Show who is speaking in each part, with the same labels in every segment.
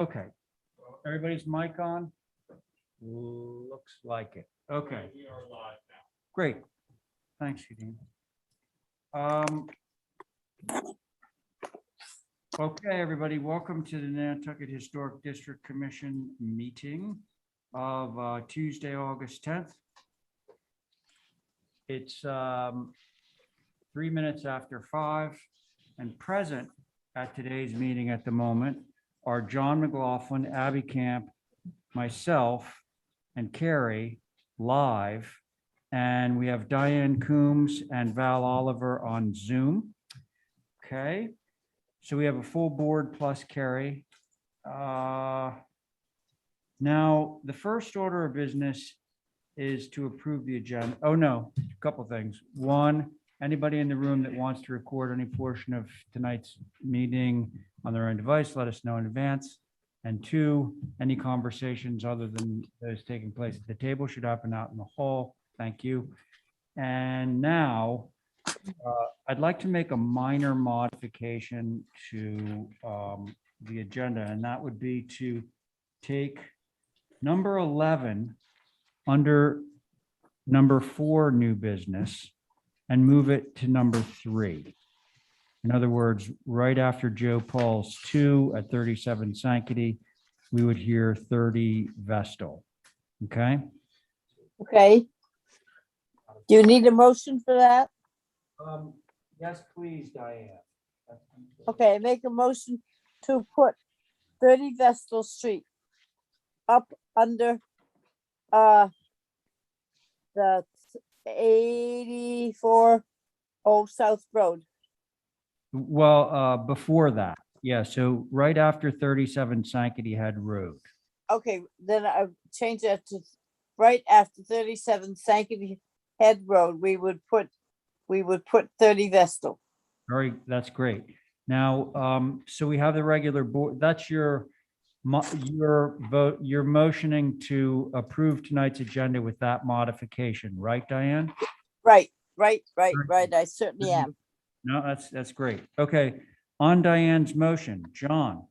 Speaker 1: Okay. Everybody's mic on? Looks like it. Okay. Great. Thanks, Eugene. Okay, everybody, welcome to the Nantucket Historic District Commission meeting of Tuesday, August 10th. It's 3 minutes after 5, and present at today's meeting at the moment are John McLaughlin, Abby Camp, myself, and Carrie live. And we have Diane Coombs and Val Oliver on Zoom. Okay, so we have a full board plus Carrie. Now, the first order of business is to approve the agenda. Oh, no, a couple things. One, anybody in the room that wants to record any portion of tonight's meeting on their own device, let us know in advance. And two, any conversations other than those taking place at the table should happen out in the hall. Thank you. And now, I'd like to make a minor modification to the agenda, and that would be to take number 11 under number 4 new business and move it to number 3. In other words, right after Joe Paul's 2 at 37 Sankaty, we would hear 30 Vestal. Okay?
Speaker 2: Okay. Do you need a motion for that?
Speaker 1: Yes, please, Diane.
Speaker 2: Okay, make a motion to put 30 Vestal Street up under the 84 Old South Road.
Speaker 1: Well, before that, yeah, so right after 37 Sankaty Head Road.
Speaker 2: Okay, then I change that to right after 37 Sankaty Head Road, we would put 30 Vestal.
Speaker 1: That's great. Now, so we have the regular board, that's your vote, you're motioning to approve tonight's agenda with that modification, right, Diane?
Speaker 2: Right. I certainly am.
Speaker 1: No, that's great. Okay, on Diane's motion, John.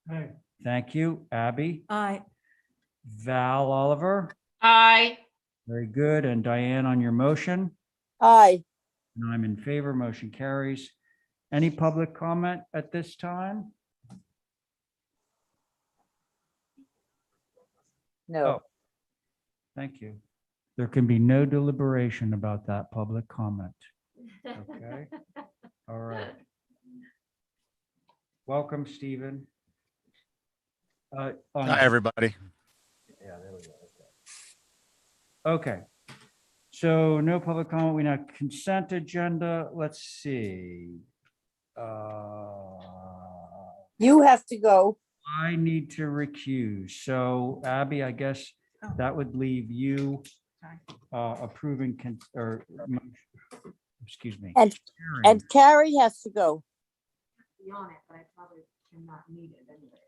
Speaker 3: Aye.
Speaker 1: Thank you. Abby,
Speaker 4: Aye.
Speaker 1: Val Oliver,
Speaker 4: Aye.
Speaker 1: very good. And Diane on your motion?
Speaker 2: Aye.
Speaker 1: And I'm in favor, motion carries. Any public comment at this time?
Speaker 2: No.
Speaker 1: Oh. Thank you. There can be no deliberation about that public comment. Okay, all right. Welcome, Stephen.
Speaker 5: Hi, everybody.
Speaker 1: Yeah, there we go. Okay, so no public comment. We now consent agenda. Let's see.
Speaker 2: You have to go.
Speaker 1: I need to recuse. So Abby, I guess that would leave you approving excuse me.
Speaker 2: And Carrie has to go.
Speaker 4: Be on it, but I probably cannot need it anyway.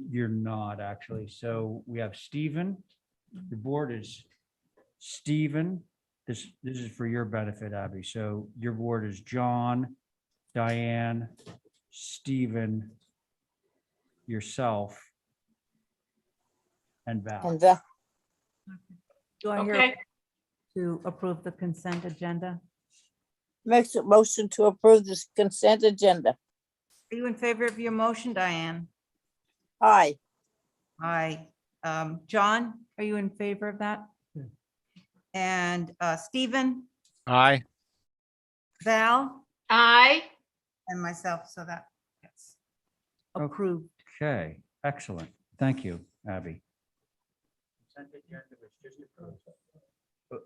Speaker 1: You're not actually. So we have Stephen. The board is Stephen. This is for your benefit, Abby. So your board is John, Diane, Stephen, yourself, and Val.
Speaker 2: And
Speaker 4: Do I hear to approve the consent agenda?
Speaker 2: makes a motion to approve this consent agenda.
Speaker 6: Are you in favor of your motion, Diane?
Speaker 2: Aye.
Speaker 6: Aye. John, are you in favor of that?
Speaker 3: Yeah.
Speaker 6: And Stephen,
Speaker 5: Aye.
Speaker 6: Val,
Speaker 4: Aye.
Speaker 6: and myself, so that gets
Speaker 1: Okay.
Speaker 6: approved.
Speaker 1: Okay, excellent. Thank you, Abby. Consent agenda was just approved.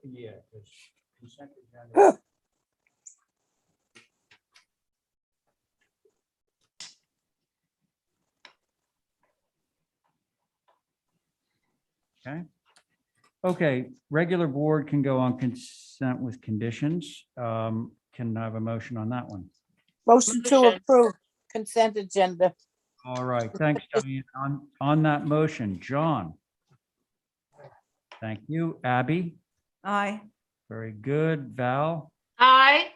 Speaker 1: Yeah, because consent agenda. Okay. Okay, regular board can go on consent with conditions. Can I have a motion on that one?
Speaker 2: Motion to
Speaker 4: Motion.
Speaker 2: approve consent agenda.
Speaker 1: All right, thanks, Diane. On that motion, John. Thank you. Abby,
Speaker 6: Aye.
Speaker 1: very good. Val,
Speaker 4: Aye.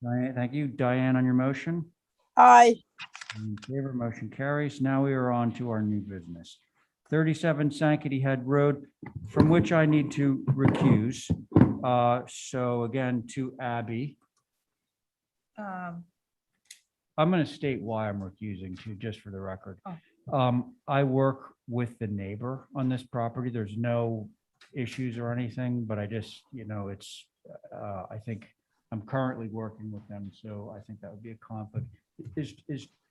Speaker 1: Diane, thank you. Diane on your motion.
Speaker 2: Aye.
Speaker 1: In favor, motion carries. Now we are on to our new business. 37 Sankaty Head Road, from which I need to recuse. So again, to Abby,
Speaker 6: Um,
Speaker 1: I'm going to state why I'm recusing too, just for the record.
Speaker 6: Oh.
Speaker 1: I work with the neighbor on this property. There's no issues or anything, but I just, it's, I think I'm currently working with them, so I think that would be a conflict.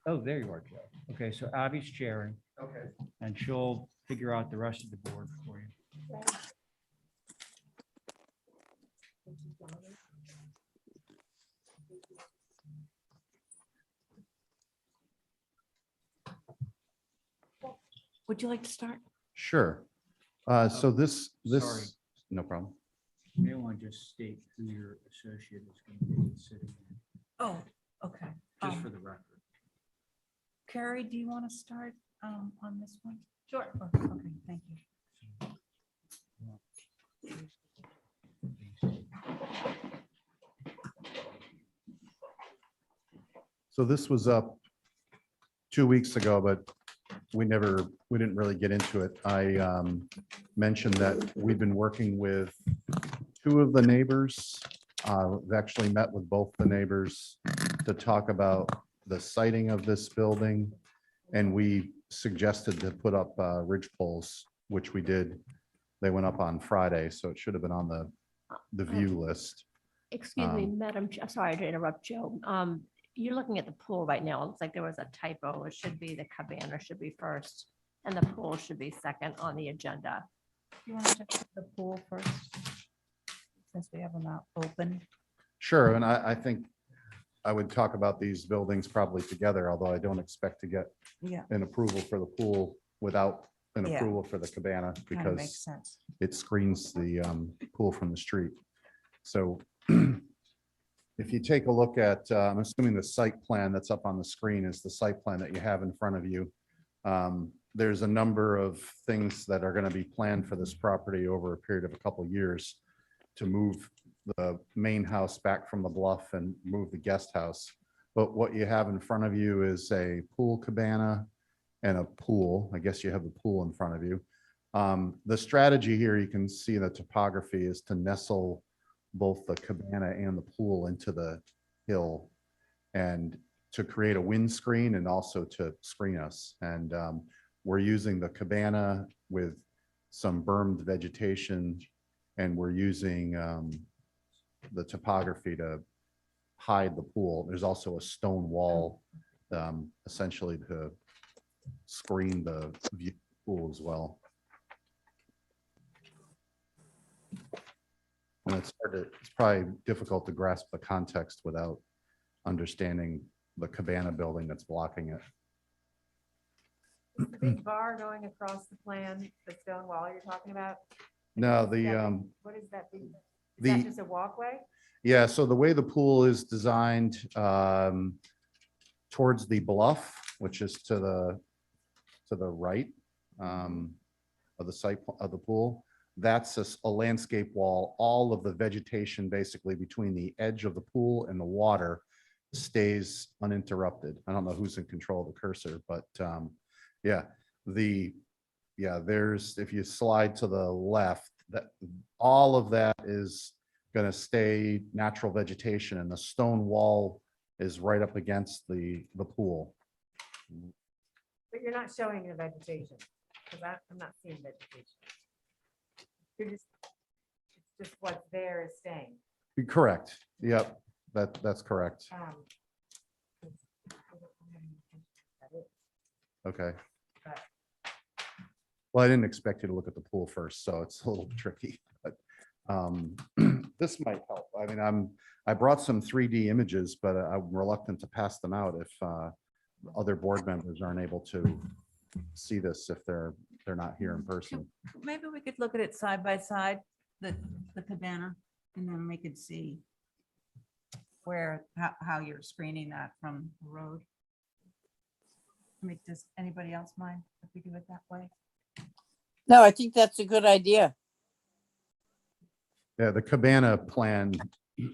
Speaker 1: Oh, there you are, Joe. Okay, so Abby's chairing. Okay. And she'll figure out the rest of the board for you.
Speaker 6: Would you like to start?
Speaker 5: Sure. So this,
Speaker 1: sorry.
Speaker 5: no problem.
Speaker 1: You may want to just state who your associate is going to be sitting in,
Speaker 6: Oh, okay.
Speaker 1: just for the record.
Speaker 6: Carrie, do you want to start on this one? Sure. Okay, thank you.
Speaker 5: So this was up 2 weeks ago, but we didn't really get into it. I mentioned that we've been working with two of the neighbors. We've actually met with both the neighbors to talk about the siting of this building. And we suggested to put up ridge poles, which we did. They went up on Friday, so it should have been on the view list.
Speaker 3: Excuse me, Madam, sorry to interrupt, Joe. You're looking at the pool right now. It looks like there was a typo. It should be the cabana should be first and the pool should be second on the agenda.
Speaker 4: You want to check the pool first? Since we have them out open.
Speaker 5: Sure, and I think I would talk about these buildings probably together, although I don't expect to get
Speaker 6: Yeah.
Speaker 5: an approval for the pool without an
Speaker 6: Yeah.
Speaker 5: approval for the cabana
Speaker 6: Kind of makes
Speaker 5: because
Speaker 6: sense.
Speaker 5: it screens the pool from the street. So if you take a look at, I'm assuming the site plan that's up on the screen is the site plan that you have in front of you. There's a number of things that are going to be planned for this property over a period of a couple of years to move the main house back from the bluff and move the guest house. But what you have in front of you is a pool cabana and a pool. I guess you have the pool in front of you. The strategy here, you can see the topography, is to nestle both the cabana and the pool into the hill and to create a windscreen and also to screen us. And we're using the cabana with some bermed vegetation, and we're using the topography to hide the pool. There's also a stone wall essentially to screen the view of the pool as well. And it's probably difficult to grasp the context without understanding the cabana building that's blocking it.
Speaker 7: The big bar going across the plan, the stone wall you're talking about?
Speaker 5: No,
Speaker 7: What is that? Is
Speaker 5: the-
Speaker 7: that just a walkway?
Speaker 5: yeah, so the way the pool is designed towards the bluff, which is to the right of the site of the pool, that's a landscape wall. All of the vegetation basically between the edge of the pool and the water stays uninterrupted. I don't know who's in control of the cursor, but there's, if you slide to the left, that all of that is going to stay natural vegetation, and the stone wall is right up against the pool.
Speaker 7: But you're not showing the vegetation, because I'm not seeing vegetation. It's just what's there is staying.
Speaker 5: Correct. Yep, that's correct. Okay. Well, I didn't expect you to look at the pool first, so it's a little tricky, but this might help. I mean, I brought some 3D images, but I'm reluctant to pass them out if other board members aren't able to see this if they're not here in person.
Speaker 4: Maybe we could look at it side by side, the cabana, and then we could see how you're screening that from the road. Does anybody else mind if we do it that way?
Speaker 2: No, I think that's a good idea.
Speaker 5: Yeah, the cabana plan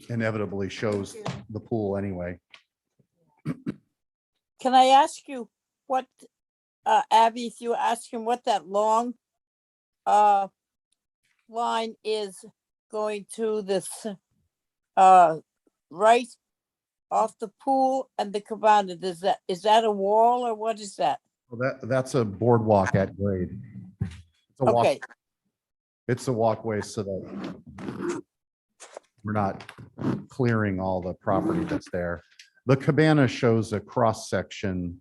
Speaker 5: inevitably shows the pool anyway.
Speaker 2: can I ask you what, Abby, if you ask him what that long line is going to this, right off the pool and the cabana, is that a wall or what is that?
Speaker 5: Well, that's a boardwalk at grade. It's a walk,
Speaker 2: Okay,
Speaker 5: it's a walkway so that we're not clearing all the property that's there. The cabana shows a cross section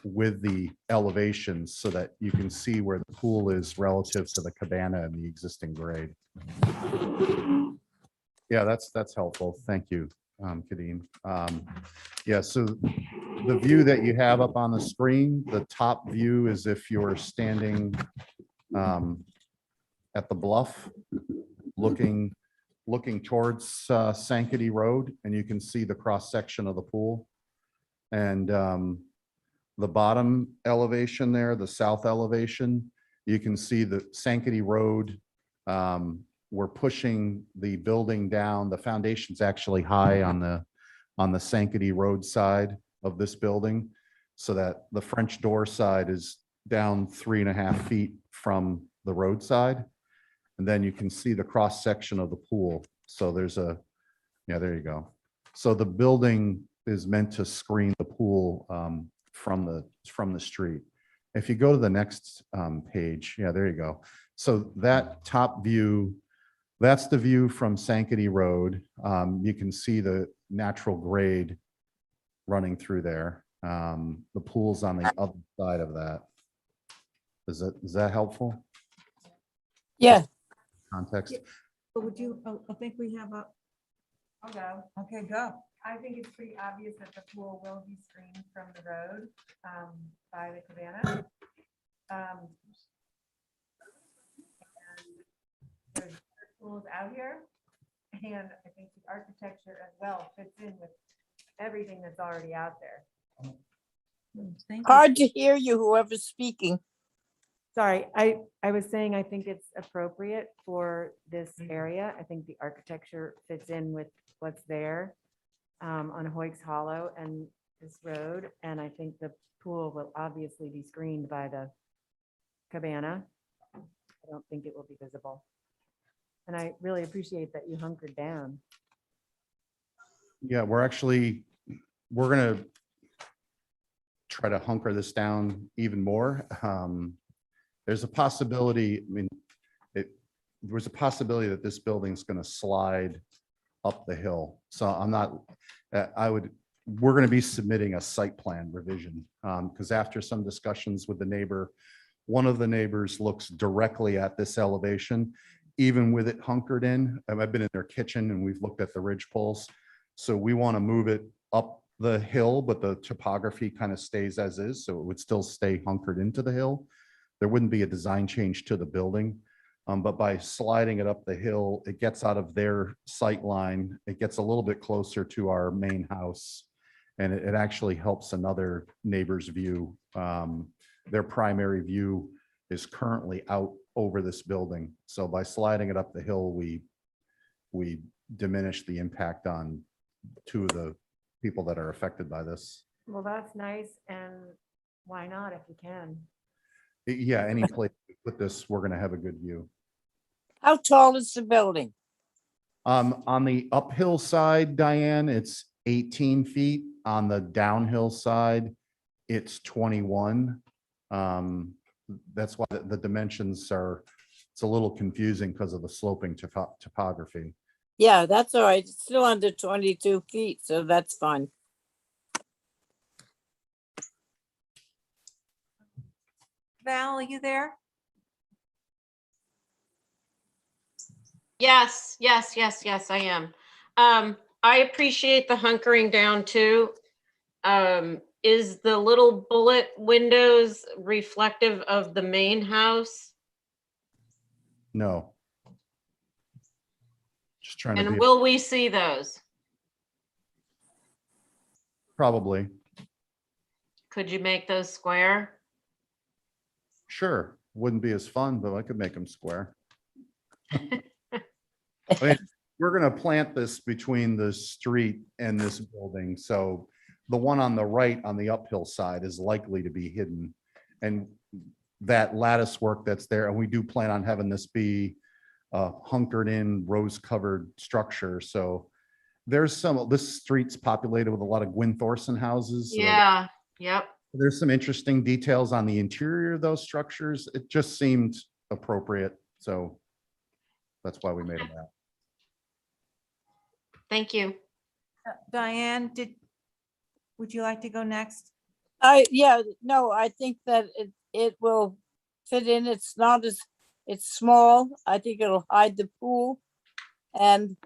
Speaker 5: with the elevations so that you can see where the pool is relative to the cabana and the existing grade. Yeah, that's helpful. Thank you, Kadeem. Yeah, so the view that you have up on the screen, the top view is if you're standing at the bluff, looking towards Sankaty Road, and you can see the cross section of the pool. And the bottom elevation there, the south elevation, you can see the Sankaty Road. We're pushing the building down. The foundation's actually high on the Sankaty Road side of this building, so that the French door side is down 3.5 feet from the roadside. And then you can see the cross section of the pool. So there's yeah, there you go. So the building is meant to screen the pool from the street. If you go to the next page, yeah, there you go. So that top view, that's the view from Sankaty Road. You can see the natural grade running through there. The pool's on the other side of that. Is that helpful
Speaker 2: yeah,
Speaker 5: context?
Speaker 4: But would you, I think we have a,
Speaker 7: I'll go.
Speaker 4: okay, go.
Speaker 7: I think it's pretty obvious that the pool will be screened from the road by the cabana. And there's pools out here, and I think the architecture as well fits in with everything that's already out there.
Speaker 4: Thank you.
Speaker 2: hard to hear you, whoever's speaking.
Speaker 7: Sorry, I was saying I think it's appropriate for this area. I think the architecture fits in with what's there on Hoyks Hollow and this road. And I think the pool will obviously be screened by the cabana. I don't think it will be visible. And I really appreciate that you hunkered down.
Speaker 5: Yeah, we're gonna try to hunker this down even more. There's a possibility, I mean, there was a possibility that this building's gonna slide up the hill. So I'm not, we're gonna be submitting a site plan revision. Because after some discussions with the neighbor, one of the neighbors looks directly at this elevation, even with it hunkered in. I've been in their kitchen and we've looked at the ridge poles. So we want to move it up the hill, but the topography kind of stays as is. So it would still stay hunkered into the hill. There wouldn't be a design change to the building. But by sliding it up the hill, it gets out of their sight line. It gets a little bit closer to our main house. And it actually helps another neighbor's view. Their primary view is currently out over this building. So by sliding it up the hill, we diminish the impact on two of the people that are affected by this.
Speaker 7: Well, that's nice. And why not if you can?
Speaker 5: Yeah, any place we put this, we're gonna have a good view.
Speaker 2: How tall is the building?
Speaker 5: On the uphill side, Diane, it's 18 feet. On the downhill side, it's 21. That's why the dimensions are, it's a little confusing because of the sloping topography.
Speaker 2: Yeah, that's all right. It's still under 22 feet, so that's fine.
Speaker 6: Val, are you there?
Speaker 8: Yes, I am. I appreciate the hunkering down too. Is the little bullet windows reflective of the main house?
Speaker 5: No. Just trying to
Speaker 8: And
Speaker 5: be,
Speaker 8: will we see those?
Speaker 5: probably,
Speaker 8: Could you make those square?
Speaker 5: sure. Wouldn't be as fun, but I could make them square. I mean, we're gonna plant this between the street and this building, so The one on the right on the uphill side is likely to be hidden. And that lattice work that's there, and we do plan on having this be a hunkered in, rose covered structure. So there's this street's populated with a lot of Gwyn Thorson houses. So
Speaker 8: Yeah, yep.
Speaker 5: there's some interesting details on the interior of those structures. It just seemed appropriate. So that's why we made them that.
Speaker 8: Thank you.
Speaker 4: Diane, would you like to go next?
Speaker 2: Yeah, no, I think that it will fit in. It's not as, it's small. I think it'll hide the pool. And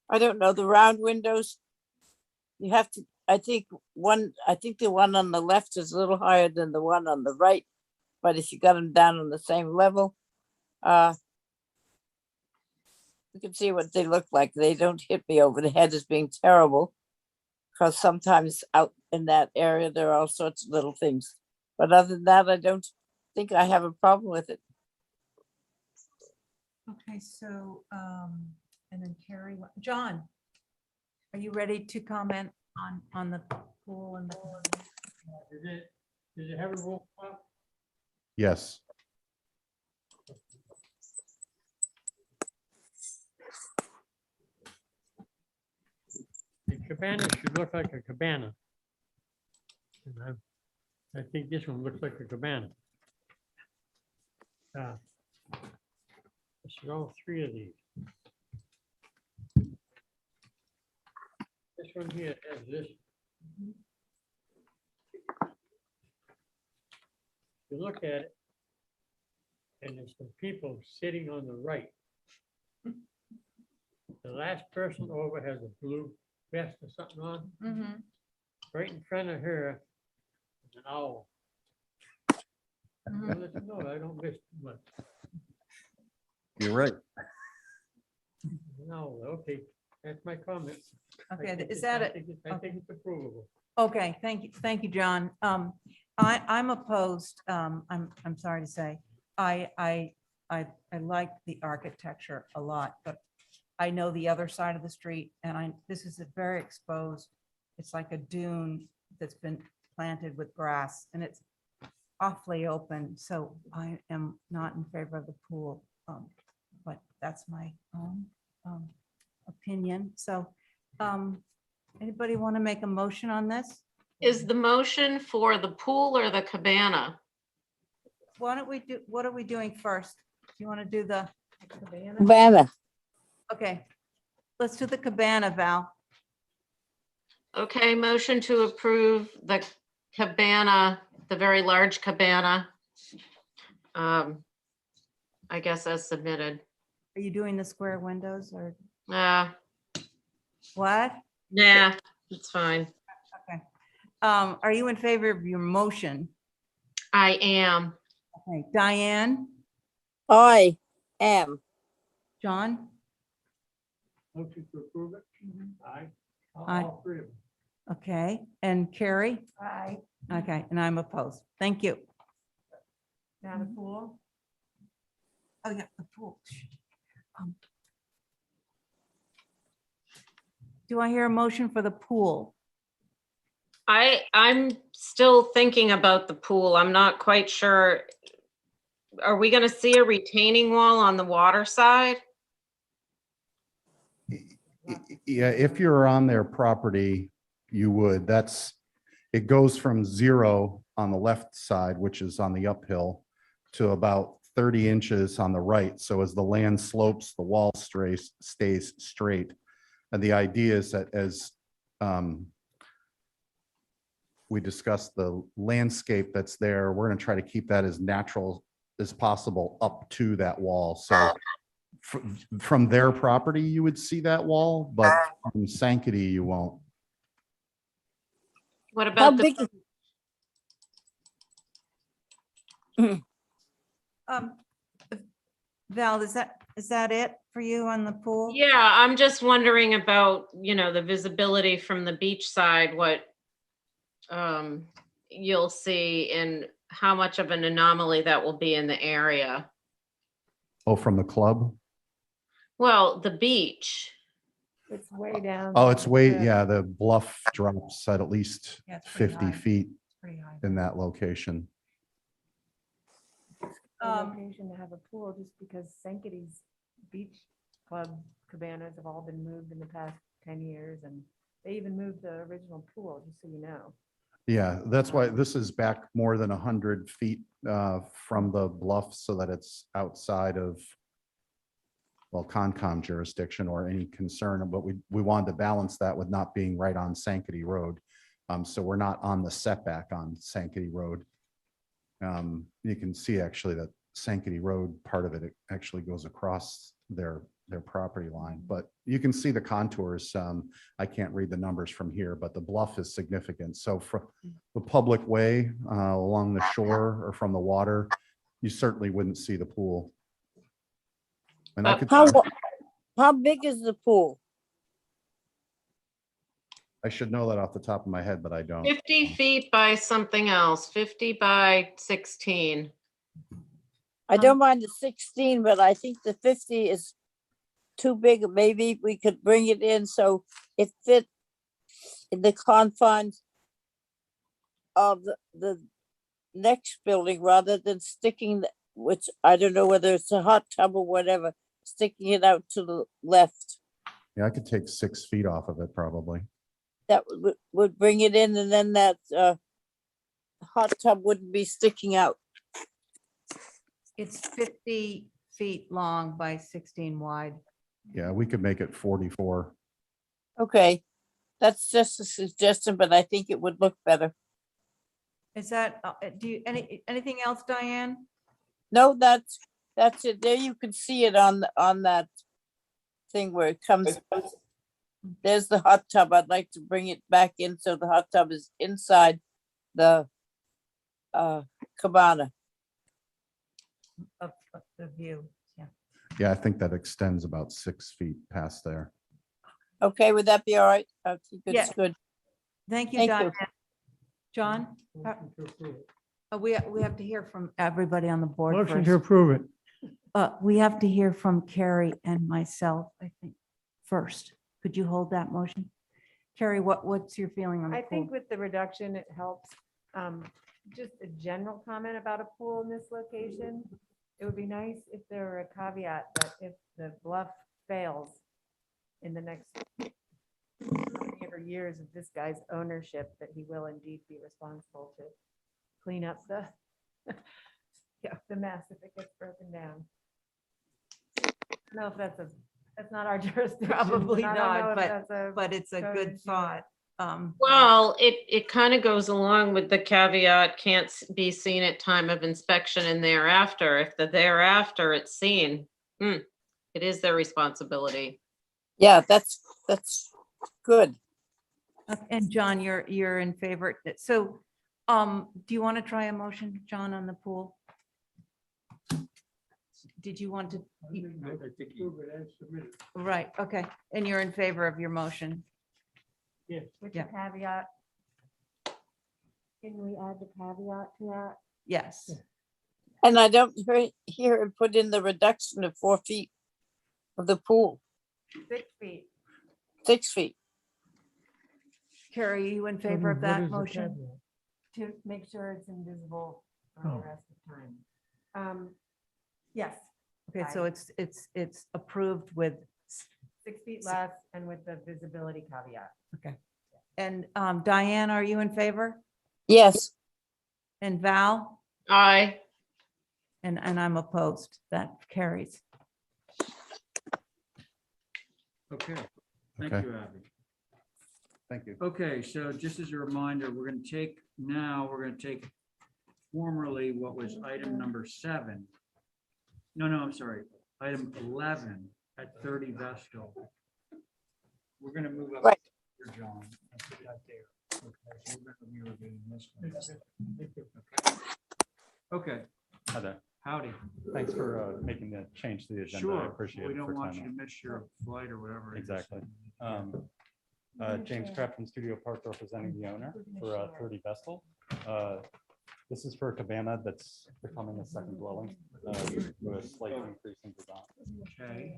Speaker 2: I don't know, the round windows. You have to, I think the one on the left is a little higher than the one on the right. But if you got them down on the same level, you can see what they look like. They don't hit me over the head as being terrible. Because sometimes out in that area, there are all sorts of little things. But other than that, I don't think I have a problem with it.
Speaker 4: Okay, so, and then Carrie, John, are you ready to comment on the pool and the?
Speaker 1: Does it have a roof?
Speaker 5: Yes.
Speaker 9: The cabana should look like a cabana. And I think this one looks like a cabana. I should all three of these. This one here has this. You look at it, and there's some people sitting on the right. The last person over has a blue vest or something on. Right in front of her, is an owl. Well, listen, no, I don't miss too much.
Speaker 5: You're right.
Speaker 9: No, okay, that's my comment.
Speaker 4: Okay,
Speaker 9: I
Speaker 4: is that it?
Speaker 9: think it's approvable.
Speaker 4: Okay, thank you, John. I'm opposed. I'm sorry to say, I like the architecture a lot, but I know the other side of the street, and this is a very exposed. It's like a dune that's been planted with grass, and it's awfully open. So I am not in favor of the pool, but that's my own opinion. So, anybody want to make a motion on this?
Speaker 8: Is the motion for the pool or the cabana?
Speaker 4: Why don't we do, what are we doing first? Do you want to do the,
Speaker 2: Banner.
Speaker 4: okay, let's do the cabana, Val.
Speaker 8: Okay, motion to approve the cabana, the very large cabana. I guess as submitted.
Speaker 4: Are you doing the square windows or
Speaker 8: What?
Speaker 4: what?
Speaker 8: Nah, it's fine.
Speaker 4: Okay. Are you in favor of your motion?
Speaker 8: I am.
Speaker 4: Okay, Diane,
Speaker 2: I am.
Speaker 4: John?
Speaker 9: Motion to approve it? Aye.
Speaker 4: Aye.
Speaker 9: All three of them.
Speaker 4: Okay, and Carrie?
Speaker 3: Aye.
Speaker 4: Okay, and I'm opposed. Thank you.
Speaker 3: Now the pool.
Speaker 4: Oh, yeah, the pool. Do I hear a motion for the pool?
Speaker 8: I'm still thinking about the pool. I'm not quite sure. Are we gonna see a retaining wall on the water side?
Speaker 5: Yeah, if you're on their property, you would. It goes from 0 on the left side, which is on the uphill, to about 30 inches on the right. So as the land slopes, the wall stays straight. And the idea is that as we discussed the landscape that's there, we're going to try to keep that as natural as possible up to that wall. So from their property, you would see that wall, but from Sankaty, you won't.
Speaker 8: What
Speaker 2: How
Speaker 8: about the,
Speaker 2: big is,
Speaker 4: Val, is that it for you on the pool?
Speaker 8: yeah, I'm just wondering about, the visibility from the beach side, what you'll see and how much of an anomaly that will be in the area.
Speaker 5: Oh, from the club?
Speaker 8: Well, the beach,
Speaker 7: It's way down.
Speaker 5: Oh, it's way,
Speaker 7: the-
Speaker 5: yeah, the bluff drops at least
Speaker 6: Yeah, it's pretty
Speaker 5: 50
Speaker 6: high.
Speaker 5: feet
Speaker 6: Pretty high.
Speaker 5: in that location.
Speaker 7: a
Speaker 6: Um,
Speaker 7: location to have a pool just because Sankaty's beach club cabanas have all been moved in the past 10 years and they even moved the original pool, just so you know.
Speaker 5: Yeah, that's why this is back more than 100 feet from the bluff so that it's outside of, well, Concom jurisdiction or any concern, but we wanted to balance that with not being right on Sankaty Road. So we're not on the setback on Sankaty Road. You can see actually that Sankaty Road, part of it actually goes across their property line, but you can see the contours. I can't read the numbers from here, but the bluff is significant. So from the public way along the shore or from the water, you certainly wouldn't see the pool. And I could,
Speaker 2: How big is the pool?
Speaker 5: I should know that off the top of my head, but I don't.
Speaker 8: 50 feet by something else, 50 by 16.
Speaker 2: I don't mind the 16, but I think the 50 is too big. Maybe we could bring it in so it fit in the confines of the next building rather than sticking, which I don't know whether it's a hot tub or whatever, sticking it out to the left.
Speaker 5: Yeah, I could take 6 feet off of it probably.
Speaker 2: That would bring it in, and then that hot tub wouldn't be sticking out.
Speaker 4: It's 50 feet long by 16 wide.
Speaker 5: Yeah, we could make it 44.
Speaker 2: Okay, that's just a suggestion, but I think it would look better.
Speaker 4: Is that, anything else, Diane?
Speaker 2: No, that's it. There you can see it on that thing where it comes. There's the hot tub. I'd like to bring it back in so the hot tub is inside the cabana.
Speaker 4: Of the view, yeah.
Speaker 5: Yeah, I think that extends about 6 feet past there.
Speaker 2: Okay, would that be all right? I think
Speaker 4: Yeah.
Speaker 2: it's good.
Speaker 4: Thank you,
Speaker 2: Thank
Speaker 4: Diane.
Speaker 2: you.
Speaker 4: John,
Speaker 9: Motion to approve it.
Speaker 4: we have to hear from everybody on the board
Speaker 9: Motion to
Speaker 4: first.
Speaker 9: approve it.
Speaker 4: We have to hear from Carrie and myself, I think, first. Could you hold that motion? Carrie, what's your feeling on the
Speaker 7: I
Speaker 4: pool?
Speaker 7: think with the reduction, it helps. Just a general comment about a pool in this location. It would be nice if there were a caveat that if the bluff fails in the next ever years of this guy's ownership, that he will indeed be responsible to clean up the the mess if it gets broken down. I don't know if that's not our jurisdiction.
Speaker 4: Probably
Speaker 7: I don't know
Speaker 4: not,
Speaker 7: if that's a
Speaker 4: But it's a
Speaker 7: code
Speaker 4: good
Speaker 7: issue.
Speaker 4: thought.
Speaker 8: Well, it kind of goes along with the caveat, can't be seen at time of inspection and thereafter. If the thereafter it's seen, it is their responsibility.
Speaker 2: Yeah, that's good.
Speaker 4: And John, you're in favor. So, do you want to try a motion, John, on the pool? Did you want to?
Speaker 9: Approve it as submitted.
Speaker 4: Right, okay. And you're in favor of your motion?
Speaker 9: Yes.
Speaker 7: With the
Speaker 4: Yeah.
Speaker 7: caveat. Can we add the caveat to that?
Speaker 4: Yes.
Speaker 2: And I don't hear it put in the reduction of 4 feet of the pool,
Speaker 7: 6 feet.
Speaker 2: 6 feet.
Speaker 4: Carrie, are you in favor of
Speaker 9: What
Speaker 4: that
Speaker 9: is the
Speaker 4: motion?
Speaker 9: caveat?
Speaker 7: To make sure it's invisible for
Speaker 9: Oh.
Speaker 7: the rest of time. Yes,
Speaker 4: Okay, so it's approved with,
Speaker 7: 6 feet less and with the visibility caveat.
Speaker 4: and Diane, are you in favor?
Speaker 2: Yes,
Speaker 4: And Val?
Speaker 8: Aye.
Speaker 4: And I'm opposed. That carries.
Speaker 1: Okay, thank
Speaker 5: Okay.
Speaker 1: you, Abby.
Speaker 5: Thank you.
Speaker 1: Okay, so just as a reminder, we're going to take formerly what was item number 7. No, I'm sorry, item 11 at 30 Vestal. We're going to move up
Speaker 2: Right.
Speaker 1: here, John. I'll put that there. Okay, so we're gonna be reviewing this one. Okay,
Speaker 10: Hi there.
Speaker 1: howdy.
Speaker 10: Thanks for making the change to the agenda. I
Speaker 1: Sure,
Speaker 10: appreciate it.
Speaker 1: we don't
Speaker 10: for
Speaker 1: want
Speaker 10: time
Speaker 1: you to
Speaker 10: out.
Speaker 1: miss your flight or whatever. it is.
Speaker 10: Exactly. James Kraft from Studio Park representing the owner for 30 Vestal. This is for a cabana that's becoming a second dwelling with a slight increase in design.
Speaker 1: Okay,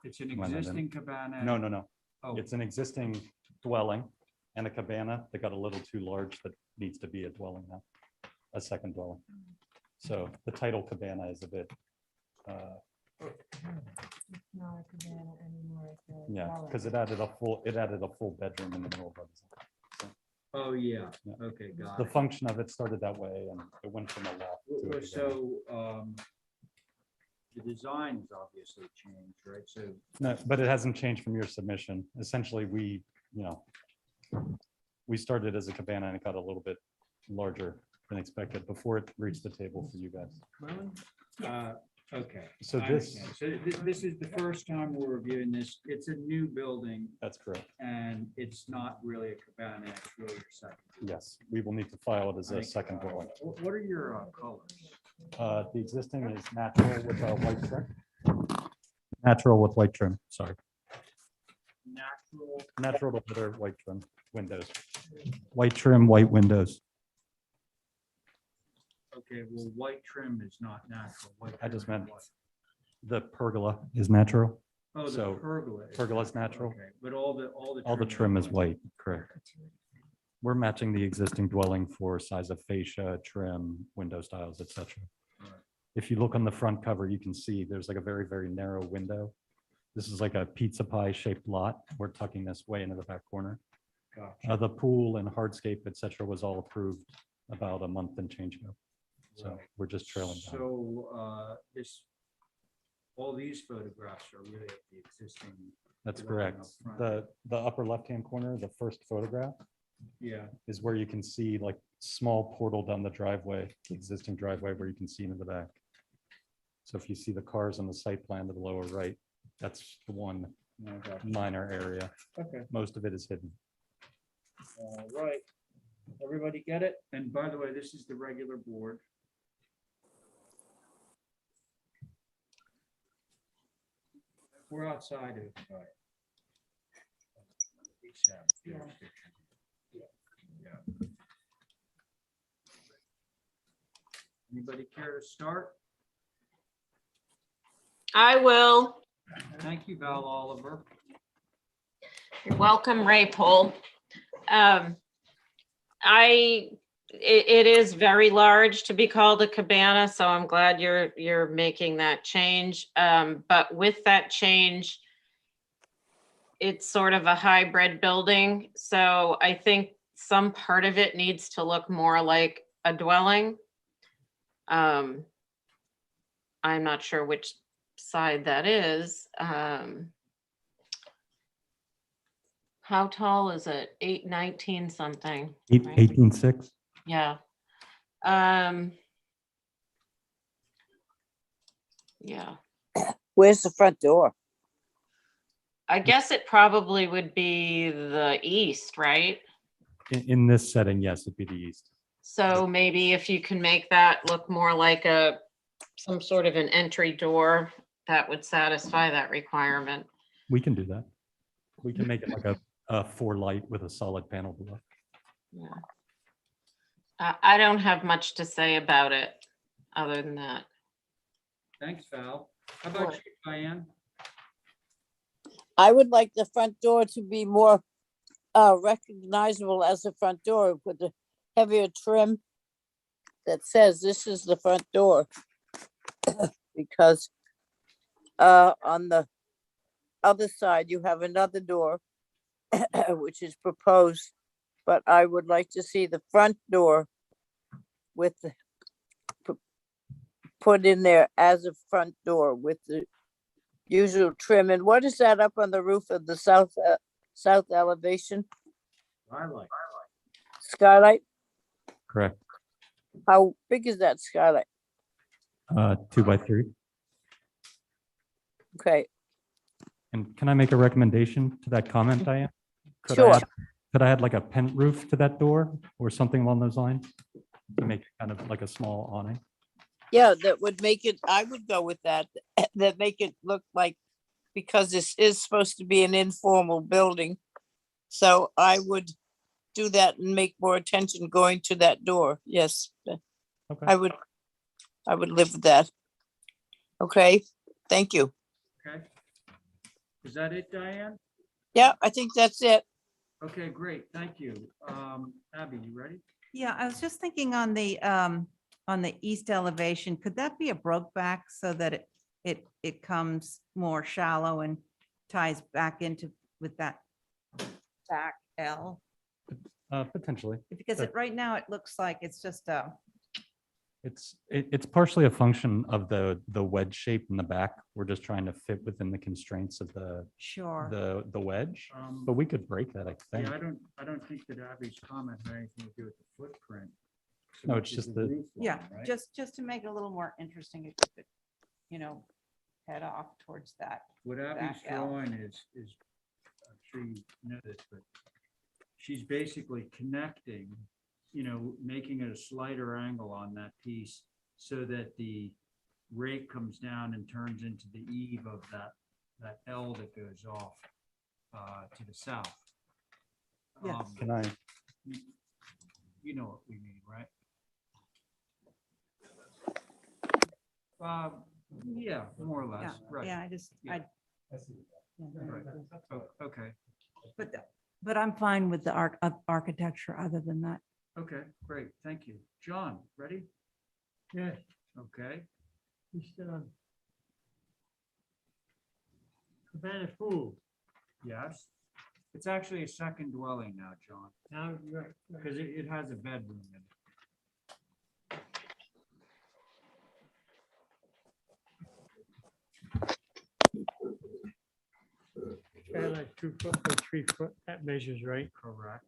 Speaker 1: it's an
Speaker 10: Come on, Lyndon.
Speaker 1: existing cabana.
Speaker 10: No.
Speaker 1: Oh,
Speaker 10: It's an existing dwelling and a cabana that got a little too large that needs to be a dwelling now, a second dwelling. So the title cabana is a bit, yeah, because it added a full bedroom in the middle of it.
Speaker 1: oh, yeah.
Speaker 10: Yeah.
Speaker 1: Okay, got
Speaker 10: The
Speaker 1: it.
Speaker 10: function of it started that way and it went from a loft to a cabana.
Speaker 1: So, the design's obviously changed, right? So,
Speaker 10: No, but it hasn't changed from your submission. Essentially, we started as a cabana and it got a little bit larger than expected before it reached the table for you guys.
Speaker 1: really? Okay.
Speaker 10: So
Speaker 1: I
Speaker 10: this,
Speaker 1: understand. So this is the first time we're reviewing this. It's a new building
Speaker 10: that's correct.
Speaker 1: and it's not really a cabana, it's really your second.
Speaker 10: Yes, we will need to file it as a
Speaker 1: Like,
Speaker 10: second dwelling.
Speaker 1: What are your colors?
Speaker 10: The existing is natural with a white trim. Natural with white trim, sorry.
Speaker 1: Natural,
Speaker 10: Natural to better white trim windows. White trim, white windows.
Speaker 1: okay, well, white trim is not natural. White
Speaker 10: I just
Speaker 1: trim is
Speaker 10: meant
Speaker 1: what?
Speaker 10: The pergola is natural.
Speaker 1: Oh, the
Speaker 10: so
Speaker 1: pergola.
Speaker 10: pergola's natural.
Speaker 1: Okay, but all the.
Speaker 10: All the trim is white, correct. We're matching the existing dwelling for size of fascia, trim, window styles, etc.
Speaker 1: Right.
Speaker 10: If you look on the front cover, you can see there's like a very, very narrow window. This is like a pizza pie shaped lot. We're tucking this way into the back corner.
Speaker 1: Gotcha.
Speaker 10: The pool and hardscape, etc., was all approved about a month and change ago. So
Speaker 1: Right.
Speaker 10: we're just trailing down.
Speaker 1: So, all these photographs are really of the existing,
Speaker 10: That's
Speaker 1: dwelling
Speaker 10: correct.
Speaker 1: up front.
Speaker 10: The upper left-hand corner, the first photograph,
Speaker 1: yeah,
Speaker 10: is where you can see like small portal down the driveway, the existing driveway where you can see into the back. So if you see the cars on the site plan to the lower right, that's the one
Speaker 1: no, gotcha.
Speaker 10: minor area.
Speaker 1: Okay,
Speaker 10: Most of it is hidden.
Speaker 1: all right. Everybody get it? And by the way, this is the regular board. We're outside of. jurisdiction. Yeah. Anybody care to start?
Speaker 8: I will.
Speaker 1: Thank you, Val Oliver.
Speaker 8: You're welcome, Ray Pole. It is very large to be called a cabana, so I'm glad you're making that change. But with that change, it's sort of a hybrid building. So I think some part of it needs to look more like a dwelling. I'm not sure which side that is. How tall is it? 819 something. right?
Speaker 10: 18.6.
Speaker 8: Yeah. Yeah,
Speaker 2: Where's the front door?
Speaker 8: I guess it probably would be the east, right?
Speaker 10: In this setting, yes, it'd be the east.
Speaker 8: So maybe if you can make that look more like some sort of an entry door, that would satisfy that requirement.
Speaker 10: We can do that. We can make it like a 4 light with a solid panel below.
Speaker 8: Yeah. I don't have much to say about it other than that.
Speaker 1: Thanks, Val. How about you, Diane?
Speaker 2: I would like the front door to be more recognizable as the front door with the heavier trim that says this is the front door. Because on the other side, you have another door, which is proposed, but I would like to see the front door with the put in there as a front door with the usual trim. And what is that up on the roof of the south elevation?
Speaker 1: I like.
Speaker 2: Skylight?
Speaker 10: Correct.
Speaker 2: How big is that skylight?
Speaker 10: 2 by 3.
Speaker 2: Okay,
Speaker 10: And can I make a recommendation to that comment, Diane? Could I
Speaker 2: Sure.
Speaker 10: add- Could I add like a pent roof to that door or something along those lines? To make it kind of like a small awning?
Speaker 2: yeah, that would make it, I would go with that, that make it look like, because this is supposed to be an informal building. So I would do that and make more attention going to that door. Yes,
Speaker 10: Okay.
Speaker 2: I would live with that. Okay, thank you.
Speaker 1: Okay. Is that it, Diane?
Speaker 2: Yeah, I think that's it.
Speaker 1: Okay, great. Thank you. Abby, you ready?
Speaker 4: Yeah, I was just thinking on the east elevation, could that be a broke back so that it comes more shallow and ties back into with that back L?
Speaker 10: Potentially.
Speaker 4: Because right now it looks like it's just
Speaker 10: It's partially a function of the wedge shape in the back. We're just trying to fit within the constraints of
Speaker 4: sure.
Speaker 10: the wedge, but we could break that, I think.
Speaker 1: Yeah, I don't think that Abby's comment had anything to do with the footprint. so
Speaker 10: No,
Speaker 1: much
Speaker 10: it's
Speaker 1: as
Speaker 10: just
Speaker 1: the
Speaker 10: the-
Speaker 1: roof line,
Speaker 4: Yeah,
Speaker 1: right?
Speaker 4: just to make it a little more interesting, if you could, head off towards that.
Speaker 1: What Abby's
Speaker 4: back L.
Speaker 1: drawing is, I'm sure you know this, but she's basically connecting, making it a slighter angle on that piece so that the rake comes down and turns into the eave of that L that goes off to the south.
Speaker 4: Yeah.
Speaker 10: Can I,
Speaker 1: You know what we mean, right? Yeah, more or
Speaker 4: Yeah,
Speaker 1: less, right.
Speaker 4: yeah, I just,
Speaker 1: Yeah.
Speaker 4: I.
Speaker 1: Right. Okay,
Speaker 4: But I'm fine with the architecture other than that.
Speaker 1: okay, great, thank you. John, ready?
Speaker 9: Yes,
Speaker 1: Okay,
Speaker 9: he's Cabana Pool.
Speaker 1: yes. It's actually a second dwelling now, John,
Speaker 9: Now, you're,
Speaker 1: because it has a bedroom in it.
Speaker 9: like 2 foot by 3 foot, that measures right.
Speaker 1: Correct.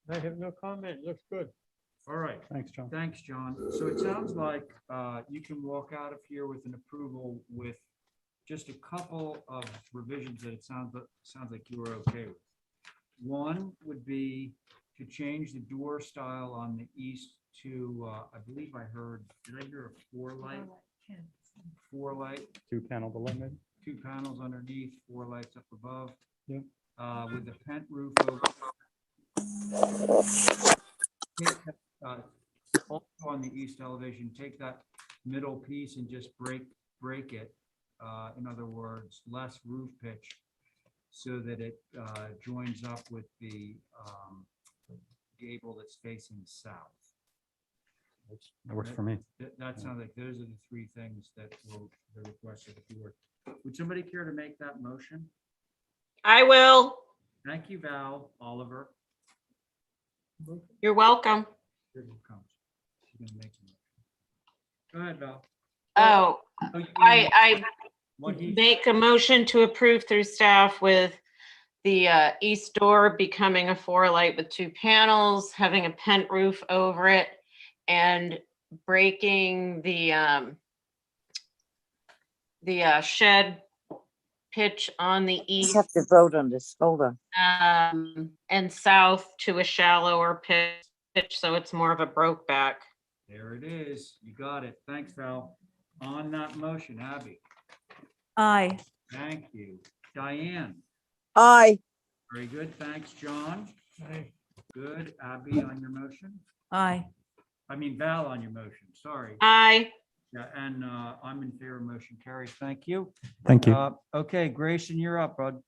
Speaker 9: I have no comment, looks good.
Speaker 1: All right,
Speaker 10: thanks, John.
Speaker 1: thanks, John. So it sounds like you can walk out of here with an approval with just a couple of revisions that it sounds like you were okay with. One would be to change the door style on the east to, I believe I heard, did I hear a 4-light? 4-light,
Speaker 10: 2-panel below maybe?
Speaker 1: 2 panels underneath, 4 lights up above.
Speaker 10: Yep.
Speaker 1: With the pent roof over. Take that, also on the east elevation, take that middle piece and just break it. In other words, less roof pitch so that it joins up with the gable that's facing south.
Speaker 10: That works for me.
Speaker 1: That sounds like those are the 3 things that were the request of the board. Would somebody care to make that motion?
Speaker 8: I will.
Speaker 1: Thank you, Val. Oliver.
Speaker 8: You're welcome.
Speaker 1: Here it comes. She's gonna make the motion. Go ahead, Val.
Speaker 8: Oh,
Speaker 1: Oh, you mean
Speaker 8: I
Speaker 1: what he-
Speaker 8: make a motion to approve through staff with the east door becoming a 4-light with 2 panels, having a pent roof over it, and breaking the shed pitch on the
Speaker 2: You
Speaker 8: east
Speaker 2: have to vote on this. Hold on.
Speaker 8: and south to a shallower pitch, so it's more of a broke back.
Speaker 1: There it is. You got it. Thanks, Val. On that motion, Abby.
Speaker 4: Aye.
Speaker 1: Thank you. Diane.
Speaker 2: Aye.
Speaker 1: Very good. Thanks, John.
Speaker 9: Aye.
Speaker 1: Good. Abby on your motion.
Speaker 4: Aye.
Speaker 1: I mean Val on your motion. Sorry.
Speaker 8: Aye.
Speaker 1: Yeah, and I'm in favor. Motion carries. Thank you.
Speaker 10: Thank you.
Speaker 1: Okay, Grayson, you're up, bud.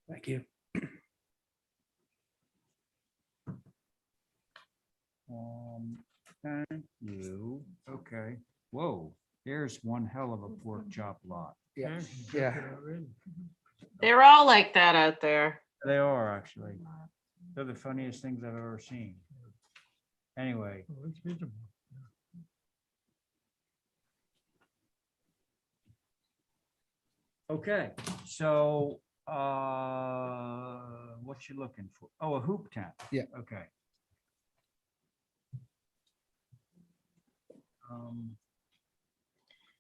Speaker 10: Thank you.
Speaker 1: Thank you. Okay. Whoa, there's one hell of a pork chop lot.
Speaker 9: Yeah.
Speaker 8: They're all like that out there.
Speaker 1: They are actually. They're the funniest things I've ever seen. Anyway,
Speaker 9: Oh, it's reasonable.
Speaker 1: okay, so what you looking for? Oh, a hoop tent.
Speaker 11: Yeah.
Speaker 1: Okay.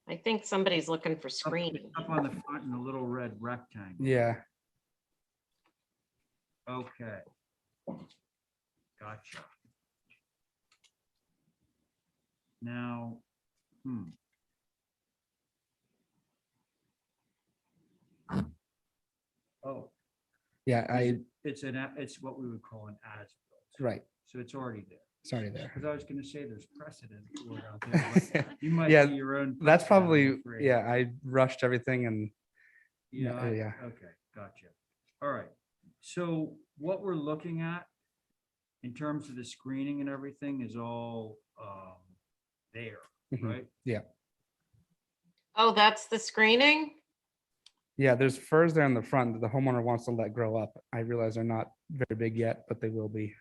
Speaker 8: I think somebody's looking for
Speaker 1: Up
Speaker 8: screening.
Speaker 1: up on the front in a little red rectangle.
Speaker 11: Yeah,
Speaker 1: Okay. Gotcha. Now, Oh,
Speaker 11: yeah,
Speaker 1: it's what we would call an as-built.
Speaker 11: right.
Speaker 1: So it's already there.
Speaker 11: Sorry there.
Speaker 1: Because I was gonna say there's precedent for it out there, but you might
Speaker 11: Yeah,
Speaker 1: be your own.
Speaker 11: That's
Speaker 1: precedent, I'm
Speaker 11: probably,
Speaker 1: afraid.
Speaker 11: yeah, I rushed everything and
Speaker 1: Yeah,
Speaker 11: yeah.
Speaker 1: okay, gotcha. All right. So what we're looking at in terms of the screening and everything is all there,
Speaker 11: Mhm.
Speaker 1: right?
Speaker 11: Yeah,
Speaker 8: Oh, that's the screening?
Speaker 11: yeah, there's firs there in the front that the homeowner wants to let grow up. I realize they're not very big yet, but they will be.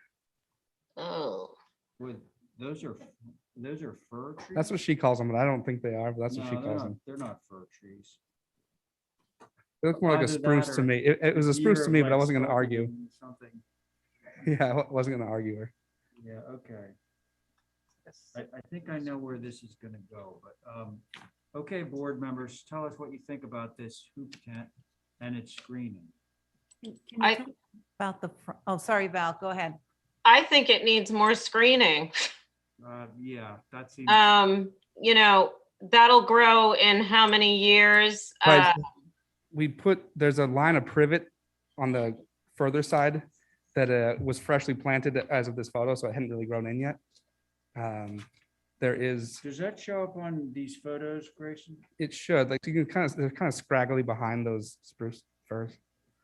Speaker 8: Oh,
Speaker 1: With, those are fir trees?
Speaker 11: That's what she calls them, but I don't think they are, but that's what she
Speaker 1: No, they're
Speaker 11: calls
Speaker 1: not,
Speaker 11: them.
Speaker 1: they're not fir trees.
Speaker 11: They look more like a
Speaker 1: Either that
Speaker 11: spruce to
Speaker 1: or
Speaker 11: me. It was
Speaker 1: the
Speaker 11: a spruce
Speaker 1: year
Speaker 11: to
Speaker 1: of,
Speaker 11: me, but I
Speaker 1: like,
Speaker 11: wasn't gonna argue.
Speaker 1: Scovian Something,
Speaker 11: Yeah, I wasn't gonna argue her.
Speaker 1: yeah, okay. I think I know where this is gonna go, but, okay, board members, tell us what you think about this hoop tent and its screening.
Speaker 4: Can
Speaker 8: I-
Speaker 4: you talk about the, oh, sorry, Val, go ahead.
Speaker 8: I think it needs more screening.
Speaker 1: Yeah, that seems,
Speaker 8: You know, that'll grow in how many years?
Speaker 11: Right. There's a line of privet on the further side that was freshly planted as of this photo, so it hadn't really grown in yet. There is,
Speaker 1: does that show up on these photos, Grayson?
Speaker 11: it should, like, you can kind of, they're kind of scraggly behind those spruce firs.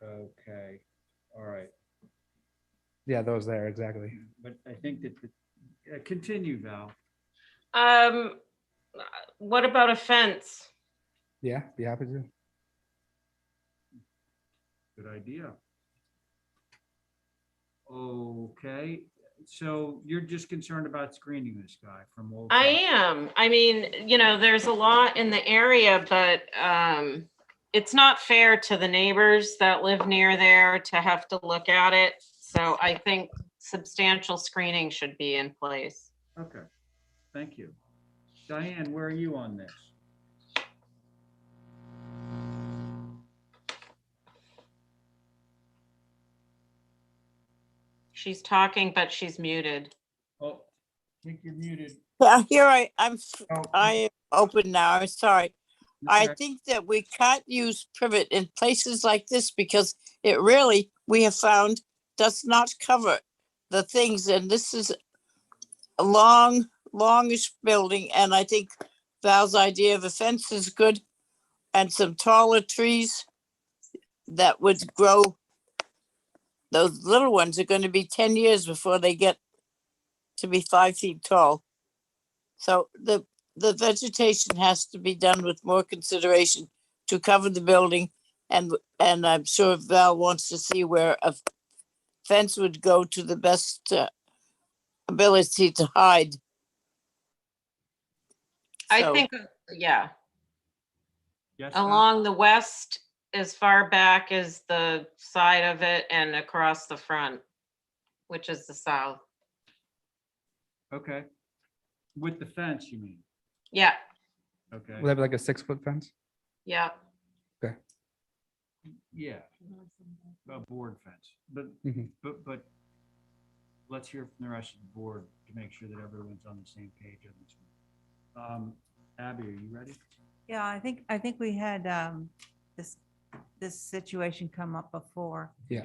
Speaker 1: Okay, all right,
Speaker 11: Yeah, those there, exactly.
Speaker 1: but I think that, continue, Val.
Speaker 8: What about a fence?
Speaker 11: Yeah, be happy to.
Speaker 1: Good idea. Okay, so you're just concerned about screening this guy from Old
Speaker 8: I
Speaker 1: Town.
Speaker 8: am. I mean, you know, there's a lot in the area, but it's not fair to the neighbors that live near there to have to look at it. So I think substantial screening should be in place.
Speaker 1: Okay, thank you. Diane, where are you on this?
Speaker 8: She's talking, but she's muted.
Speaker 1: Oh, I think you're muted.
Speaker 2: Yeah, here
Speaker 1: Oh,
Speaker 2: I am open now. I'm sorry. I
Speaker 1: okay.
Speaker 2: think that we can't use privet in places like this because it really, we have found, does not cover the things. And this is a longish building. And I think Val's idea of a fence is good and some taller trees that would grow. Those little ones are going to be 10 years before they get to be 5 feet tall. So the vegetation has to be done with more consideration to cover the building. And I'm sure Val wants to see where a fence would go to the best ability to hide.
Speaker 8: I
Speaker 2: So-
Speaker 8: think, yeah,
Speaker 1: Yes, Val?
Speaker 8: along the west, as far back as the side of it and across the front, which is the south.
Speaker 1: Okay. With the fence, you mean?
Speaker 8: Yeah,
Speaker 1: Okay,
Speaker 11: Would that be like a 6-foot fence?
Speaker 8: yeah.
Speaker 1: yeah. A board fence, but,
Speaker 11: Mhm.
Speaker 1: but let's hear from the rest of the board to make sure that everyone's on the same page on this one. Abby, are you ready?
Speaker 4: Yeah, I think we had this situation come up before.
Speaker 11: Yeah.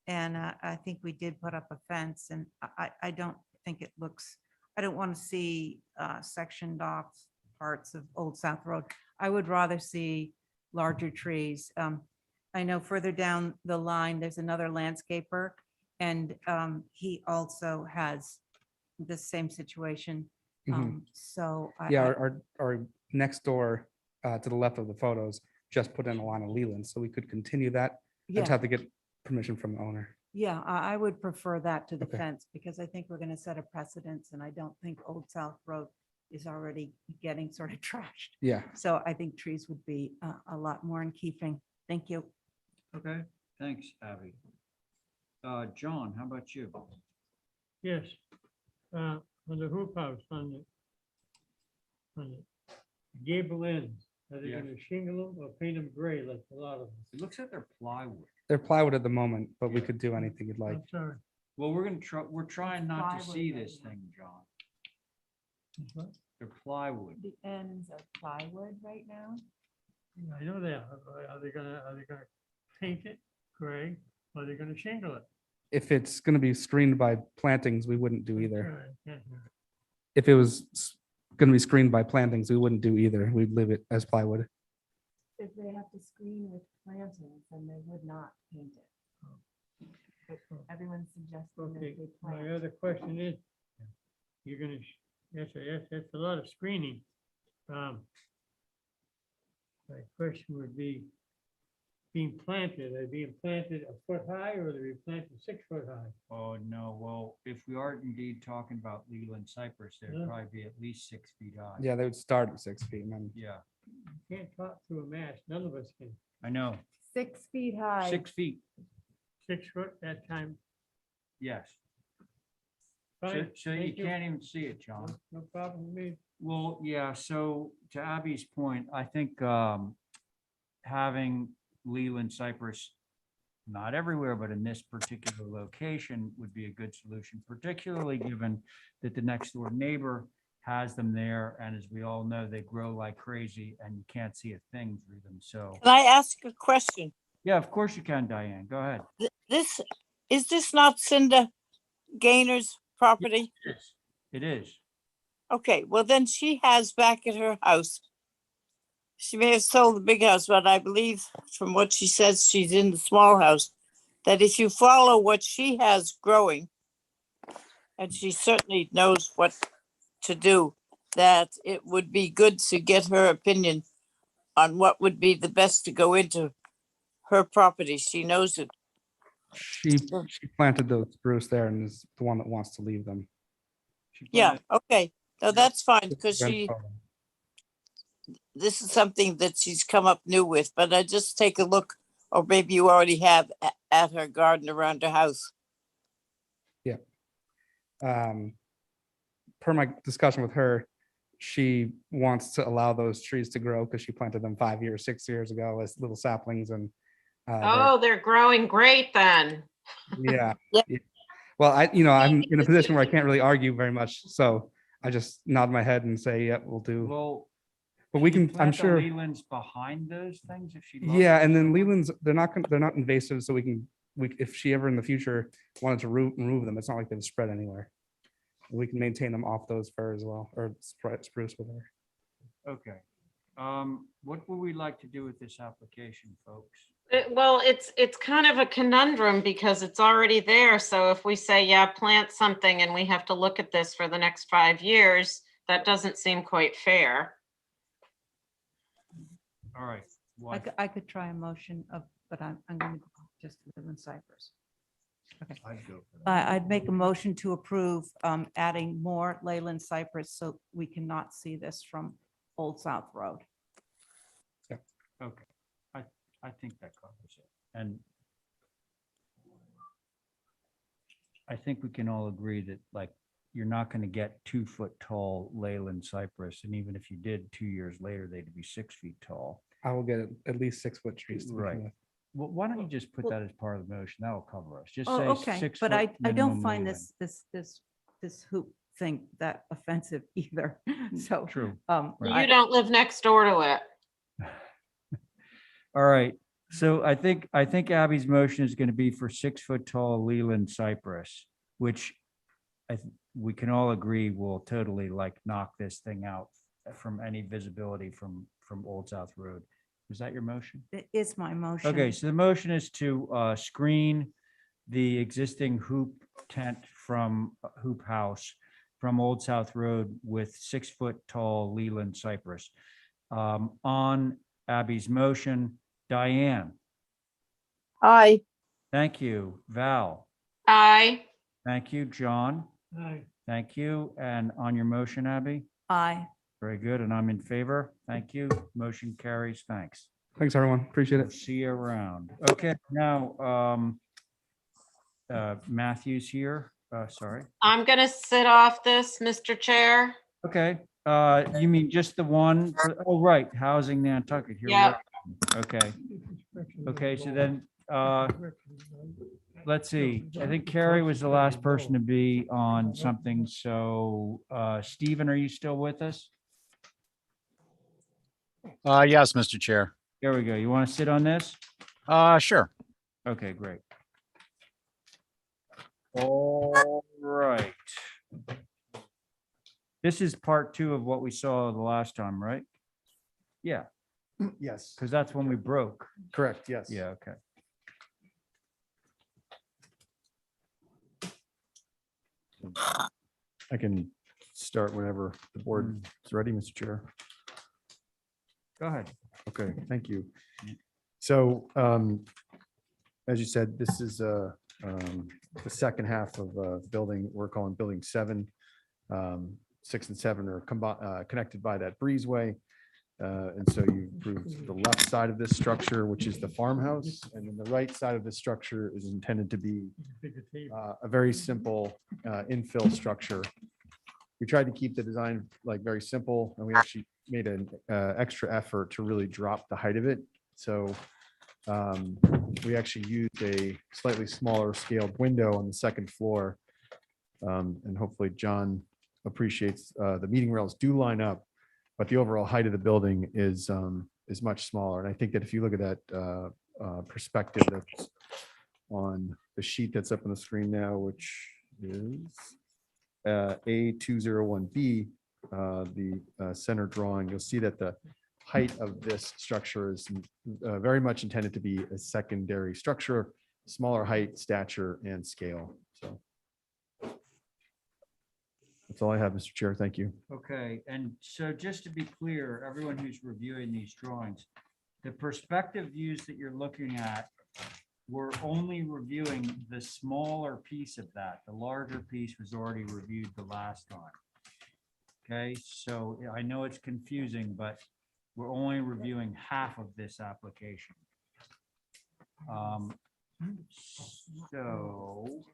Speaker 4: And I think we did put up a fence and I don't think it looks, I don't want to see sectioned off parts of Old South Road. I would rather see larger trees. I know further down the line, there's another landscaper and he also has the same situation.
Speaker 11: Mhm.
Speaker 4: So.
Speaker 11: Yeah, our next door to the left of the photos just put in a line of Leland, so we could continue that. I
Speaker 4: Yeah.
Speaker 11: just have to get permission from the owner.
Speaker 4: Yeah, I would prefer that to the
Speaker 11: Okay.
Speaker 4: fence because I think we're going to set a precedence and I don't think Old South Road is already getting sort of trashed.
Speaker 11: Yeah,
Speaker 4: So I think trees would be a lot more in keeping. Thank you.
Speaker 1: Okay, thanks, Abby. John, how about you?
Speaker 9: Yes. On the hoop house, on the gable ends, are they
Speaker 1: Yeah.
Speaker 9: gonna shingle them or paint them gray like a lot of them?
Speaker 1: It looks like they're plywood.
Speaker 11: they're plywood at the moment, but we
Speaker 1: Yeah.
Speaker 11: could do anything you'd like.
Speaker 9: I'm sorry.
Speaker 1: Well, we're trying not to
Speaker 7: plywood
Speaker 1: see
Speaker 7: right
Speaker 1: this
Speaker 7: now.
Speaker 1: thing, John.
Speaker 9: What?
Speaker 1: They're plywood.
Speaker 7: The ends are plywood right now.
Speaker 9: I know they are. Are they gonna paint it gray or are they gonna shingle it?
Speaker 11: if it's gonna be screened by plantings, we wouldn't do either.
Speaker 9: Can't hear.
Speaker 11: If it was gonna be screened by plantings, we wouldn't do either. We'd leave it as plywood.
Speaker 7: If they have to screen with plantings, then they would not paint it. Everyone's suggesting that
Speaker 9: Okay,
Speaker 7: they
Speaker 9: my
Speaker 7: plant.
Speaker 9: other question is, you're gonna, that's a lot of screening. My question would be, being planted, are they being planted a foot high or are they being planted 6 foot high?
Speaker 1: Oh, no, well, if we are indeed talking about Leland cypress, there'd
Speaker 9: Yeah.
Speaker 1: probably be at least 6 feet high.
Speaker 11: Yeah, they would start at 6 feet and then
Speaker 1: Yeah,
Speaker 9: You can't talk through a mast, none of us can.
Speaker 1: I know,
Speaker 7: 6 feet high.
Speaker 1: 6 feet,
Speaker 9: 6 foot that time,
Speaker 1: yes. So,
Speaker 9: fine.
Speaker 1: so you
Speaker 9: thank
Speaker 1: can't even see it, John.
Speaker 9: No problem with me.
Speaker 1: Well, yeah, so to Abby's point, I think having Leland cypress, not everywhere, but in this particular location would be a good solution, particularly given that the next door neighbor has them there. And as we all know, they grow like crazy and you can't see a thing through them. So,
Speaker 2: Can I ask a question?
Speaker 1: yeah, of course you can, Diane. Go ahead.
Speaker 2: Is this not Cinda Gaynor's property?
Speaker 1: Yes, it is.
Speaker 2: Okay, well then she has back at her house. She may have sold the big house, but I believe from what she says, she's in the small house. That if you follow what she has growing, and she certainly knows what to do, that it would be good to get her opinion on what would be the best to go into her property. She knows it.
Speaker 11: she planted the spruce there and is the one that wants to leave them.
Speaker 1: She
Speaker 2: Yeah,
Speaker 1: planted-
Speaker 2: okay. No, that's fine, because
Speaker 11: Grandfather.
Speaker 2: this is something that she's come up new with, but I just take a look, or maybe you already have at her garden around her house.
Speaker 11: Per my discussion with her, she wants to allow those trees to grow because she planted them 5 years, 6 years ago as little saplings and
Speaker 8: Oh, they're growing great then.
Speaker 11: yeah.
Speaker 2: Yeah.
Speaker 11: Yeah. Well, I'm in a position where I can't really argue very much, so I just nod my head and say, yeah, we'll do.
Speaker 1: Well,
Speaker 11: But we
Speaker 1: can you
Speaker 11: can, I'm
Speaker 1: plant the
Speaker 11: sure.
Speaker 1: Lelands behind those things if she. loves
Speaker 11: Yeah,
Speaker 1: them
Speaker 11: and
Speaker 1: so
Speaker 11: then
Speaker 1: much?
Speaker 11: Leland's, they're not invasive, so if she ever in the future wanted to remove them, it's not like they've spread anywhere. We can maintain them off those fir as well, or spruce with her.
Speaker 1: Okay. What would we like to do with this application, folks?
Speaker 8: Well, it's kind of a conundrum because it's already there. So if we say, yeah, plant something and we have to look at this for the next 5 years, that doesn't seem quite fair.
Speaker 1: All right. What?
Speaker 4: I could try a motion of, but I'm going to just live in Cyprus.
Speaker 5: I'd go for that.
Speaker 4: I'd make a motion to approve adding more Leyland cypress so we cannot see this from Old South Road.
Speaker 1: Okay, I think that covers it. And I think we can all agree that like, you're not going to get 2 foot tall Leyland cypress. And even if you did 2 years later, they'd be 6 feet tall.
Speaker 11: I will get at least 6-foot trees. to begin
Speaker 1: Right.
Speaker 11: with.
Speaker 1: Well, why don't you just put
Speaker 4: Well-
Speaker 1: that as part of the motion? That'll cover us. Just
Speaker 4: Oh,
Speaker 1: say
Speaker 4: okay,
Speaker 1: 6
Speaker 4: but
Speaker 1: foot
Speaker 4: I don't
Speaker 1: minimum
Speaker 4: find
Speaker 1: Leyland.
Speaker 4: this hoop thing that offensive either. So,
Speaker 1: True.
Speaker 8: You don't live next door to it.
Speaker 1: All right, so I think Abby's motion is going to be for 6 foot tall Leland cypress, which we can all agree will totally like knock this thing out from any visibility from Old South Road. Was that your motion?
Speaker 4: it is my motion.
Speaker 1: Okay, so the motion is to screen the existing hoop tent from Hoop House from Old South Road with 6 foot tall Leland cypress. On Abby's motion, Diane,
Speaker 2: Aye.
Speaker 1: thank you. Val,
Speaker 8: Aye.
Speaker 1: thank you. John,
Speaker 9: Aye.
Speaker 1: thank you. And on your motion, Abby?
Speaker 4: Aye.
Speaker 1: Very good, and I'm in favor. Thank you. Motion carries. Thanks.
Speaker 11: Thanks, everyone. Appreciate
Speaker 1: We'll
Speaker 11: it.
Speaker 1: see you around. Okay, now, Matthew's here. Sorry.
Speaker 8: I'm gonna sit off this, Mr. Chair.
Speaker 1: Okay, you mean just the one? Oh, right, Housing Nantucket. Here we
Speaker 8: Yep.
Speaker 1: are. Okay, okay, so then, let's see. I think Carrie was the last person to be on something. So, Stephen, are you still with us?
Speaker 12: Yes, Mr. Chair.
Speaker 1: There we go. You want to sit on this?
Speaker 12: Sure.
Speaker 1: Okay, great. All right. This is part 2 of what we saw the last time, right? Yeah,
Speaker 5: Yes,
Speaker 1: because that's when we broke.
Speaker 5: correct, yes.
Speaker 1: Yeah, okay.
Speaker 13: I can start whenever the board is ready, Mr. Chair.
Speaker 1: Go ahead.
Speaker 13: Okay, thank you. So, as you said, this is the second half of building, we're calling building 7. 6 and 7 are connected by that breezeway. And so you approved the left side of this structure, which is the farmhouse, and then the right side of the structure is intended to be a very simple infill structure. We tried to keep the design like very simple, and we actually made an extra effort to really drop the height of it. So we actually used a slightly smaller scaled window on the second floor. And hopefully John appreciates the meeting rails do line up, but the overall height of the building is much smaller. And I think that if you look at that perspective that's on the sheet that's up on the screen now, which is A201B, the center drawing, you'll see that the height of this structure is very much intended to be a secondary structure, smaller height, stature, and scale. So that's all I have, Mr. Chair. Thank you.
Speaker 1: Okay, and so just to be clear, everyone who's reviewing these drawings, the perspective views that you're looking at, we're only reviewing the smaller piece of that. The larger piece was already reviewed the last time. Okay, so I know it's confusing, but we're only reviewing half of this application. So,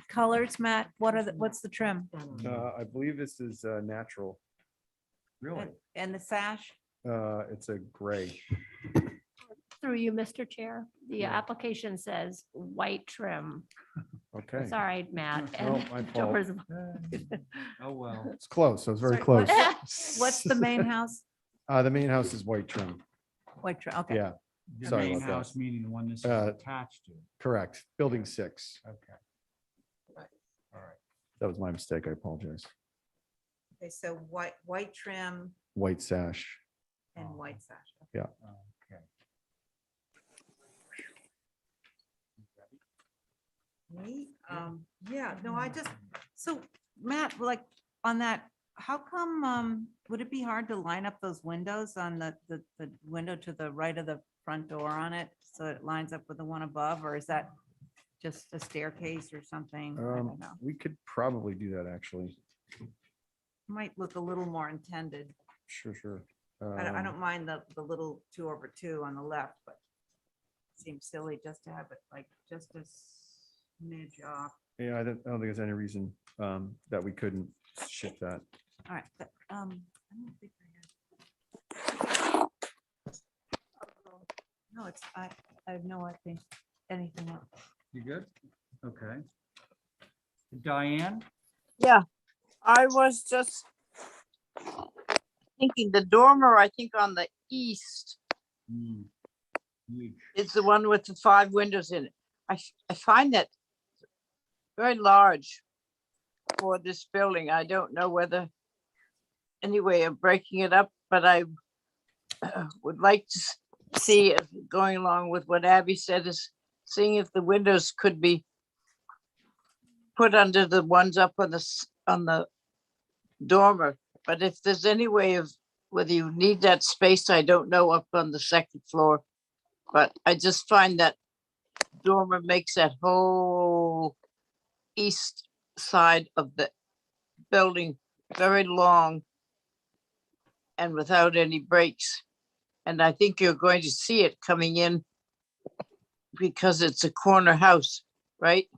Speaker 4: Colors, Matt, what's the trim?
Speaker 13: I believe this is natural.
Speaker 1: really,
Speaker 4: And the sash?
Speaker 13: It's a gray.
Speaker 3: Through you, Mr. Chair, the application says white trim.
Speaker 13: Okay,
Speaker 3: Sorry, Matt.
Speaker 13: No,
Speaker 3: and
Speaker 13: my fault.
Speaker 3: doors.
Speaker 1: oh, well,
Speaker 13: it's close. So it's very
Speaker 4: Sorry,
Speaker 13: close.
Speaker 4: What's the main house?
Speaker 13: The main house is white trim.
Speaker 4: White trim, okay.
Speaker 13: Yeah,
Speaker 1: the
Speaker 13: Sorry
Speaker 1: main
Speaker 13: about that.
Speaker 1: house, meaning the one this is
Speaker 13: Uh,
Speaker 1: attached to.
Speaker 13: correct. Building 6.
Speaker 1: Okay. All right.
Speaker 13: That was my mistake. I apologize.
Speaker 4: Okay, so white trim
Speaker 13: White sash.
Speaker 4: and white sash.
Speaker 1: Okay.
Speaker 4: Me? Yeah, no, so Matt, like, on that, how come, would it be hard to line up those windows on the window to the right of the front door on it? So it lines up with the one above, or is that just a staircase or something? I don't know.
Speaker 13: We could probably do that, actually.
Speaker 4: Might look a little more intended.
Speaker 13: Sure.
Speaker 4: I don't mind the little 2/2 on the left, but it seems silly just to have it like just a smidge off.
Speaker 13: Yeah, I don't think there's any reason that we couldn't shift that.
Speaker 4: All right, but, I don't think I have. No, I have no idea, anything else.
Speaker 1: You good? Okay. Diane?
Speaker 2: Yeah, I was just thinking the dormer, I think on the east
Speaker 1: Huge.
Speaker 2: is the one with the 5 windows in it. I find that very large for this building. I don't know whether any way of breaking it up, but I would like to see, if going along with what Abby said, is seeing if the windows could be put under the ones up on the dormer. But if there's any way of whether you need that space, I don't know, up on the second floor. But I just find that dormer makes that whole east side of the building very long and without any breaks. And I think you're going to see it coming in because it's a corner house, right?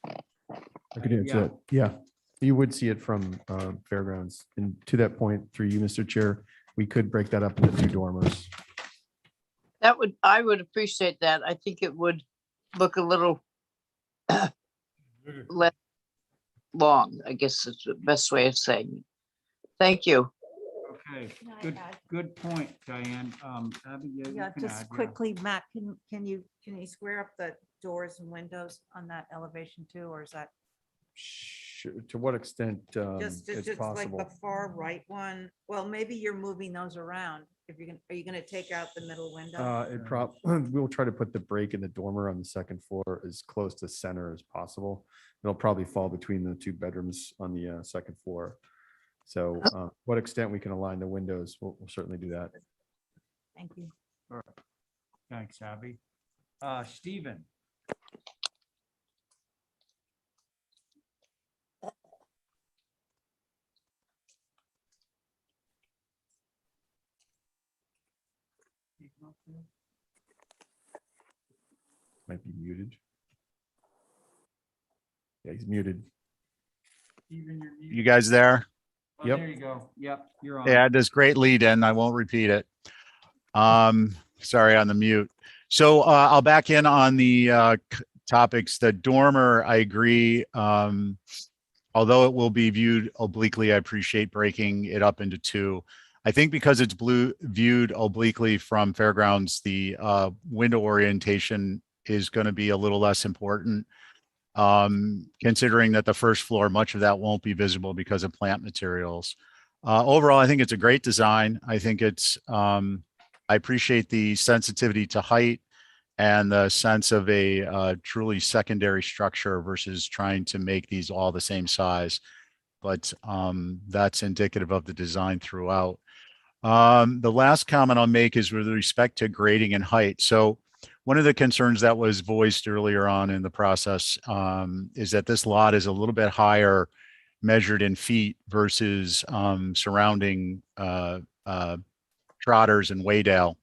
Speaker 13: I could answer
Speaker 1: Yeah.
Speaker 13: that. Yeah, you would see it from Fairgrounds. And to that point, through you, Mr. Chair, we could break that up into 2 dormers.
Speaker 2: I would appreciate that. I think it would look a little less long, I guess is the best way of saying it. Thank you.
Speaker 1: Okay, good point, Diane. Abby, yeah, you
Speaker 4: Yeah,
Speaker 1: can
Speaker 4: just
Speaker 1: add, yeah.
Speaker 4: quickly, Matt, can you square up the doors and windows on that elevation too, or is that
Speaker 13: To what extent
Speaker 4: Just
Speaker 13: it's
Speaker 4: like
Speaker 13: possible?
Speaker 4: the far right one. Well, maybe you're moving those around. If you can, are you gonna take out the middle window?
Speaker 13: We'll try to put the break in the dormer on the second floor as close to center as possible. It'll probably fall between the two bedrooms on the second floor. So what extent we can align the windows, we'll certainly do that.
Speaker 4: Thank you.
Speaker 1: Thanks, Abby. Stephen,
Speaker 13: Might be muted. Yeah, he's muted.
Speaker 1: Stephen, you're muted.
Speaker 12: You guys there?
Speaker 1: Oh,
Speaker 13: Yep.
Speaker 1: there you go. Yep, you're on.
Speaker 12: They had this great lead in. I won't repeat it. Sorry on the mute. So I'll back in on the topics. The dormer, I agree. Although it will be viewed obliquely, I appreciate breaking it up into two. I think because it's viewed obliquely from Fairgrounds, the window orientation is going to be a little less important. Considering that the first floor, much of that won't be visible because of plant materials. Overall, I think it's a great design. I think it's, I appreciate the sensitivity to height and the sense of a truly secondary structure versus trying to make these all the same size. But that's indicative of the design throughout. The last comment I'll make is with respect to grading and height. So one of the concerns that was voiced earlier on in the process is that this lot is a little bit higher measured in feet versus surrounding Trotters and Waydale.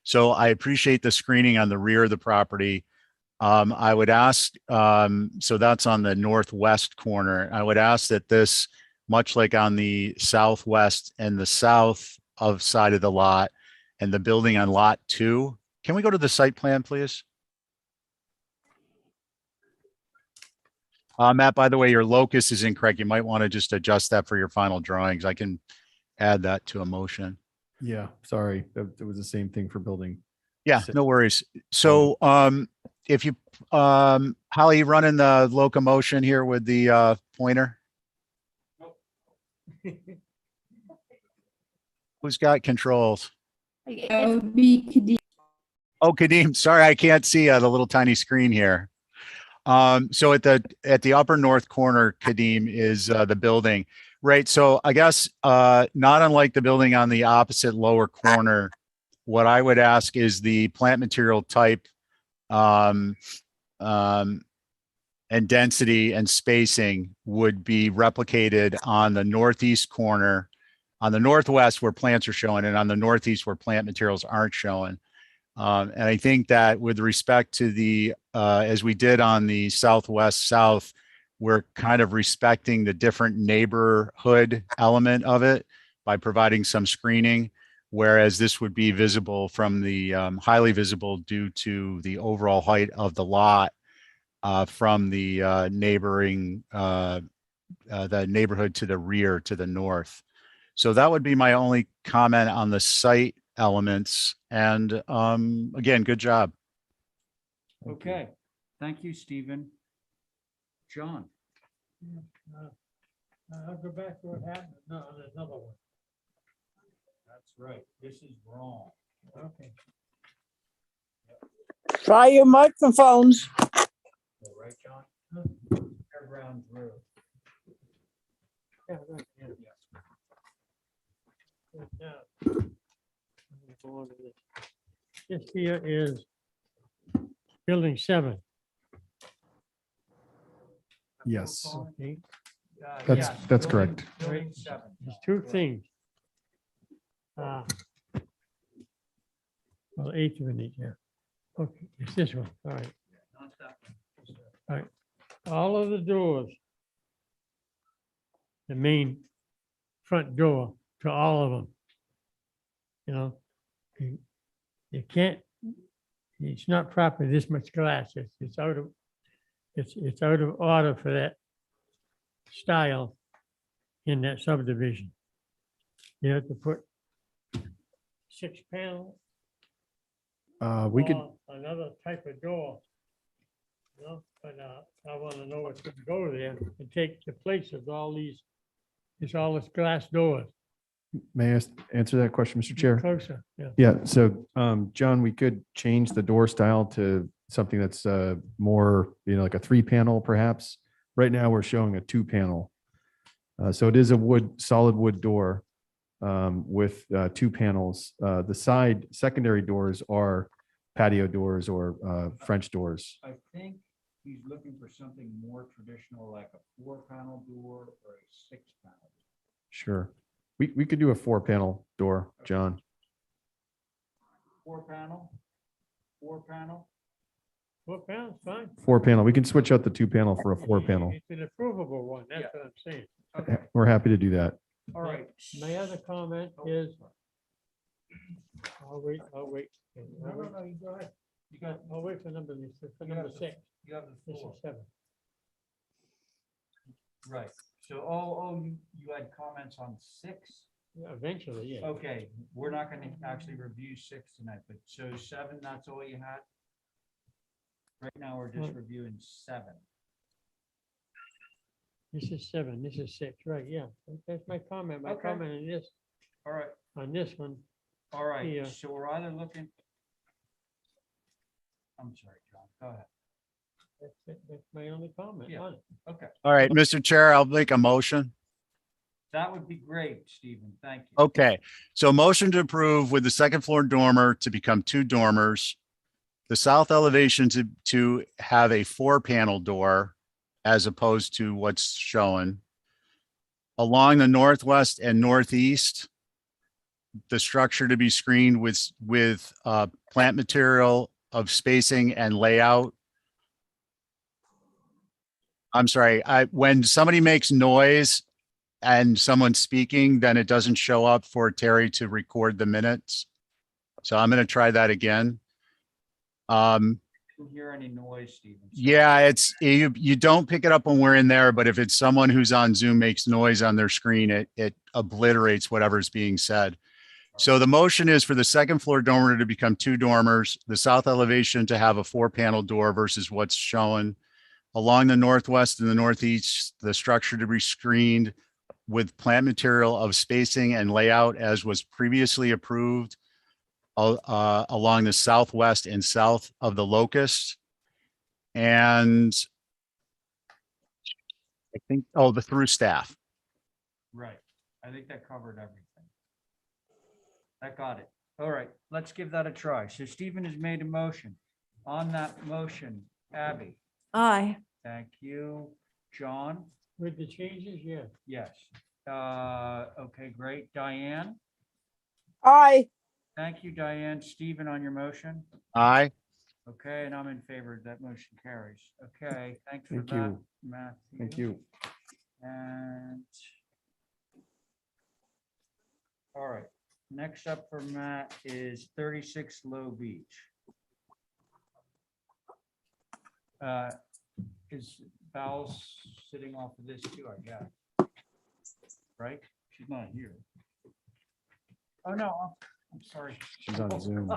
Speaker 12: So I appreciate the screening on the rear of the property. I would ask, so that's on the northwest corner. I would ask that this, much like on the southwest and the south of side of the lot and the building on lot 2, can we go to the site plan, please? Matt, by the way, your locus is incorrect. You might want to just adjust that for your final drawings. I can add that to a motion.
Speaker 13: Yeah, sorry. It was the same thing for building.
Speaker 12: Yeah, no worries. So if you, Holly, you running the locomotion here with the pointer? Who's got controls? Oh, Kadeem, sorry, I can't see the little tiny screen here. So at the upper north corner, Kadeem, is the building, right? So I guess not unlike the building on the opposite lower corner, what I would ask is the plant material type and density and spacing would be replicated on the northeast corner, on the northwest where plants are showing, and on the northeast where plant materials aren't showing. And I think that with respect to the, as we did on the southwest south, we're kind of respecting the different neighborhood element of it by providing some screening, whereas this would be visible from the highly visible due to the overall height of the lot from the neighboring, the neighborhood to the rear to the north. So that would be my only comment on the site elements. And again, good job.
Speaker 1: Okay, thank you, Stephen. John,
Speaker 9: I'll go back to what happened. No, there's another one.
Speaker 1: that's right. This is wrong.
Speaker 9: Okay.
Speaker 2: Try your microphones.
Speaker 1: Right, John? Fairgrounds Road.
Speaker 9: Yeah, right, yeah. Now, I'm gonna go on to this. This here is building 7.
Speaker 13: Yes,
Speaker 9: Okay,
Speaker 13: that's
Speaker 1: Building-
Speaker 13: correct.
Speaker 1: Building 7.
Speaker 9: there's 2 things. Well, 8 of it, yeah. Okay, it's this one, all right.
Speaker 1: Not that one.
Speaker 9: All right, all of the doors, the main front door to all of them. You know, you can't, it's not proper, this much glass, it's out of, it's out of order for that style in that subdivision. You have to put 6 panel
Speaker 13: We could,
Speaker 9: or another type of door you know, but I want to know what's going to go there and take the place of all these, all this glass doors.
Speaker 13: May I answer that question, Mr. Chair?
Speaker 9: Closer, yeah.
Speaker 13: Yeah, so John, we could change the door style to something that's more, like a 3-panel perhaps. Right now, we're showing a 2-panel. So it is a solid wood door with 2 panels. The side secondary doors are patio doors or French doors.
Speaker 1: I think he's looking for something more traditional, like a 4-panel door or a 6-panel.
Speaker 13: Sure. We could do a 4-panel door, John.
Speaker 1: 4-panel? 4-panel?
Speaker 9: 4 pounds, fine.
Speaker 13: 4-panel. We can switch out the 2-panel for a 4-panel.
Speaker 9: It's an approvable one, that's
Speaker 1: Yeah.
Speaker 9: what I'm saying.
Speaker 1: Okay,
Speaker 13: We're happy to do that.
Speaker 1: all right.
Speaker 9: My other comment is, I'll wait.
Speaker 1: No, you go ahead. You got,
Speaker 9: I'll wait for number 6.
Speaker 1: you have the
Speaker 9: This
Speaker 1: floor.
Speaker 9: is 7.
Speaker 1: Right. So, you had comments on 6?
Speaker 9: Yeah, eventually, yeah.
Speaker 1: Okay, we're not gonna actually review 6 tonight, but so 7, that's all you had? Right now, we're just reviewing 7.
Speaker 9: This is 7, this is 6, right, yeah. That's my comment. My
Speaker 1: Okay.
Speaker 9: comment on this,
Speaker 1: All right,
Speaker 9: on this one.
Speaker 1: all right.
Speaker 9: Yeah.
Speaker 1: So we're either looking. I'm sorry, John, go ahead.
Speaker 9: That's my only comment
Speaker 1: Yeah.
Speaker 9: on it.
Speaker 1: Okay,
Speaker 12: All right, Mr. Chair, I'll make a motion.
Speaker 1: that would be great, Stephen. Thank you.
Speaker 12: Okay, so motion to approve with the second floor dormer to become 2 dormers. The south elevation to have a 4-panel door as opposed to what's shown. Along the northwest and northeast, the structure to be screened with plant material of spacing and layout. I'm sorry, when somebody makes noise and someone's speaking, then it doesn't show up for Terry to record the minutes. So I'm going to try that again.
Speaker 1: Didn't hear any noise, Stephen. so-
Speaker 12: Yeah, it's, you don't pick it up when we're in there, but if it's someone who's on Zoom makes noise on their screen, it obliterates whatever's being said. So the motion is for the second floor dormer to become 2 dormers, the south elevation to have a 4-panel door versus what's shown. Along the northwest and the northeast, the structure to be screened with plant material of spacing and layout as was previously approved along the southwest and south of the locust. And I think, the through staff.
Speaker 1: Right. I think that covered everything. That got it. All right, let's give that a try. So Stephen has made a motion. On that motion, Abby,
Speaker 6: Aye.
Speaker 1: thank you. John,
Speaker 9: With the changes, yeah.
Speaker 1: yes. Okay, great. Diane,
Speaker 2: Aye.
Speaker 1: thank you, Diane. Stephen, on your motion.
Speaker 12: Aye.
Speaker 1: Okay, and I'm in favor. That motion carries. Okay, thanks for
Speaker 13: Thank
Speaker 1: that,
Speaker 13: you.
Speaker 1: Matthew.
Speaker 13: Thank you.
Speaker 1: And all right, next up for Matt is 36 Low Beach. Is Val's sitting off of this too, I guess? Right? She's not here. Oh, no, I'm sorry.
Speaker 13: She's on Zoom.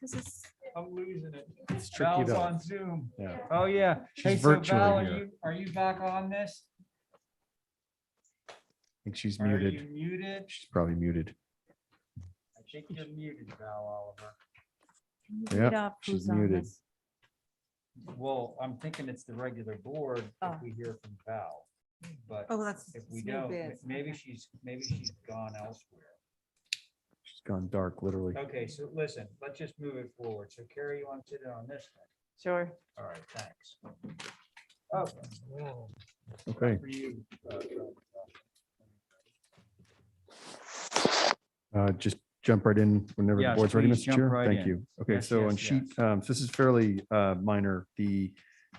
Speaker 6: This is,
Speaker 1: I'm losing it.
Speaker 13: It's tricky
Speaker 1: Val's
Speaker 13: though.
Speaker 1: on Zoom.
Speaker 13: Yeah.
Speaker 1: Oh, yeah. Hey,
Speaker 13: She's
Speaker 1: so
Speaker 13: virtually
Speaker 1: Val,
Speaker 13: here.
Speaker 1: are you back on this?
Speaker 13: I think she's
Speaker 1: Are you
Speaker 13: muted.
Speaker 1: muted?
Speaker 13: She's probably muted.
Speaker 1: I think you're muted, Val Oliver.
Speaker 6: read
Speaker 13: Yeah,
Speaker 6: off
Speaker 13: she's
Speaker 6: who's on
Speaker 13: muted.
Speaker 6: this.
Speaker 1: Well, I'm thinking it's the regular board
Speaker 6: Oh.
Speaker 1: if we hear from Val. But
Speaker 6: Oh, that's.
Speaker 1: if we
Speaker 6: it's new
Speaker 1: don't,
Speaker 6: biz.
Speaker 1: maybe
Speaker 6: Okay.
Speaker 1: she's gone elsewhere.
Speaker 13: She's gone dark, literally.
Speaker 1: Okay, so listen, let's just move it forward. So Carrie, you want to sit in on this one?
Speaker 7: Sure.
Speaker 1: All right, thanks. Okay.
Speaker 9: Wow.
Speaker 13: Okay.
Speaker 1: For you.
Speaker 13: Just jump right in whenever the
Speaker 1: Yes,
Speaker 13: board's ready,
Speaker 1: please
Speaker 13: Mr.
Speaker 1: jump
Speaker 13: Chair.
Speaker 1: right
Speaker 13: Thank
Speaker 1: in.
Speaker 13: you. Okay,
Speaker 1: Yes,
Speaker 13: so
Speaker 1: yes,
Speaker 13: on sheet,
Speaker 1: yes.
Speaker 13: so this is fairly minor. This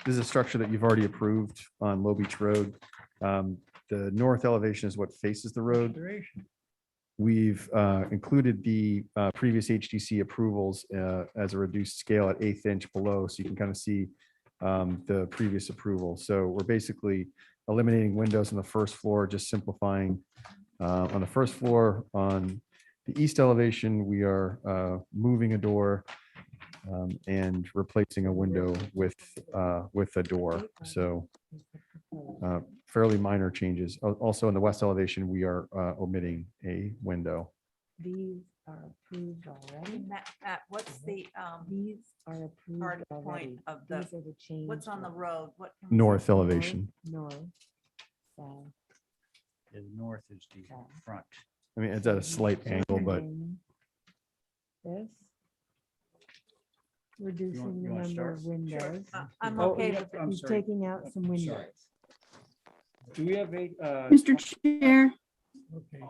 Speaker 13: is a structure that you've already approved on Low Beach Road. The north elevation is what faces the road. We've included the previous HDC approvals as a reduced scale at 1/8 inch below, so you can kind of see the previous approval. So we're basically eliminating windows on the first floor, just simplifying. On the first floor, on the east elevation, we are moving a door and replacing a window with a door. So fairly minor changes. Also, in the west elevation, we are omitting a window.
Speaker 7: These are approved already.
Speaker 4: Matt, what's the,
Speaker 7: These are approved
Speaker 4: hard
Speaker 7: already.
Speaker 4: point of the-
Speaker 7: These are the changed.
Speaker 4: what's on the
Speaker 7: ones.
Speaker 4: road? What? can we see?
Speaker 13: North elevation.
Speaker 7: North, south.
Speaker 1: The north is the front.
Speaker 13: I mean, it's at a slight angle, but
Speaker 7: changing This. Reducing the
Speaker 1: wanna
Speaker 7: number of
Speaker 1: start?
Speaker 7: windows.
Speaker 4: I'm
Speaker 1: Oh,
Speaker 4: okay
Speaker 1: yeah,
Speaker 4: with it.
Speaker 1: I'm
Speaker 7: He's
Speaker 1: sorry.
Speaker 7: taking out some
Speaker 1: Sorry.
Speaker 7: windows.
Speaker 1: Do we have
Speaker 14: Mr. Chair,
Speaker 9: Okay.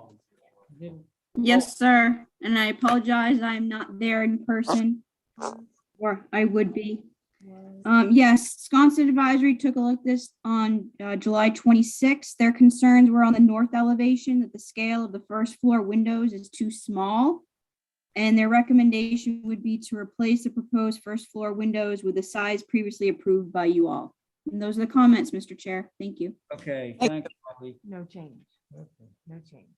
Speaker 9: Then
Speaker 14: yes, sir. And I apologize, I'm not there in person, or I would be. Yes, Wisconsin Advisory took a look at this on July 26th. Their concerns were on the north elevation, that the scale of the first floor windows is too small. And their recommendation would be to replace the proposed first floor windows with the size previously approved by you all. And those are the comments, Mr. Chair. Thank you.
Speaker 1: Okay,
Speaker 2: Thank
Speaker 1: thanks, Bobby.
Speaker 7: No change. No change.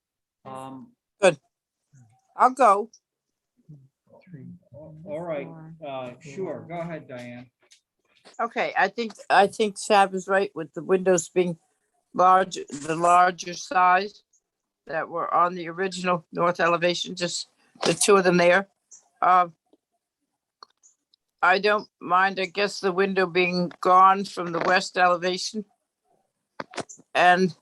Speaker 2: I'll go.
Speaker 1: All right, sure, go ahead, Diane.
Speaker 2: Okay, I think Sab is right with the windows being large, the larger size that were on the original north elevation, just the two of them there. I don't mind, I guess, the window being gone from the west elevation. And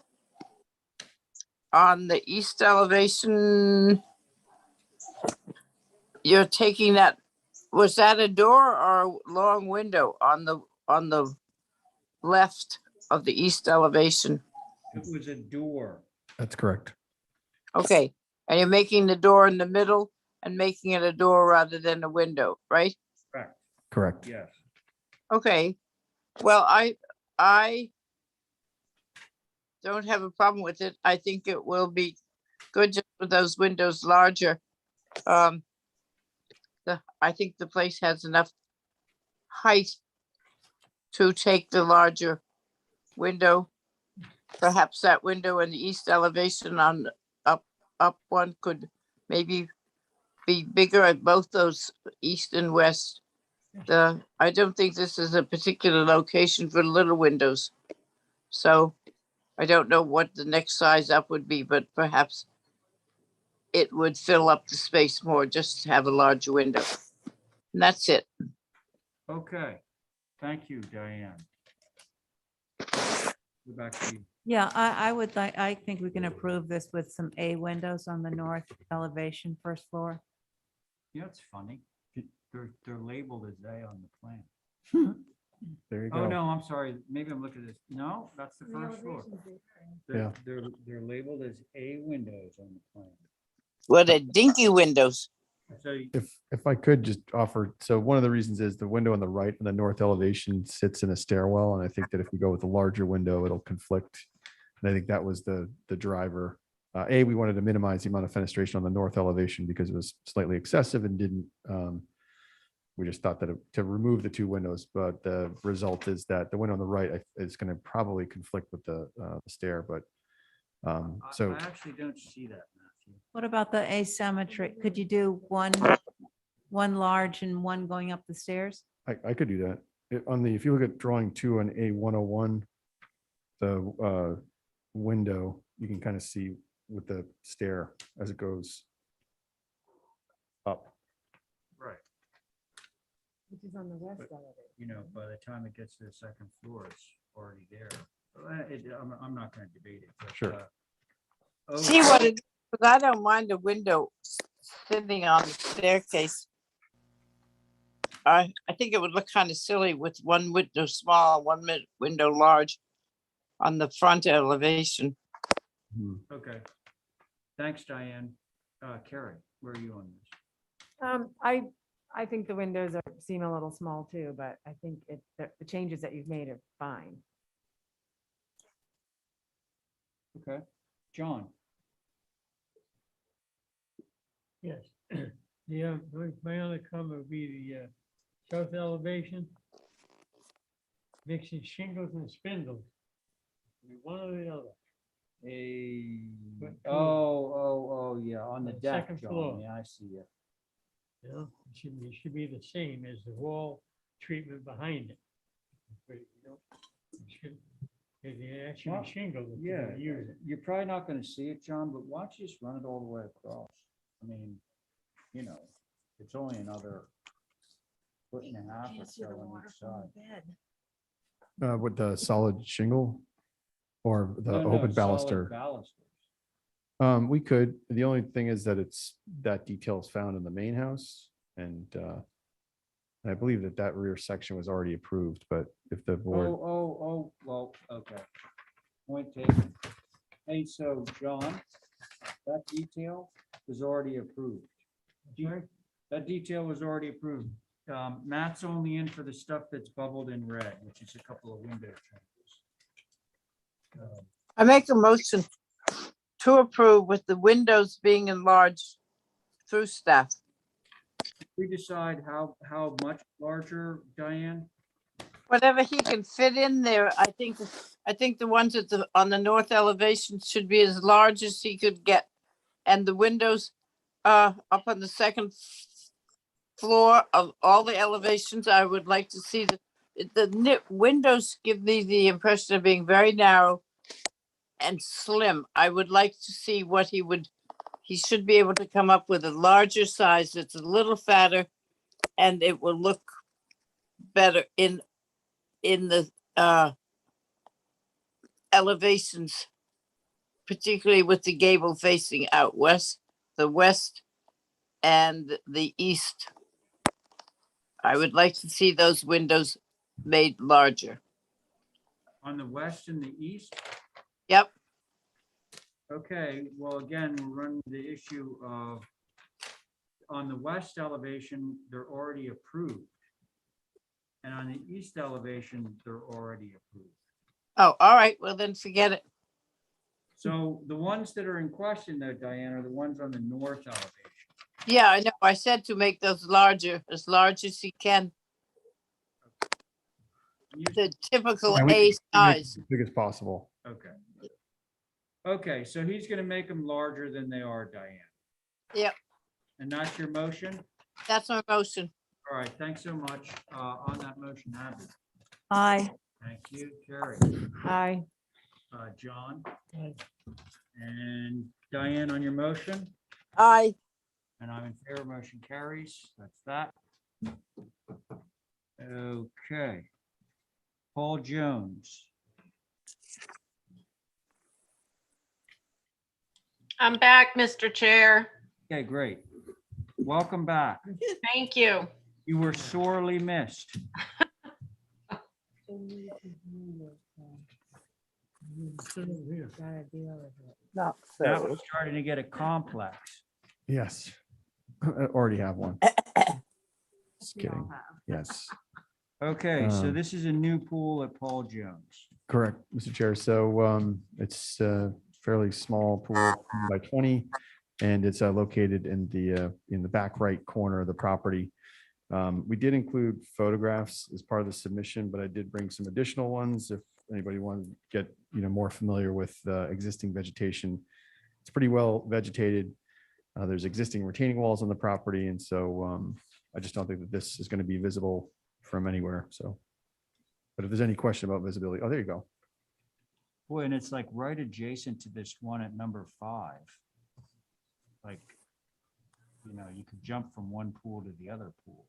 Speaker 2: on the east elevation, you're taking that, was that a door or a long window on the left of the east elevation?
Speaker 1: It was a door.
Speaker 13: that's correct.
Speaker 2: Okay, and you're making the door in the middle and making it a door rather than a window, right?
Speaker 1: Correct,
Speaker 13: Correct.
Speaker 1: yes.
Speaker 2: Okay, well, I don't have a problem with it. I think it will be good just with those windows larger. I think the place has enough height to take the larger window. Perhaps that window in the east elevation on up one could maybe be bigger at both those east and west. I don't think this is a particular location for little windows. So I don't know what the next size up would be, but perhaps it would fill up the space more just to have a larger window. And that's it.
Speaker 1: Okay, thank you, Diane. Go back to you.
Speaker 4: Yeah, I would like, I think we can approve this with some A windows on the north elevation, first floor.
Speaker 1: You know, it's funny. They're labeled as A on the plan.
Speaker 13: There you
Speaker 1: Oh,
Speaker 13: go.
Speaker 1: no, I'm sorry. Maybe I'm looking at this. No, that's the first floor.
Speaker 13: Yeah.
Speaker 1: They're labeled as A windows on the plan.
Speaker 2: What a dinky windows.
Speaker 1: So
Speaker 13: If I could just offer, so one of the reasons is the window on the right in the north elevation sits in a stairwell. And I think that if we go with a larger window, it'll conflict. And I think that was the driver. We wanted to minimize the amount of fenestration on the north elevation because it was slightly excessive and didn't, we just thought that to remove the two windows, but the result is that the window on the right is going to probably conflict with the stair, but so.
Speaker 1: I actually don't see that, Matthew.
Speaker 4: What about the asymmetry? Could you do one large and one going up the stairs?
Speaker 13: I could do that. If you look at drawing 2 on A101, the window, you can kind of see with the stair as it goes up.
Speaker 1: Right.
Speaker 7: Which is on the west elevator.
Speaker 1: You know, by the time it gets to the second floor, it's already there. I'm not going to debate it. but,
Speaker 13: Sure.
Speaker 2: See what it, but I don't mind a window sitting on the staircase. I think it would look kind of silly with one window small, one window large on the front elevation.
Speaker 1: Okay. Thanks, Diane. Carrie, where are you on this?
Speaker 7: I think the windows seem a little small too, but I think the changes that you've made are fine.
Speaker 1: Okay. John?
Speaker 9: Yes. My other comment would be the south elevation. Mixing shingles and spindles. One or the other. But two.
Speaker 1: Oh, yeah, on the
Speaker 9: On the
Speaker 1: deck,
Speaker 9: second
Speaker 1: John.
Speaker 9: floor.
Speaker 1: Yeah, I see it.
Speaker 9: You know, it should be the same as the wall treatment behind it. But, you know, it should- if you actually
Speaker 1: Well,
Speaker 9: shingle, if you're
Speaker 1: Yeah,
Speaker 9: gonna use it.
Speaker 1: you're probably not gonna see it, John, but why don't you just run it all the way across? I mean, you know, it's only another foot and a half or so on each side.
Speaker 13: With the solid shingle or the
Speaker 1: No, no,
Speaker 13: open
Speaker 1: solid
Speaker 13: baluster?
Speaker 1: balusters.
Speaker 13: We could. The only thing is that that detail is found in the main house and I believe that rear section was already approved, but if the board,
Speaker 1: Well, okay. Point taken. Hey, so John, that detail was already approved. That detail was already approved. Matt's only in for the stuff that's bubbled in red, which is a couple of window changes.
Speaker 2: I make a motion to approve with the windows being enlarged through staff.
Speaker 1: We decide how much larger, Diane?
Speaker 2: Whatever he can fit in there, I think the ones on the north elevation should be as large as he could get. And the windows up on the second floor of all the elevations, I would like to see the windows give me the impression of being very narrow and slim. I would like to see what he should be able to come up with a larger size that's a little fatter and it will look better in the elevations, particularly with the gable facing out west, the west and the east. I would like to see those windows made larger.
Speaker 1: On the west and the east?
Speaker 2: Yep.
Speaker 1: Okay, well, again, we're running the issue of, on the west elevation, they're already approved. And on the east elevation, they're already approved.
Speaker 2: Oh, all right. Well, then forget it.
Speaker 1: So the ones that are in question though, Diane, are the ones on the north elevation.
Speaker 2: Yeah, I know. I said to make those larger, as large as he can. The typical
Speaker 13: Yeah, we
Speaker 2: A
Speaker 13: can make
Speaker 2: size.
Speaker 13: it as big as possible.
Speaker 1: Okay. Okay, so he's gonna make them larger than they are, Diane.
Speaker 2: Yep,
Speaker 1: And that's your motion?
Speaker 2: that's my motion.
Speaker 1: All right, thanks so much. On that motion, Abby.
Speaker 4: Aye.
Speaker 1: Thank you, Carrie.
Speaker 7: Aye.
Speaker 1: John.
Speaker 9: Aye.
Speaker 1: And Diane on your motion,
Speaker 2: Aye.
Speaker 1: and I'm in favor, motion carries. That's that. Okay. Paul Jones.
Speaker 8: I'm back, Mr. Chair.
Speaker 1: Okay, great. Welcome back.
Speaker 8: Thank you.
Speaker 1: You were sorely missed.
Speaker 2: Not
Speaker 1: That was starting to get a complex.
Speaker 13: Yes. I already have one. Just kidding. Yes.
Speaker 1: Okay, so
Speaker 13: Um,
Speaker 1: this is a new pool at Paul Jones.
Speaker 13: Correct, Mr. Chair. So it's a fairly small pool by 20, and it's located in the back right corner of the property. We did include photographs as part of the submission, but I did bring some additional ones if anybody wanted to get more familiar with existing vegetation. It's pretty well vegetated. There's existing retaining walls on the property, and so I just don't think that this is going to be visible from anywhere. So, but if there's any question about visibility, oh, there you go.
Speaker 1: Boy, and it's like right adjacent to this one at number 5. Like, you could jump from one pool to the other pool.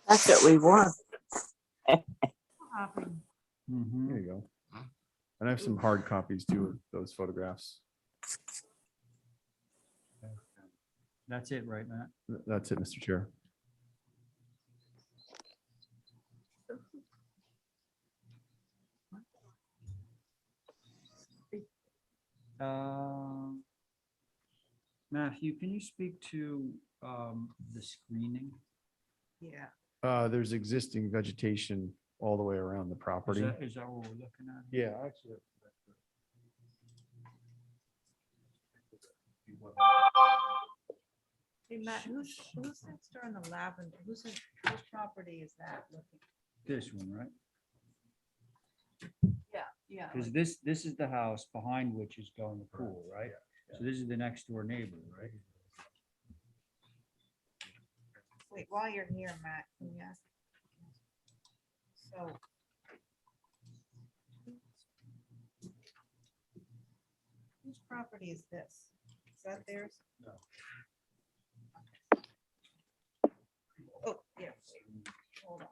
Speaker 2: That's what we want.
Speaker 1: Mhm.
Speaker 13: There you go. And I have some hard copies too of those photographs.
Speaker 1: That's it, right, Matt?
Speaker 13: That's it, Mr. Chair.
Speaker 1: Matthew, can you speak to the screening?
Speaker 6: Yeah.
Speaker 13: There's existing vegetation all the way around the property.
Speaker 1: Is that what we're looking at?
Speaker 13: Yeah, actually.
Speaker 6: Hey, Matt, who's next door in the lavender? Whose property is that looking?
Speaker 1: This one, right?
Speaker 6: Yeah.
Speaker 1: Because this is the house behind which is going the pool, right? So this is the next door neighbor, right?
Speaker 4: Wait, while you're here, Matt, can you ask? So. Whose property is this? Is that theirs? No. Oh, yeah. Hold on.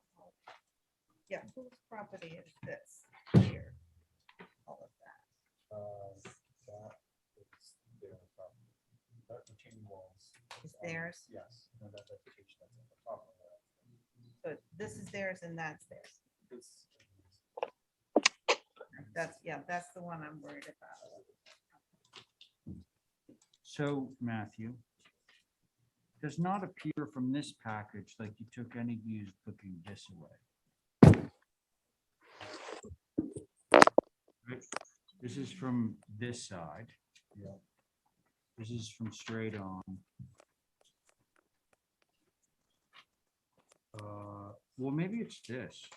Speaker 4: Yeah, whose property is this here? All of that. Is theirs?
Speaker 10: Yes.
Speaker 4: So this is theirs and that's theirs. That's, yeah, that's the one I'm worried about.
Speaker 1: So Matthew, does not appear from this package like you took any views looking this way. Right? This is from this side. Yeah. This is from straight on. Well, maybe it's this.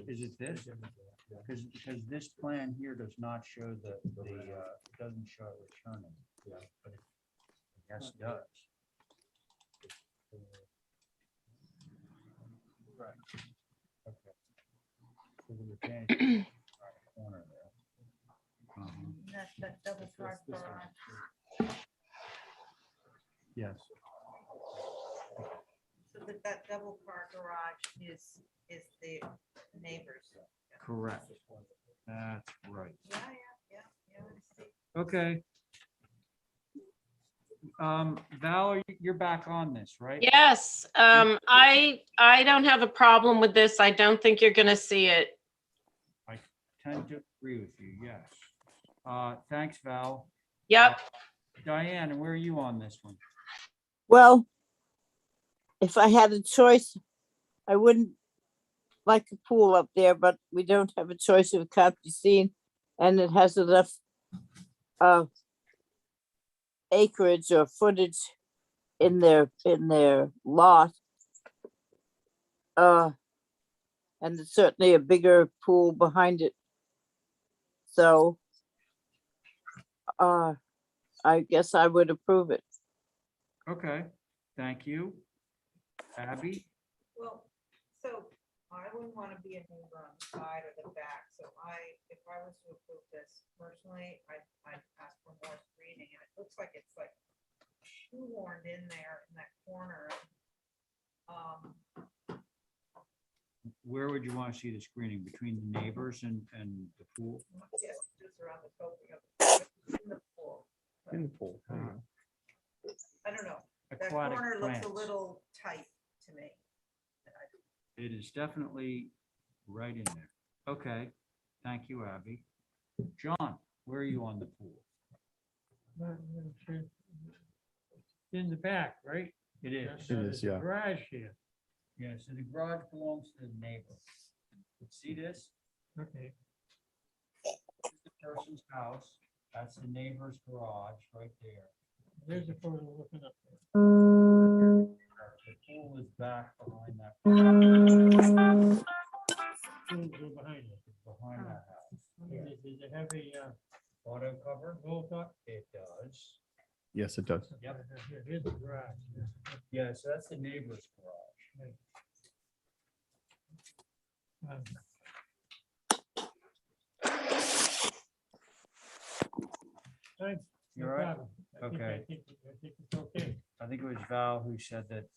Speaker 1: Is it this? Because this plan here does not show it doesn't show it returning. Yeah. But it yes, it does. Right. Okay. So the retaining corner there.
Speaker 4: That's that double car garage.
Speaker 1: Yes.
Speaker 4: So that double car garage is the neighbors.
Speaker 1: Correct. That's right.
Speaker 4: Yeah, yeah, yeah, yeah. I see.
Speaker 1: Okay. Val, you're back on this, right?
Speaker 8: Yes, I don't have a problem with this. I don't think you're gonna see it.
Speaker 1: I tend to agree with you, yes. Thanks, Val.
Speaker 8: Yep.
Speaker 1: Diane, where are you on this one?
Speaker 2: Well, if I had a choice, I wouldn't like a pool up there, but we don't have a choice if it can't be seen. And it has enough acreage or footage in their lot. And it's certainly a bigger pool behind it. So I guess I would approve it.
Speaker 1: Okay, thank you. Abby?
Speaker 4: Well, so I wouldn't want to be a neighbor on the side or the back, so if I was to approve this personally, I'd ask for more screening, and it looks like it's like shoehorned in there in that corner.
Speaker 1: Where would you want to see the screening? Between the neighbors and the pool?
Speaker 4: Just around the coping of in the pool.
Speaker 13: In the pool.
Speaker 4: I don't know, that
Speaker 1: Aquatic
Speaker 4: corner looks
Speaker 1: plants.
Speaker 4: a little tight to me.
Speaker 1: It is definitely right in there. Okay, thank you, Abby. John, where are you on the pool?
Speaker 9: In the back, right?
Speaker 1: It is.
Speaker 13: It is, yeah.
Speaker 9: Garage here.
Speaker 1: Yeah, so the garage belongs to the neighbor. See this?
Speaker 9: Okay.
Speaker 1: This is the person's house. That's the neighbor's garage right there.
Speaker 9: There's a photo looking up there.
Speaker 1: The pool is back behind that.
Speaker 9: Photos go behind it.
Speaker 1: Behind that house.
Speaker 9: Does it have a
Speaker 1: Auto cover?
Speaker 9: roll top?
Speaker 1: It does.
Speaker 13: Yes, it does.
Speaker 1: Yep.
Speaker 9: Here's the garage.
Speaker 1: Yeah, so that's the neighbor's garage.
Speaker 9: Thanks.
Speaker 1: You all right? Okay.
Speaker 9: I think it's okay.
Speaker 1: I think it was Val who said that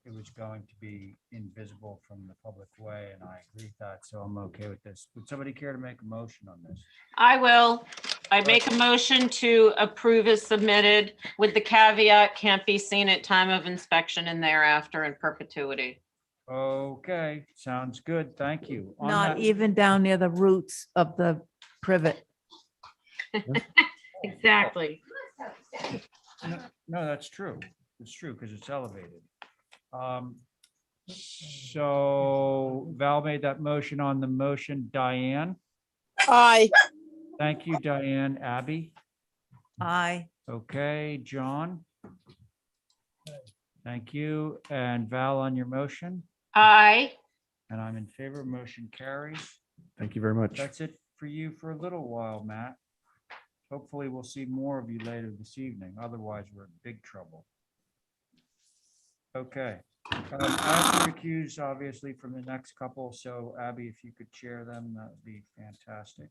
Speaker 1: it was going to be invisible from the public way, and I agree with that, so I'm okay with this. Would somebody care to make a motion on this?
Speaker 8: I will. I make a motion to approve as submitted with the caveat can't be seen at time of inspection and thereafter in perpetuity.
Speaker 1: Okay, sounds good. Thank you. On
Speaker 4: Not
Speaker 1: that-
Speaker 4: even down near the roots of the privet.
Speaker 8: Exactly.
Speaker 1: No, that's true. It's true because it's elevated. So Val made that motion on the motion. Diane?
Speaker 2: Aye.
Speaker 1: Thank you, Diane. Abby?
Speaker 4: Aye.
Speaker 1: Okay, John? Thank you. And Val on your motion?
Speaker 8: Aye.
Speaker 1: And I'm in favor. Motion carries.
Speaker 13: Thank you very much.
Speaker 1: That's it for you for a little while, Matt. Hopefully we'll see more of you later this evening. Otherwise, we're in big trouble. Okay, I have to recuse, obviously, from the next couple, so Abby, if you could chair them, that would be fantastic.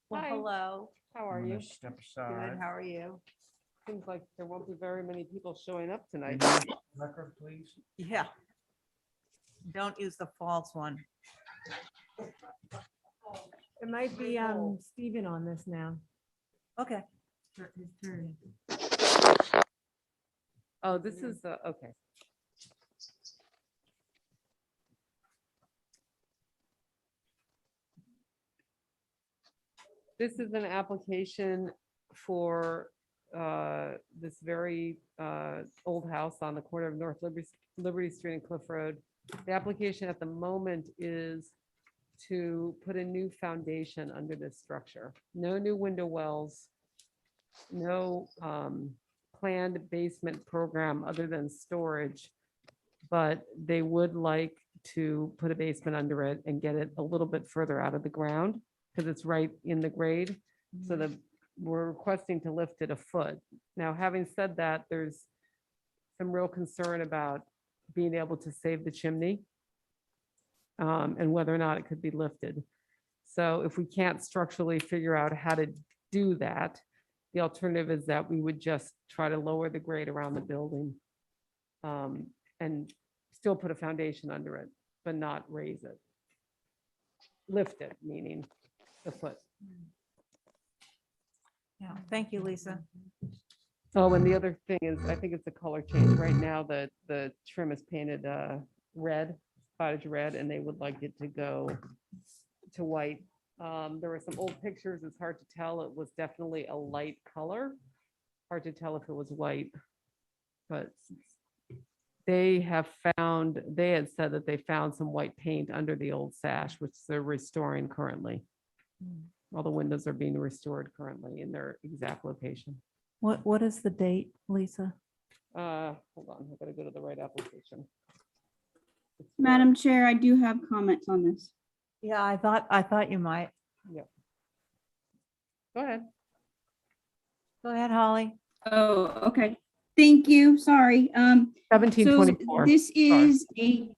Speaker 15: Well,
Speaker 3: Hi.
Speaker 15: hello, how are
Speaker 1: I'm gonna
Speaker 15: you?
Speaker 1: step
Speaker 15: Good,
Speaker 1: aside.
Speaker 15: how are you? Seems like there won't be very many people showing up tonight.
Speaker 1: Record, please.
Speaker 4: Yeah. Don't use the false one.
Speaker 7: It might be Stephen on this now.
Speaker 4: Okay.
Speaker 7: His turn.
Speaker 15: Oh, this is, okay. This is an application for this very old house on the corner of North Liberty Street and Cliff Road. The application at the moment is to put a new foundation under this structure. No new window wells, no planned basement program other than storage. But they would like to put a basement under it and get it a little bit further out of the ground because it's right in the grade. So that we're requesting to lift it a foot. Now, having said that, there's some real concern about being able to save the chimney and whether or not it could be lifted. So if we can't structurally figure out how to do that, the alternative is that we would just try to lower the grade around the building and still put a foundation under it, but not raise it. Lift it, meaning the foot.
Speaker 4: Yeah, thank you, Lisa.
Speaker 15: Oh, and the other thing is, I think it's a color change. Right now, the trim is painted red, cottage red, and they would like it to go to white. There were some old pictures. It's hard to tell. It was definitely a light color. Hard to tell if it was white. But they had said that they found some white paint under the old sash, which they're restoring currently. All the windows are being restored currently in their exact location.
Speaker 4: What is the date, Lisa?
Speaker 15: Hold on, I gotta go to the right application.
Speaker 14: Madam Chair, I do have comments on this.
Speaker 4: Yeah, I thought you might.
Speaker 15: Yeah. Go ahead.
Speaker 4: Go ahead, Holly.
Speaker 14: Oh, okay. Thank you. Sorry. So
Speaker 15: 1724.
Speaker 14: this is a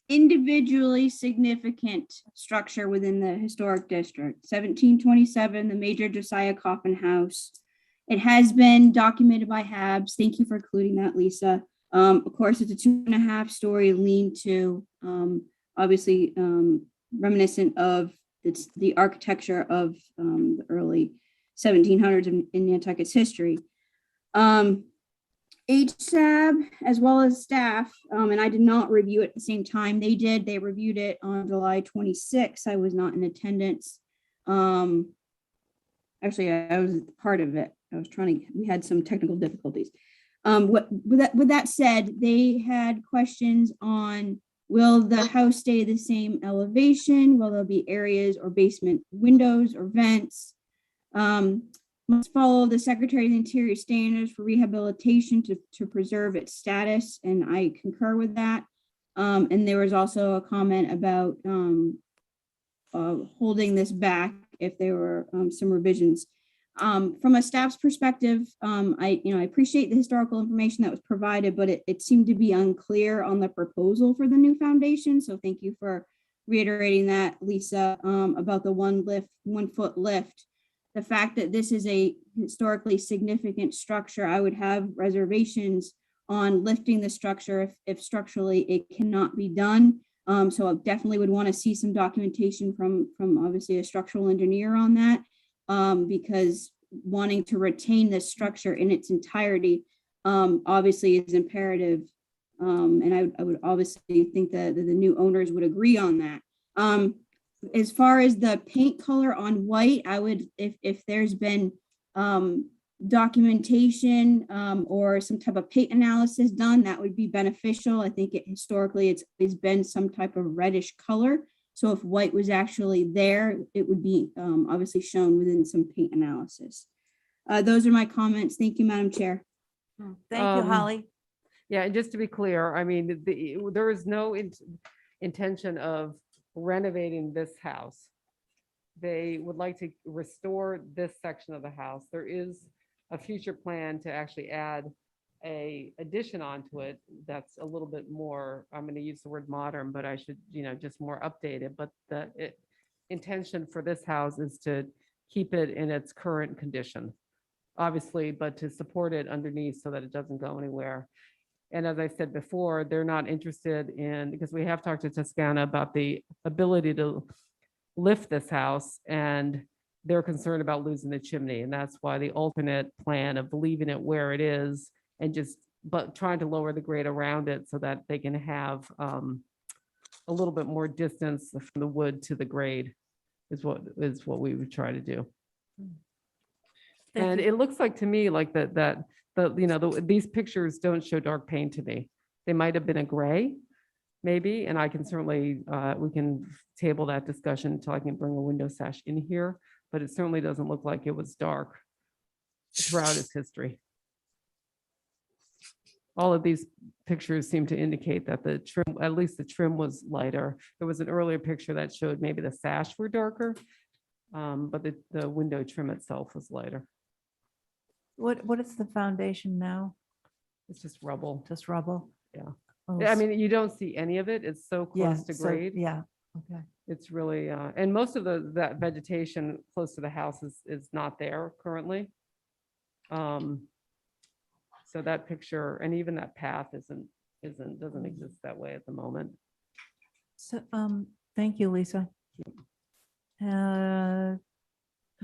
Speaker 14: individually significant structure within the historic district. 1727, the Major Josiah Coffin House. It has been documented by Habs. Thank you for including that, Lisa. Of course, it's a 2.5-story lean-to, obviously reminiscent of the architecture of the early 1700s in Nantucket's history. HSAB, as well as staff, and I did not review it at the same time they did. They reviewed it on July 26th. I was not in attendance. Actually, I was part of it. We had some technical difficulties. With that said, they had questions on, will the house stay the same elevation? Will there be areas or basement windows or vents? Must follow the Secretary of the Interior standards for rehabilitation to preserve its status, and I concur with that. And there was also a comment about holding this back if there were some revisions. From a staff's perspective, I appreciate the historical information that was provided, but it seemed to be unclear on the proposal for the new foundation. So thank you for reiterating that, Lisa, about the 1 foot lift. The fact that this is a historically significant structure, I would have reservations on lifting the structure if structurally it cannot be done. So I definitely would want to see some documentation from obviously a structural engineer on that, because wanting to retain this structure in its entirety obviously is imperative. And I would obviously think that the new owners would agree on that. As far as the paint color on white, I would, if there's been documentation or some type of paint analysis done, that would be beneficial. I think historically it's been some type of reddish color. So if white was actually there, it would be obviously shown within some paint analysis. Those are my comments. Thank you, Madam Chair.
Speaker 4: Thank you, Holly.
Speaker 15: Yeah, and just to be clear, I mean, there is no intention of renovating this house. They would like to restore this section of the house. There is a future plan to actually add a addition onto it that's a little bit more, I'm going to use the word modern, but I should, just more updated. But the intention for this house is to keep it in its current condition, obviously, but to support it underneath so that it doesn't go anywhere. And as I said before, they're not interested in, because we have talked to Toscana about the ability to lift this house, and they're concerned about losing the chimney. And that's why the alternate plan of leaving it where it is and but trying to lower the grade around it so that they can have a little bit more distance from the wood to the grade is what we would try to do. And it looks like to me like these pictures don't show dark paint to me. They might have been a gray, maybe, and I can certainly, we can table that discussion until I can bring a window sash in here, but it certainly doesn't look like it was dark throughout its history. All of these pictures seem to indicate that the trim, at least the trim was lighter. There was an earlier picture that showed maybe the sash were darker, but the window trim itself was lighter.
Speaker 4: What is the foundation now?
Speaker 15: It's just rubble.
Speaker 4: Just rubble?
Speaker 15: Yeah.
Speaker 4: Oh,
Speaker 15: I mean, you don't see any of it. It's so
Speaker 4: yeah,
Speaker 15: close to
Speaker 4: so-
Speaker 15: grade.
Speaker 4: Yeah, okay.
Speaker 15: It's really, and most of that vegetation close to the house is not there currently. So that picture, and even that path doesn't exist that way at the moment.
Speaker 4: So, thank you, Lisa. Let's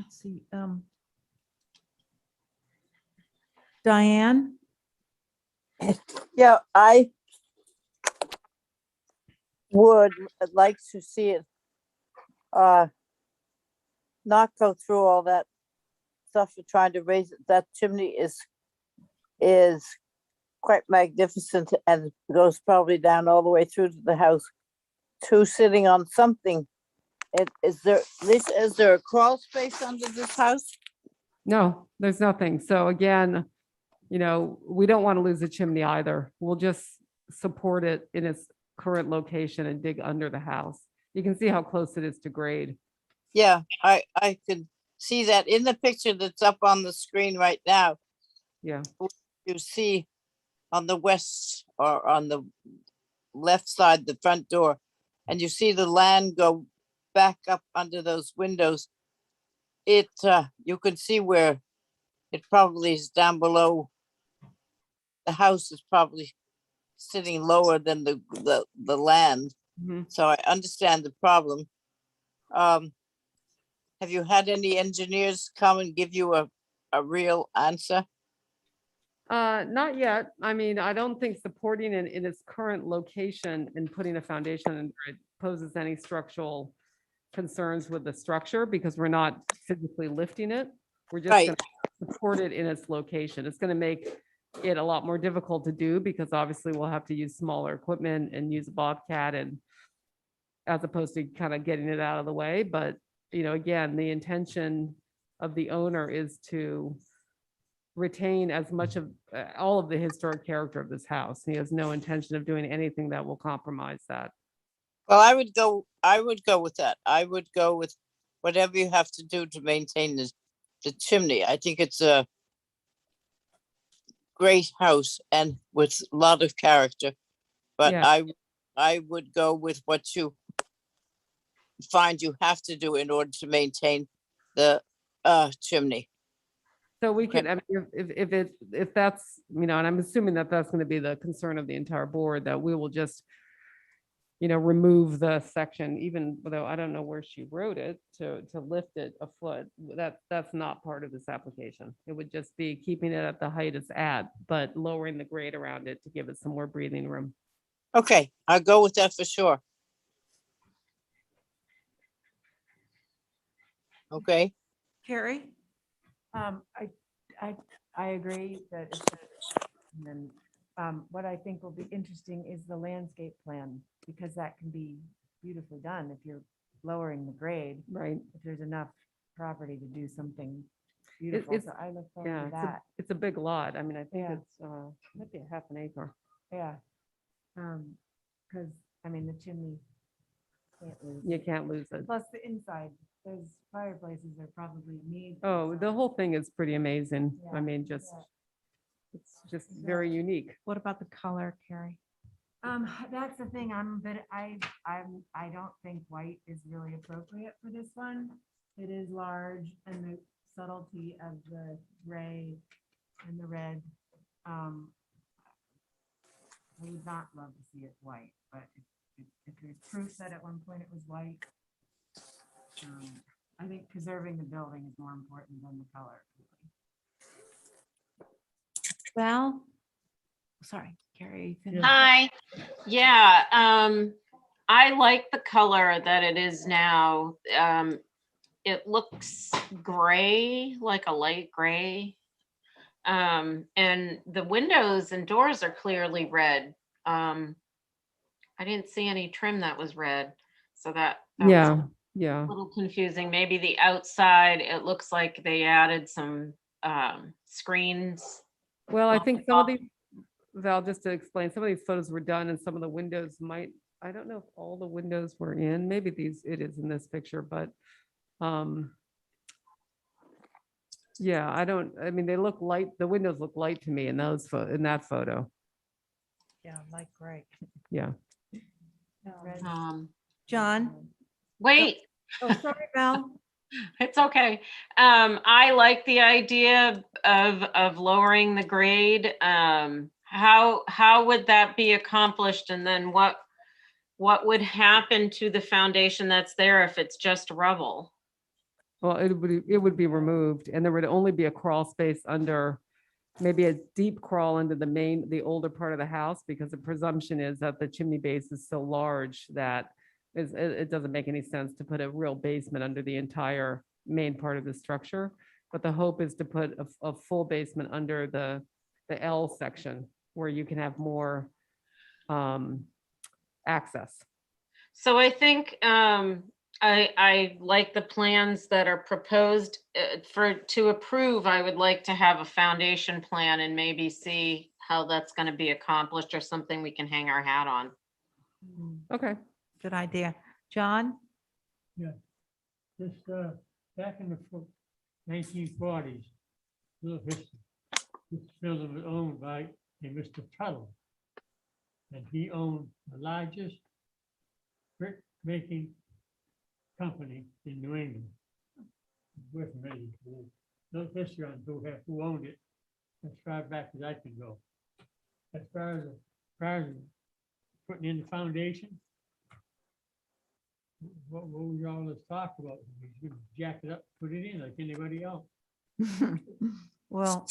Speaker 4: see, Diane?
Speaker 2: Yeah, I would like to see it not go through all that stuff for trying to raise it. That chimney is quite magnificent and goes probably down all the way through to the house. Two sitting on something. Is there a crawl space under this house?
Speaker 15: No, there's nothing. So again, we don't want to lose the chimney either. We'll just support it in its current location and dig under the house. You can see how close it is to grade.
Speaker 2: Yeah, I could see that in the picture that's up on the screen right now.
Speaker 15: Yeah.
Speaker 2: You see on the west or on the left side, the front door, and you see the land go back up under those windows. You can see where it probably is down below. The house is probably sitting lower than the land.
Speaker 15: Mhm.
Speaker 2: So I understand the problem. Have you had any engineers come and give you a real answer?
Speaker 15: Not yet. I mean, I don't think supporting it in its current location and putting a foundation under it poses any structural concerns with the structure because we're not physically lifting it. We're just
Speaker 2: Right.
Speaker 15: going to support it in its location. It's going to make it a lot more difficult to do because obviously we'll have to use smaller equipment and use a bobcat and as opposed to kind of getting it out of the way. But, again, the intention of the owner is to retain as much of all of the historic character of this house. He has no intention of doing anything that will compromise that.
Speaker 2: Well, I would go with that. I would go with whatever you have to do to maintain the chimney. I think it's a great house and with a lot of character. But
Speaker 15: Yeah.
Speaker 2: I would go with what you find you have to do in order to maintain the chimney.
Speaker 15: So we can, I mean, if that's, and I'm assuming that that's going to be the concern of the entire board, that we will just, remove the section, even though I don't know where she wrote it, to lift it a foot. That's not part of this application. It would just be keeping it at the height it's at, but lowering the grade around it to give it some more breathing room.
Speaker 2: Okay, I'll go with that for sure. Okay.
Speaker 4: Carrie?
Speaker 7: I agree that it's, and then, what I think will be interesting is the landscape plan, because that can be beautifully done if you're lowering the grade,
Speaker 15: Right.
Speaker 7: if there's enough property to do something beautiful.
Speaker 15: it's-
Speaker 7: So I look
Speaker 15: Yeah,
Speaker 7: forward to that.
Speaker 15: it's a big lot. I mean, I think
Speaker 7: Yeah.
Speaker 15: it's, might be a half an acre.
Speaker 7: Yeah. Because, I mean, the chimney can't lose.
Speaker 15: You can't lose it.
Speaker 7: Plus the inside, those fireplaces are probably need.
Speaker 15: Oh, the whole thing is pretty amazing.
Speaker 7: Yeah,
Speaker 15: I mean, just,
Speaker 7: yeah.
Speaker 15: It's just very unique.
Speaker 4: What about the color, Carrie?
Speaker 7: That's the thing, I don't think white is really appropriate for this one. It is large and the subtlety of the gray and the red. I would not love to see it white, but if there's proof that at one point it was white, I think preserving the building is more important than the color.
Speaker 4: Val? Sorry, Carrie. finish.
Speaker 8: Hi, yeah, I like the color that it is now. It looks gray, like a light gray. And the windows and doors are clearly red. I didn't see any trim that was red, so that was
Speaker 15: Yeah.
Speaker 8: a little confusing. Maybe the outside, it looks like they added some screens.
Speaker 15: Well, I
Speaker 8: on
Speaker 15: think
Speaker 8: the
Speaker 15: some of
Speaker 8: top.
Speaker 15: these, Val, just to explain, some of these photos were done and some of the windows might, I don't know if all the windows were in, maybe it is in this picture, but yeah, I mean, they look light, the windows look light to me in in that photo.
Speaker 4: Yeah, like gray.
Speaker 15: Yeah.
Speaker 4: John?
Speaker 8: Wait.
Speaker 4: Oh, sorry, Val.
Speaker 8: It's okay. I like the idea of lowering the grade. How would that be accomplished? And then what would happen to the foundation that's there if it's just rubble?
Speaker 15: Well, it would be removed and there would only be a crawl space under, maybe a deep crawl into the older part of the house, because the presumption is that the chimney base is so large that it doesn't make any sense to put a real basement under the entire main part of the structure. But the hope is to put a full basement under the L section where you can have more access.
Speaker 8: So I think I like the plans that are proposed to approve. I would like to have a foundation plan and maybe see how that's going to be accomplished, or something we can hang our hat on.
Speaker 15: Okay.
Speaker 4: Good idea. John?
Speaker 9: This, back in the 1940s, little history. This building was owned by a Mr. Tuttle. And he owned the largest brick making company in New England. Worth millions. No history on who owned it, as far back as I can go. As far as putting in the foundation, what we all let's talk about? He's gonna jack it up, put it in like anybody else.
Speaker 4: Well,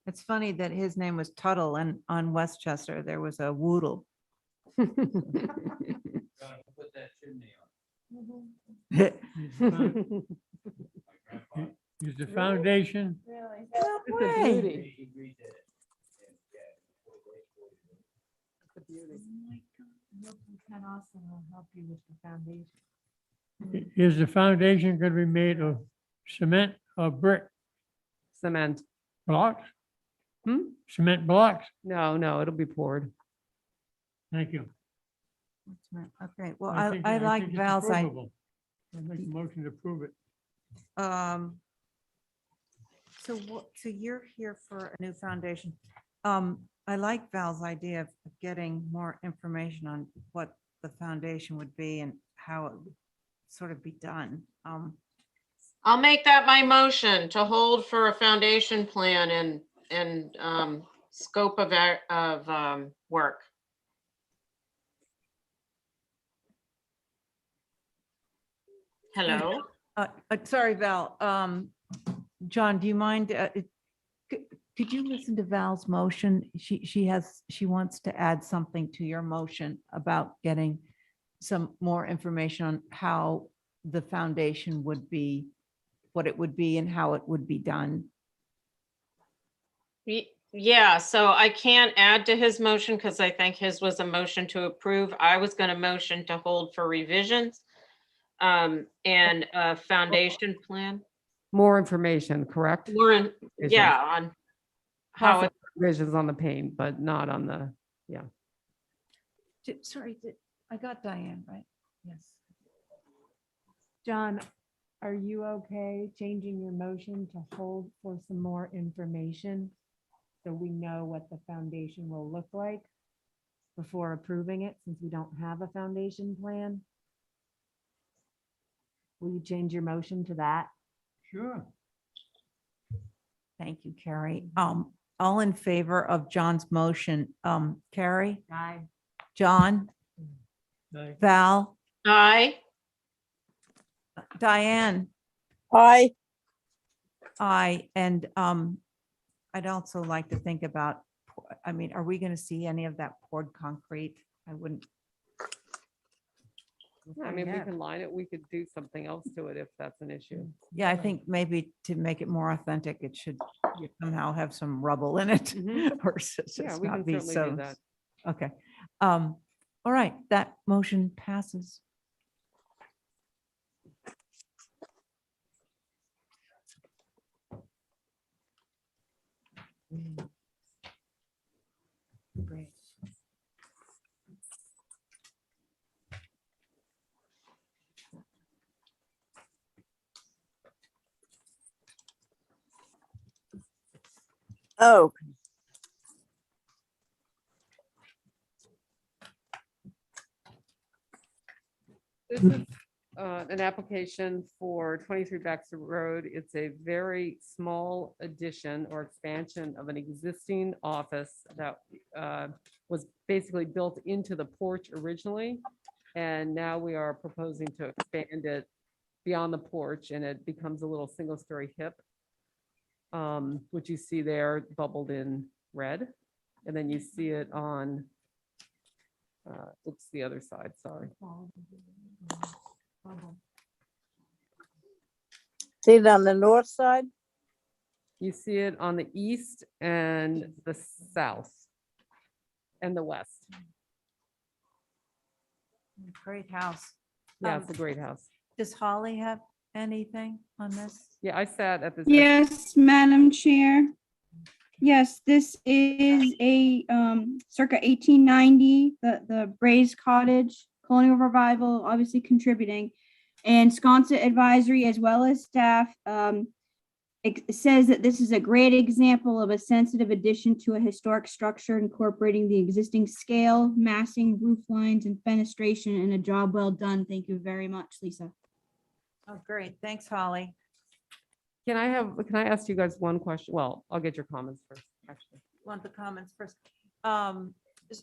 Speaker 4: it's funny that his name was Tuttle and on Westchester, there was a Woodle.
Speaker 1: Put that chimney on. Is the foundation?
Speaker 7: Really?
Speaker 4: No way.
Speaker 7: Can also help you with the foundation.
Speaker 9: Is the foundation gonna be made of cement or brick
Speaker 15: Cement.
Speaker 9: blocks? Cement blocks?
Speaker 15: No, it'll be poured.
Speaker 9: Thank you.
Speaker 4: Okay, well,
Speaker 9: think-
Speaker 4: I like
Speaker 9: think it's
Speaker 4: Val's,
Speaker 9: approvable. I make a motion to approve it.
Speaker 4: so you're here for a new foundation. I like Val's idea of getting more information on what the foundation would be and how it would sort of be done.
Speaker 8: I'll make that my motion to hold for a foundation plan and scope of work. Hello?
Speaker 4: Sorry, Val. John, do you mind? Could you listen to Val's motion? She wants to add something to your motion about getting some more information on how the foundation would be, what it would be and how it would be done.
Speaker 8: Yeah, so I can't add to his motion because I think his was a motion to approve. I was going to motion to hold for revisions and a foundation plan.
Speaker 15: More information, correct?
Speaker 8: Yeah, on how
Speaker 15: Possible
Speaker 8: it,
Speaker 15: revisions on the paint, but not on the, yeah.
Speaker 4: Sorry, I got Diane, right? Yes.
Speaker 7: John, are you okay changing your motion to hold for some more information? so we know what the foundation will look like before approving it, since we don't have a foundation plan. Will you change your motion to that?
Speaker 1: Sure.
Speaker 4: Thank you, Carrie. All in favor of John's motion, Carrie,
Speaker 7: Aye.
Speaker 4: John,
Speaker 9: Aye.
Speaker 4: Val,
Speaker 8: Aye.
Speaker 4: Diane,
Speaker 2: Aye.
Speaker 4: and I'd also like to think about, I mean, are we going to see any of that poured concrete? I wouldn't.
Speaker 15: I mean, we
Speaker 4: Yeah.
Speaker 15: can line it. We could do something else to it if that's an issue.
Speaker 4: Yeah, I think maybe to make it more authentic, it should somehow have some rubble in it.
Speaker 15: Mhm.
Speaker 4: Or just
Speaker 15: Yeah, we can
Speaker 4: not be
Speaker 15: certainly
Speaker 4: so.
Speaker 15: do that.
Speaker 4: Okay. All right, that motion passes. Great.
Speaker 2: Oh,
Speaker 15: This is an application for 23 Baxter Road. It's a very small addition or expansion of an existing office that was basically built into the porch originally. And now we are proposing to expand it beyond the porch, and it becomes a little single-story hip, which you see there bubbled in red. And then you see it on, oops, the other side, sorry.
Speaker 2: see it on the north side?
Speaker 15: You see it on the east and the south and the west.
Speaker 4: Great house.
Speaker 15: Yeah, it's a great house.
Speaker 4: Does Holly have anything on this?
Speaker 15: Yeah, I sat at this.
Speaker 14: Yes, Madam Chair. Yes, this is a circa 1890, the Braze Cottage Colonial Revival, obviously contributing. And Sconset Advisory, as well as staff, it says that this is a great example of a sensitive addition to a historic structure incorporating the existing scale, massing, roof lines, and fenestration, and a job well done. Thank you very much, Lisa.
Speaker 4: Oh, great. Thanks, Holly.
Speaker 15: Can I ask you guys one question? Well, I'll get your comments first, actually.
Speaker 4: Want the comments first?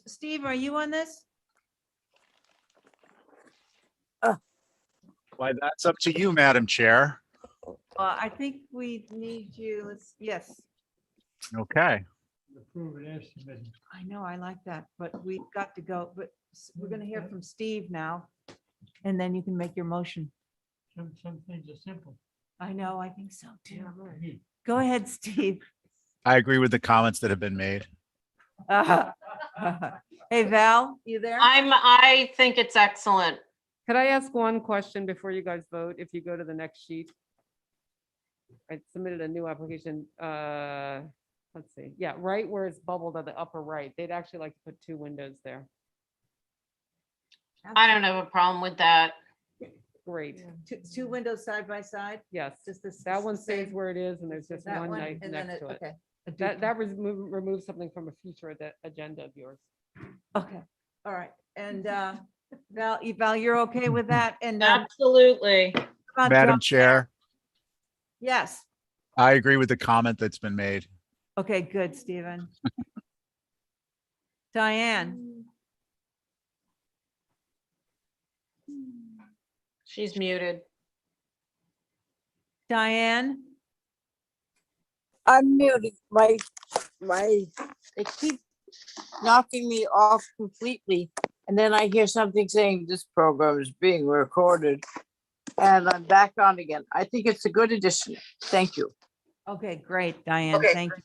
Speaker 4: Steve, are you on this?
Speaker 12: Why, that's up to you, Madam Chair.
Speaker 4: I think we need you. Yes,
Speaker 12: Okay.
Speaker 9: Approve an estimate.
Speaker 4: I know, I like that, but we've got to go, but we're gonna hear from Steve now. And then you can make your motion.
Speaker 9: Some things are simple.
Speaker 4: I know, I think so too. Go ahead, Steve.
Speaker 12: I agree with the comments that have been made.
Speaker 4: Hey, Val, you there?
Speaker 8: I think it's excellent.
Speaker 15: Could I ask one question before you guys vote? If you go to the next sheet. I submitted a new application. Let's see. Yeah, right where it's bubbled at the upper right. They'd actually like to put 2 windows there.
Speaker 8: I don't have a problem with that.
Speaker 15: Great.
Speaker 4: Two windows side by side?
Speaker 15: Yes,
Speaker 4: Just this.
Speaker 15: that one stays
Speaker 4: same-
Speaker 15: where it is and there's just
Speaker 4: that
Speaker 15: one
Speaker 4: one,
Speaker 15: night
Speaker 4: and then
Speaker 15: next to it.
Speaker 4: Okay. a
Speaker 15: That
Speaker 4: duplex.
Speaker 15: removes something from a future agenda of yours.
Speaker 4: Okay, all right. And Val, you're okay with that? And
Speaker 8: Absolutely.
Speaker 4: about
Speaker 12: Madam
Speaker 4: John?
Speaker 12: Chair,
Speaker 4: Yes.
Speaker 12: I agree with the comment that's been made.
Speaker 4: Okay, good, Stephen. Diane,
Speaker 8: She's muted.
Speaker 4: Diane,
Speaker 2: I'm muted. They keep knocking me off completely. And then I hear something saying this program is being recorded. And I'm back on again. I think it's a good addition. Thank you.
Speaker 4: okay, great, Diane,
Speaker 2: Okay.
Speaker 4: thank you.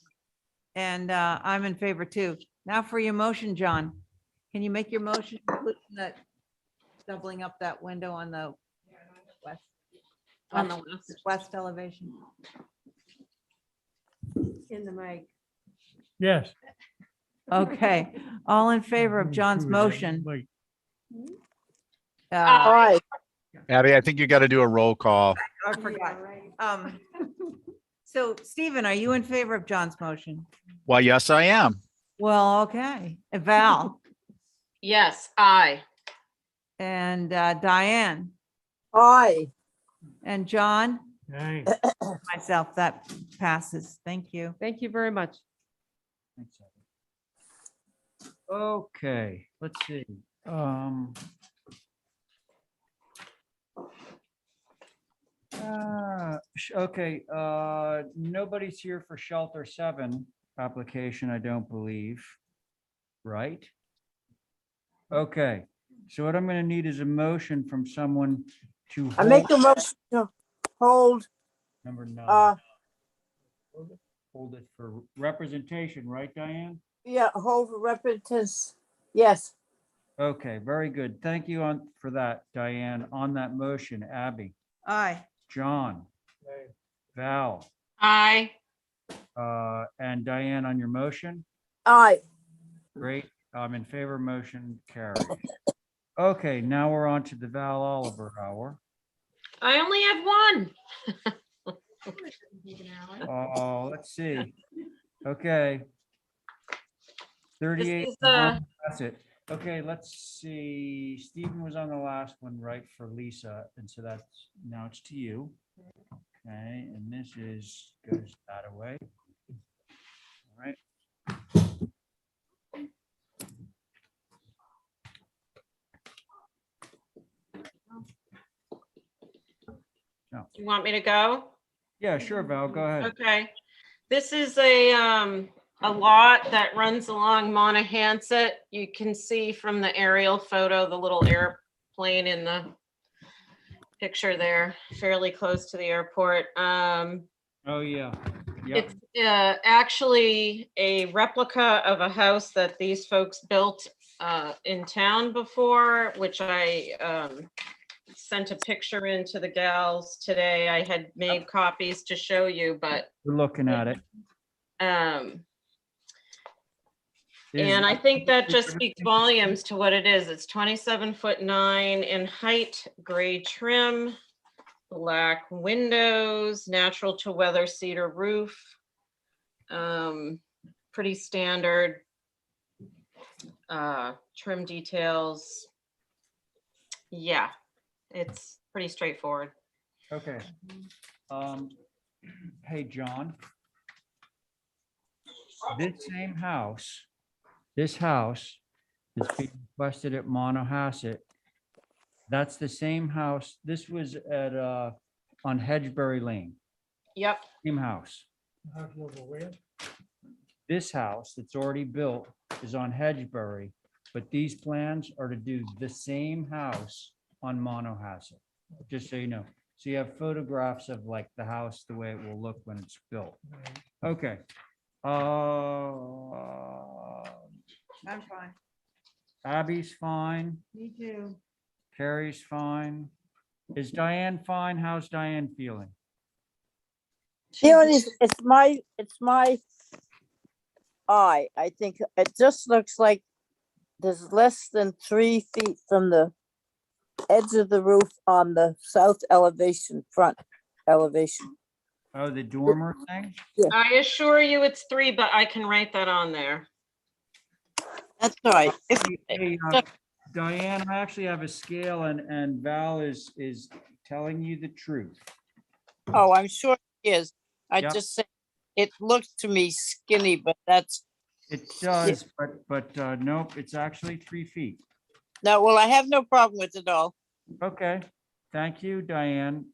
Speaker 4: And I'm in favor too. Now for your motion, John. Can you make your motion, including that doubling up that window on the west?
Speaker 8: On the west.
Speaker 4: West elevation. In the mic.
Speaker 9: Yes.
Speaker 4: Okay, all in favor of John's motion?
Speaker 9: Wait,
Speaker 2: All right.
Speaker 12: Abby, I think you got to do a roll call.
Speaker 4: I forgot. So Stephen, are you in favor of John's motion?
Speaker 12: Why, yes, I am.
Speaker 4: Well, okay. Val
Speaker 8: Yes, I.
Speaker 4: and Diane
Speaker 2: Aye.
Speaker 4: and John,
Speaker 9: Hey,
Speaker 4: myself, that passes. Thank you.
Speaker 15: Thank you very much.
Speaker 1: Thanks, Abby. Okay, let's see. Okay, nobody's here for Shelter 7 application, I don't believe. Right? Okay, so what I'm gonna need is a motion from someone to
Speaker 2: I make
Speaker 1: hold
Speaker 2: a motion to hold,
Speaker 1: number 9.
Speaker 2: uh,
Speaker 1: Hold it for representation, right, Diane?
Speaker 2: yeah, hold for representatives. Yes,
Speaker 1: Okay, very good. Thank you for that, Diane. On that motion, Abby,
Speaker 4: Aye.
Speaker 1: John, Val,
Speaker 8: I.
Speaker 1: and Diane on your motion.
Speaker 2: aye.
Speaker 1: Great. I'm in favor. Motion carried. Okay, now we're on to the Val Oliver hour.
Speaker 8: I only have one.
Speaker 1: Oh, let's see. Okay. 38.
Speaker 8: is,
Speaker 1: That's it. Okay, let's see. Stephen was on the last one, right, for Lisa, and so that's, now it's to you. Okay, and this goes that away. All right.
Speaker 8: You want me to go?
Speaker 1: Yeah, sure, Val, go ahead.
Speaker 8: Okay. This is a lot that runs along Montahasset. You can see from the aerial photo, the little airplane in the picture there, fairly close to the airport.
Speaker 1: Oh, yeah. Yep.
Speaker 8: It's actually a replica of a house that these folks built in town before, which I sent a picture in to the gals today. I had made copies to show you, but
Speaker 1: We're looking at it.
Speaker 8: and I think that just speaks volumes to what it is. It's 27'9" in height, gray trim, black windows, natural to weather cedar roof. Pretty standard trim details. Yeah, it's pretty straightforward.
Speaker 1: Okay. Hey, John. This house is being requested at Montahasset. That's the same house. This was at, on Hedgebury Lane,
Speaker 8: Yep.
Speaker 1: same house. This house that's already built is on Hedgebury, but these plans are to do the same house on Montahasset, just so you know. So you have photographs of like the house, the way it will look when it's built. Okay.
Speaker 4: I'm fine.
Speaker 1: Abby's fine.
Speaker 4: Me too.
Speaker 1: Carrie's fine. Is Diane fine? How's Diane feeling?
Speaker 2: Feeling is, it's my eye. I think it just looks like there's less than 3 feet from the edge of the roof on the south elevation, front elevation.
Speaker 1: Oh, the dormer thing?
Speaker 8: I assure you it's 3, but I can write that on there.
Speaker 2: That's all right.
Speaker 1: Hey, Diane, I actually have a scale and Val is telling you the truth.
Speaker 2: Oh, I'm sure it is. I
Speaker 1: Yep.
Speaker 2: just said, it looks to me skinny, but that's,
Speaker 1: It does, but nope, it's actually 3 feet.
Speaker 2: no, well, I have no problem with it all.
Speaker 1: Okay, thank you, Diane.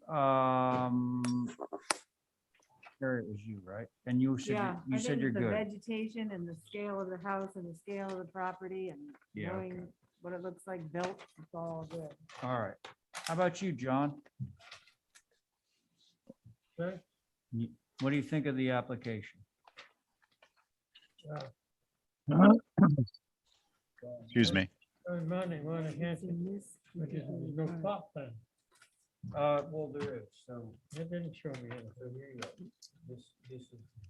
Speaker 1: There it was you, right? And you said,
Speaker 7: Yeah.
Speaker 1: you
Speaker 7: I
Speaker 1: said
Speaker 7: think
Speaker 1: you're
Speaker 7: the
Speaker 1: good.
Speaker 7: vegetation and the scale of the house and the scale of the property and
Speaker 1: Yeah, okay.
Speaker 7: knowing what it looks like built, it's all good.
Speaker 1: All right. How about you, John?
Speaker 9: okay.
Speaker 1: What do you think of the application?
Speaker 12: Excuse me.
Speaker 9: Montahasset, but there's no plot plan.
Speaker 1: Well, there is, so.
Speaker 9: That didn't show me anything.
Speaker 1: So here you go. This is,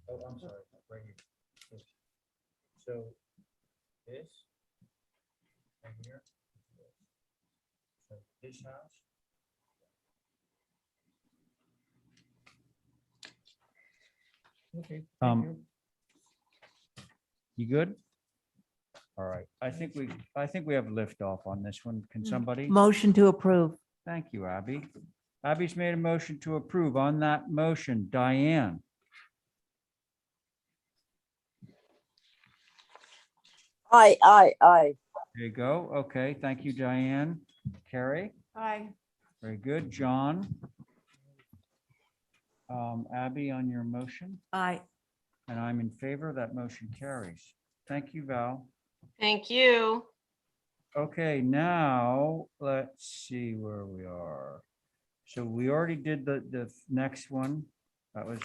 Speaker 1: oh, I'm sorry, right here. So this, right here. So this house.
Speaker 9: Okay.
Speaker 1: Um,
Speaker 9: thank you.
Speaker 1: You good? All right, I think we have liftoff on this one. Can somebody?
Speaker 4: Motion to approve.
Speaker 1: Thank you, Abby. Abby's made a motion to approve. On that motion, Diane,
Speaker 2: Aye.
Speaker 1: there you go. Okay, thank you, Diane. Carrie?
Speaker 4: Aye.
Speaker 1: Very good. John? Abby, on your motion,
Speaker 4: Aye.
Speaker 1: and I'm in favor. That motion carries. Thank you, Val.
Speaker 8: Thank you.
Speaker 1: Okay, now let's see where we are. So we already did the next one. That was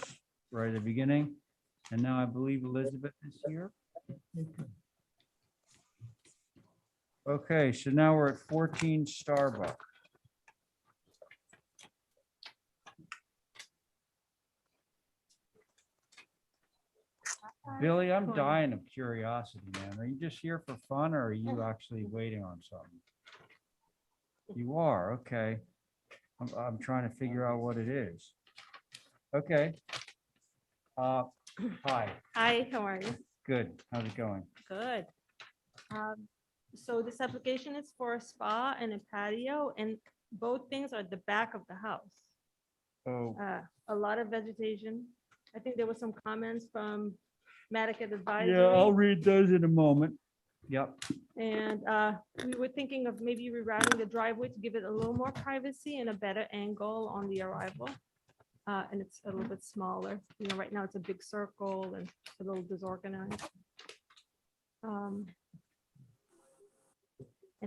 Speaker 1: right at the beginning. And now I believe Elizabeth is here. Okay, so now we're at 14 Starbucks. Billy, I'm dying of curiosity, man. Are you just here for fun or are you actually waiting on something? You are, okay. I'm trying to figure out what it is. Okay. Hi,
Speaker 16: Hi, how are you?
Speaker 1: good. How's it going?
Speaker 16: Good. So this application is for a spa and a patio, and both things are at the back of the house.
Speaker 1: Oh,
Speaker 16: A lot of vegetation. I think there were some comments from Nantucket
Speaker 1: yeah, I'll
Speaker 16: Advisory.
Speaker 1: read those in a moment. Yep.
Speaker 16: And we were thinking of maybe rerouting the driveway to give it a little more privacy and a better angle on the arrival. And it's a little bit smaller. You know, right now it's a big circle and a little disorganized. And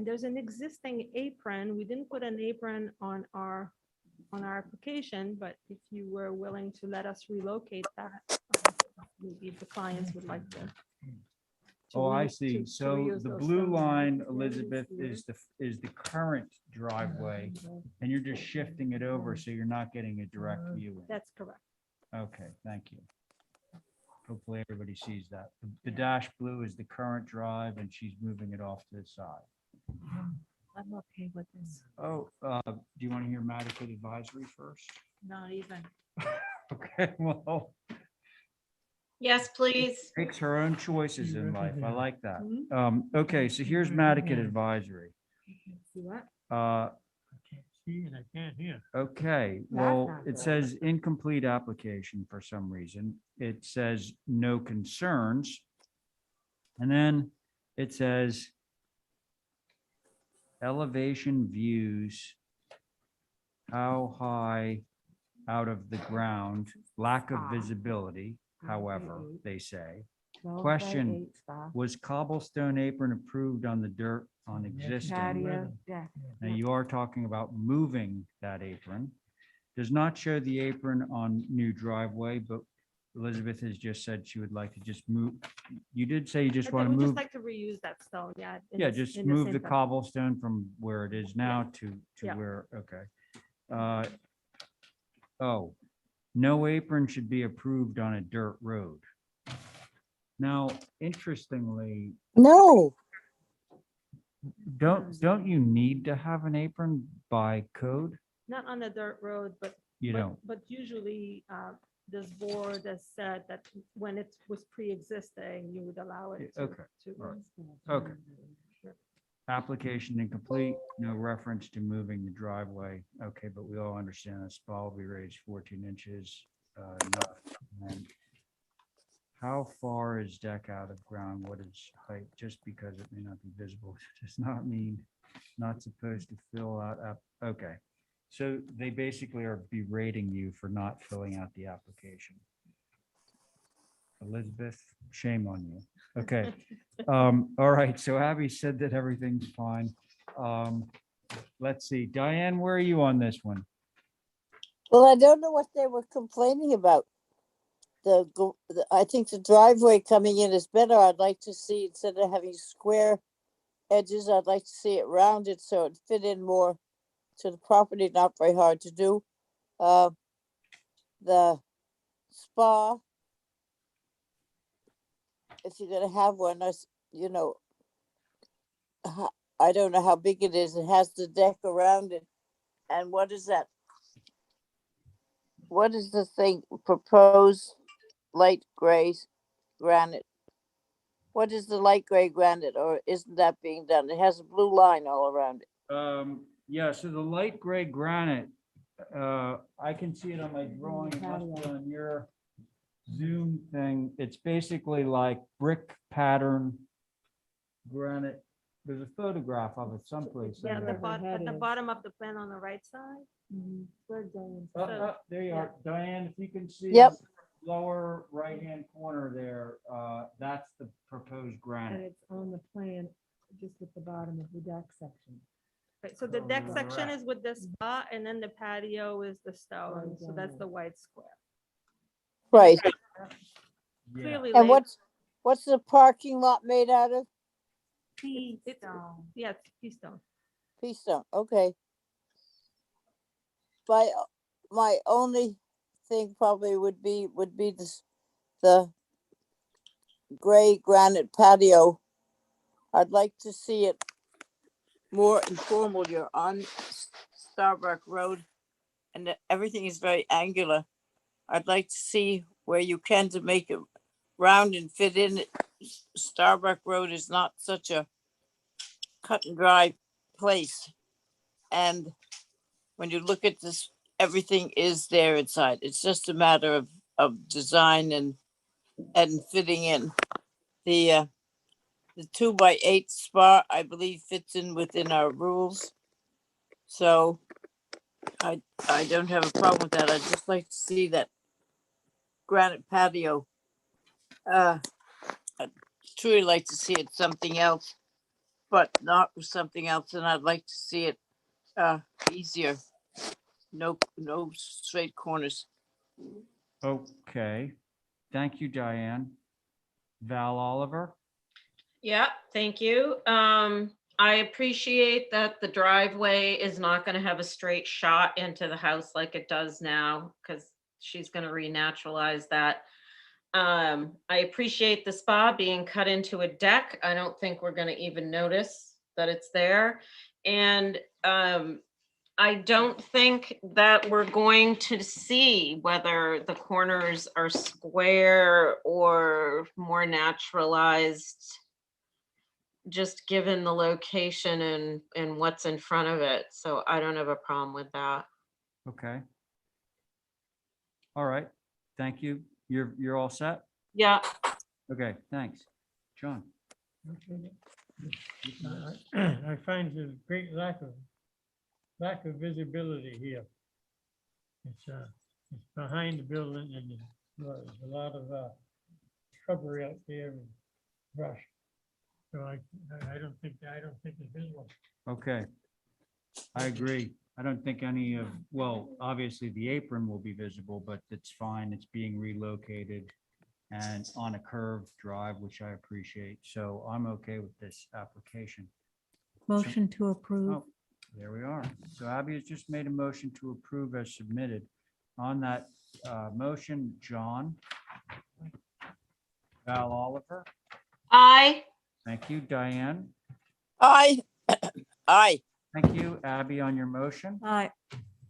Speaker 16: there's an existing apron. We didn't put an apron on our application, but if you were willing to let us relocate that, maybe if the clients would like to.
Speaker 1: Oh, I
Speaker 16: reuse-
Speaker 1: see.
Speaker 16: to
Speaker 1: So
Speaker 16: reuse
Speaker 1: the
Speaker 16: those
Speaker 1: blue
Speaker 16: stones.
Speaker 1: line,
Speaker 16: Yeah,
Speaker 1: Elizabeth,
Speaker 16: here.
Speaker 1: is the current driveway, and you're just shifting it over, so you're not getting a direct view.
Speaker 16: That's correct.
Speaker 1: Okay, thank you. Hopefully everybody sees that. The dash blue is the current drive, and she's moving it off to the side.
Speaker 4: I'm okay with this.
Speaker 1: Oh, do you want to hear Nantucket Advisory first?
Speaker 4: Not even.
Speaker 1: Okay, well,
Speaker 8: Yes, please.
Speaker 1: makes her own choices in life. I like that.
Speaker 4: Mhm.
Speaker 1: Okay, so here's Nantucket Advisory.
Speaker 4: See what?
Speaker 1: Uh,
Speaker 9: Can't see and I can't hear.
Speaker 1: Okay,
Speaker 7: That's
Speaker 1: well,
Speaker 7: not
Speaker 1: it
Speaker 7: good.
Speaker 1: says incomplete application for some reason. It says no concerns. And then it says elevation views, how high out of the ground, lack of visibility, however, they say. Question, was cobblestone apron approved on the dirt on existing?
Speaker 4: Patio deck.
Speaker 1: Now you are talking about moving that apron. Does not show the apron on new driveway, but Elizabeth has just said she would like to just move. You did say you just
Speaker 16: I
Speaker 1: want to
Speaker 16: would just
Speaker 1: move.
Speaker 16: like to reuse that stone, yeah. in
Speaker 1: Yeah,
Speaker 16: the-
Speaker 1: just
Speaker 16: in the
Speaker 1: move
Speaker 16: same
Speaker 1: the
Speaker 16: fashion.
Speaker 1: cobblestone from where it is now to
Speaker 16: Yeah.
Speaker 1: where, okay. Oh, no apron should be approved on a dirt road. Now, interestingly,
Speaker 2: No,
Speaker 1: don't you need to have an apron by code?
Speaker 16: Not on a dirt road, but.
Speaker 1: You
Speaker 16: but-
Speaker 1: don't.
Speaker 16: But usually, this board has said that when it was pre-existing, you would allow it to.
Speaker 1: Okay,
Speaker 16: to-
Speaker 1: all right. Okay. Application incomplete, no reference to moving the driveway. Okay, but we all understand a spa will be raised 14 inches. And how far is deck out of ground? What is height? Just because it may not be visible does not mean not supposed to fill out. Okay, so they basically are berating you for not filling out the application. Elizabeth, shame on you. Okay. All right. So Abby said that everything's fine. Let's see. Diane, where are you on this one?
Speaker 2: well, I don't know what they were complaining about. I think the driveway coming in is better. I'd like to see, instead of having square edges, I'd like to see it rounded so it fit in more to the property, not very hard to do. The spa, if you're gonna have one, I don't know how big it is. It has the deck around it. And what is that? What is the thing, proposed light gray granite? What is the light gray granite, or isn't that being done? It has a blue line all around it.
Speaker 1: Yeah, so the light gray granite, I can see it on my drawing, it must be on your Zoom thing. It's basically like brick pattern granite. There's a photograph of it someplace. in
Speaker 16: Yeah,
Speaker 1: there.
Speaker 16: at the bottom of the plan on the right side. Where Diane's-
Speaker 1: Oh,
Speaker 16: so-
Speaker 1: oh, there you are. Diane, if you can see.
Speaker 2: Yep.
Speaker 1: Lower right-hand corner there, that's the proposed
Speaker 7: And
Speaker 1: granite.
Speaker 7: it's on the plan, just at the bottom of the deck section.
Speaker 16: Right, so the deck section
Speaker 1: Correct.
Speaker 16: is with the spa, and then the patio is the stone, so that's the white square.
Speaker 2: Right.
Speaker 1: Yeah.
Speaker 16: Clearly
Speaker 2: And
Speaker 16: laid.
Speaker 2: what's the parking lot made out of?
Speaker 16: Yeah, it's pea stone.
Speaker 2: Pea stone, okay. My only thing probably would be this, the gray granite patio. I'd like to see it more informal. You're on Starbuck Road and everything is very angular. I'd like to see where you can to make it round and fit in. Starbuck Road is not such a cut and dry place. And when you look at this, everything is there inside. It's just a matter of design and fitting in. The 2x8 spa, I believe, fits in within our rules. So I don't have a problem with that. I'd just like to see that granite patio. I'd truly like to see it something else, but not with something else. And I'd like to see it easier. No straight corners.
Speaker 1: Okay, thank you, Diane. Val Oliver?
Speaker 8: Yeah, thank you. I appreciate that the driveway is not gonna have a straight shot into the house like it does now, because she's gonna renaturalize that. I appreciate the spa being cut into a deck. I don't think we're gonna even notice that it's there. And, I don't think that we're going to see whether the corners are square or more naturalized, just given the location and what's in front of it. So I don't have a problem with that.
Speaker 1: Okay. All right, thank you. You're all set?
Speaker 8: Yeah,
Speaker 1: Okay, thanks. John?
Speaker 9: I find there's great lack of visibility here. It's behind the building and there's a lot of shrubbery out there and brush. So I don't think it's visible.
Speaker 1: Okay. I agree. I don't think well, obviously the apron will be visible, but it's fine. It's being relocated and on a curved drive, which I appreciate. So I'm okay with this application.
Speaker 6: Motion to approve.
Speaker 1: Oh, there we are. So Abby has just made a motion to approve as submitted. On that motion, John? Val Oliver?
Speaker 8: aye.
Speaker 1: Thank you, Diane.
Speaker 2: Aye. Aye.
Speaker 1: Thank you, Abby, on your motion.
Speaker 4: Aye.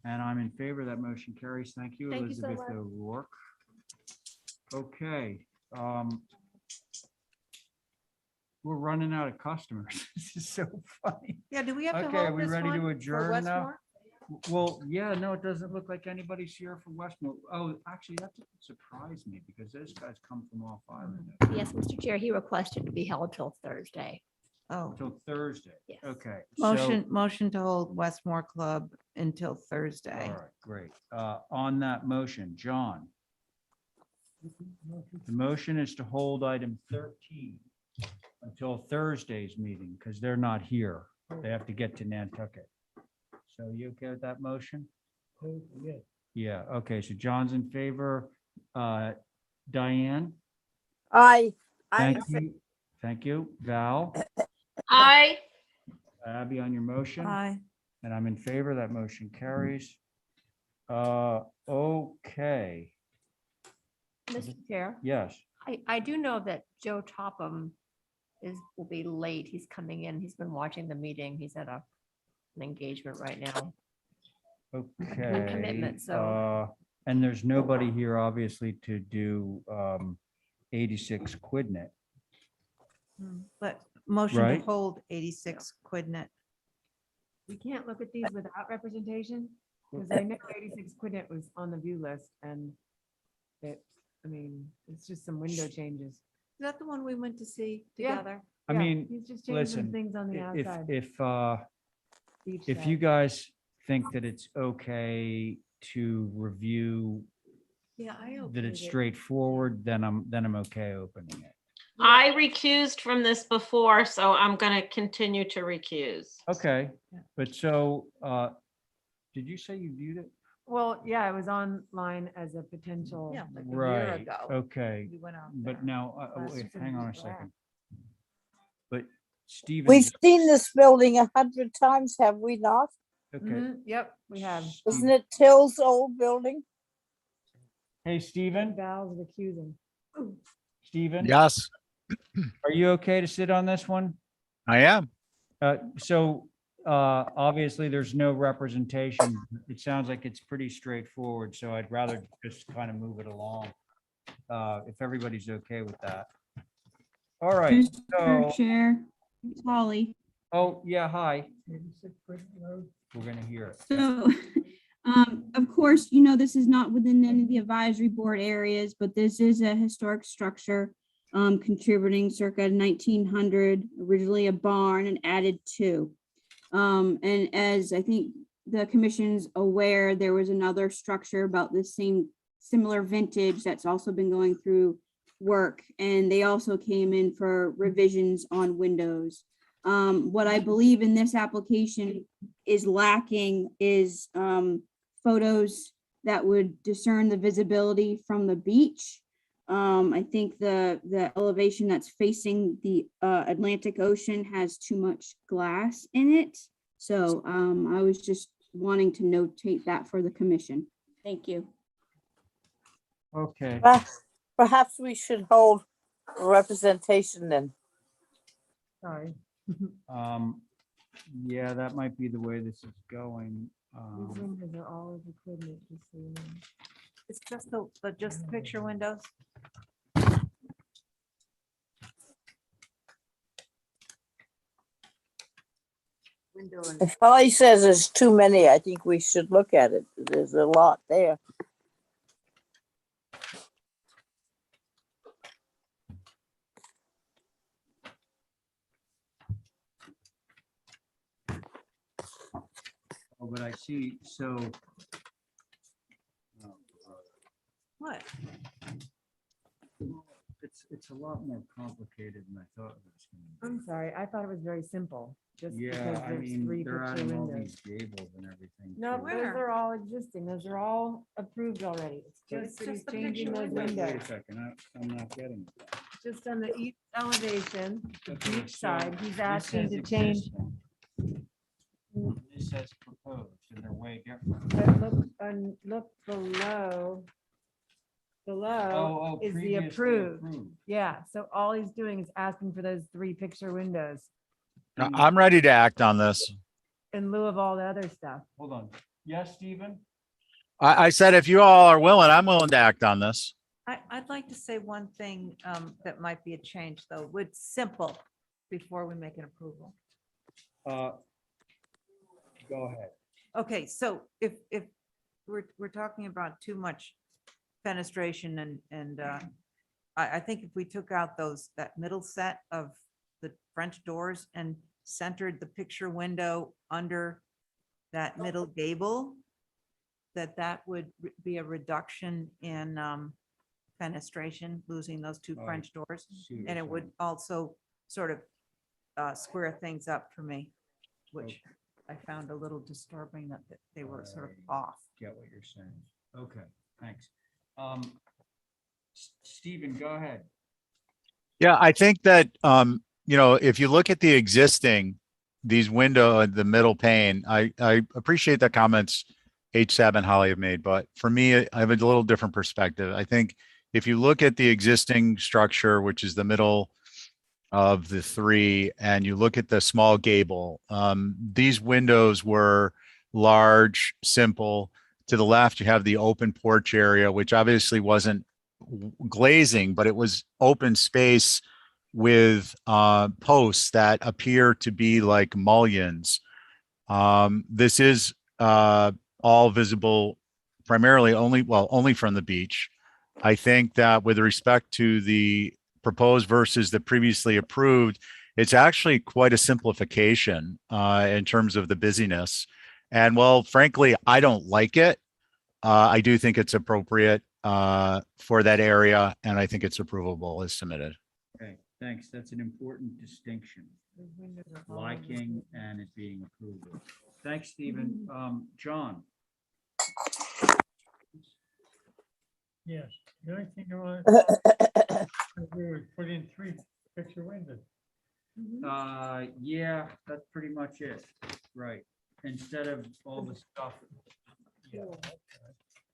Speaker 1: And I'm in favor. That motion carries. Thank you,
Speaker 16: Thank you so
Speaker 1: Elizabeth
Speaker 16: much.
Speaker 1: O'Rourke. Okay. We're running out of customers. This is so funny.
Speaker 4: Yeah, do we have to
Speaker 1: Okay, are
Speaker 4: hold
Speaker 1: we
Speaker 4: this
Speaker 1: ready
Speaker 4: one
Speaker 1: to
Speaker 4: for
Speaker 1: adjourn now?
Speaker 4: Westmore?
Speaker 1: Well, yeah, no, it doesn't look like anybody's here for Westmore. Oh, actually, that surprised me because those guys come from off island
Speaker 3: Yes, Mr. Chair, he requested to be held till Thursday.
Speaker 6: Oh,
Speaker 1: until Thursday.
Speaker 3: Yes.
Speaker 1: Okay. so-
Speaker 6: motion to hold Westmore Club until
Speaker 1: All
Speaker 6: Thursday.
Speaker 1: right, great. On that motion, John? The motion is to hold item 13 until Thursday's meeting because they're not here. They have to get to Nantucket. So you okay with that motion?
Speaker 9: Yes.
Speaker 1: Yeah, okay, so John's in favor. Diane?
Speaker 2: Aye.
Speaker 1: Thank you. Thank you. Val?
Speaker 8: Aye.
Speaker 1: Abby on your motion?
Speaker 4: Aye.
Speaker 1: And I'm in favor. That motion carries. Okay,
Speaker 3: Mr. Chair,
Speaker 1: yes.
Speaker 3: I do know that Joe Topham will be late. He's coming in. He's been watching the meeting. He's at an engagement right now.
Speaker 1: Okay.
Speaker 3: commitment, so-
Speaker 1: And there's nobody here, obviously, to do 86 Quidnet.
Speaker 4: But motion to
Speaker 1: Right.
Speaker 4: hold 86 Quidnet.
Speaker 7: We can't look at these without representation, because I know 86 Quidnet was on the view list and it, I mean, it's just some window changes.
Speaker 4: Is that the one we went to see
Speaker 7: Yeah.
Speaker 4: together?
Speaker 1: I
Speaker 7: Yeah,
Speaker 1: mean,
Speaker 7: he's just changed some
Speaker 1: listen,
Speaker 7: things on the
Speaker 1: if,
Speaker 7: outside. Beach
Speaker 1: if you
Speaker 7: side.
Speaker 1: guys think that it's okay to review,
Speaker 4: Yeah, I.
Speaker 1: that it's straightforward, then I'm okay opening it.
Speaker 8: I recused from this before, so I'm going to continue to recuse.
Speaker 1: Okay, but so, did you say you viewed it?
Speaker 7: Well, yeah, it was online as a potential.
Speaker 4: Yeah, like a year
Speaker 1: Right,
Speaker 4: ago.
Speaker 1: okay,
Speaker 4: We went out
Speaker 1: but
Speaker 4: there.
Speaker 1: now,
Speaker 7: Last
Speaker 1: wait,
Speaker 7: year
Speaker 1: hang on a
Speaker 7: was black.
Speaker 1: second. But Stephen,
Speaker 2: We've seen this building 100 times, have we not?
Speaker 1: okay,
Speaker 7: Mhm, yep, we have.
Speaker 2: Isn't it Till's old building?
Speaker 1: hey, Stephen,
Speaker 7: Val's recusing.
Speaker 1: Stephen,
Speaker 12: Yes,
Speaker 1: are you okay to sit on this one?
Speaker 12: I am.
Speaker 1: So, obviously, there's no representation. It sounds like it's pretty straightforward, so I'd rather just kind of move it along. If everybody's okay with that. All right,
Speaker 14: Mr.
Speaker 1: so,
Speaker 14: Chair, it's Holly.
Speaker 1: oh, yeah, hi. We're gonna hear it.
Speaker 14: So, of course, you know, this is not within any of the advisory board areas, but this is a historic structure contributing circa 1900, originally a barn and added two. And as I think the commission's aware, there was another structure about the same similar vintage that's also been going through work, and they also came in for revisions on windows. What I believe in this application is lacking is photos that would discern the visibility from the beach. I think the elevation that's facing the Atlantic Ocean has too much glass in it. So I was just wanting to notate that for the commission. Thank you.
Speaker 1: Okay,
Speaker 2: Perhaps we should hold representation then.
Speaker 7: Sorry.
Speaker 1: yeah, that might be the way this is going.
Speaker 7: These windows are all of the Quidnet, just so you know.
Speaker 4: It's just the picture windows. Window and
Speaker 2: If Holly says there's too many, I think we should look at it. There's a lot there.
Speaker 1: Oh, but I see, so.
Speaker 4: what?
Speaker 1: It's a lot more complicated than I thought it was gonna
Speaker 7: I'm sorry, I thought it was very simple, just
Speaker 1: be.
Speaker 7: because
Speaker 1: Yeah, I
Speaker 7: there's
Speaker 1: mean,
Speaker 7: three
Speaker 1: they're
Speaker 7: picture
Speaker 1: adding all
Speaker 7: windows.
Speaker 1: these gables and everything.
Speaker 7: No,
Speaker 1: too.
Speaker 7: those are all existing. Those are all approved already. It's just that he's
Speaker 4: the
Speaker 7: changing
Speaker 4: picture
Speaker 7: those
Speaker 1: Wait
Speaker 7: windows.
Speaker 1: a second, I'm not getting it.
Speaker 7: Just on the east elevation, the
Speaker 1: Okay,
Speaker 7: beach
Speaker 1: so
Speaker 7: side, he's
Speaker 1: this
Speaker 7: asking
Speaker 1: says
Speaker 7: to change.
Speaker 1: existing. This says proposed, and they're way different.
Speaker 7: But look below. Below
Speaker 1: Oh,
Speaker 7: is the
Speaker 1: previously
Speaker 7: approved. Yeah, so all he's doing is asking for those three picture windows
Speaker 12: I'm ready to act on this.
Speaker 7: in lieu of all the other stuff.
Speaker 1: Hold on. Yes, Stephen?
Speaker 12: I said, if you all are willing, I'm willing to act on this.
Speaker 4: I'd like to say one thing that might be a change though, with simple, before we make an approval.
Speaker 1: Go ahead.
Speaker 4: Okay, so if we're talking about too much fenestration and I think if we took out that middle set of the French doors and centered the picture window under that middle gable, that would be a reduction in fenestration, losing those two
Speaker 1: Oh, I
Speaker 4: French doors.
Speaker 1: see what
Speaker 4: And
Speaker 1: you're
Speaker 4: it would
Speaker 1: saying.
Speaker 4: also sort of square things up for me, which I found a little disturbing that they were sort of off.
Speaker 1: Get what you're saying. Okay, thanks. Stephen, go ahead.
Speaker 12: Yeah, I think that, if you look at the existing, these window, the middle pane, I appreciate the comments H7 and Holly have made, but for me, I have a little different perspective. I think if you look at the existing structure, which is the middle of the three, and you look at the small gable, these windows were large, simple. To the left, you have the open porch area, which obviously wasn't glazing, but it was open space with posts that appear to be like mullions. This is all visible primarily only from the beach. I think that with respect to the proposed versus the previously approved, it's actually quite a simplification in terms of the busyness. And well, frankly, I don't like it. I do think it's appropriate for that area, and I think it's approvable as submitted.
Speaker 1: Okay, thanks. That's an important distinction. Liking and it being approvable. Thanks, Stephen. John?
Speaker 9: Yes, the only thing I want, we would put in 3 picture windows.
Speaker 1: Yeah, that's pretty much it. Right. Instead of all the stuff. Yeah.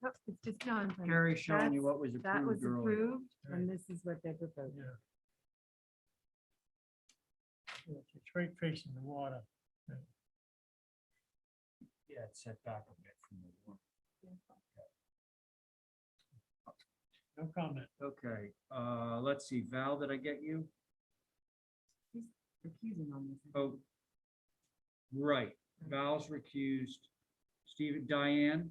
Speaker 7: Oh, it's just John.
Speaker 1: Carrie showing you what was
Speaker 7: That was
Speaker 1: approved earlier.
Speaker 7: approved, and this is what they proposed.
Speaker 9: It's straight facing the water.
Speaker 1: Yeah, it's set back a bit from the one.
Speaker 9: No comment.
Speaker 1: Okay, let's see. Val, did I get you?
Speaker 7: Recusing on this.
Speaker 1: Oh, right. Val's recused. Stephen, Diane?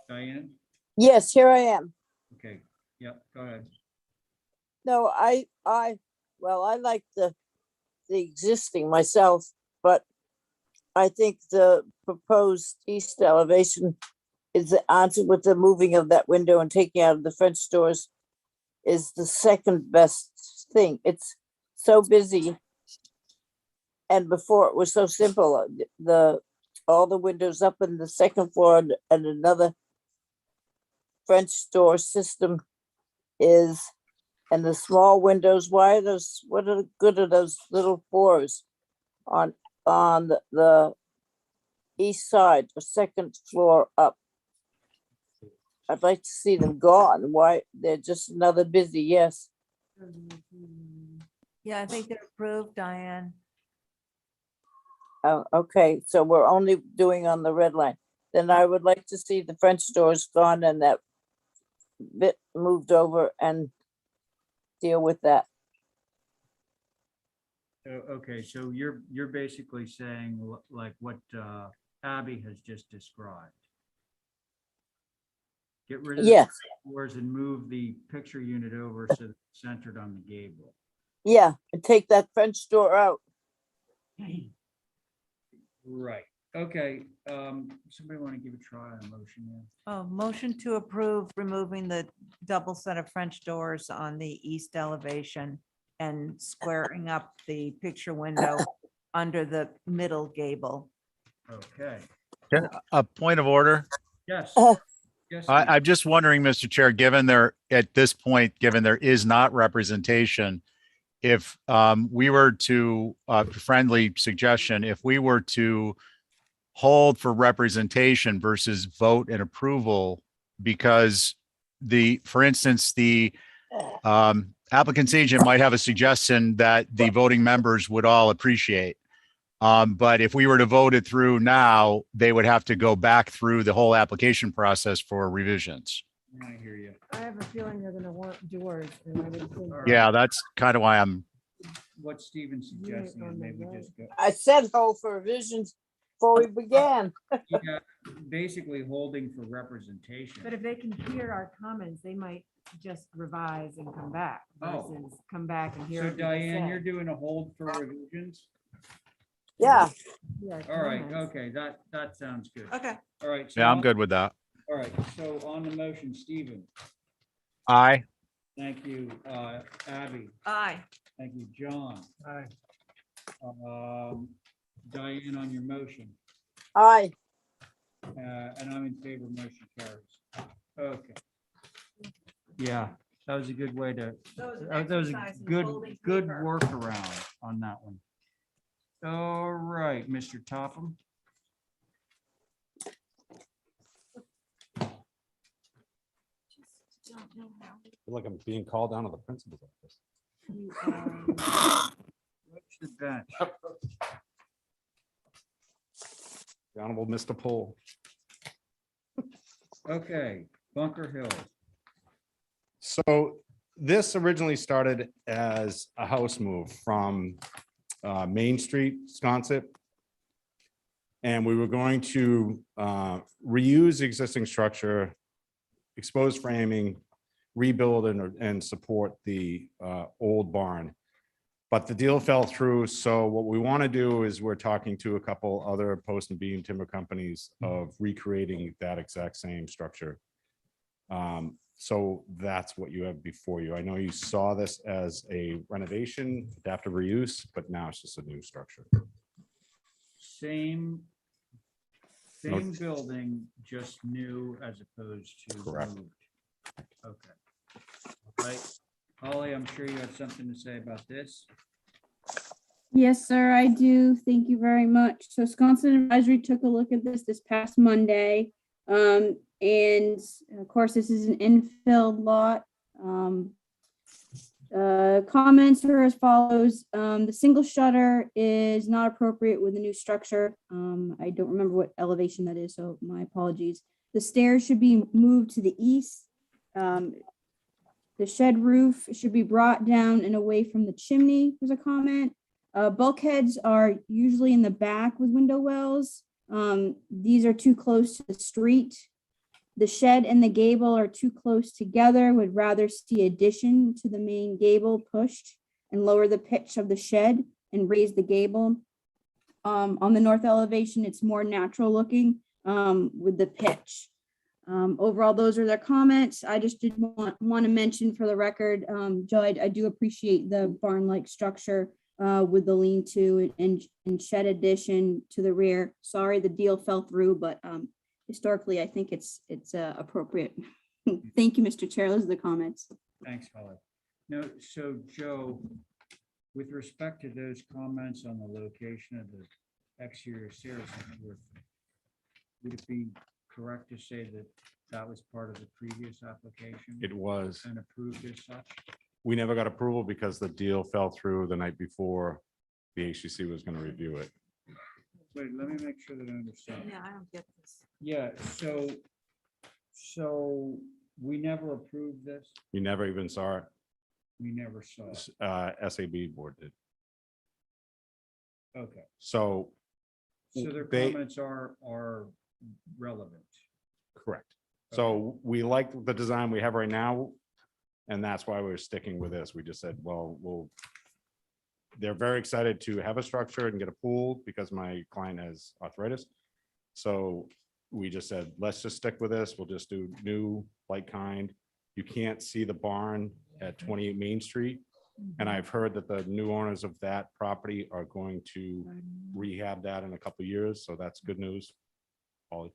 Speaker 1: Diane?
Speaker 2: Yes, here I am.
Speaker 1: Okay, yep, go ahead.
Speaker 2: No, well, I like the existing myself, but I think the proposed east elevation is the answer with the moving of that window and taking out of the French doors is the second best thing. It's so busy. And before it was so simple, all the windows up in the second floor and another French door system is, and the small windows, why are those, what are the good of those little floors on the east side, the second floor up? I'd like to see them gone. Why, they're just another busy, yes.
Speaker 4: Yeah, I think they're approved, Diane.
Speaker 2: Okay, so we're only doing on the red line. Then I would like to see the French doors gone and that bit moved over and deal with that.
Speaker 1: Okay, so you're basically saying like what Abby has just described. Get rid of the
Speaker 2: Yes,
Speaker 1: doors and move the picture unit over so that it's centered on the gable.
Speaker 2: yeah, and take that French door out.
Speaker 1: Right, okay, somebody want to give a try on a motion there?
Speaker 4: Oh, motion to approve removing the double set of French doors on the east elevation and squaring up the picture window under the middle gable.
Speaker 1: Okay,
Speaker 12: A point of order.
Speaker 1: yes. Yes, Steve.
Speaker 12: I'm just wondering, Mr. Chair, given there, at this point, given there is not representation, if we were to, friendly suggestion, if we were to hold for representation versus vote and approval, because for instance, the applicant's agent might have a suggestion that the voting members would all appreciate. But if we were to vote it through now, they would have to go back through the whole application process for revisions.
Speaker 1: I hear you.
Speaker 7: I have a feeling they're gonna want doors. And I would think
Speaker 1: All right.
Speaker 12: Yeah, that's kind of why I'm,
Speaker 1: What Steven's suggesting is maybe we just go,
Speaker 2: I said hold for revisions before we began.
Speaker 1: yeah, basically holding for representation.
Speaker 7: But if they can hear our comments, they might just revise and come back
Speaker 1: Oh.
Speaker 7: versus come back and hear.
Speaker 1: So
Speaker 7: what we
Speaker 1: Diane,
Speaker 7: said.
Speaker 1: you're doing a hold for revisions?
Speaker 2: Yeah,
Speaker 7: Yeah,
Speaker 1: All right,
Speaker 7: comments.
Speaker 1: okay, that sounds good.
Speaker 4: Okay.
Speaker 1: All right. so
Speaker 12: yeah, I'm
Speaker 1: on-
Speaker 12: good with that.
Speaker 1: All right, so on the motion, Stephen,
Speaker 12: Aye.
Speaker 1: thank you, Abby,
Speaker 4: Aye.
Speaker 1: thank you, John.
Speaker 9: Aye.
Speaker 1: Diane on your motion,
Speaker 2: aye.
Speaker 1: and I'm in favor, motion carries. Okay. Yeah, that was a good way to, that was a good workaround on that one. All right, Mr. Topham.
Speaker 10: I feel like I'm being called down to the principal's office.
Speaker 1: Approach the bench.
Speaker 10: The Honorable Mr. Poole.
Speaker 1: Okay, Bunker Hill.
Speaker 5: So this originally started as a house move from Main Street, Sconset. And we were going to reuse the existing structure, expose framing, rebuild and support the old barn. But the deal fell through. So what we want to do is we're talking to a couple other post and beam timber companies of recreating that exact same structure. So that's what you have before you. I know you saw this as a renovation, adaptive reuse, but now it's just a new structure.
Speaker 1: Same building, just new as opposed to
Speaker 5: Correct.
Speaker 1: moved. Okay. Right. Holly, I'm sure you had something to say about this.
Speaker 14: Yes, sir, I do. Thank you very much. So Wisconsin Advisory took a look at this past Monday. And of course, this is an infill lot. Comments are as follows. The single shutter is not appropriate with the new structure. I don't remember what elevation that is, so my apologies. The stairs should be moved to the east. The shed roof should be brought down and away from the chimney, was a comment. Bulkheads are usually in the back with window wells. These are too close to the street. The shed and the gable are too close together. Would rather see addition to the main gable pushed and lower the pitch of the shed and raise the gable. On the north elevation, it's more natural looking with the pitch. Overall, those are their comments. I just did want to mention for the record, Joe, I do appreciate the barn-like structure with the lean-to and shed addition to the rear. Sorry, the deal fell through, but historically, I think it's appropriate. Thank you, Mr. Chair. Those are the comments.
Speaker 1: Thanks, Holly. No, so Joe, with respect to those comments on the location of the exterior stairs, would it be correct to say that that was part of the previous application?
Speaker 5: It was.
Speaker 1: And approved as such?
Speaker 5: We never got approval because the deal fell through the night before the HCC was going to review it.
Speaker 1: Wait, let me make sure that I understand.
Speaker 4: Yeah, I don't get this.
Speaker 1: Yeah, so we never approved this?
Speaker 5: You never even saw it.
Speaker 1: We never saw it.
Speaker 5: SAB board did.
Speaker 1: Okay,
Speaker 5: So
Speaker 1: so their
Speaker 5: they,
Speaker 1: comments are relevant.
Speaker 5: correct. So we like the design we have right now. And that's why we're sticking with this. We just said, well, they're very excited to have a structure and get a pool because my client has arthritis. So we just said, let's just stick with this. We'll just do new like kind. You can't see the barn at 28 Main Street. And I've heard that the new owners of that property are going to rehab that in a couple of years. So that's good news. Ollie.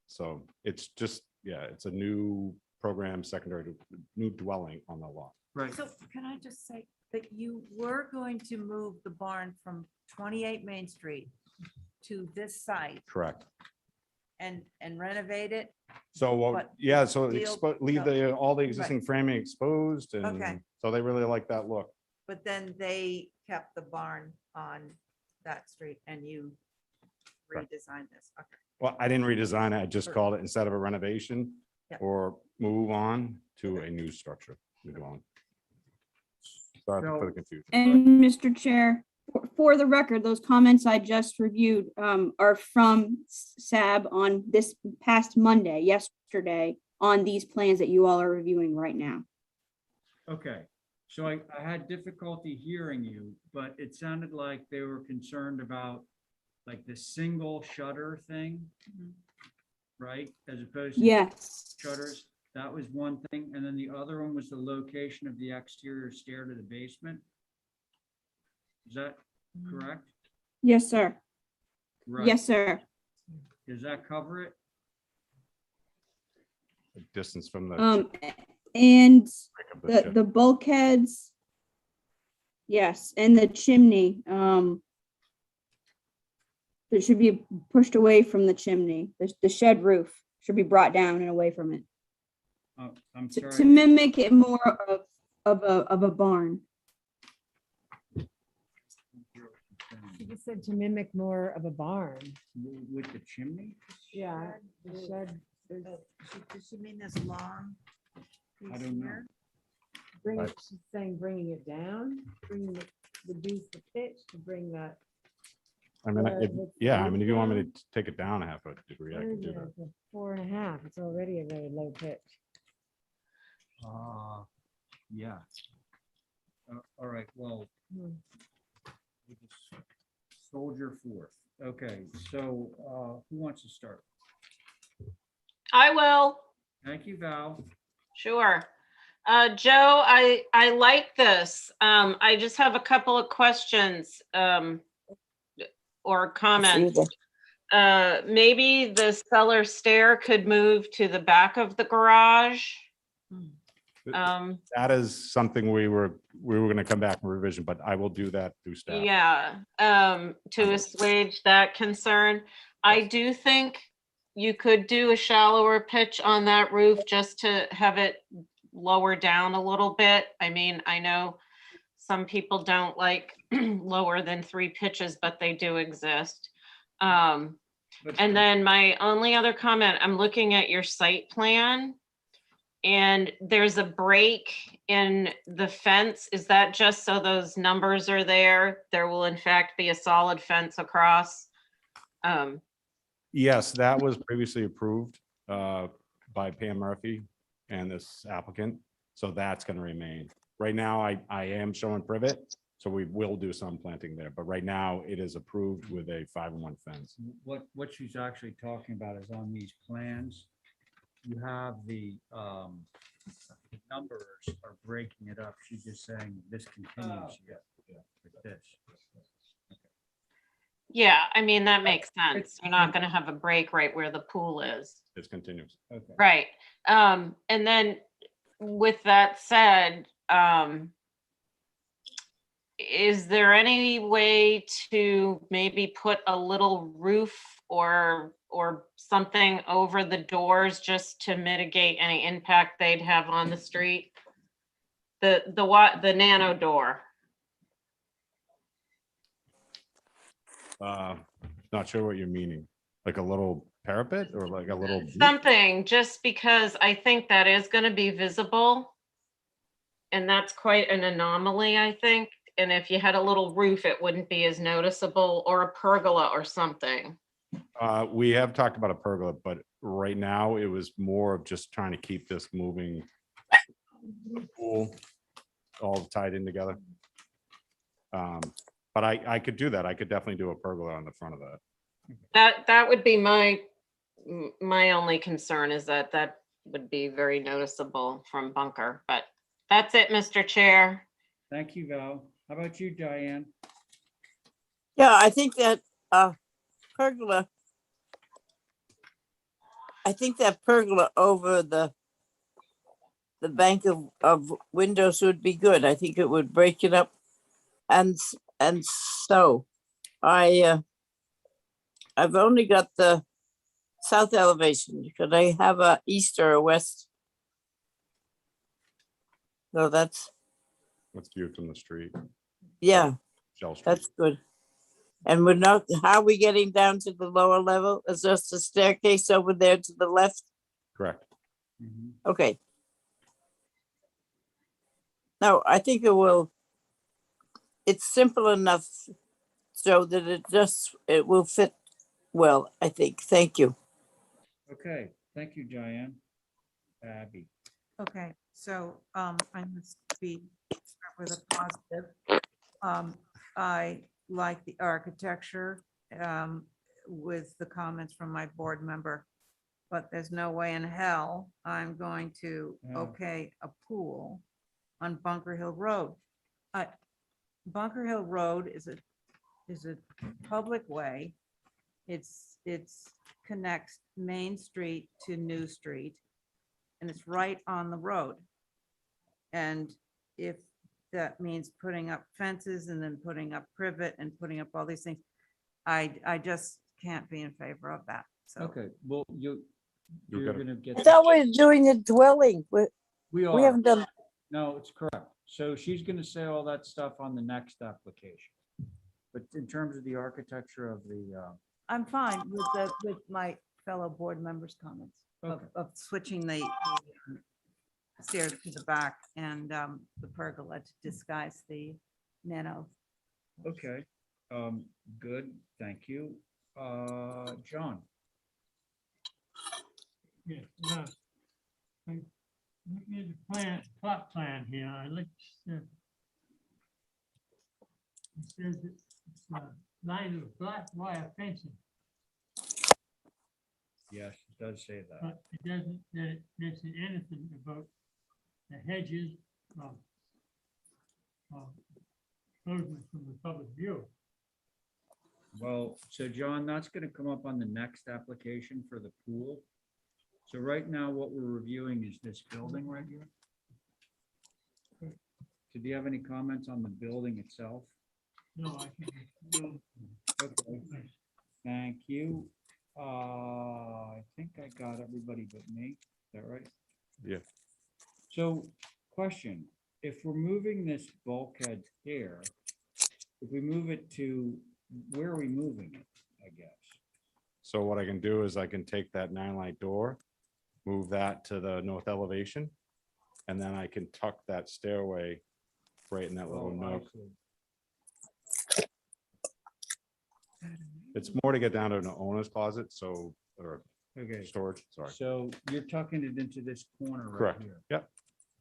Speaker 5: So it's just, yeah, it's a new program, secondary to new dwelling on the lot.
Speaker 1: Right.
Speaker 4: So can I just say that you were going to move the barn from 28 Main Street to this site
Speaker 5: Correct.
Speaker 4: and renovate it?
Speaker 5: So,
Speaker 4: But
Speaker 5: yeah, so
Speaker 4: deal-
Speaker 5: leave all the existing framing exposed
Speaker 4: Okay.
Speaker 5: and so they really like that look.
Speaker 4: But then they kept the barn on that street and you
Speaker 5: Correct.
Speaker 4: redesigned this. Okay.
Speaker 5: Well, I didn't redesign it. I just called it instead of a renovation
Speaker 4: Yeah.
Speaker 5: or move on to a new structure. New dwelling. Sorry for the confusion.
Speaker 14: And Mr. Chair, for the record, those comments I just reviewed are from SAB on this past Monday, yesterday, on these plans that you all are reviewing right now.
Speaker 1: Okay, so I had difficulty hearing you, but it sounded like they were concerned about like the single shutter thing, right? As opposed to
Speaker 14: Yes.
Speaker 1: shutters. That was one thing. And then the other one was the location of the exterior stair to the basement. Is that correct?
Speaker 14: Yes, sir.
Speaker 1: Right.
Speaker 14: Yes, sir.
Speaker 1: Does that cover it?
Speaker 5: The distance from the.
Speaker 14: And
Speaker 5: break of the shed.
Speaker 14: the bulkheads. Yes, and the chimney, it should be pushed away from the chimney. The shed roof should be brought down and away from it
Speaker 1: I'm
Speaker 14: to
Speaker 1: sorry.
Speaker 14: mimic it more of a barn.
Speaker 6: You said to mimic more of a barn.
Speaker 1: With the chimney?
Speaker 6: Yeah, the shed.
Speaker 4: Does she mean this long?
Speaker 1: I don't know.
Speaker 7: Bring it, she's saying bringing it down, bringing it, reduce the pitch to bring that.
Speaker 17: I mean, yeah, I mean, if you want me to take it down a half a degree, I
Speaker 7: Where
Speaker 17: can
Speaker 7: is
Speaker 17: do
Speaker 7: it?
Speaker 17: that.
Speaker 7: It's a 4.5. It's already a very low pitch.
Speaker 1: Yeah. All right, well,
Speaker 7: Hmm.
Speaker 1: we just soldier forth. Okay, so who wants to start?
Speaker 8: I will.
Speaker 1: Thank you, Val.
Speaker 8: Sure. Joe, I like this. I just have a couple of questions or comments. Maybe the cellar stair could move to the back of the garage.
Speaker 17: That is something we were going to come back and revision, but I will do that through staff.
Speaker 8: Yeah, to assuage that concern. I do think you could do a shallower pitch on that roof just to have it lower down a little bit. I mean, I know some people don't like lower than 3 pitches, but they do exist. And then my only other comment, I'm looking at your site plan and there's a break in the fence. Is that just so those numbers are there? There will in fact be a solid fence across.
Speaker 17: Yes, that was previously approved by Pam Murphy and this applicant. So that's going to remain. Right now, I am showing privet, so we will do some planting there. But right now, it is approved with a 5-1 fence.
Speaker 1: What she's actually talking about is on these plans, you have the numbers are breaking it up. She's just saying this continues here with this.
Speaker 8: Yeah, I mean, that makes sense. You're not gonna have a break right where the pool is.
Speaker 17: It's continuous.
Speaker 1: Okay.
Speaker 8: Right. And then with that said, is there any way to maybe put a little roof or something over the doors just to mitigate any impact they'd have on the street? The nano door.
Speaker 17: Not sure what you're meaning. Like a little parapet or like a little
Speaker 8: Something, just because I think that is going to be visible. And that's quite an anomaly, I think. And if you had a little roof, it wouldn't be as noticeable, or a pergola or something.
Speaker 17: We have talked about a pergola, but right now it was more of just trying to keep this moving pool all tied in together. But I could do that. I could definitely do a pergola on the front of that.
Speaker 8: That would be my only concern, is that would be very noticeable from bunker. But that's it, Mr. Chair.
Speaker 1: Thank you, Val. How about you, Diane?
Speaker 2: Yeah, I think that pergola, over the bank of windows would be good. I think it would break it up. And so I've only got the south elevation. Could I have a east or a west? So that's,
Speaker 17: What's viewed from the street?
Speaker 2: yeah,
Speaker 17: Shell Street.
Speaker 2: that's good. And we're not, how are we getting down to the lower level? Is just a staircase over there to the left?
Speaker 17: Correct.
Speaker 2: Okay. No, I think it's simple enough so that it will fit well, I think. Thank you.
Speaker 1: Okay, thank you, Diane. Abby.
Speaker 4: Okay, so I must start with a positive. I like the architecture with the comments from my board member, but there's no way in hell I'm going to okay a pool on Bunker Hill Road. Bunker Hill Road is a public way. It's connects Main Street to New Street, and it's right on the road. And if that means putting up fences and then putting up privet and putting up all these things, I just can't be in favor of that. So
Speaker 1: Okay, well, you're gonna get.
Speaker 2: I thought we were doing a dwelling.
Speaker 1: We are.
Speaker 2: We haven't done,
Speaker 1: No, it's correct. So she's gonna say all that stuff on the next application. But in terms of the architecture of the,
Speaker 4: I'm fine with my fellow board members' comments
Speaker 1: Okay.
Speaker 4: of switching the stairs to the back and the pergola to disguise the nano.
Speaker 1: Okay, good, thank you. John,
Speaker 9: Yeah, looking at the plot plan here, I looked. It says it's lined with black wire fencing,
Speaker 1: yes, it does say that.
Speaker 9: but it doesn't mention anything about the hedges, closing from the public view.
Speaker 1: Well, so John, that's gonna come up on the next application for the pool. So right now, what we're reviewing is this building right here. So do you have any comments on the building itself?
Speaker 9: No, I can't.
Speaker 1: Okay, thank you. I think I got everybody but me. Is that right?
Speaker 17: Yeah.
Speaker 1: So, question, if we're moving this bulkhead here, if we move it to, where are we moving it, I guess?
Speaker 17: So what I can do is I can take that 9-light door, move that to the north elevation, and then I can tuck that stairway right in that little
Speaker 1: Oh, I
Speaker 17: nook.
Speaker 1: see.
Speaker 17: It's more to get down to an owner's closet, so, or
Speaker 1: Okay,
Speaker 17: storage, sorry.
Speaker 1: so you're tucking it into this corner right
Speaker 17: Correct.
Speaker 1: here?
Speaker 17: Yep,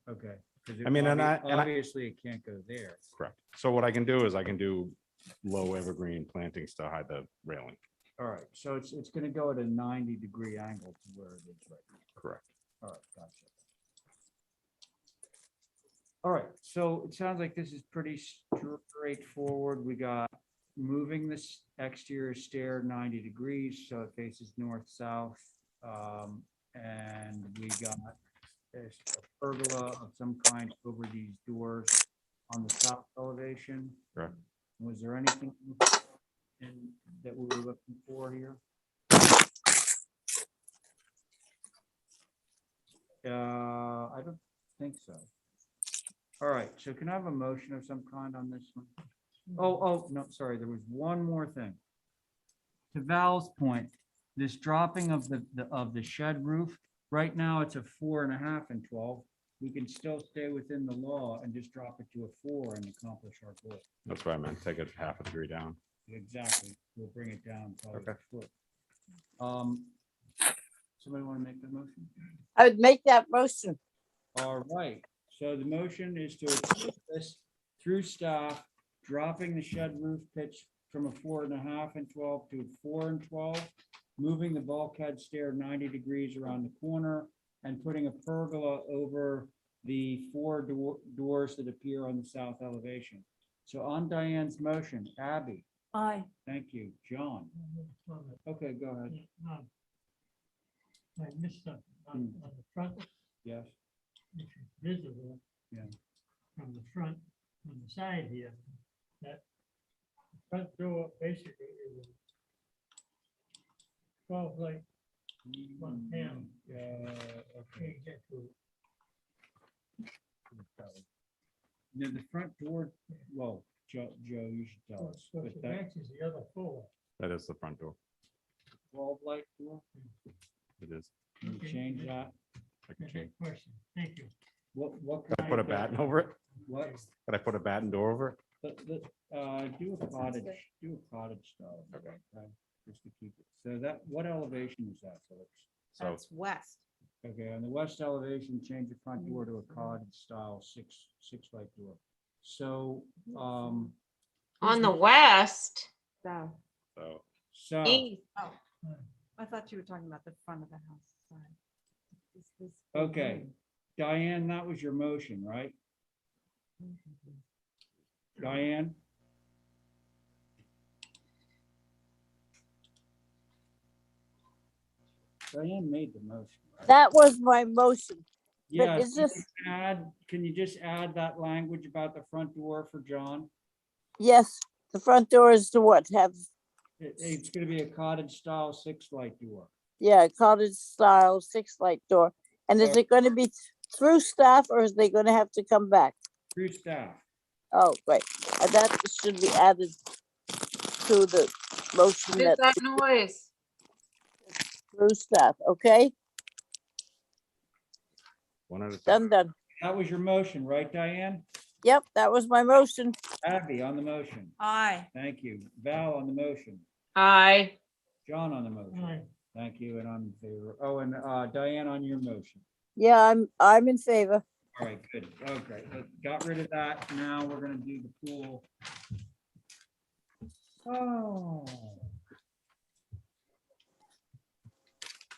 Speaker 1: Okay. 'Cause
Speaker 17: I mean, and I-
Speaker 1: obviously it can't go there.
Speaker 17: correct. So what I can do is I can do low evergreen plantings to hide the railing.
Speaker 1: All right, so it's gonna go at a 90-degree angle to where it is right now.
Speaker 17: Correct.
Speaker 1: All right, gotcha. All right, so it sounds like this is pretty straightforward. We got moving this exterior stair 90 degrees, so it faces north-south. And we got this pergola of some kind over these doors on the south elevation.
Speaker 17: Correct.
Speaker 1: Was there anything that we were looking for here? I don't think so. All right, so can I have a motion of some kind on this one? Oh, no, sorry, there was one more thing. To Val's point, this dropping of the shed roof, right now it's a 4.5 and 12. We can still stay within the law and just drop it to a 4 and accomplish our goal.
Speaker 17: That's what I meant, take it half a degree down.
Speaker 1: Exactly, we'll bring it down probably
Speaker 17: Okay.
Speaker 1: a foot. Somebody want to make the motion?
Speaker 2: I would make that motion.
Speaker 1: All right, so the motion is to approve this through staff, dropping the shed roof pitch from a 4.5 and 12 to 4 and 12, moving the bulkhead stair 90 degrees around the corner, and putting a pergola over the 4 doors that appear on the south elevation. So on Diane's motion, Abby,
Speaker 4: Aye.
Speaker 1: thank you. John, okay, go ahead.
Speaker 9: I missed something on the front,
Speaker 1: Yes,
Speaker 9: which is visible.
Speaker 1: Yeah.
Speaker 9: From the front, on the side here, that front door basically is a 12-light one panel.
Speaker 1: okay.
Speaker 9: Can't get to it.
Speaker 1: Now, the front door, well, Joe, you should tell us,
Speaker 9: So
Speaker 1: but
Speaker 9: it
Speaker 1: that
Speaker 9: matches the other four.
Speaker 17: That is the front door.
Speaker 1: 12-light door,
Speaker 17: It is.
Speaker 1: can you change that?
Speaker 17: I can
Speaker 9: That's
Speaker 17: change.
Speaker 9: a question. Thank you.
Speaker 1: What?
Speaker 17: Can I put a batten over it?
Speaker 1: What?
Speaker 17: Can I put a batten door over it?
Speaker 1: Do a cottage style. Okay. Just to keep it, so that, what elevation is that, Felix?
Speaker 17: So
Speaker 4: That's west.
Speaker 1: Okay, on the west elevation, change the front door to a cottage style six-light door. So,
Speaker 8: On the west,
Speaker 4: So,
Speaker 1: so,
Speaker 8: east,
Speaker 4: oh, I thought you were talking about the front of the house. Sorry. This
Speaker 1: okay, Diane, that was your motion, right? Diane? Diane made the motion. right?
Speaker 2: That was my motion.
Speaker 1: Yeah,
Speaker 2: is this-
Speaker 1: can you just add that language about the front door for John?
Speaker 2: Yes, the front door is to what? Have,
Speaker 1: It's gonna be a cottage style 6-light door.
Speaker 2: yeah, cottage style 6-light door. And is it going to be through staff or is they going to have to come back?
Speaker 1: Through staff.
Speaker 2: Oh, great. And that should be added to the motion
Speaker 8: what is
Speaker 2: that
Speaker 8: that noise?
Speaker 2: through staff, okay?
Speaker 17: One at a time.
Speaker 2: Done.
Speaker 1: That was your motion, right, Diane?
Speaker 2: Yep, that was my motion.
Speaker 1: Abby on the motion.
Speaker 6: Aye.
Speaker 1: Thank you. Val on the motion.
Speaker 8: Aye.
Speaker 1: John on the motion. Thank you, and I'm in favor. Oh, and Diane on your motion.
Speaker 2: Yeah, I'm in favor.
Speaker 1: All right, good. Okay, got rid of that. Now we're gonna do the pool. Oh.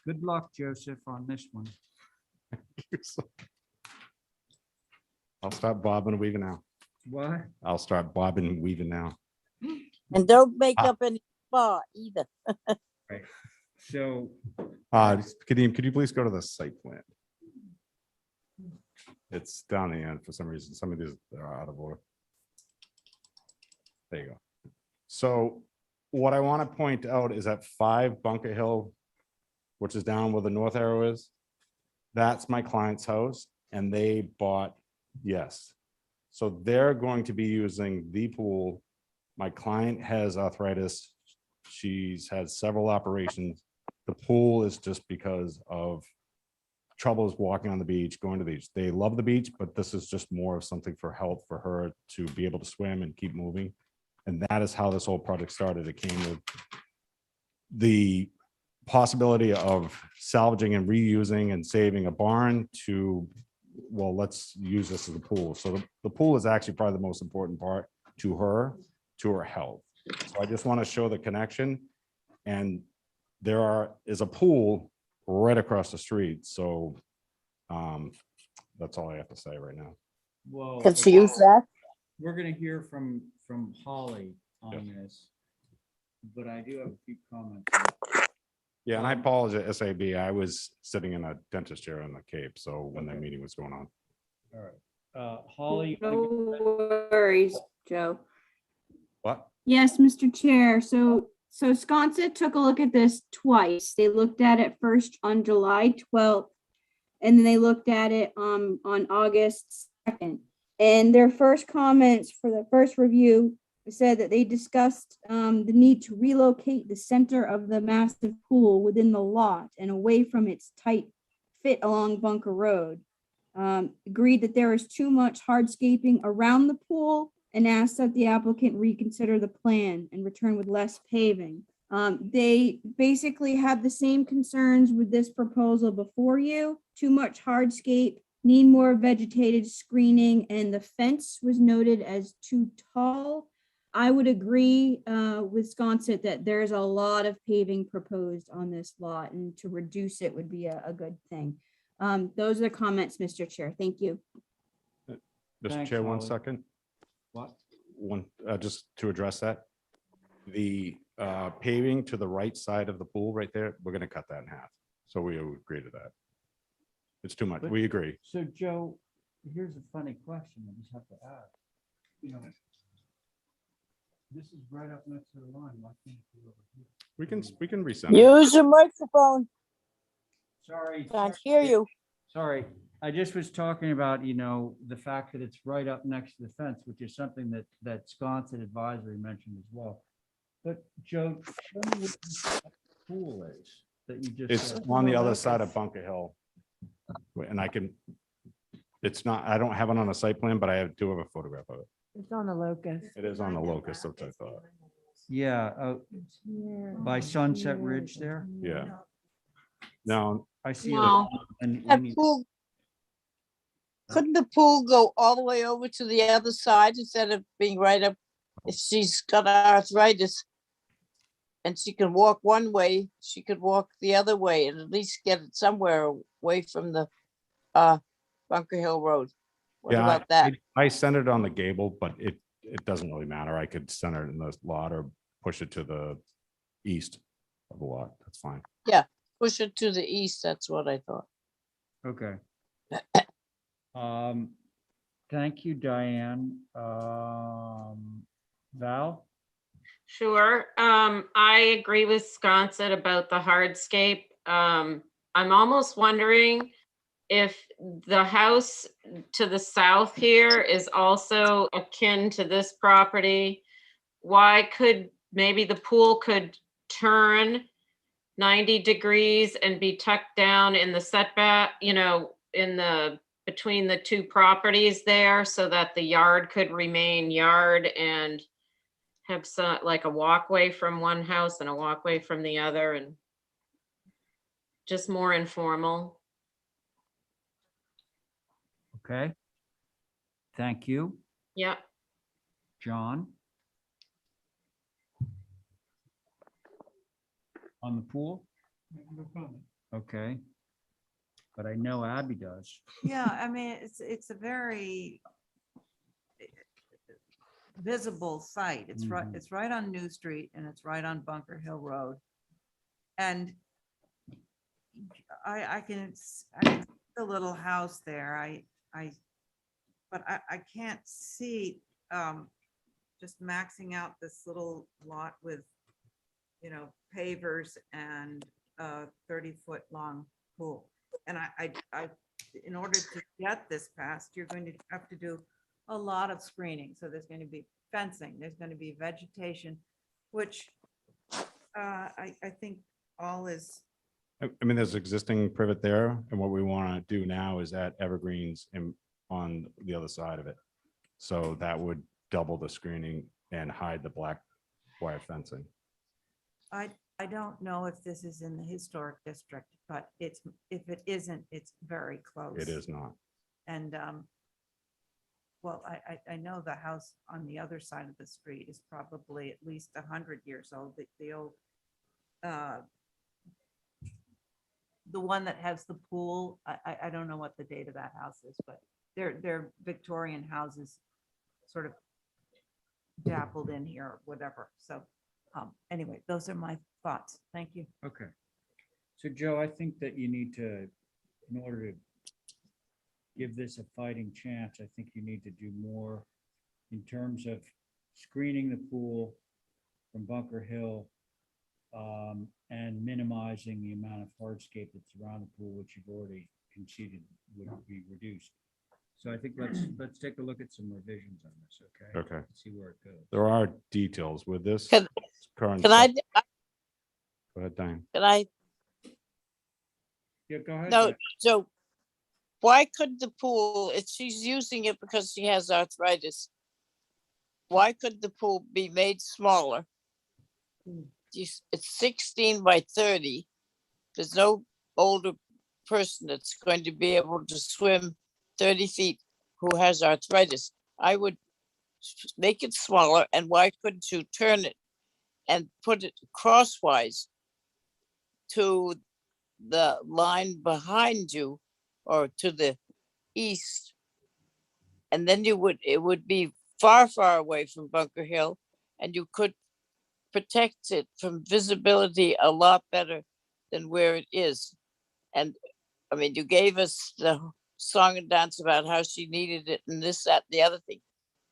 Speaker 1: Good luck, Joseph, on this one.
Speaker 17: I'll start bobbing and weaving now.
Speaker 1: What?
Speaker 17: I'll start bobbing and weaving now.
Speaker 2: And don't make up any spot either.
Speaker 1: Right. So,
Speaker 17: Kadeem, could you please go to the site plan? It's down the end for some reason. Some of these are out of order. There you go. So what I want to point out is that 5 Bunker Hill, which is down where the north arrow is, that's my client's house, and they bought, yes. So they're going to be using the pool. My client has arthritis. She's had several operations. The pool is just because of troubles walking on the beach, going to the beach. They love the beach, but this is just more of something for health for her to be able to swim and keep moving. And that is how this whole project started. It came with the possibility of salvaging and reusing and saving a barn to, well, let's use this as a pool. So the pool is actually probably the most important part to her health. So I just want to show the connection. And there is a pool right across the street. So that's all I have to say right now.
Speaker 1: well,
Speaker 2: Can she use that?
Speaker 1: we're gonna hear from Holly on this, but I do have a few comments.
Speaker 17: Yeah, and I apologize, SAB. I was sitting in a dentist chair in the Cape, so when that meeting was going on.
Speaker 1: All right, Holly.
Speaker 14: No worries, Joe.
Speaker 17: What?
Speaker 14: Yes, Mr. Chair. So Sconset took a look at this twice. They looked at it first on July 12th, and then they looked at it on August 2nd. And their first comments for the first review said that they discussed the need to relocate the center of the massive pool within the lot and away from its tight fit along Bunker Road. Agreed that there is too much hardscaping around the pool and asked that the applicant reconsider the plan and return with less paving. They basically had the same concerns with this proposal before you. Too much hardscape, need more vegetated screening, and the fence was noted as too tall. I would agree with Sconset that there's a lot of paving proposed on this lot, and to reduce it would be a good thing. Those are the comments, Mr. Chair. Thank you.
Speaker 17: Mr.
Speaker 1: Thanks,
Speaker 17: Chair, one
Speaker 1: Holly.
Speaker 17: second.
Speaker 1: What?
Speaker 17: Just to address that. The paving to the right side of the pool right there, we're gonna cut that in half. So we agree to that. It's too much.
Speaker 1: But-
Speaker 17: We agree.
Speaker 1: So Joe, here's a funny question I just have to ask. You know, this is right up next to the line. Why can't it be over here?
Speaker 17: We can resend it.
Speaker 2: Use your microphone.
Speaker 1: Sorry.
Speaker 2: Can't hear you.
Speaker 1: Sorry, I just was talking about, you know, the fact that it's right up next to the fence, which is something that Sconset Advisory mentioned as well. But Joe, show me what the pool is that you just.
Speaker 17: It's
Speaker 1: said.
Speaker 17: on the other side of Bunker Hill. And it's not, I don't have it on a site plan, but I do have a photograph of it.
Speaker 7: It's on the locust.
Speaker 17: It is on the locust, that's what I thought.
Speaker 1: Yeah, by Sunset Ridge there.
Speaker 17: Yeah. Now,
Speaker 1: I see.
Speaker 8: No.
Speaker 2: That pool, couldn't the pool go all the way over to the other side instead of being right up? If she's got arthritis and she can walk one way, she could walk the other way and at least get it somewhere away from the Bunker Hill Road. What
Speaker 17: yeah,
Speaker 2: about that?
Speaker 17: I centered it on the gable, but it doesn't really matter. I could center it in the lot or push it to the east of the lot. That's fine.
Speaker 2: Push it to the east, that's what I thought.
Speaker 1: Okay. Thank you, Diane. Val?
Speaker 8: Sure. I agree with Sconset about the hardscape. I'm almost wondering if the house to the south here is also akin to this property. Why could maybe the pool could turn 90 degrees and be tucked down in the setback, you know, between the two properties there so that the yard could remain yard and have some, like a walkway from one house and a walkway from the other and just more informal.
Speaker 1: Okay. Thank you,
Speaker 8: Yep.
Speaker 1: John. On the pool? Okay. But I know Abby does.
Speaker 4: Yeah, I mean, it's a very visible site. It's right,
Speaker 1: Mhm.
Speaker 4: it's right on New Street and it's right on Bunker Hill Road. And I can see the little house there. But I can't see just maxing out this little lot with, pavers and a 30-foot long pool. And in order to get this passed, you're going to have to do a lot of screening. So there's going to be fencing, there's going to be vegetation, which I think all is,
Speaker 17: I mean, there's existing privet there, and what we want to do now is add evergreens on the other side of it. So that would double the screening and hide the black wire fencing.
Speaker 4: I don't know if this is in the historic district, but if it isn't, it's very close.
Speaker 17: It is not.
Speaker 4: And, well, I know the house on the other side of the street is probably at least 100 years old. The old, the one that has the pool, I don't know what the date of that house is, but they're Victorian houses sort of dappled in here, or whatever. So anyway, those are my thoughts. Thank you.
Speaker 1: Okay. So Joe, I think that you need to, in order to give this a fighting chance, I think you need to do more in terms of screening the pool from Bunker Hill and minimizing the amount of hardscape that's around the pool, which you've already conceded would be reduced. So I think let's take a look at some revisions on this, okay?
Speaker 17: Okay.
Speaker 1: See where it goes.
Speaker 17: There are details with this.
Speaker 2: Can
Speaker 17: current.
Speaker 2: can I,
Speaker 17: Go ahead, Diane.
Speaker 2: can I,
Speaker 1: Yeah, go ahead.
Speaker 2: no,
Speaker 1: Jack.
Speaker 2: so why couldn't the pool, if she's using it because she has arthritis, why could the pool be made smaller? It's 16 by 30. There's no older person that's going to be able to swim 30 feet who has arthritis. I would make it smaller, and why couldn't you turn it and put it crosswise to the line behind you or to the east? And then it would be far, far away from Bunker Hill, and you could protect it from visibility a lot better than where it is. And I mean, you gave us the song and dance about how she needed it and this, that, and the other thing.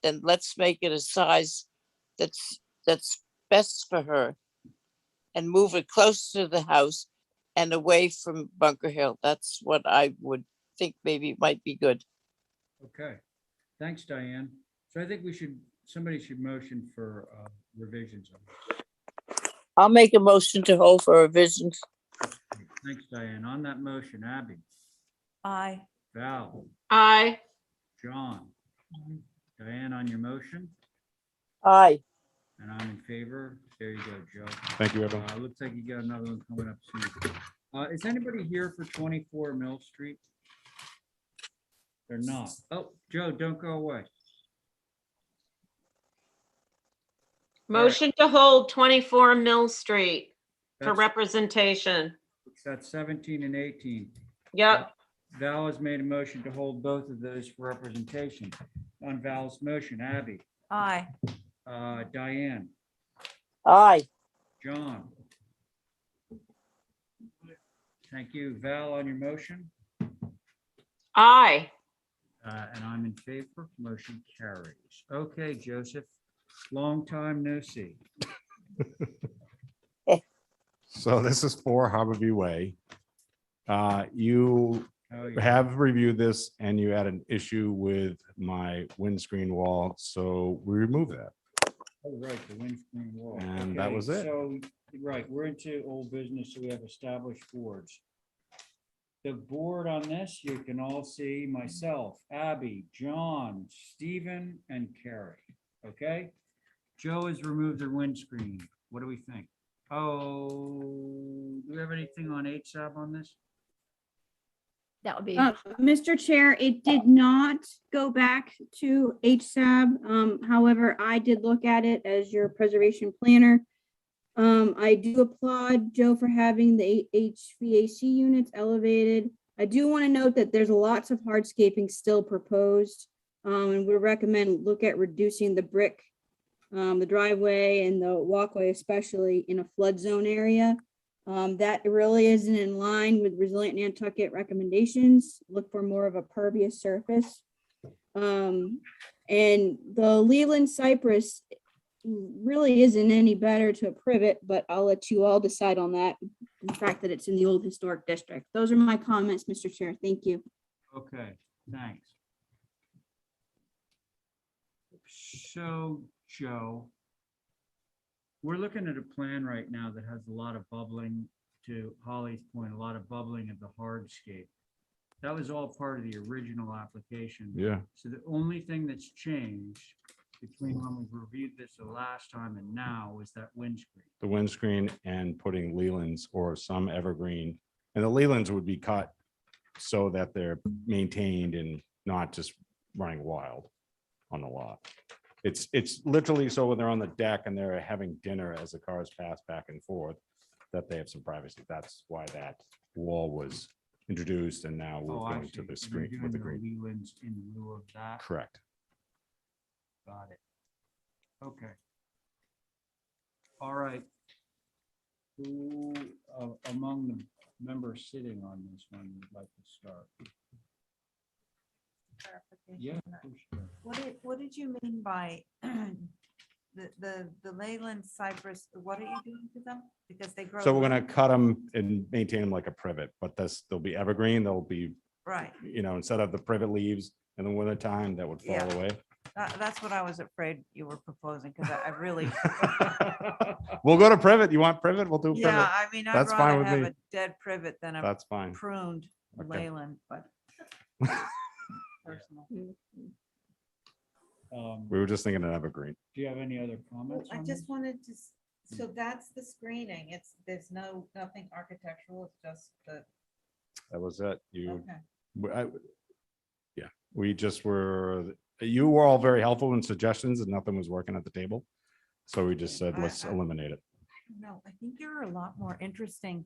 Speaker 2: Then let's make it a size that's best for her and move it close to the house and away from Bunker Hill. That's what I would think maybe might be good.
Speaker 1: Okay, thanks, Diane. So I think somebody should motion for revisions on this.
Speaker 2: I'll make a motion to hold for revisions.
Speaker 1: Thanks, Diane. On that motion, Abby,
Speaker 4: Aye.
Speaker 1: Val,
Speaker 8: Aye.
Speaker 1: John, Diane on your motion,
Speaker 2: Aye.
Speaker 1: and I'm in favor. There you go, Joe.
Speaker 17: Thank you, everyone.
Speaker 1: Looks like you got another one coming up soon. Is anybody here for 24 Mill Street? They're not. Oh, Joe, don't go away.
Speaker 8: Motion to hold 24 Mill Street for
Speaker 1: That's-
Speaker 8: representation.
Speaker 1: That's 17 and 18.
Speaker 8: Yep.
Speaker 1: Val has made a motion to hold both of those for representation. On Val's motion, Abby,
Speaker 4: Aye.
Speaker 1: Diane,
Speaker 2: Aye.
Speaker 1: John. Thank you. Val, on your motion,
Speaker 8: Aye.
Speaker 1: and I'm in favor. Motion carries. Okay, Joseph, long time no see.
Speaker 17: So this is for Harborview Way. You
Speaker 1: Oh, yeah.
Speaker 17: have reviewed this and you had an issue with my windscreen wall, so we removed that.
Speaker 1: Oh, right, the windscreen wall.
Speaker 17: And that
Speaker 1: Okay,
Speaker 17: was it.
Speaker 1: So, right, we're into old business, so we have established boards. the board on this, you can all see myself, Abby, John, Stephen, and Carrie. Okay? Joe has removed their windscreen. What do we think? Oh, do we have anything on HSAB on this?
Speaker 3: That would be,
Speaker 14: Mr. Chair, it did not go back to HSAB. However, I did look at it as your preservation planner. I do applaud Joe for having the HVAC units elevated. I do want to note that there's lots of hardscaping still proposed. And we recommend look at reducing the brick, the driveway and the walkway, especially in a flood zone area. That really isn't in line with Resilient Nantucket recommendations. Look for more of a pervious surface. And the Leland cypress really isn't any better to a privet, but I'll let you all decide on that. The fact that it's in the old historic district. Those are my comments, Mr. Chair. Thank you.
Speaker 1: Okay, thanks. So, Joe, we're looking at a plan right now that has a lot of bubbling, to Holly's point, a lot of bubbling of the hardscape. That was all part of the original application.
Speaker 17: Yeah.
Speaker 1: So the only thing that's changed between when we reviewed this the last time and now is that windscreen.
Speaker 17: The windscreen and putting lelands or some evergreen. And the lelands would be cut so that they're maintained and not just running wild on the lot. It's literally so when they're on the deck and they're having dinner as the cars pass back and forth, that they have some privacy. That's why that wall was introduced, and now we're
Speaker 1: Oh,
Speaker 17: going
Speaker 1: actually,
Speaker 17: to the
Speaker 1: they're
Speaker 17: screen
Speaker 1: doing
Speaker 17: with the
Speaker 1: the
Speaker 17: green.
Speaker 1: Lelands in lieu of that.
Speaker 17: Correct.
Speaker 1: Got it. Okay. All right. Who among the members sitting on this one would like to start? Yeah. for sure.
Speaker 4: What did you mean by the Leyland cypress? What are you doing to them? Because they grow.
Speaker 17: So we're gonna
Speaker 4: really-
Speaker 17: cut them and maintain them like a privet, but they'll be evergreen. They'll be,
Speaker 4: Right.
Speaker 17: instead of the privet leaves in the winter time that would fall
Speaker 4: Yeah.
Speaker 17: away.
Speaker 4: That's what I was afraid you were proposing, because I really.
Speaker 17: We'll go to privet. You want privet? We'll do
Speaker 4: Yeah,
Speaker 17: privet.
Speaker 4: I mean, I'd
Speaker 17: That's fine
Speaker 4: rather
Speaker 17: with
Speaker 4: have
Speaker 17: me.
Speaker 4: a dead privet than a
Speaker 17: That's fine.
Speaker 4: pruned
Speaker 17: Okay.
Speaker 4: Leyland, but. Personal.
Speaker 17: We were just thinking of evergreen.
Speaker 1: Do you have any other comments?
Speaker 4: I
Speaker 1: on
Speaker 4: just
Speaker 1: this?
Speaker 4: wanted to, so that's the screening. There's nothing architectural, it's just the,
Speaker 17: That was it. You,
Speaker 4: okay.
Speaker 17: yeah, we just you were all very helpful in suggestions and nothing was working at the table. So we just said, let's eliminate it.
Speaker 4: No, I think there are a lot more interesting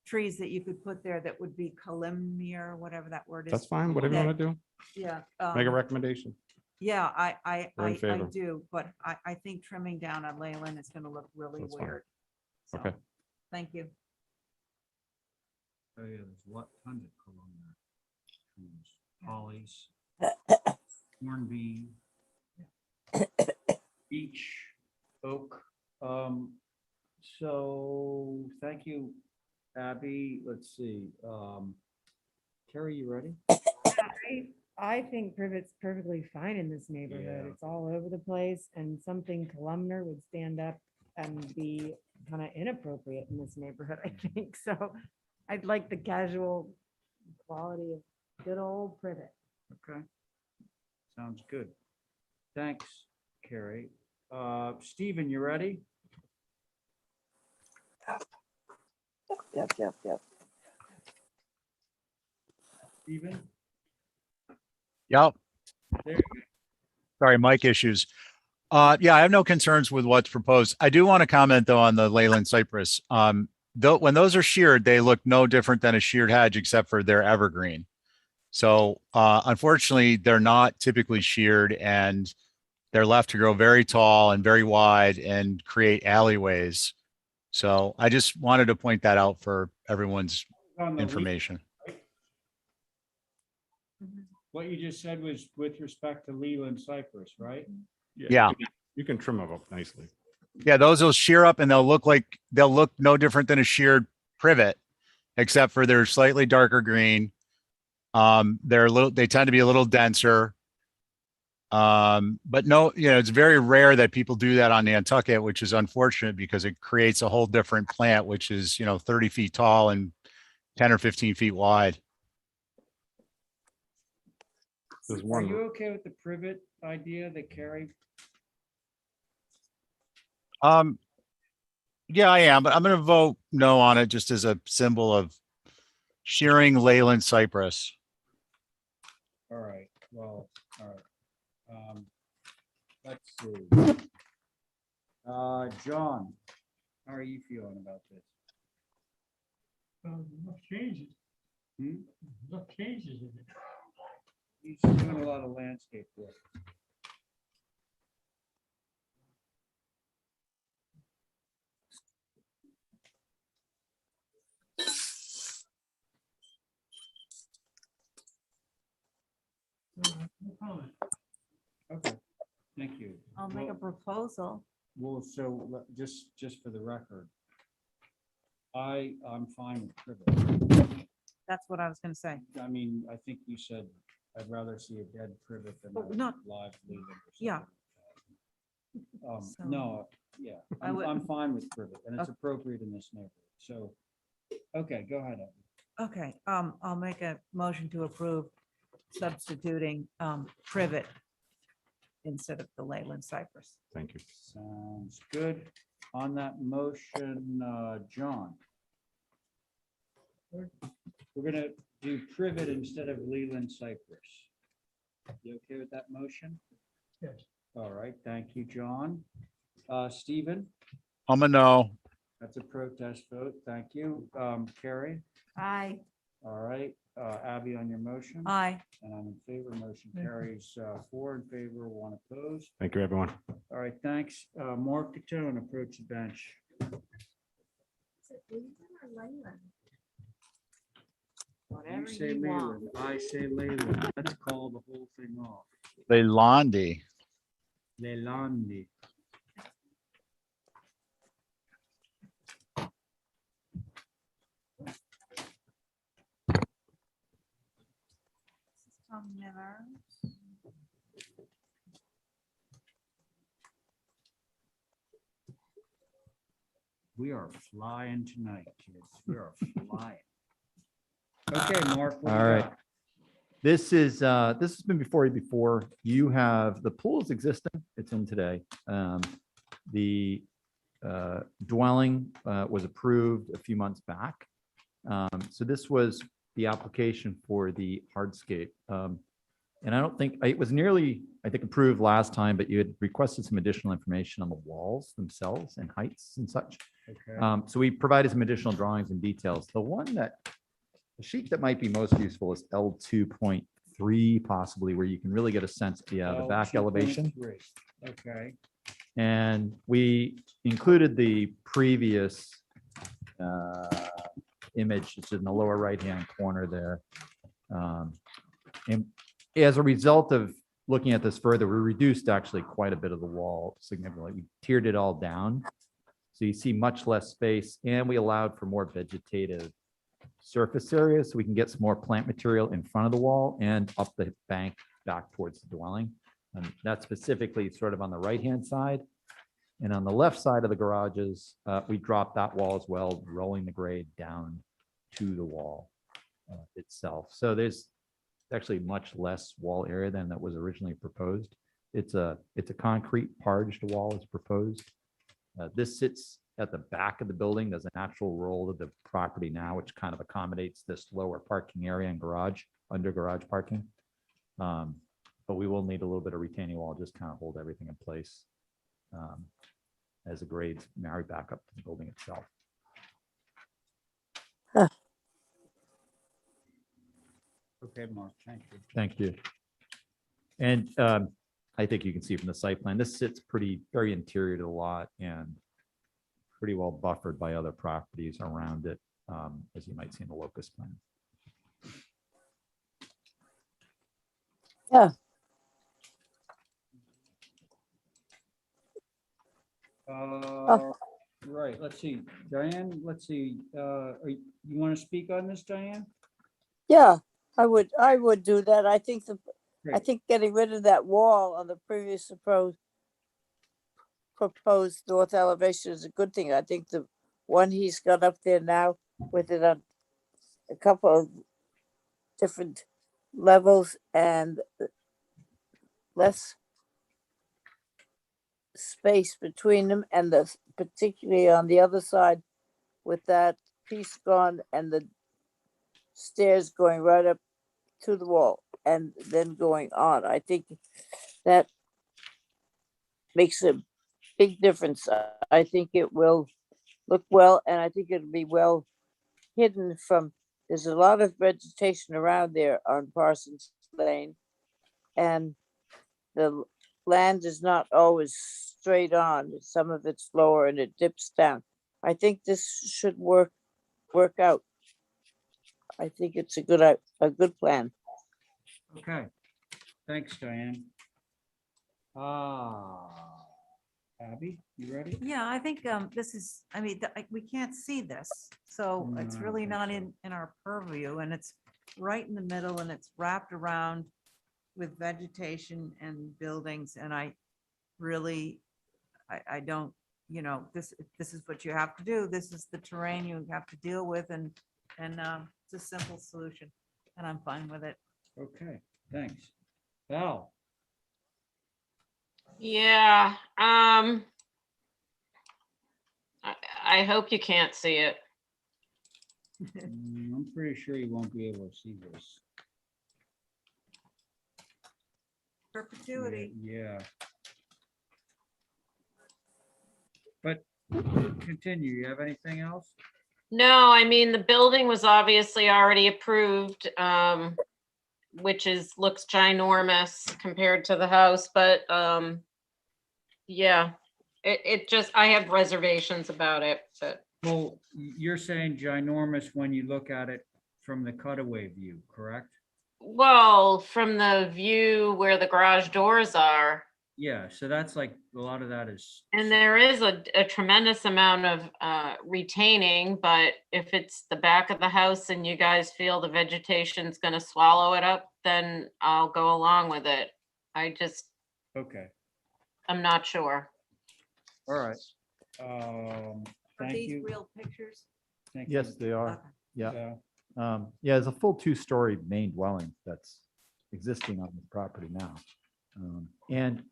Speaker 4: trees that you could put there that would be columnar, whatever that word is.
Speaker 17: That's fine. Whatever you want to do.
Speaker 4: Yeah.
Speaker 17: Make a recommendation.
Speaker 4: Yeah,
Speaker 17: We're in
Speaker 4: I
Speaker 17: favor.
Speaker 4: do, but I think trimming down on Leyland is gonna look really
Speaker 17: That's fine.
Speaker 4: weird. So,
Speaker 17: Okay.
Speaker 4: Thank you.
Speaker 1: Oh, yeah, there's what, tons of columnar trees, hollies, hornbeam, beech, oak. So thank you, Abby. Let's see. Carrie, you ready?
Speaker 7: I think privet's perfectly fine in this neighborhood.
Speaker 1: Yeah.
Speaker 7: It's all over the place, and something columnar would stand up and be kind of inappropriate in this neighborhood, I think. So I'd like the casual quality of good old privet.
Speaker 1: Okay. Sounds good. Thanks, Carrie. Stephen, you ready?
Speaker 2: Yep.
Speaker 1: Stephen?
Speaker 12: Yep.
Speaker 1: There you
Speaker 12: Sorry, mic issues. Yeah, I have no concerns with what's proposed. I do want to comment though on the Leyland cypress. Though when those are sheared, they look no different than a sheared hedge, except for they're evergreen. So unfortunately, they're not typically sheared, and they're left to grow very tall and very wide and create alleyways. So I just wanted to point that out for everyone's
Speaker 1: go. On the leaf,
Speaker 12: information.
Speaker 1: what you just said was with respect to Leland cypress, right?
Speaker 12: Yeah.
Speaker 17: You can trim them up nicely.
Speaker 12: Yeah, those will shear up and they'll look no different than a sheared privet, except for they're slightly darker green. They tend to be a little denser. But no, it's very rare that people do that on Nantucket, which is unfortunate because it creates a whole different plant, which is, 30 feet tall and 10 or 15 feet wide.
Speaker 17: There's
Speaker 1: Are
Speaker 17: one,
Speaker 1: you okay with the privet idea that Carrie?
Speaker 12: Yeah, I am, but I'm gonna vote no on it just as a symbol of shearing Leyland cypress.
Speaker 1: All right, well, all right. Let's see. John, how are you feeling about this?
Speaker 9: Enough changes.
Speaker 1: Hmm?
Speaker 9: Enough changes in it.
Speaker 1: He's doing a lot of landscape work.
Speaker 9: No comment.
Speaker 1: Okay, thank you.
Speaker 4: I'll make a
Speaker 1: Well-
Speaker 4: proposal.
Speaker 1: Well, so just for the record, I'm fine with privet.
Speaker 4: That's what I was gonna say.
Speaker 1: I mean, I think you said I'd rather see a dead privet than
Speaker 4: But
Speaker 1: a
Speaker 4: not-
Speaker 1: live Leland or
Speaker 4: Yeah.
Speaker 1: something.
Speaker 4: So-
Speaker 1: No, yeah,
Speaker 4: I would-
Speaker 1: I'm fine with privet and it's
Speaker 4: Okay.
Speaker 1: appropriate in this neighborhood. So, okay, go ahead. Abby.
Speaker 4: Okay, I'll make a motion to approve substituting privet instead of the Leyland cypress.
Speaker 17: thank you.
Speaker 1: Sounds good. On that motion, John. We're gonna do privet instead of Leland cypress. You okay with that motion?
Speaker 9: Yes.
Speaker 1: All right, thank you, John. Stephen,
Speaker 12: I'm a no.
Speaker 1: that's a protest vote. Thank you. Carrie,
Speaker 3: Aye.
Speaker 1: all right. Abby on your motion.
Speaker 4: Aye.
Speaker 1: And I'm in favor. Motion carries 4 in favor, 1 opposed.
Speaker 17: Thank you, everyone.
Speaker 1: All right, thanks. Mark Catone, approach the bench. You
Speaker 3: Whatever
Speaker 1: say
Speaker 3: you want.
Speaker 1: Leyland, I say Leyland. Let's call the whole thing off.
Speaker 12: Leylandi.
Speaker 1: Leylandi.
Speaker 4: Tom Miller.
Speaker 1: We are flying tonight, kids. We are flying. Okay, Mark. what do
Speaker 13: All
Speaker 1: you
Speaker 13: right.
Speaker 1: got?
Speaker 13: This has been before you before. You have, the pool is existing. It's in today. The dwelling was approved a few months back. So this was the application for the hardscape. And I don't think, it was nearly, I think, approved last time, but you had requested some additional information on the walls themselves and heights and such.
Speaker 1: Okay.
Speaker 13: So we provided some additional drawings and details. The sheet that might be most useful is L 2.3 possibly, where you can really get a sense of the back elevation.
Speaker 1: 2.3. Okay.
Speaker 13: And we included the previous image, it's in the lower right-hand corner there. And as a result of looking at this further, we reduced actually quite a bit of the wall significantly. We tiered it all down. So you see much less space, and we allowed for more vegetative surface area, so we can get some more plant material in front of the wall and up the bank back towards the dwelling. And that's specifically sort of on the right-hand side. And on the left side of the garages, we dropped that wall as well, rolling the grade down to the wall itself. So there's actually much less wall area than that was originally proposed. It's a concrete parged wall is proposed. This sits at the back of the building. There's a natural roll of the property now, which kind of accommodates this lower parking area and garage, under garage parking. But we will need a little bit of retaining wall, just kind of hold everything in place as the grades marry back up to the building itself.
Speaker 1: Okay, Mark, thank you.
Speaker 13: Thank you. And I think you can see from the site plan, this sits very interior to the lot and pretty well buffered by other properties around it, as you might see in the locus plan.
Speaker 2: Yeah.
Speaker 1: Right, let's see, Diane, let's see, you want to speak on this, Diane?
Speaker 2: Yeah, I would do that. I think I
Speaker 1: Great.
Speaker 2: think getting rid of that wall on the previous proposed north elevation is a good thing. I think the one he's got up there now with it on a couple of different levels and less space between them, and particularly on the other side with that piece gone and the stairs going right up to the wall and then going on. I think that makes a big difference. I think it will look well, and I think it'll be well hidden from, there's a lot of vegetation around there on Parsons Lane, and the land is not always straight on. Some of it's lower and it dips down. I think this should work out. I think it's a good plan.
Speaker 1: Okay, thanks, Diane. Abby, you ready?
Speaker 4: Yeah, I think this is, I mean, we can't see this, so
Speaker 1: No,
Speaker 4: it's
Speaker 1: I don't
Speaker 4: really
Speaker 1: think
Speaker 4: not
Speaker 1: so.
Speaker 4: in our purview, and it's right in the middle, and it's wrapped around with vegetation and buildings, and I really, I don't, this is what you have to do. This is the terrain you have to deal with, and it's a simple solution, and I'm fine with it.
Speaker 1: Okay, thanks. Val?
Speaker 8: Yeah, I hope you can't see it.
Speaker 1: I'm pretty sure you won't be able to see this.
Speaker 4: Perpetuity.
Speaker 1: Yeah. But continue, you have anything else?
Speaker 8: No, I mean, the building was obviously already approved, which looks ginormous compared to the house, but, yeah, it just, I have reservations about it, but.
Speaker 1: Well, you're saying ginormous when you look at it from the cutaway view, correct?
Speaker 8: Well, from the view where the garage doors are,
Speaker 1: Yeah, so that's like, a lot of that is,
Speaker 8: and there is a tremendous amount of retaining, but if it's the back of the house and you guys feel the vegetation's gonna swallow it up, then I'll go along with it.
Speaker 1: okay,
Speaker 8: I'm not sure.
Speaker 1: all right.
Speaker 4: Are
Speaker 1: Thank
Speaker 4: these
Speaker 1: you.
Speaker 4: real pictures?
Speaker 1: Thank you.
Speaker 13: Yes, they are.
Speaker 4: Okay.
Speaker 13: Yeah.
Speaker 1: Val.
Speaker 13: Yeah, it's a full two-story main dwelling that's existing on the property now. And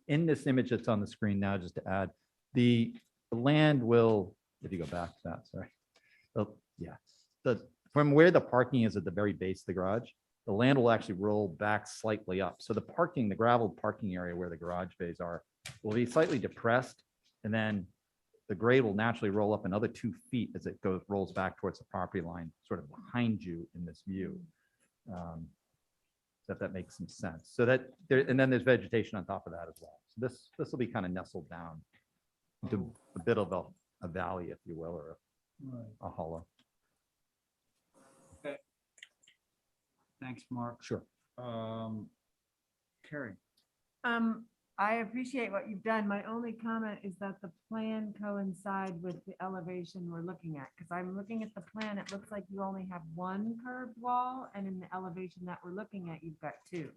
Speaker 13: in this image that's on the screen now, just to add, the land will, if you go back to that, sorry. Yeah, from where the parking is at the very base of the garage, the land will actually roll back slightly up. So the parking, the gravel parking area where the garage bays are, will be slightly depressed, and then the grade will naturally roll up another 2 feet as it rolls back towards the property line, sort of behind you in this view. If that makes some sense. So that there, and then there's vegetation on top of that as well. So this will be kind of nestled down into a bit of a valley, if you will, or a hollow.
Speaker 1: Okay. Thanks, Mark.
Speaker 13: Sure.
Speaker 1: Carrie.
Speaker 7: I appreciate what you've done. My only comment is that the plan coincide with the elevation we're looking at, because I'm looking at the plan, it looks like you only have one curved wall, and in the elevation that we're looking at, you've got two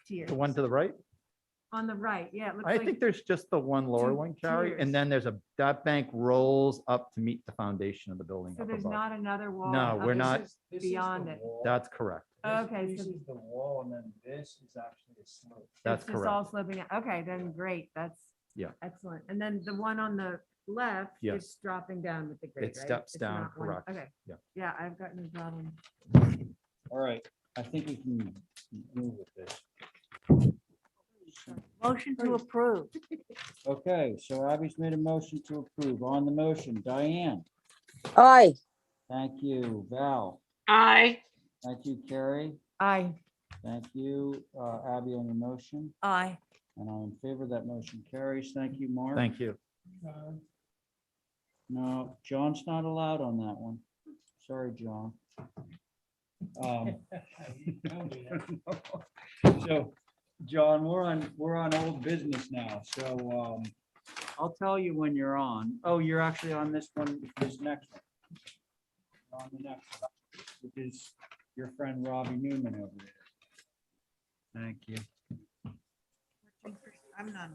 Speaker 7: tiers.
Speaker 13: The one to the right?
Speaker 7: On the right, yeah. It looks
Speaker 13: I
Speaker 7: like
Speaker 13: think there's just the one lower
Speaker 7: two
Speaker 13: one, Carrie,
Speaker 7: tiers.
Speaker 13: and then there's that bank rolls up to meet the foundation of the building
Speaker 7: So
Speaker 13: up
Speaker 7: there's
Speaker 13: above.
Speaker 7: not another wall.
Speaker 13: No,
Speaker 7: up
Speaker 13: we're not.
Speaker 7: Beyond it.
Speaker 13: That's correct.
Speaker 7: Okay, so
Speaker 1: the wall, and then this is actually a slope.
Speaker 13: That's
Speaker 7: it's just all
Speaker 13: correct.
Speaker 7: sloping. Okay, then great. That's
Speaker 13: Yeah.
Speaker 7: excellent. And then the one on the left,
Speaker 13: Yes.
Speaker 7: it's dropping down with the grade,
Speaker 13: It
Speaker 7: right?
Speaker 13: steps
Speaker 7: It's
Speaker 13: down,
Speaker 7: not one-
Speaker 13: correct.
Speaker 7: Okay.
Speaker 13: Yeah.
Speaker 7: Yeah, I've got no problem.
Speaker 1: All right, I think we can move with this.
Speaker 2: Motion to approve.
Speaker 1: Okay, so Abby's made a motion to approve. On the motion, Diane.
Speaker 2: Aye.
Speaker 1: Thank you. Val.
Speaker 8: Aye.
Speaker 1: Thank you, Carrie.
Speaker 7: Aye.
Speaker 1: Thank you, Abby, on the motion.
Speaker 4: Aye.
Speaker 1: And I'm in favor of that motion. Carries. Thank you, Mark.
Speaker 13: Thank you.
Speaker 1: No, John's not allowed on that one. Sorry, John. So, John, we're on old business now, so I'll tell you when you're on. Oh, you're actually on this one, this next one. You're on the next one, which is your friend Robbie Newman over there. Thank you.
Speaker 4: I'm not.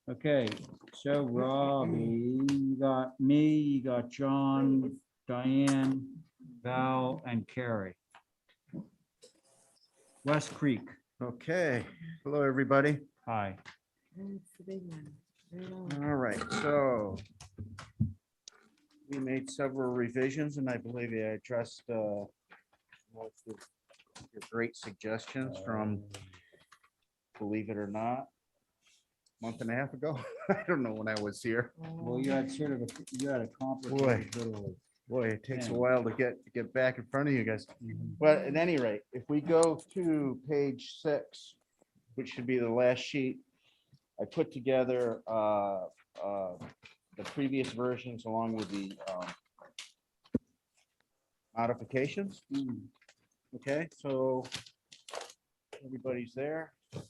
Speaker 1: Okay, so Robbie, you got me, you got John, Diane, Val and Carrie. West Creek,
Speaker 5: Okay, hello, everybody.
Speaker 1: hi.
Speaker 7: That's the big one. Very long.
Speaker 5: All right, so we made several revisions and I believe I addressed most of your great suggestions from, believe it or not, month and a half ago. I don't know when I was here.
Speaker 1: Well, you had sort of, you had a
Speaker 5: Boy.
Speaker 1: complicated little.
Speaker 5: Boy, it takes a
Speaker 1: Yeah.
Speaker 5: while to get back in front of you guys. But at any rate, if we go to page 6, which should be the last sheet, I put together the previous versions along with the modifications. Okay, so everybody's there. On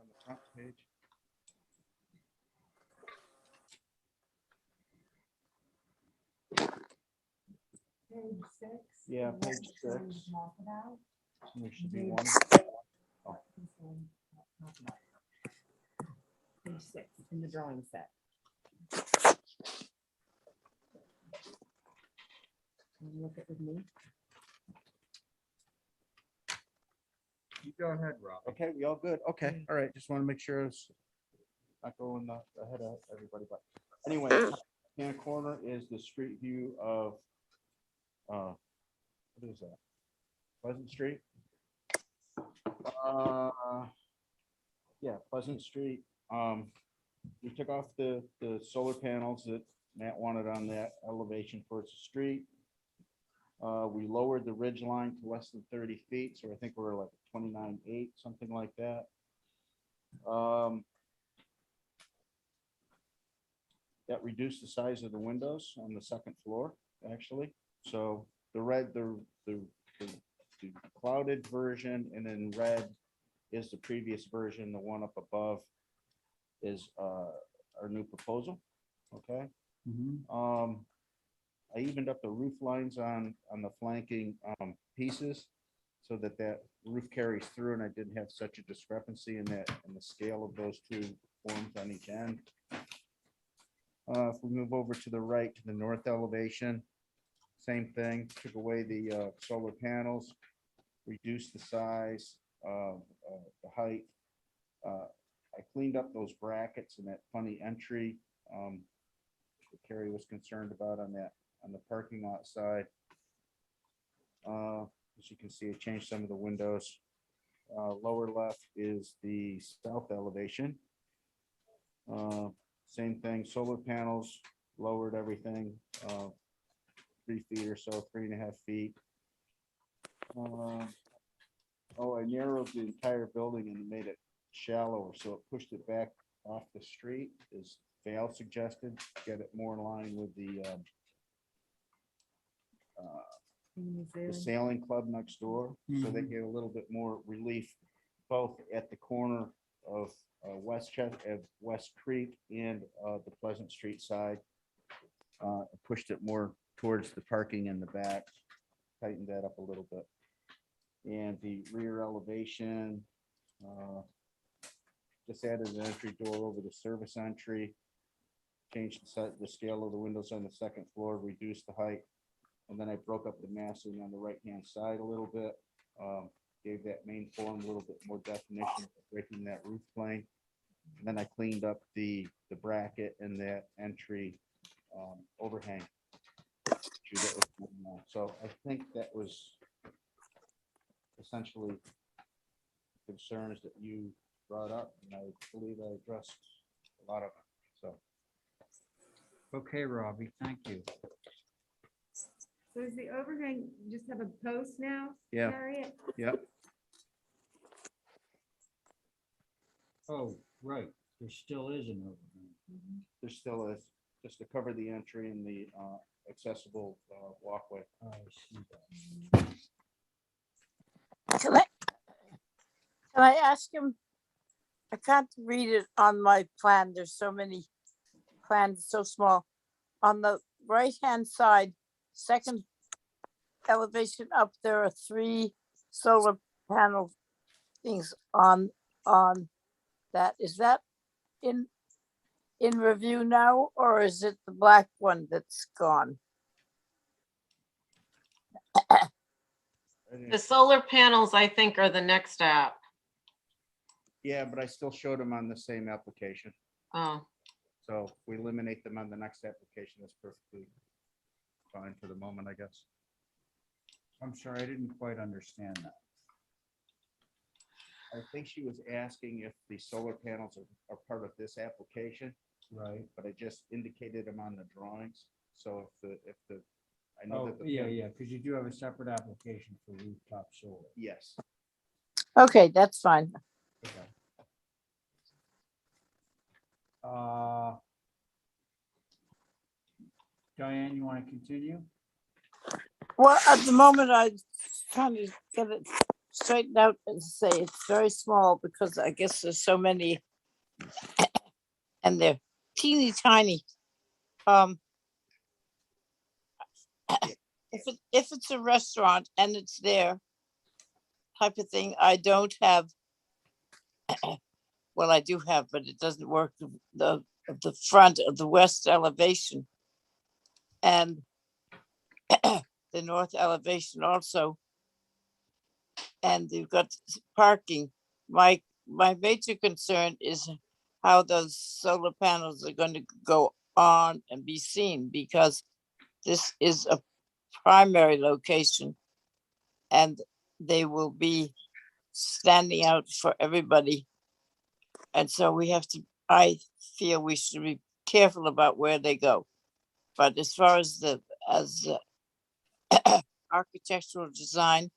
Speaker 5: the front page.
Speaker 7: Page 6.
Speaker 5: Yeah,
Speaker 7: the
Speaker 5: page
Speaker 7: next one
Speaker 5: 6.
Speaker 7: to talk about.
Speaker 5: There should be
Speaker 7: Page-
Speaker 5: one.
Speaker 7: This one, not talk about. Page 6 in the drawing set. Wanna Look at with me.
Speaker 1: You go ahead, Rob.
Speaker 5: Okay, we all good? Okay, all right, just want to make sure it's not going ahead of everybody, but anyway, hand corner is the street view of what is that? Pleasant Street? Yeah, Pleasant Street. We took off the solar panels that Matt wanted on that elevation towards the street. We lowered the ridge line to less than 30 feet, so I think we're like 29.8, something like that. That reduced the size of the windows on the second floor, actually. So the red, the clouded version, and then red is the previous version. The one up above is our new proposal. Okay. I evened up the roof lines on the flanking pieces so that roof carries through, and I didn't have such a discrepancy in the scale of those two forms on each end. If we move over to the right, to the north elevation, same thing, took away the solar panels, reduced the size, the height. I cleaned up those brackets and that funny entry that Carrie was concerned about on the parking lot side. As you can see, I changed some of the windows. Lower left is the south elevation. Same thing, solar panels, lowered everything 3 feet or so, 3.5 feet. I narrowed the entire building and made it shallower, so it pushed it back off the street, as Val suggested, get it more in line with the sailing club next door, so they get a little bit more relief, both at the corner of West Creek and the Pleasant Street side. Pushed it more towards the parking in the back, tightened that up a little bit. And the rear elevation, just added an entry door over the service entry, changed the scale of the windows on the second floor, reduced the height. And then I broke up the massing on the right-hand side a little bit, gave that main form a little bit more definition, breaking that roof plane. And then I cleaned up the bracket and that entry overhang. So I think that was essentially concerns that you brought up, and I believe I addressed a lot of them, so.
Speaker 1: Okay, Robbie, thank you.
Speaker 7: So is the overhang, just have a post now?
Speaker 5: Yeah.
Speaker 7: Harriet?
Speaker 5: Yep.
Speaker 1: Oh, right, there still is an overhang.
Speaker 5: There still is, just to cover the entry and the accessible walkway.
Speaker 1: I see that.
Speaker 2: Can I ask him? I can't read it on my plan. There's so many plans, so small. On the right-hand side, second elevation up, there are 3 solar panel things on that. Is that in review now, or is it the black one that's gone?
Speaker 8: The solar panels, I think, are the next step.
Speaker 5: Yeah, but I still showed them on the same application.
Speaker 8: Oh,
Speaker 5: So if we eliminate them on the next application, that's perfectly fine for the moment, I guess.
Speaker 1: I'm sorry, I didn't quite understand that.
Speaker 5: I think she was asking if the solar panels are part of this application,
Speaker 1: Right.
Speaker 5: but I just indicated them on the drawings. So if the, I know
Speaker 1: Oh,
Speaker 5: that the.
Speaker 1: yeah, yeah, because you do have a separate application for rooftop solar.
Speaker 5: Yes.
Speaker 2: Okay, that's fine.
Speaker 1: Okay. Diane, you want to continue?
Speaker 2: Well, at the moment, I kind of get it straightened out and say it's very small because I guess there's so many and they're teeny tiny. If it's a restaurant and it's there type of thing, I don't have, well, I do have, but it doesn't work the front of the west elevation and the north elevation also. And you've got parking. My major concern is how those solar panels are going to go on and be seen because this is a primary location and they will be standing out for everybody. And so we have to, I feel we should be careful about where they go. But as far as the architectural design,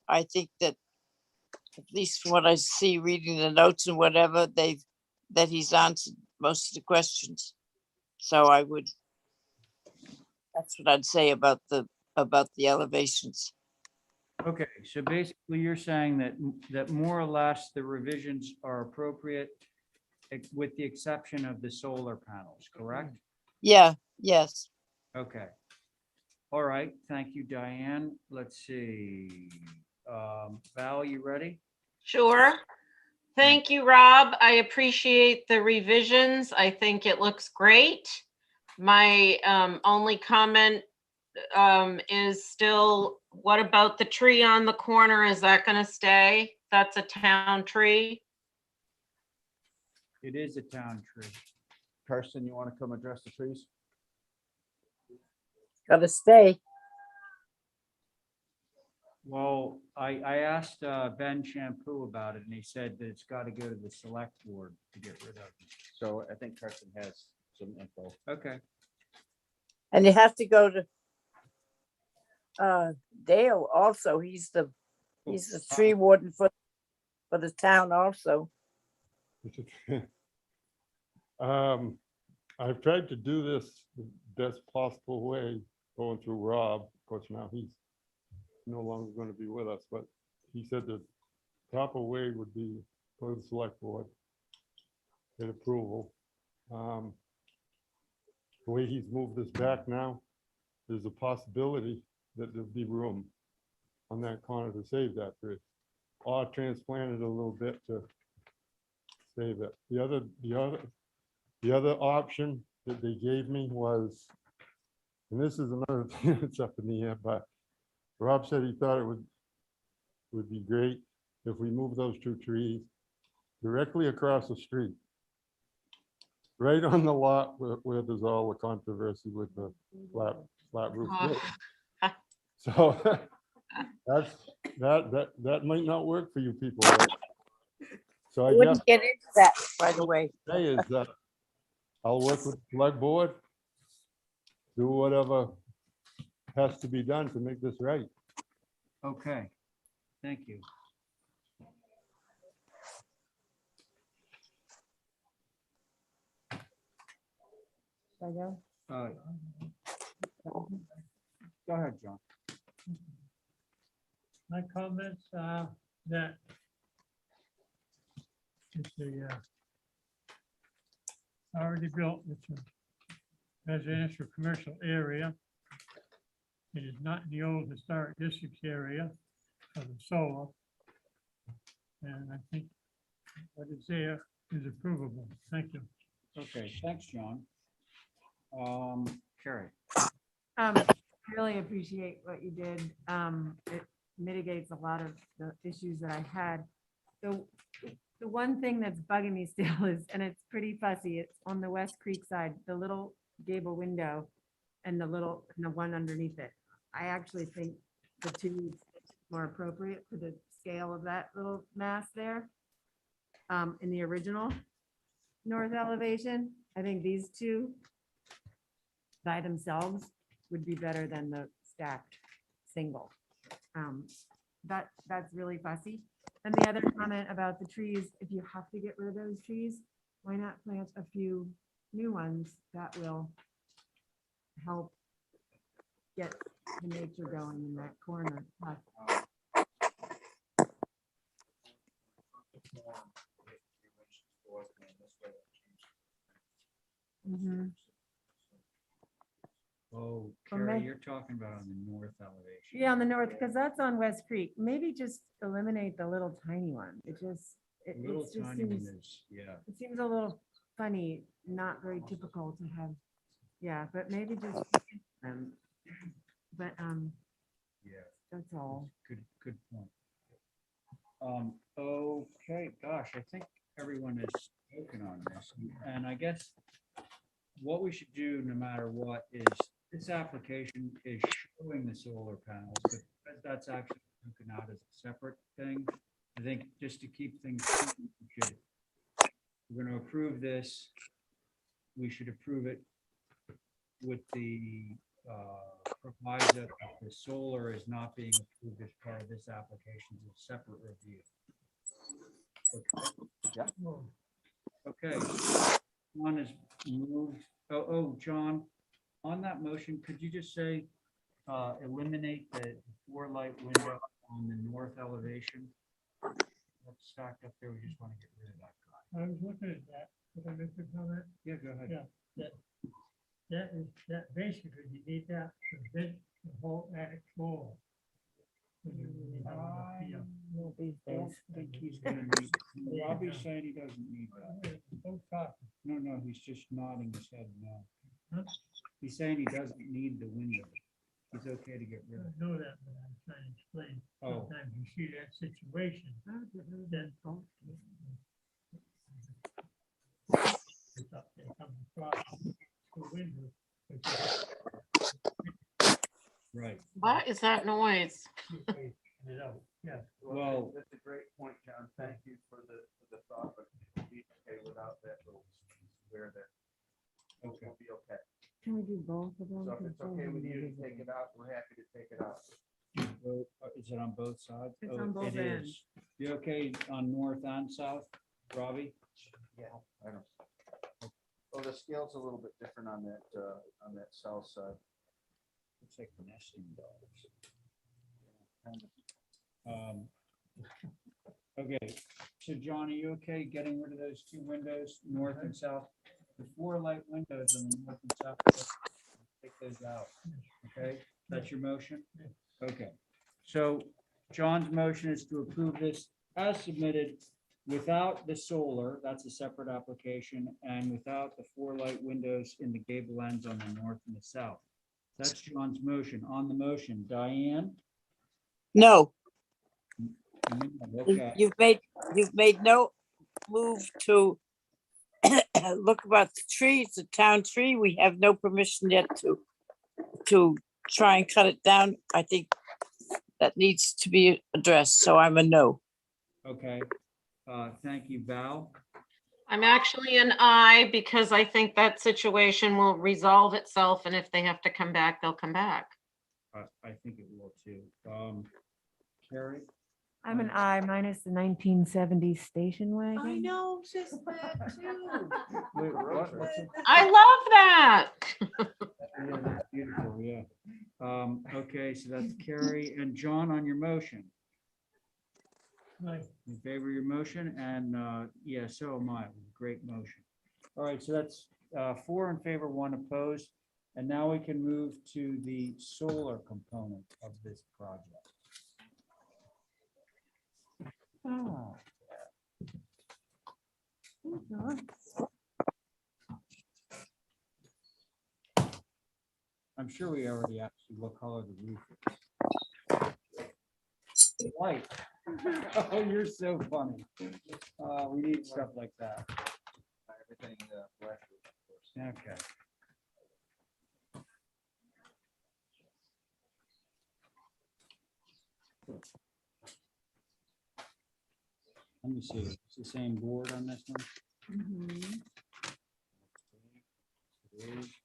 Speaker 2: I think that at least from what I see reading the notes and whatever, that he's answered most of the questions. So that's what I'd say about the elevations.
Speaker 1: Okay, so basically you're saying that more or less the revisions are appropriate with the exception of the solar panels, correct?
Speaker 2: Yeah, yes.
Speaker 1: Okay. All right, thank you, Diane. Let's see. Val, you ready?
Speaker 8: sure. Thank you, Rob. I appreciate the revisions. I think it looks great. My only comment is still, what about the tree on the corner? Is that going to stay? That's a town tree.
Speaker 1: It is a town tree.
Speaker 5: Karsten, you want to come address the trees?
Speaker 2: Gotta stay.
Speaker 1: Well, I asked Ben Shampoo about it and he said that it's got to go to the select board to get rid of it.
Speaker 5: So I think Karsten has some info.
Speaker 1: Okay.
Speaker 2: And you have to go to Dale also. He's the tree warden for the town also.
Speaker 18: I've tried to do this the best possible way, going through Rob. Of course, now he's no longer going to be with us, but he said the proper way would be go to the select board, get approval. The way he's moved this back now, there's a possibility that there'll be room on that corner to save that tree, or transplant it a little bit to save it. The other option that they gave me was, and this is another thing that's up in the air, but Rob said he thought it would be great if we move those two trees directly across the street, right on the lot where there's all the controversy with the flat roof.
Speaker 8: Oh.
Speaker 18: So that might not work for you people, right? So I guess
Speaker 2: Wouldn't get into that right away.
Speaker 18: say is that I'll work with the select board, do whatever has to be done to make this right.
Speaker 1: Okay, thank you. Go ahead, John.
Speaker 9: My comments are that it's already built, it's a residential commercial area. It is not in the old historic districts area of the solar. And I think what is there is approvable. Thank you.
Speaker 1: Okay, thanks, John. Carrie.
Speaker 7: I really appreciate what you did. mitigates a lot of the issues that I had. The one thing that's bugging me still is, and it's pretty fussy, it's on the West Creek side, the little gable window and the one underneath it. I actually think the two is more appropriate for the scale of that little mass there. In the original north elevation, I think these two by themselves would be better than the stacked single. That's really fussy. And the other comment about the trees, if you have to get rid of those trees, why not plant a few new ones that will help get the nature going in that corner. Mhm.
Speaker 1: Oh,
Speaker 7: Or
Speaker 1: Carrie,
Speaker 7: may-
Speaker 1: you're talking about on the north elevation.
Speaker 7: Yeah, on the north, because that's on West Creek. Maybe just eliminate the little tiny one. It just,
Speaker 1: The
Speaker 7: it
Speaker 1: little
Speaker 7: it's just
Speaker 1: tiny one
Speaker 7: seems,
Speaker 1: is, yeah.
Speaker 7: it seems a little funny, not very typical to have. Yeah, but maybe just, but,
Speaker 1: Yeah.
Speaker 7: that's all.
Speaker 1: Good point. Okay, gosh, I think everyone has spoken on this, and I guess what we should do, no matter what, is this application is showing the solar panels, but that's actually broken out as a separate thing. I think just to keep things, we're gonna approve this. We should approve it with the proviso that the solar is not being approved as part of this application, it's a separate review. Okay. One is moved. Oh, John, on that motion, could you just say, eliminate the 4-light window on the north elevation? That's stacked up there. We just want to get rid of that guy.
Speaker 9: I was looking at that. Could I make a comment?
Speaker 1: Yeah, go ahead.
Speaker 9: Yeah, that basically you need that to vent the whole attic floor.
Speaker 7: Well, these
Speaker 1: I don't
Speaker 7: days.
Speaker 1: think he's gonna need, Robbie's saying he doesn't need that. No, he's just nodding his head no. He's saying he doesn't need the window. He's okay to get rid of it.
Speaker 9: I know that, but I'm trying to explain.
Speaker 1: Oh.
Speaker 9: Sometimes you see that situation. Then it's up there, comes across the window.
Speaker 1: Right.
Speaker 8: What is that noise?
Speaker 9: Yeah.
Speaker 1: Well,
Speaker 19: that's a great point, John. Thank you for the thought, but it'll be okay without that little square there.
Speaker 1: Okay.
Speaker 19: It'll be okay.
Speaker 7: Can we do both of them?
Speaker 19: So if it's okay with you to take it out, we're happy to take it out.
Speaker 1: Is it on both sides?
Speaker 7: It's
Speaker 1: Oh,
Speaker 7: on both
Speaker 1: it
Speaker 7: ends.
Speaker 1: is. You okay on north and south, Robbie?
Speaker 19: Yeah, I know. Well, the scale's a little bit different on that south side.
Speaker 1: Looks like nesting dogs. Okay, so John, are you okay getting rid of those two windows, north and south? The 4-light windows on the north and south, take those out, okay? That's your motion? Okay, so John's motion is to approve this as submitted without the solar, that's a separate application, and without the 4-light windows in the gable ends on the north and the south. That's John's motion. On the motion, Diane?
Speaker 2: No,
Speaker 1: Okay.
Speaker 2: you've made no move to look about the trees, the town tree. We have no permission yet to try and cut it down. I think that needs to be addressed, so I'm a no.
Speaker 1: Okay, thank you, Val.
Speaker 8: I'm actually an I because I think that situation will resolve itself, and if they have to come back, they'll come back.
Speaker 1: I think it will too. Carrie?
Speaker 7: I'm an I minus the 1970s station
Speaker 6: I
Speaker 7: wagon.
Speaker 6: know, just that too.
Speaker 1: Wait, what?
Speaker 8: I love that.
Speaker 1: Yeah, that's beautiful, yeah. Okay, so that's Carrie and John on your motion.
Speaker 9: Right.
Speaker 1: In favor of your motion, and yeah, so am I. It was a great motion. All right, so that's 4 in favor, 1 opposed. And now we can move to the solar component of this project. Ah. I'm sure we already asked you what color the roof is. White. Oh, you're so funny. We need stuff like that.
Speaker 19: Everything,
Speaker 1: Okay. Let me see, it's the same board on this one?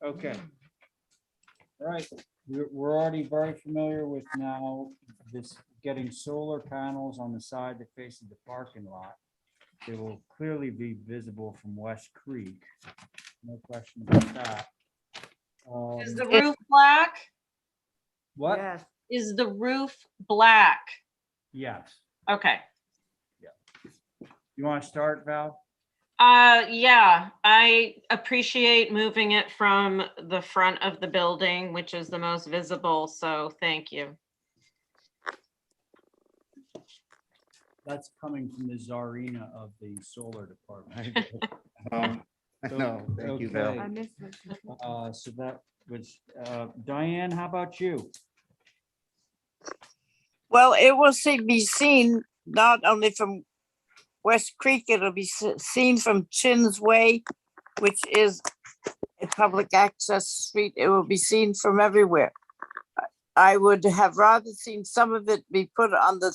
Speaker 1: Okay. All right, we're already very familiar with now this, getting solar panels on the side that faces the parking lot. They will clearly be visible from West Creek. No question about that.
Speaker 8: Is the roof black?
Speaker 1: What?
Speaker 7: Yes.
Speaker 8: Is the roof black?
Speaker 1: Yes.
Speaker 8: Okay.
Speaker 1: You want to start, Val?
Speaker 8: Yeah, I appreciate moving it from the front of the building, which is the most visible, so thank you.
Speaker 1: That's coming from the czarina of the solar department.
Speaker 5: No, thank you, Val.
Speaker 1: Okay.
Speaker 7: I missed it.
Speaker 1: So that was, Diane, how about you?
Speaker 2: Well, it will be seen not only from West Creek, it'll be seen from Chin's Way, which is a public access street. It will be seen from everywhere. I would have rather seen some of it be put on the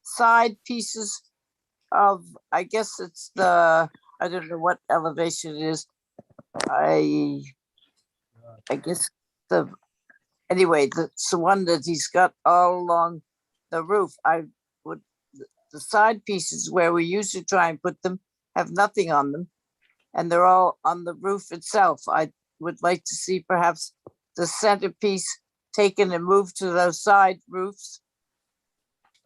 Speaker 2: side pieces of, I guess it's the, I don't know what elevation it is. I guess anyway, it's the one that he's got all along the roof. The side pieces where we usually try and put them have nothing on them, and they're all on the roof itself. I would like to see perhaps the centerpiece taken and moved to those side roofs,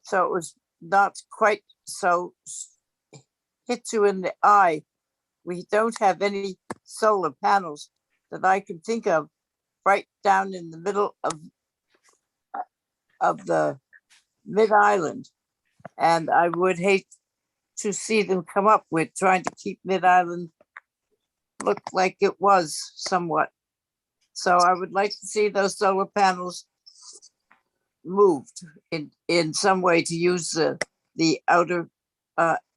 Speaker 2: so it was not quite so hit you in the eye. We don't have any solar panels that I can think of right down in the middle of the mid-island. And I would hate to see them come up with trying to keep Mid-Island look like it was somewhat. So I would like to see those solar panels moved in some way to use the outer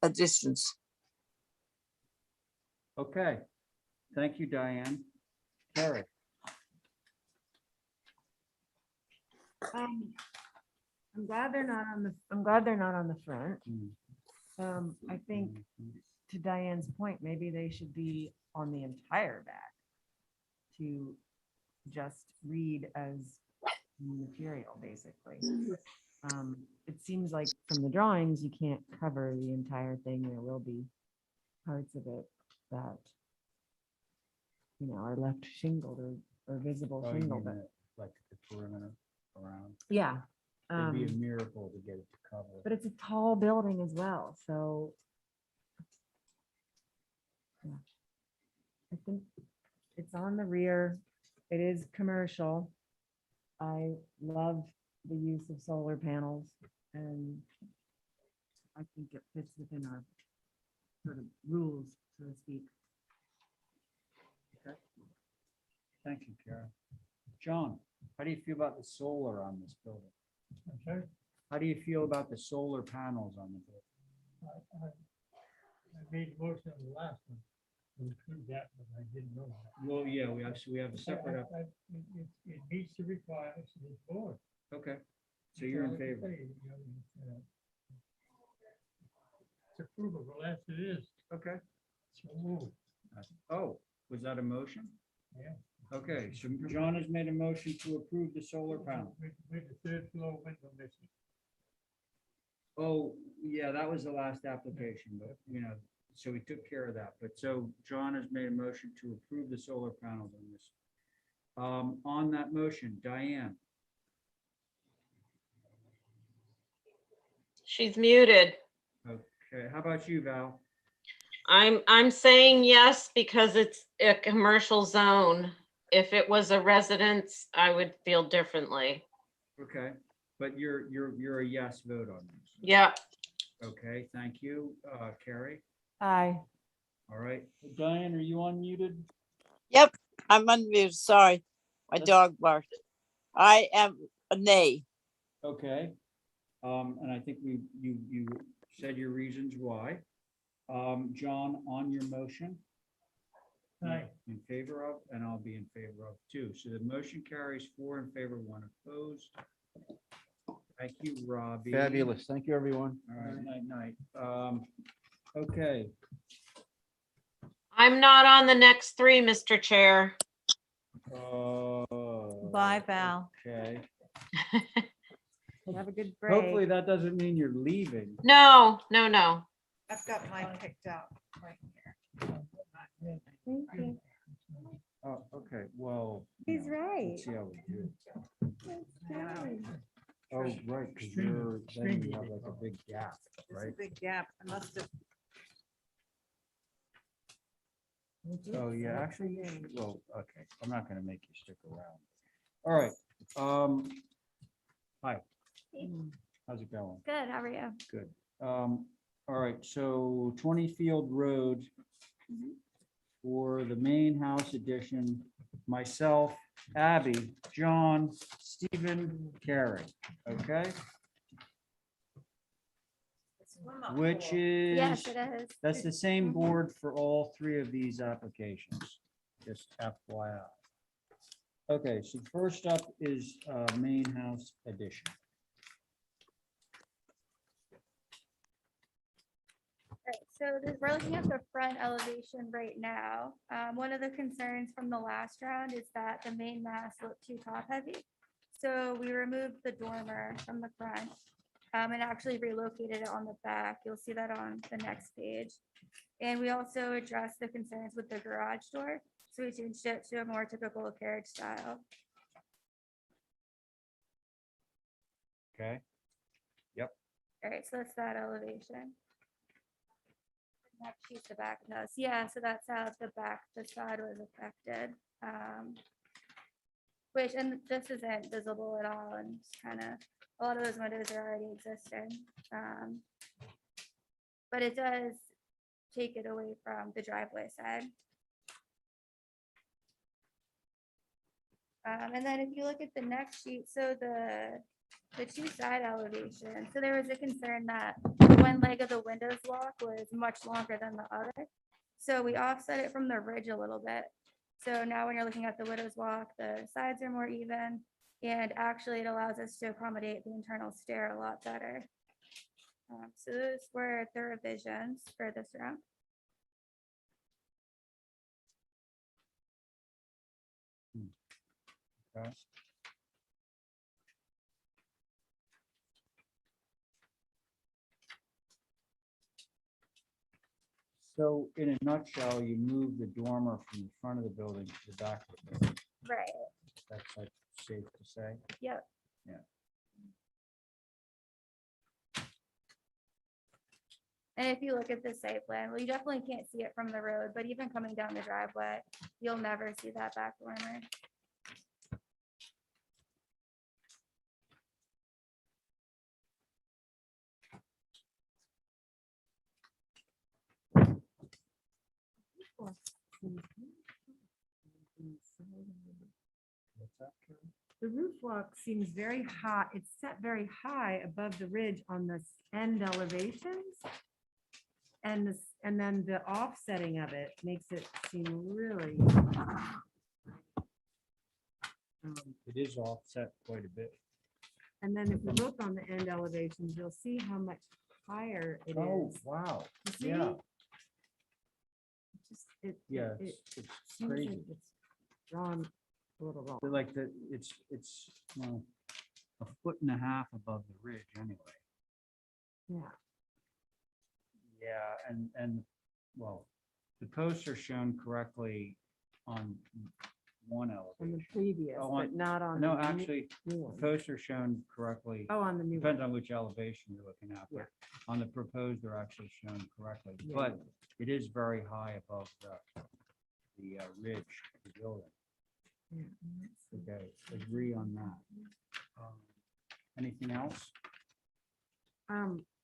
Speaker 2: additions.
Speaker 1: Okay. Thank you, Diane. Carrie?
Speaker 7: I'm glad they're not on the front. I think to Diane's point, maybe they should be on the entire back to just read as material, basically. It seems like from the drawings, you can't cover the entire thing. There will be parts of it that, you know, are left shingled or visible
Speaker 1: Oh, you
Speaker 7: shingled.
Speaker 1: mean like the perimeter around?
Speaker 7: Yeah.
Speaker 1: It'd be a miracle to get it to cover.
Speaker 7: But it's a tall building as well, so. Yeah. I think it's on the rear. It is commercial. I love the use of solar panels, and I think it fits within our sort of rules, so to speak.
Speaker 1: Okay. Thank you, Karen. John, how do you feel about the solar on this building?
Speaker 9: Okay.
Speaker 1: How do you feel about the solar panels on the building?
Speaker 9: I made the motion on the last one. to include that, but I didn't know that.
Speaker 1: Well, yeah, we have a separate,
Speaker 9: It meets the requirements of this board.
Speaker 1: okay, so you're in favor.
Speaker 9: It's approvable as it is.
Speaker 1: Okay.
Speaker 9: So move.
Speaker 1: Oh, was that a motion?
Speaker 9: Yeah.
Speaker 1: Okay, so John has made a motion to approve the solar panel.
Speaker 9: With the third floor window missing.
Speaker 1: Oh, yeah, that was the last application, but you know, so we took care of that. But so John has made a motion to approve the solar panels on this. On that motion, Diane,
Speaker 8: She's muted.
Speaker 1: okay, how about you, Val?
Speaker 8: I'm saying yes because it's a commercial zone. If it was a residence, I would feel differently.
Speaker 1: Okay, but you're a yes vote on this.
Speaker 8: Yeah.
Speaker 1: Okay, thank you. Carrie?
Speaker 7: Aye.
Speaker 1: All right. Diane, are you unmuted?
Speaker 2: Yep, I'm unmuted, sorry. My dog barked. I am a nay.
Speaker 1: Okay. And I think you said your reasons why. John, on your motion?
Speaker 9: Aye.
Speaker 1: In favor of, and I'll be in favor of too. So the motion carries 4 in favor, 1 opposed. Thank you, Robbie.
Speaker 19: Fabulous. Thank you, everyone.
Speaker 1: All right, night. Okay,
Speaker 8: I'm not on the next 3, Mr. Chair.
Speaker 4: Bye, Val.
Speaker 1: okay.
Speaker 7: Have a good break.
Speaker 1: Hopefully that doesn't mean you're leaving.
Speaker 8: No, no, no.
Speaker 4: I've got mine picked out right here.
Speaker 7: Thank you.
Speaker 1: Oh, okay, well.
Speaker 7: He's right.
Speaker 1: Let's see how we do.
Speaker 7: That's great.
Speaker 1: Oh, right, because you're, then you have like a big gap,
Speaker 4: It's a
Speaker 1: right?
Speaker 4: big gap. I must have.
Speaker 1: Oh, yeah, actually, well, okay, I'm not gonna make you stick around. All right, hi, how's it going?
Speaker 3: Good, how are you?
Speaker 1: Good. All right, so 20 Field Road for the main house addition, myself, Abby, John, Stephen, Carrie, okay? Which is.
Speaker 3: Yes, it is.
Speaker 1: That's the same board for all 3 of these applications, just FYI. Okay, so first up is main house addition.
Speaker 20: Right, so we're looking at the front elevation right now. One of the concerns from the last round is that the main mast looked too top heavy. So we removed the dormer from the front and actually relocated it on the back. You'll see that on the next page. And we also addressed the concerns with the garage door. So we changed it to a more typical carriage style.
Speaker 1: Okay. Yep.
Speaker 20: All right, so that's that elevation. Next sheet's the back of the house. Yeah, so that's how the back facade was affected. Which, and this isn't visible at all, and kind of, a lot of those windows are already existing. But it does take it away from the driveway side. And then if you look at the next sheet, so the 2 side elevations, so there was a concern that one leg of the windows walk was much longer than the other. So we offset it from the ridge a little bit. So now when you're looking at the windows walk, the sides are more even, and actually it allows us to accommodate the internal stair a lot better. So those were the revisions for this round.
Speaker 1: Okay. So in a nutshell, you move the dormer from the front of the building to the back of the building.
Speaker 20: Right.
Speaker 1: That's like safe to say.
Speaker 20: Yep.
Speaker 1: Yeah.
Speaker 20: And if you look at the site plan, well, you definitely can't see it from the road, but even coming down the driveway, you'll never see that back dormer.
Speaker 7: The roof walk seems very high. It's set very high above the ridge on the end elevations. And this, and then the offsetting of it makes it seem really.
Speaker 1: It is offset quite a bit.
Speaker 7: And then if you look on the end elevations, you'll see how much higher it is.
Speaker 1: Oh, wow.
Speaker 7: You see?
Speaker 1: Yeah,
Speaker 7: It just- it-
Speaker 1: yeah,
Speaker 7: it
Speaker 1: it's
Speaker 7: seems like
Speaker 1: crazy.
Speaker 7: it's drawn a little wrong.
Speaker 1: Like it's well, 1.5 feet above the ridge anyway.
Speaker 7: Yeah.
Speaker 1: Yeah, and, well, the posts are shown correctly on one
Speaker 7: On
Speaker 1: elevation.
Speaker 7: the previous,
Speaker 1: Oh,
Speaker 7: but not on.
Speaker 1: No,
Speaker 7: the new-
Speaker 1: actually,
Speaker 7: new
Speaker 1: the
Speaker 7: one.
Speaker 1: posts are shown correctly.
Speaker 7: Oh, on the new.
Speaker 1: Depends
Speaker 7: one.
Speaker 1: on which elevation you're looking at, but on the proposed, they're actually shown correctly.
Speaker 7: Yeah.
Speaker 1: But it is very high above the ridge of the building.
Speaker 7: Yeah.
Speaker 1: Okay, agree on that. Anything else?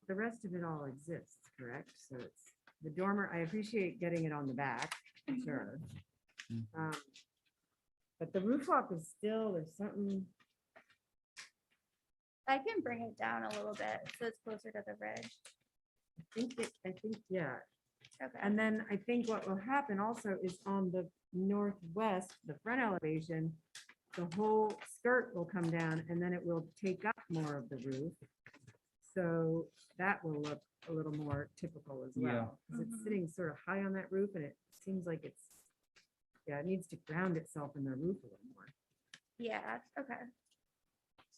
Speaker 7: The rest of it all exists, correct? So it's the dormer. I appreciate getting it on the back, for sure. But the roof walk is still, there's something.
Speaker 20: I can bring it down a little bit so it's closer to the ridge.
Speaker 7: Yeah.
Speaker 20: Okay.
Speaker 7: And then I think what will happen also is on the northwest, the front elevation, the whole skirt will come down and then it will take up more of the roof. So that will look a little more typical as
Speaker 1: Yeah.
Speaker 7: well. 'Cause it's sitting sort of high on that roof and it seems like it needs to ground itself in the roof a little more.
Speaker 20: Yeah, okay.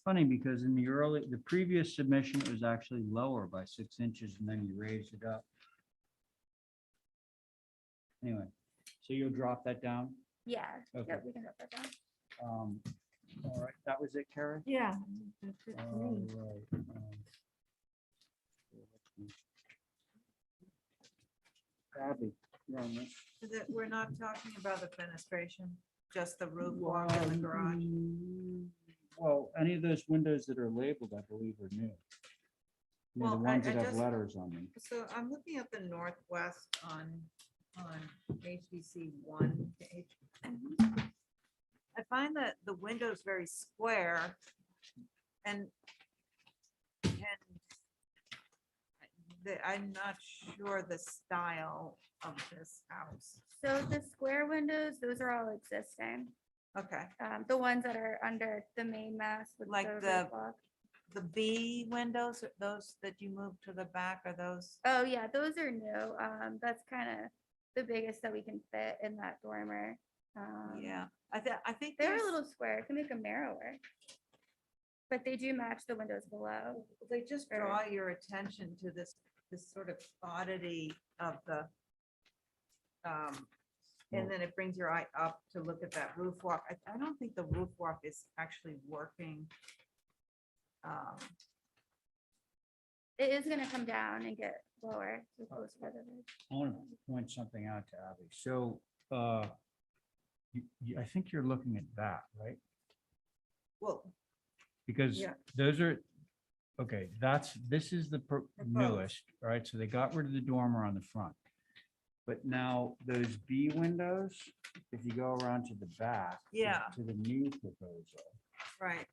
Speaker 1: Funny because in the previous submission, it was actually lower by 6 inches and then you raised it up. Anyway, so you'll drop that down?
Speaker 20: Yeah,
Speaker 1: Okay.
Speaker 20: yep, we can drop that down.
Speaker 1: All right, that was it, Karen?
Speaker 7: Yeah. That's it for
Speaker 1: All
Speaker 7: me.
Speaker 1: right. Abby, you're on this.
Speaker 4: We're not talking about the fenestration, just the roof walk in the garage.
Speaker 1: Well, any of those windows that are labeled, I believe are new. You know, the
Speaker 4: Well,
Speaker 1: ones
Speaker 4: I
Speaker 1: that have
Speaker 4: just-
Speaker 1: letters on them.
Speaker 4: So I'm looking at the northwest on HBC 1 to H. I find that the window's very square and I'm not sure the style of this house.
Speaker 20: So the square windows, those are all existing.
Speaker 4: Okay,
Speaker 20: The ones that are under the main mast with
Speaker 4: like
Speaker 20: the roof block.
Speaker 4: the B windows, those that you moved to the back, are those?
Speaker 20: Oh, yeah, those are new. That's kind of the biggest that we can fit in that dormer.
Speaker 4: Yeah, I think
Speaker 20: They're a
Speaker 4: there's-
Speaker 20: little square. Can make them narrower. But they do match the windows below.
Speaker 4: They just draw your attention to this sort of oddity of the, and then it brings your eye up to look at that roof walk. I don't think the roof walk is actually working.
Speaker 20: It is gonna come down and get lower. So closer to the ridge.
Speaker 1: I want to point something out to Abby. So, I think you're looking at that, right?
Speaker 4: Well,
Speaker 1: Because
Speaker 4: Yeah.
Speaker 1: those are, okay, this is the newest, right? So they got rid of the dormer on the front. But now those B windows, if you go around to the back.
Speaker 4: Yeah.
Speaker 1: To the new proposal,
Speaker 4: right.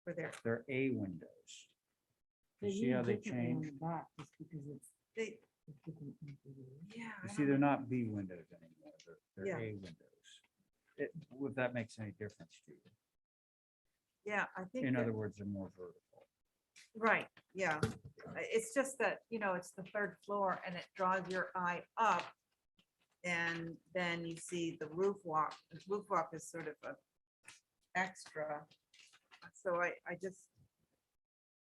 Speaker 4: For there,
Speaker 1: they're A windows. You see how they change?
Speaker 4: they, yeah.
Speaker 1: You see, they're not B windows anymore. They're
Speaker 4: Yeah.
Speaker 1: A windows. If that makes any difference to you.
Speaker 4: Yeah, I think.
Speaker 1: In
Speaker 4: that-
Speaker 1: other words, they're more vertical.
Speaker 4: Right, yeah. It's just that, it's the third floor and it draws your eye up. And then you see the roof walk. The roof walk is sort of a extra. So I just,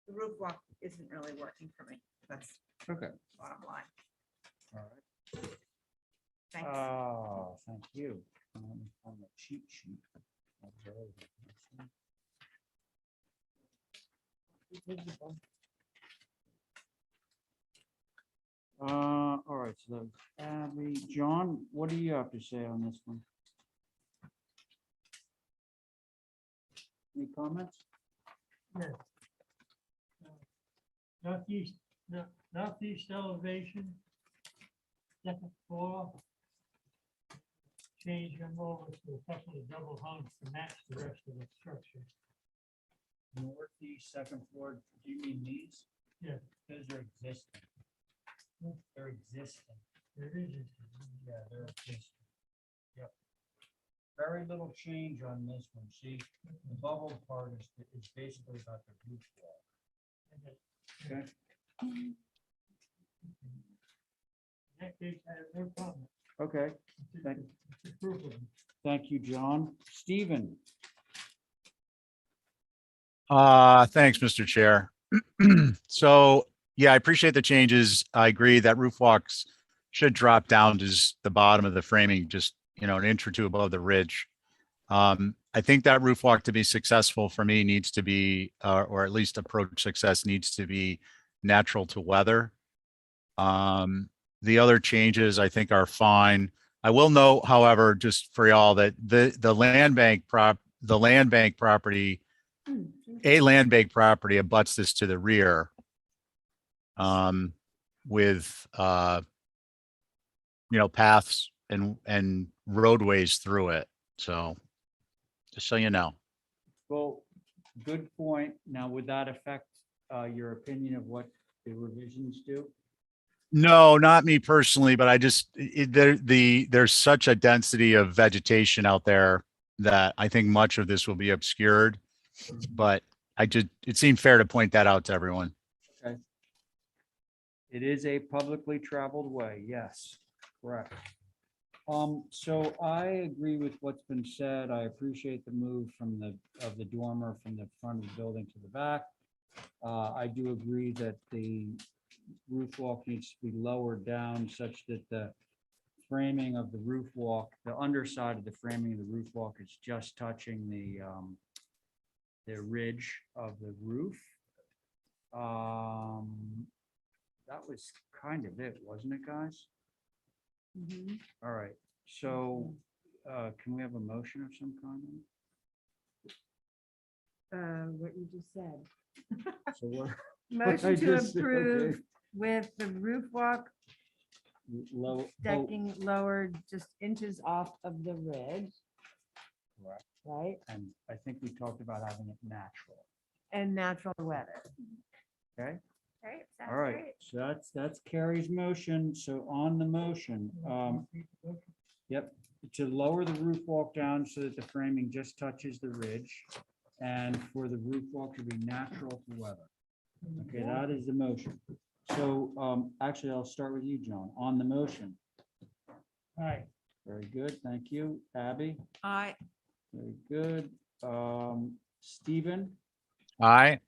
Speaker 4: the roof walk isn't really working for me. That's
Speaker 1: Okay.
Speaker 4: bottom line.
Speaker 1: All right.
Speaker 4: Thanks.
Speaker 1: Oh, thank you. On the cheat sheet. Okay. All right, so Abby, John, what do you have to say on this one? Any comments?
Speaker 9: Northeast elevation, second floor. Change them over to a couple of double hunks to match the rest of the structure.
Speaker 1: Northeast, second floor, do you mean these?
Speaker 9: Yeah.
Speaker 1: Those are existing. They're existing.
Speaker 9: There is.
Speaker 1: Yeah, they're existing. Yep. Very little change on this one. See, the bubble part is basically about the roof wall. Okay.
Speaker 9: In that case, I have no problem.
Speaker 1: Okay. Thank,
Speaker 9: It's approvable.
Speaker 1: thank you, John. Stephen,
Speaker 12: Thanks, Mr. Chair. So, yeah, I appreciate the changes. I agree that roof walks should drop down to just the bottom of the framing, just, an inch or two above the ridge. I think that roof walk to be successful for me needs to be, or at least approach success needs to be natural to weather. The other changes I think are fine. I will note, however, just for y'all that the land bank property, a land bank property abuts this to the rear. With paths and roadways through it. So just so you know.
Speaker 1: well, Good point. Now, would that affect your opinion of what the revisions do?
Speaker 12: No, not me personally, but I just, there's such a density of vegetation out there that I think much of this will be obscured. But it seemed fair to point that out to everyone.
Speaker 1: Okay. It is a publicly traveled way, yes, correct. So I agree with what's been said. I appreciate the move of the dormer from the front of the building to the back. I do agree that the roof walk needs to be lowered down such that the framing of the roof walk, the underside of the framing of the roof walk is just touching the ridge of the roof. That was kind of it, wasn't it, guys? All right, so can we have a motion of some kind?
Speaker 7: What you just said.
Speaker 1: So what?
Speaker 7: Motion
Speaker 1: I
Speaker 7: to
Speaker 1: just-
Speaker 7: approve
Speaker 1: okay.
Speaker 7: with the roof walk
Speaker 1: Low,
Speaker 7: decking lowered just inches off of the ridge,
Speaker 1: correct.
Speaker 7: right?
Speaker 1: And I think we talked about having it natural,
Speaker 7: And natural weather.
Speaker 1: okay?
Speaker 20: Right, sounds
Speaker 1: All right,
Speaker 20: great.
Speaker 1: so that's Carrie's motion. So on the motion, yep, to lower the roof walk down so that the framing just touches the ridge and for the roof walk to be natural to weather. Okay, that is the motion. So actually, I'll start with you, John, on the motion.
Speaker 9: Aye.
Speaker 1: Very good, thank you. Abby,
Speaker 4: I,
Speaker 1: very good. Stephen,
Speaker 12: Aye.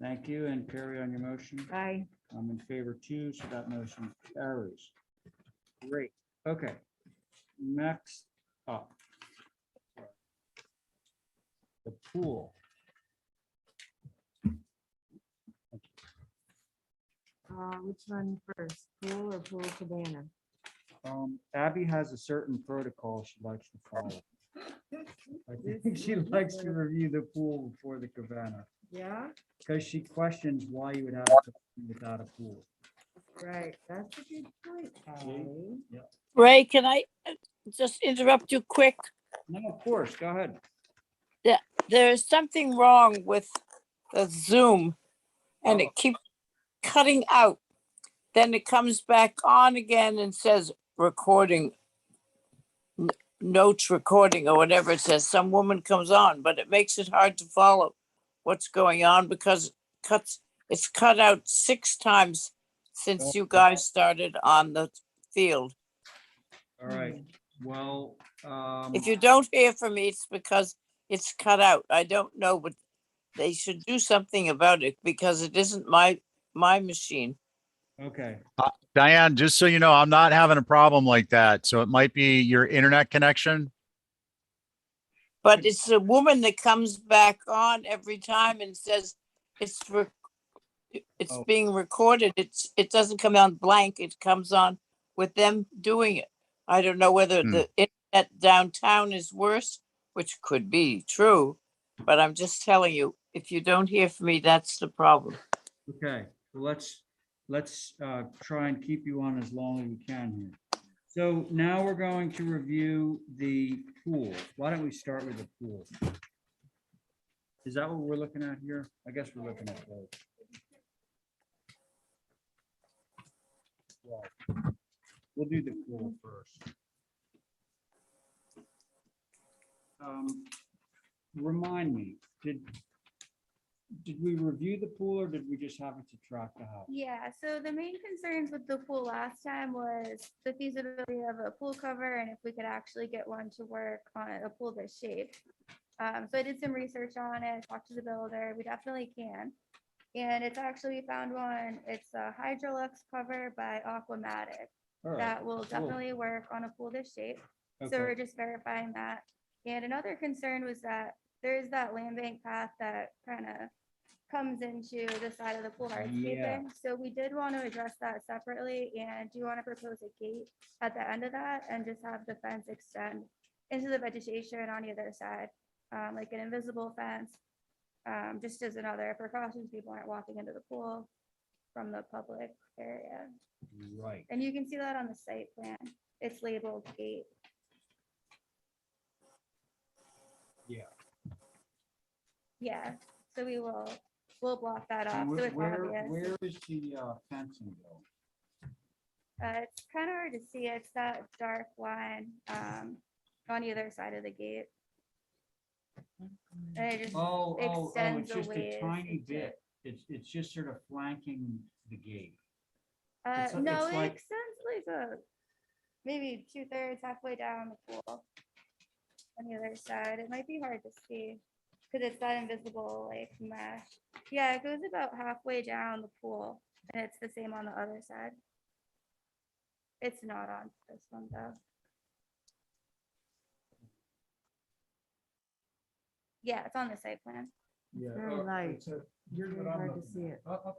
Speaker 1: thank you, and Carrie on your motion.
Speaker 7: Aye.
Speaker 1: I'm in favor too, so that motion carries. Great, okay. Next up. The pool.
Speaker 7: Which one first, pool or pool cabana?
Speaker 1: Abby has a certain protocol she likes to follow. I think she likes to review the pool before the cabana,
Speaker 7: Yeah,
Speaker 1: because she questions why you would have a cabana without a pool.
Speaker 7: right, that's a good point, Patty.
Speaker 2: Ray, can I just interrupt you quick?
Speaker 1: No, of course, go ahead.
Speaker 2: There is something wrong with the Zoom and
Speaker 1: Oh.
Speaker 2: it keeps cutting out. Then it comes back on again and says recording, notes recording or whatever it says. Some woman comes on, but it makes it hard to follow what's going on because it's cut out 6 times since you guys started on the field.
Speaker 1: All right, well.
Speaker 2: If you don't hear from me, it's because it's cut out. I don't know, but they should do something about it because it isn't my machine.
Speaker 1: Okay,
Speaker 12: Diane, just so you know, I'm not having a problem like that. So it might be your internet connection.
Speaker 2: But it's a woman that comes back on every time and says it's
Speaker 1: Oh.
Speaker 2: being recorded. It doesn't come on blank. It comes on with them doing it. I don't know whether the internet downtown is worse, which could be true, but I'm just telling you, if you don't hear from me, that's the problem.
Speaker 1: okay, well, let's try and keep you on as long as we can here. So now we're going to review the pool. Why don't we start with the pool? Is that what we're looking at here? I guess we're looking at both. Well, we'll do the pool first. Remind me, did we review the pool or did we just have it to track the house?
Speaker 20: Yeah, so the main concerns with the pool last time was the feasibility of a pool cover and if we could actually get one to work on a pool this shape. So I did some research on it, talked to the builder, we definitely can. And it's actually, we found one, it's a Hydrolux cover by Aquamatic.
Speaker 1: All right,
Speaker 20: That will
Speaker 1: cool.
Speaker 20: definitely work on a pool this shape. So
Speaker 1: Okay.
Speaker 20: we're just verifying that. And another concern was that there's that land bank path that kind of comes into the side of the pool hardscaping. So we did want to address that separately and do want to propose a gate at the end of that and just have the fence extend into the vegetation on either side, like an invisible fence, just as another precaution, people aren't walking into the pool from the public area.
Speaker 1: Right.
Speaker 20: And you can see that on the site plan. It's labeled gate.
Speaker 1: Yeah.
Speaker 20: Yeah, So we'll block that off.
Speaker 1: And
Speaker 20: So it's
Speaker 1: where
Speaker 20: obvious.
Speaker 1: is the fencing go?
Speaker 20: It's kind of hard to see. It's that dark line on either side of the gate. And it just extends
Speaker 1: It's just
Speaker 20: away.
Speaker 1: a tiny bit. It's just sort of flanking the gate.
Speaker 20: No,
Speaker 1: it's
Speaker 20: it
Speaker 1: like-
Speaker 20: extends like maybe 2/3, halfway down the pool. On the other side, it might be hard to see because it's that invisible like mesh. Yeah, it goes about halfway down the pool, and it's the same on the other side. It's not on this one though. Yeah, it's on the site plan.
Speaker 1: Yeah.
Speaker 7: Very light.
Speaker 1: Here's
Speaker 7: Very
Speaker 1: what I'm
Speaker 7: hard to
Speaker 1: looking
Speaker 7: see
Speaker 1: at.
Speaker 7: it.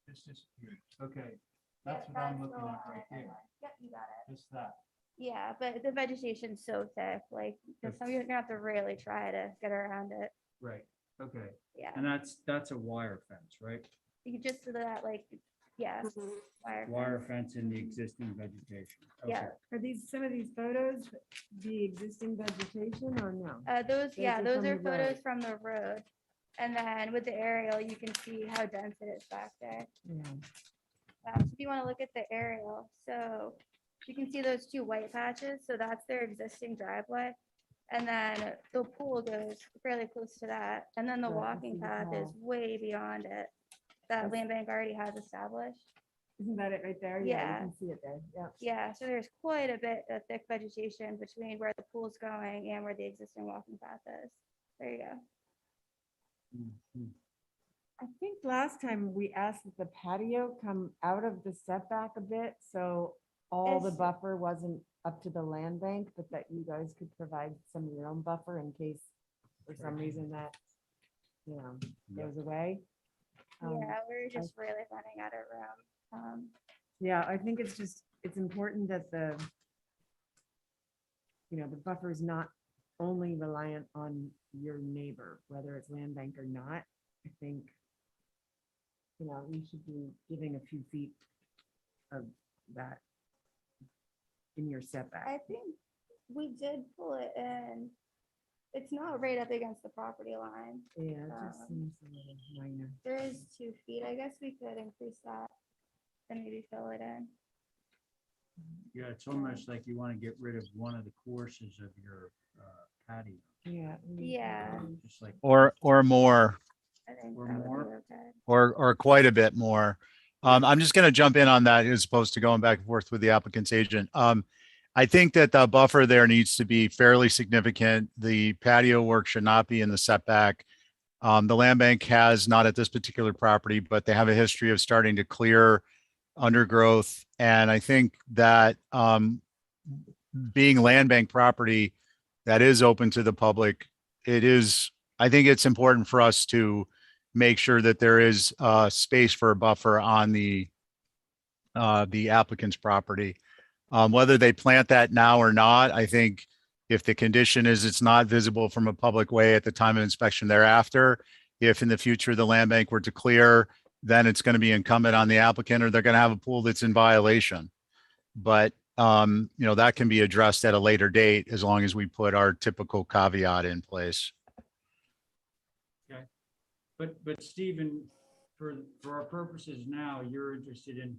Speaker 1: It's just here. Okay, that's what I'm looking at right there.
Speaker 20: Yep, you got it.
Speaker 1: Just that.
Speaker 20: Yeah, but the vegetation's so thick, like you're gonna have to really try to get around it.
Speaker 1: Right, okay.
Speaker 20: Yeah.
Speaker 1: And that's a wire fence, right?
Speaker 20: You just do that, like, yeah.
Speaker 1: Wire fence in the existing vegetation. Okay.
Speaker 20: Yeah.
Speaker 7: Are these, some of these photos, the existing vegetation or no?
Speaker 20: Those
Speaker 7: are
Speaker 20: those
Speaker 7: from
Speaker 20: are
Speaker 7: the
Speaker 20: photos
Speaker 7: road.
Speaker 20: from the road. And then with the aerial, you can see how dense it is back there.
Speaker 7: Yeah.
Speaker 20: So if you want to look at the aerial, so you can see those two white patches. So that's their existing driveway. And then the pool goes fairly close to that. And then the
Speaker 7: Right, I
Speaker 20: walking
Speaker 7: see the
Speaker 20: path is
Speaker 7: pool.
Speaker 20: way beyond it. That land bank already has established.
Speaker 7: Isn't that it right there?
Speaker 20: Yeah.
Speaker 7: You can see it there. Yeah.
Speaker 20: Yeah, so there's quite a bit of thick vegetation between where the pool's going and where the existing walking path is. There you go.
Speaker 7: I think last time we asked that the patio come out of the setback a bit, so all the
Speaker 20: It's-
Speaker 7: buffer wasn't up to the land bank, but that you guys could provide some of your own buffer in case for some reason that, goes away.
Speaker 20: Yeah, we're
Speaker 7: I-
Speaker 20: just really running out of room.
Speaker 7: Yeah, I think it's important that the buffer is not only reliant on your neighbor, whether it's land bank or not. I think, you should be giving a few feet of that in your setback.
Speaker 20: I think we did pull it in. It's not right up against the property line.
Speaker 7: Yeah, it just
Speaker 20: Um,
Speaker 7: seems a little minor.
Speaker 20: There is 2 feet. I guess we could increase that and maybe fill it in.
Speaker 1: Yeah, it's almost like you want to get rid of one of the courses of your patio.
Speaker 7: Yeah.
Speaker 20: Yeah,
Speaker 1: Just like.
Speaker 12: Or more,
Speaker 20: I think
Speaker 1: Or
Speaker 20: that would be
Speaker 1: more?
Speaker 20: okay.
Speaker 12: or quite a bit more. I'm just going to jump in on that as opposed to going back and forth with the applicant's agent. I think that the buffer there needs to be fairly significant. The patio work should not be in the setback. The land bank has, not at this particular property, but they have a history of starting to clear undergrowth. And I think that being land bank property that is open to the public, I think it's important for us to make sure that there is space for a buffer on the applicant's property. Whether they plant that now or not, I think if the condition is it's not visible from a public way at the time of inspection thereafter, if in the future the land bank were to clear, then it's going to be incumbent on the applicant or they're going to have a pool that's in violation. But, that can be addressed at a later date as long as we put our typical caveat in place.
Speaker 1: Okay. But Stephen, for our purposes now, you're interested in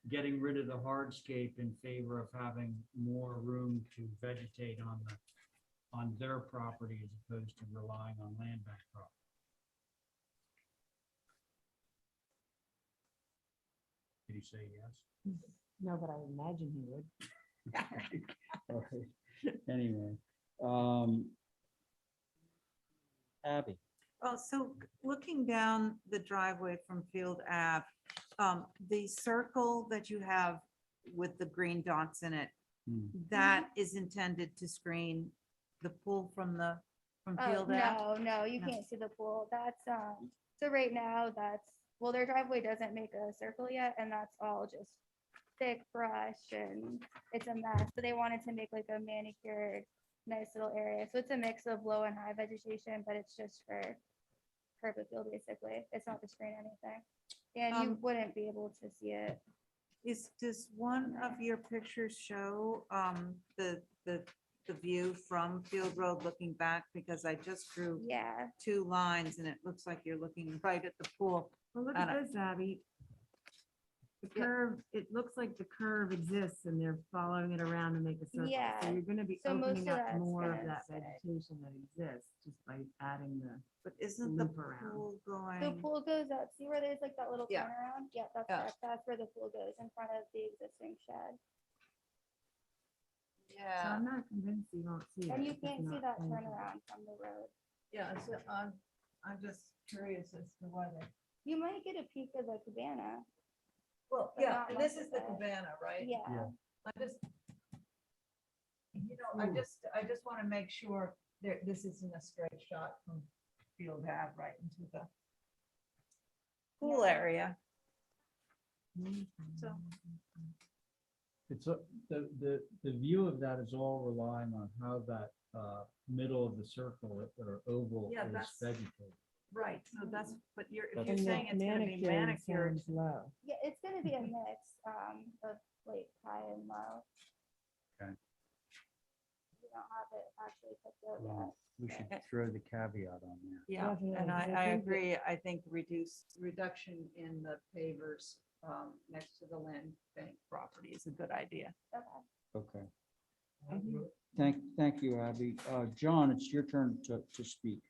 Speaker 1: getting rid of the hardscape in favor of having more room to vegetate on their property as opposed to relying on land bank property. Did he say yes?
Speaker 7: No, but I imagine he would.
Speaker 1: All right. Anyway, Abby.
Speaker 4: Oh, so looking down the driveway from Field Ave, the circle that you have with the green dots in it, that is intended to screen the pool from
Speaker 20: Oh,
Speaker 4: Field Ave?
Speaker 20: no, you
Speaker 4: No.
Speaker 20: can't see the pool. That's, so right now well, their driveway doesn't make a circle yet, and that's all just thick brush and it's a mess. So they wanted to make like a manicured, nice little area. So it's a mix of low and high vegetation, but it's just for curb appeal, basically. It's not to screen anything. And you wouldn't be able to see it.
Speaker 4: Does one of your pictures show the the view from Field Road looking back? Because I just drew
Speaker 20: Yeah,
Speaker 4: 2 lines and it looks like you're looking right at the pool.
Speaker 7: Well, look
Speaker 4: And
Speaker 7: at
Speaker 4: I-
Speaker 7: this, Abby. The
Speaker 4: Yeah.
Speaker 7: curve, it looks like the curve exists and they're following it around to make a circle.
Speaker 20: Yeah,
Speaker 7: So you're gonna be
Speaker 20: so most
Speaker 7: opening
Speaker 20: of
Speaker 7: up
Speaker 20: that's
Speaker 7: more of
Speaker 20: gonna
Speaker 7: that
Speaker 20: stay.
Speaker 7: vegetation that exists just by adding the.
Speaker 4: But isn't the
Speaker 7: loop around.
Speaker 4: pool
Speaker 20: the
Speaker 4: going?
Speaker 20: pool goes up, see where there's like that little
Speaker 4: Yeah.
Speaker 20: turnaround? Yeah, that's,
Speaker 4: Yeah.
Speaker 20: that's where the pool goes, in front of the existing shed.
Speaker 7: So
Speaker 4: Yeah,
Speaker 7: I'm not convinced you won't see it.
Speaker 20: And you
Speaker 7: if it's
Speaker 20: can't see
Speaker 7: not
Speaker 20: that
Speaker 7: planted.
Speaker 20: turnaround from the road.
Speaker 4: yeah, so I'm just curious as to why they.
Speaker 20: You might get a peek of the cabana.
Speaker 4: Well,
Speaker 20: But
Speaker 4: yeah,
Speaker 20: not
Speaker 4: and this
Speaker 20: much
Speaker 4: is
Speaker 20: of
Speaker 4: the
Speaker 20: it.
Speaker 4: cabana, right?
Speaker 20: Yeah.
Speaker 4: I just, I just want to make sure this isn't a straight shot from Field Ave right into the pool area. So,
Speaker 1: It's, the view of that is all relying on how that middle of the circle or oval
Speaker 4: Yeah,
Speaker 1: is
Speaker 4: that's-
Speaker 1: vegetated.
Speaker 4: right, so that's, but if
Speaker 1: That's-
Speaker 4: you're saying it's gonna be manicured.
Speaker 7: Low.
Speaker 20: Yeah, it's gonna be a mix, of like high and low.
Speaker 1: Okay.
Speaker 20: We don't have it actually picked out yet.
Speaker 1: We should throw the caveat on there.
Speaker 4: Yeah,
Speaker 7: Definitely,
Speaker 4: and
Speaker 7: 'cause I
Speaker 4: I
Speaker 7: think that-
Speaker 4: agree. I think reduction in the pavers next to the land bank property is a good idea.
Speaker 20: Okay.
Speaker 1: Okay. Thank you, Abby. John, it's your turn to speak.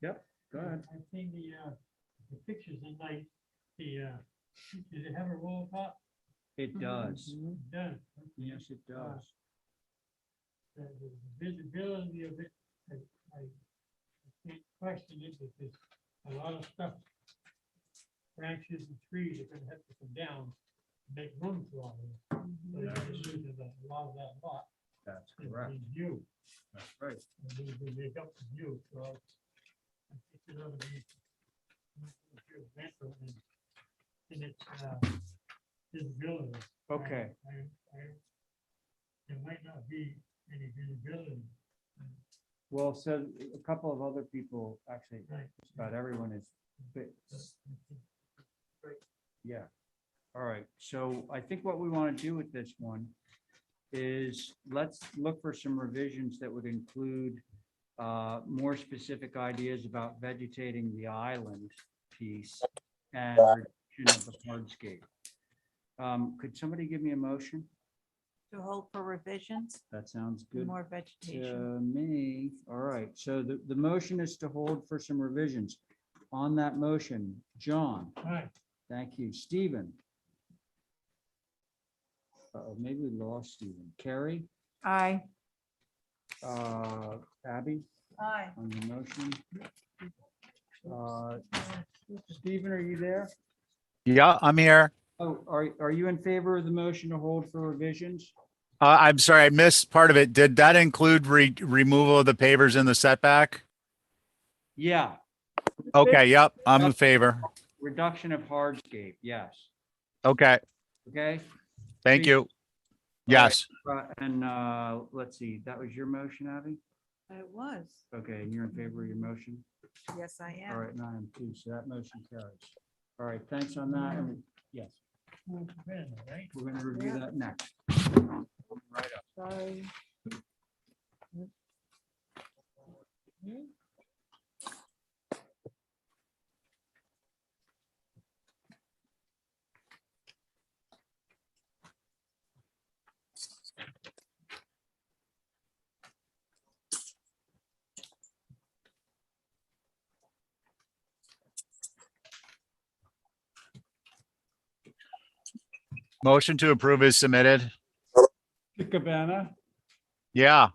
Speaker 1: Yep, go ahead.
Speaker 9: I've seen the pictures at night, does it have a roll top?
Speaker 1: It does.
Speaker 9: It does.
Speaker 1: Yes, it does.
Speaker 9: The visibility of it, I can't question it, because a lot of stuff, branches and trees are gonna have to come down to make room for all of it. So you're just using a lot of that lot.
Speaker 1: That's
Speaker 9: in
Speaker 1: correct.
Speaker 9: View.
Speaker 1: That's right.
Speaker 9: And we make up the view, so I think it ought to be in its visibility.
Speaker 1: Okay.
Speaker 9: There might not be any visibility.
Speaker 1: Well, so a couple of other people, actually,
Speaker 9: Right.
Speaker 1: just about everyone is, yeah. All right, so I think what we want to do with this one is let's look for some revisions that would include more specific ideas about vegetating the island piece and reduction of the hardscape. Could somebody give me a motion?
Speaker 4: To hold for revisions,
Speaker 1: That sounds good
Speaker 4: more vegetation.
Speaker 1: to me. All right, so the motion is to hold for some revisions. On that motion, John,
Speaker 9: Right.
Speaker 1: thank you. Stephen? Maybe we lost Stephen. Carrie?
Speaker 7: Aye.
Speaker 1: Abby,
Speaker 4: Aye.
Speaker 1: on the motion? Stephen, are you there?
Speaker 12: Yeah, I'm here.
Speaker 1: Oh, are you in favor of the motion to hold for revisions?
Speaker 12: I'm sorry, I missed part of it. Did that include removal of the pavers in the setback?
Speaker 1: Yeah,
Speaker 12: Okay, yep, I'm in favor.
Speaker 1: reduction of hardscape, yes.
Speaker 12: Okay,
Speaker 1: Okay?
Speaker 12: thank you. Yes,
Speaker 1: And let's see, that was your motion, Abby?
Speaker 4: It was.
Speaker 1: Okay, and you're in favor of your motion?
Speaker 4: Yes, I
Speaker 1: All
Speaker 4: am.
Speaker 1: right, 9 and 2, so that motion carries. All right, thanks on that. And yes,
Speaker 9: Right?
Speaker 1: we're going to review that next. Right up.
Speaker 7: Sorry.
Speaker 12: motion to approve is submitted.
Speaker 1: The Cabana?
Speaker 12: Yeah,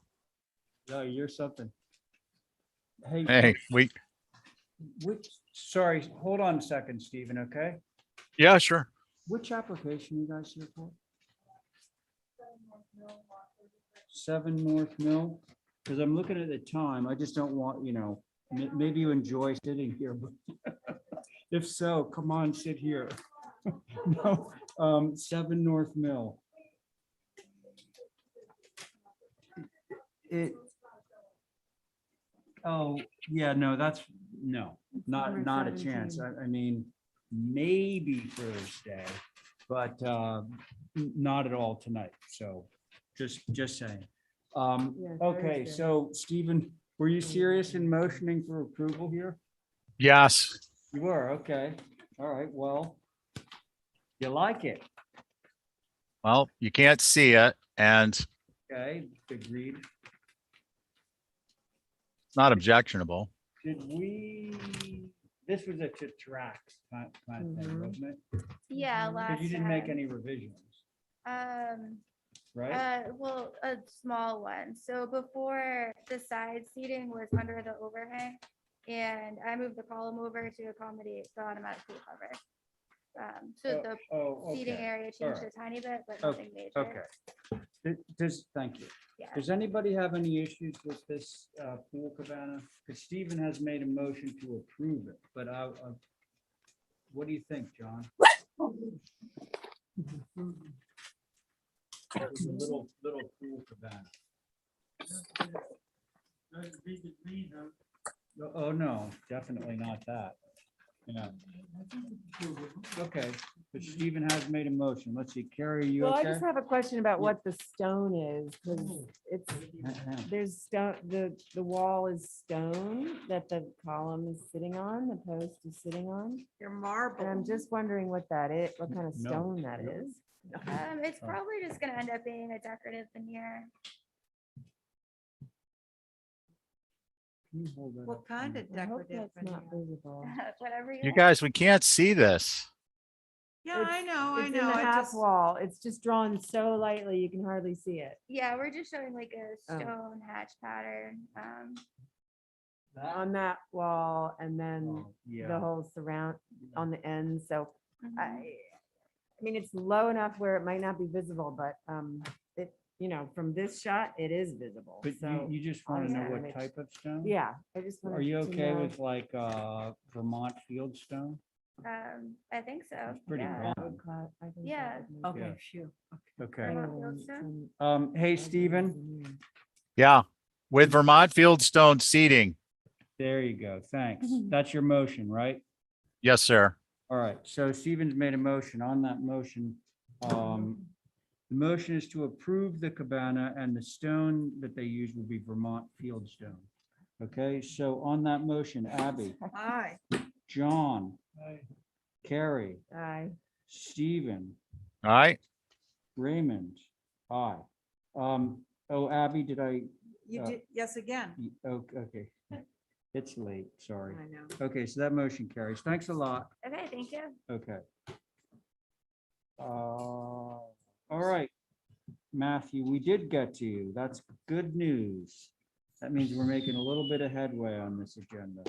Speaker 1: No, you're something. Hey,
Speaker 12: hey,
Speaker 1: sorry, hold on a second, Stephen, okay?
Speaker 12: yeah, sure.
Speaker 1: Which application you guys here for? 7 North Mill? Because I'm looking at the time, I just don't want, maybe you enjoy sitting here, but if so, come on, sit here. No, 7 North Mill. Oh, yeah, no, not a chance. I mean, maybe Thursday, but not at all tonight. So just saying.
Speaker 7: Yeah,
Speaker 1: Okay,
Speaker 7: Thursday.
Speaker 1: so Stephen, were you serious in motioning for approval here?
Speaker 12: Yes.
Speaker 1: You were, okay. All right, well, you like it,
Speaker 12: Well, you can't see it and it's
Speaker 1: okay, agreed.
Speaker 12: not objectionable.
Speaker 1: Did we, this was a to track kind of thing,
Speaker 7: Mhm.
Speaker 1: wasn't it?
Speaker 20: Yeah,
Speaker 1: Because
Speaker 20: last
Speaker 1: you didn't make
Speaker 20: time.
Speaker 1: any revisions,
Speaker 20: Um,
Speaker 1: right?
Speaker 20: well, a small one. So before, the side seating was under the overhang, and I moved the column over to accommodate the automatic pool cover. So the
Speaker 1: Oh,
Speaker 20: seating
Speaker 1: okay.
Speaker 20: area
Speaker 1: All
Speaker 20: changed
Speaker 1: right.
Speaker 20: a tiny bit, but
Speaker 1: Okay,
Speaker 20: nothing major.
Speaker 1: okay. Thank you.
Speaker 20: Yeah.
Speaker 1: Does anybody have any issues with this pool cabana? Because Stephen has made a motion to approve it, but what do you think, John? It's a little pool cabana. Oh, no, definitely not that. Yeah. Okay, but Stephen has made a motion. Let's see, Carrie, are you
Speaker 7: Well, I
Speaker 1: okay?
Speaker 7: just have a question about what the stone is, because it's, there's stone, the wall is stone that the column is sitting on, the post is sitting on.
Speaker 4: Your
Speaker 7: And
Speaker 4: marble.
Speaker 7: I'm just wondering what that is, what kind of
Speaker 1: No.
Speaker 7: stone that is.
Speaker 20: It's probably just gonna end up being a decorative veneer.
Speaker 1: Can you hold that
Speaker 4: What
Speaker 1: up?
Speaker 4: kind of
Speaker 7: I hope
Speaker 4: decorative?
Speaker 7: that's not
Speaker 4: veneer?
Speaker 7: visible.
Speaker 20: Whatever you
Speaker 12: You
Speaker 20: want.
Speaker 12: guys, we can't see this.
Speaker 4: Yeah, I know, I
Speaker 7: It's in
Speaker 4: know.
Speaker 7: the
Speaker 4: I
Speaker 7: half
Speaker 4: just,
Speaker 7: wall. It's just drawn so lightly, you can hardly see it.
Speaker 20: Yeah, we're just showing like a
Speaker 7: Oh.
Speaker 20: stone hatch pattern.
Speaker 7: On that wall and then
Speaker 1: Oh,
Speaker 7: the
Speaker 1: yeah.
Speaker 7: whole surround on the end, so
Speaker 20: Mhm.
Speaker 7: I mean, it's low enough where it might not be visible, but it, from this shot, it is visible,
Speaker 1: But
Speaker 7: so.
Speaker 1: you just want to know
Speaker 7: yeah,
Speaker 1: what
Speaker 7: it-
Speaker 1: type of stone?
Speaker 7: Yeah, I just.
Speaker 1: Are
Speaker 7: wanted
Speaker 1: you
Speaker 7: to
Speaker 1: okay
Speaker 7: know.
Speaker 1: with like Vermont fieldstone?
Speaker 20: I think so.
Speaker 1: It's pretty
Speaker 20: Yeah.
Speaker 1: common.
Speaker 7: I think that
Speaker 20: Yeah.
Speaker 7: would make
Speaker 4: okay,
Speaker 1: Yeah.
Speaker 4: phew.
Speaker 1: Okay.
Speaker 20: Vermont fieldstone?
Speaker 1: Hey, Stephen,
Speaker 12: Yeah. With Vermont Fieldstone seating.
Speaker 1: there you go. Thanks. That's your motion, right?
Speaker 12: Yes, sir.
Speaker 1: All right. So Stephen's made a motion. On that motion, the motion is to approve the cabana and the stone that they use will be Vermont fieldstone. Okay, so on that motion, Abby,
Speaker 4: Hi.
Speaker 1: John, Carrie,
Speaker 7: Aye.
Speaker 1: Stephen,
Speaker 12: All right.
Speaker 1: Raymond, aye. Abby, did I?
Speaker 4: You did, yes, again.
Speaker 1: Okay. It's late, sorry.
Speaker 4: I know.
Speaker 1: Okay, so that motion carries. Thanks a lot.
Speaker 20: Okay, thank you.
Speaker 1: Okay. All right, Matthew, we did get to you. That's good news. That means we're making a little bit of headway on this agenda.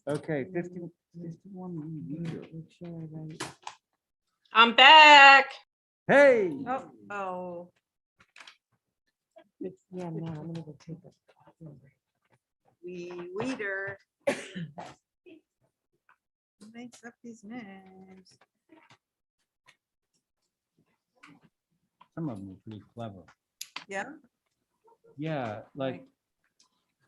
Speaker 1: Okay, 51.
Speaker 7: Make sure I write.
Speaker 8: I'm back.
Speaker 1: Hey,
Speaker 4: Oh,
Speaker 7: Yeah, no, I'm gonna go take a.
Speaker 4: weeder. Who makes up these names?
Speaker 1: some of them are pretty clever.
Speaker 4: Yeah,
Speaker 1: Yeah, like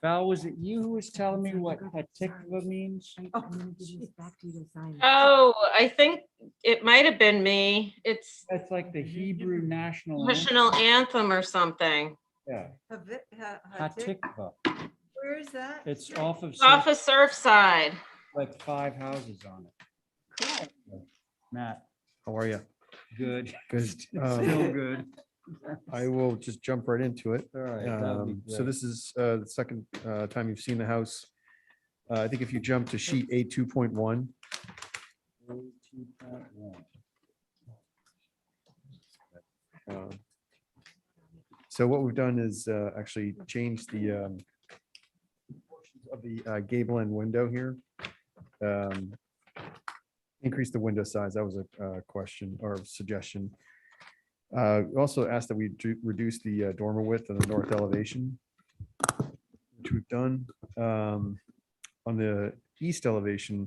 Speaker 1: Val, was it you who was telling me what hatikva means?
Speaker 7: I'm gonna give this back to you to sign.
Speaker 8: Oh, I think it might have been me. It's
Speaker 1: It's like the Hebrew national anthem.
Speaker 8: national anthem or something.
Speaker 1: Yeah,
Speaker 4: Hatik-
Speaker 1: hatikva.
Speaker 4: Where is that?
Speaker 1: It's off of
Speaker 8: It's off of Surfside.
Speaker 1: like 5 houses on it.
Speaker 4: Cool.
Speaker 1: Matt,
Speaker 13: How are you?
Speaker 1: good.
Speaker 13: Good.
Speaker 1: Still good.
Speaker 13: I will just jump right into it.
Speaker 1: All right, that'd be
Speaker 13: So
Speaker 1: great.
Speaker 13: this is the second time you've seen the house. I think if you jump to sheet A2.1, so what we've done is actually changed the portions of the gable end window here. Increase the window size. That was a question or suggestion. We also asked that we reduce the dormer width of the north elevation, which we've done. On the east elevation,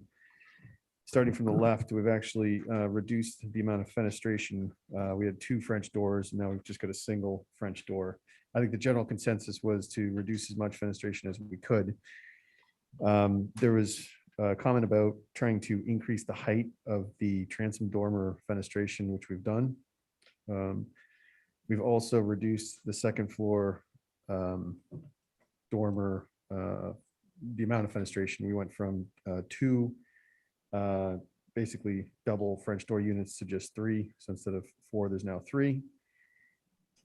Speaker 13: starting from the left, we've actually reduced the amount of fenestration. We had 2 French doors, and now we've just got a single French door. I think the general consensus was to reduce as much fenestration as we could. There was a comment about trying to increase the height of the transom dormer fenestration, which we've done. We've also reduced the second floor dormer, the amount of fenestration. We went from two basically double French door units to just three. So instead of four, there's now three.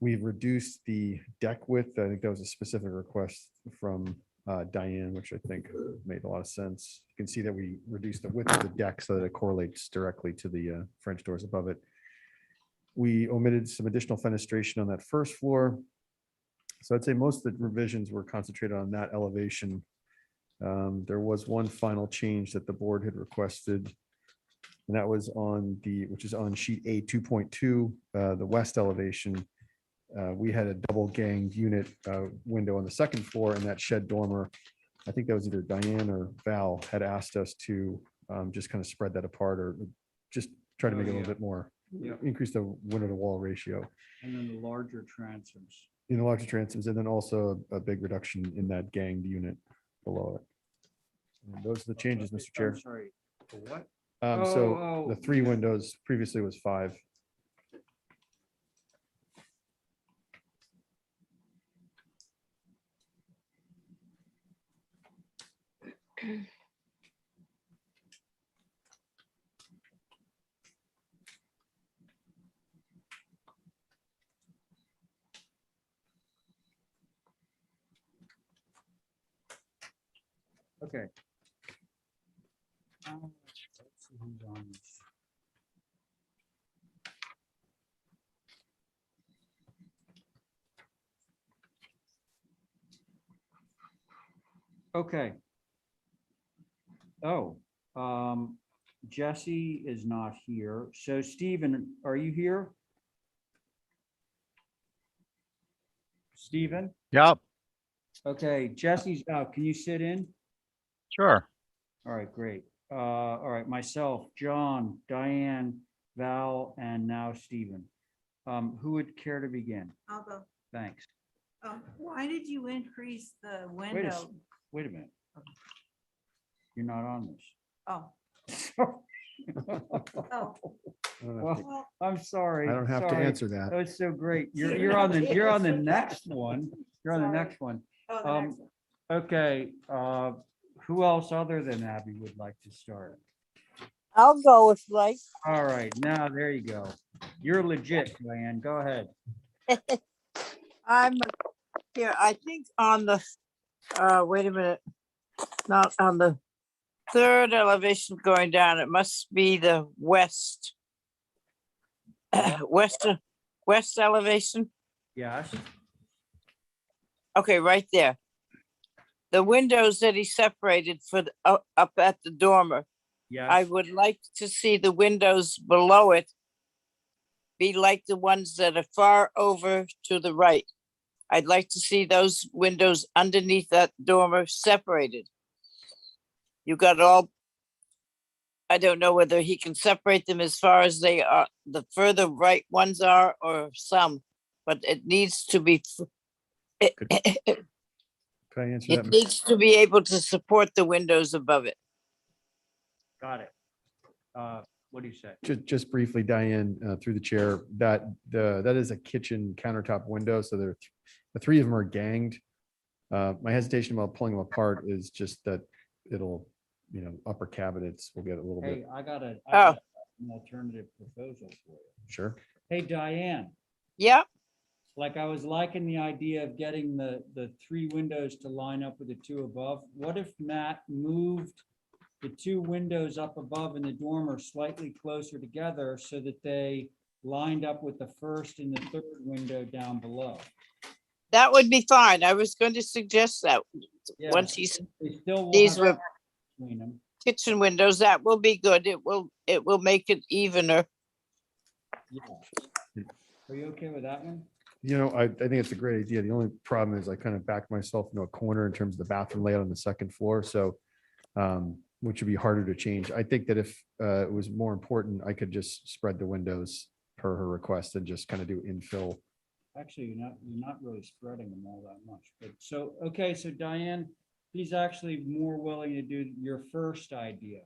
Speaker 13: We've reduced the deck width. I think that was a specific request from Diane, which I think made a lot of sense. You can see that we reduced the width of the deck so that it correlates directly to the French doors above it. We omitted some additional fenestration on that first floor. So I'd say most of the revisions were concentrated on that elevation. There was one final change that the board had requested, and that was on which is on sheet A 2.2, the west elevation. We had a double ganged unit window on the second floor, and that shed dormer, I think that was either Diane or Val, had asked us to just kind of spread that apart or just try to make it a little bit more, increase the window to wall ratio.
Speaker 1: And then the larger transoms.
Speaker 13: In the larger transoms, and then also a big reduction in that ganged unit below it. And those are the changes, Mr. Chair.
Speaker 1: I'm sorry, for what?
Speaker 13: So the three windows previously was five.
Speaker 1: Okay. Let's see who's on this. Okay. Oh, Jesse is not here. So Stephen, are you here? Stephen?
Speaker 12: Yep,
Speaker 1: Okay, Jesse's out. Can you sit in?
Speaker 12: sure.
Speaker 1: All right, great. All right, myself, John, Diane, Val, and now Stephen. Who would care to begin?
Speaker 4: I'll go.
Speaker 1: Thanks.
Speaker 4: Why did you increase the
Speaker 1: Wait a,
Speaker 4: window?
Speaker 1: wait a minute. You're not on this.
Speaker 4: Oh, oh,
Speaker 1: Well, I'm sorry.
Speaker 13: I don't have to
Speaker 1: sorry.
Speaker 13: answer that.
Speaker 1: That was so great. You're on the next one. You're on the next one.
Speaker 4: oh, the next one.
Speaker 1: Okay, who else other than Abby would like to start?
Speaker 2: I'll go if you like.
Speaker 1: All right, now there you go. You're legit, Diane. Go ahead.
Speaker 2: I'm here, I think on the, wait a minute, not on the third elevation going down, it must be the west. West elevation.
Speaker 1: Yes.
Speaker 2: Okay, right there. The windows that he separated for up at the dormer.
Speaker 1: Yes.
Speaker 2: I would like to see the windows below it be like the ones that are far over to the right. I'd like to see those windows underneath that dormer separated. You got all, I don't know whether he can separate them as far as they are, the further right ones are, or some, but it needs to be, it
Speaker 13: Can I answer that?
Speaker 2: needs to be able to support the windows above it.
Speaker 1: Got it. What do you say?
Speaker 13: Just briefly, Diane, through the chair, that is a kitchen countertop window. So the three of them are ganged. My hesitation about pulling them apart is just that it'll, upper cabinets will get a little
Speaker 1: Hey,
Speaker 13: bit.
Speaker 1: I got an alternative proposal for you.
Speaker 13: Sure.
Speaker 1: Hey, Diane,
Speaker 2: Yeah,
Speaker 1: like I was liking the idea of getting the three windows to line up with the two above. What if Matt moved the two windows up above in the dormer slightly closer together so that they lined up with the first and the third window down below?
Speaker 2: that would be fine. I was going to suggest that.
Speaker 1: Yeah,
Speaker 2: Once he's,
Speaker 1: they still will
Speaker 2: these
Speaker 1: have
Speaker 2: were
Speaker 1: between them.
Speaker 2: kitchen windows, that will be good. It will make it evener.
Speaker 1: Yeah. Are you okay with that one?
Speaker 13: I think it's a great idea. The only problem is I kind of backed myself into a corner in terms of the bathroom layout on the second floor. So, which would be harder to change. I think that if it was more important, I could just spread the windows per her request and just kind of do infill.
Speaker 1: Actually, you're not really spreading them all that much, but so, okay, so Diane, he's actually more willing to do your first idea,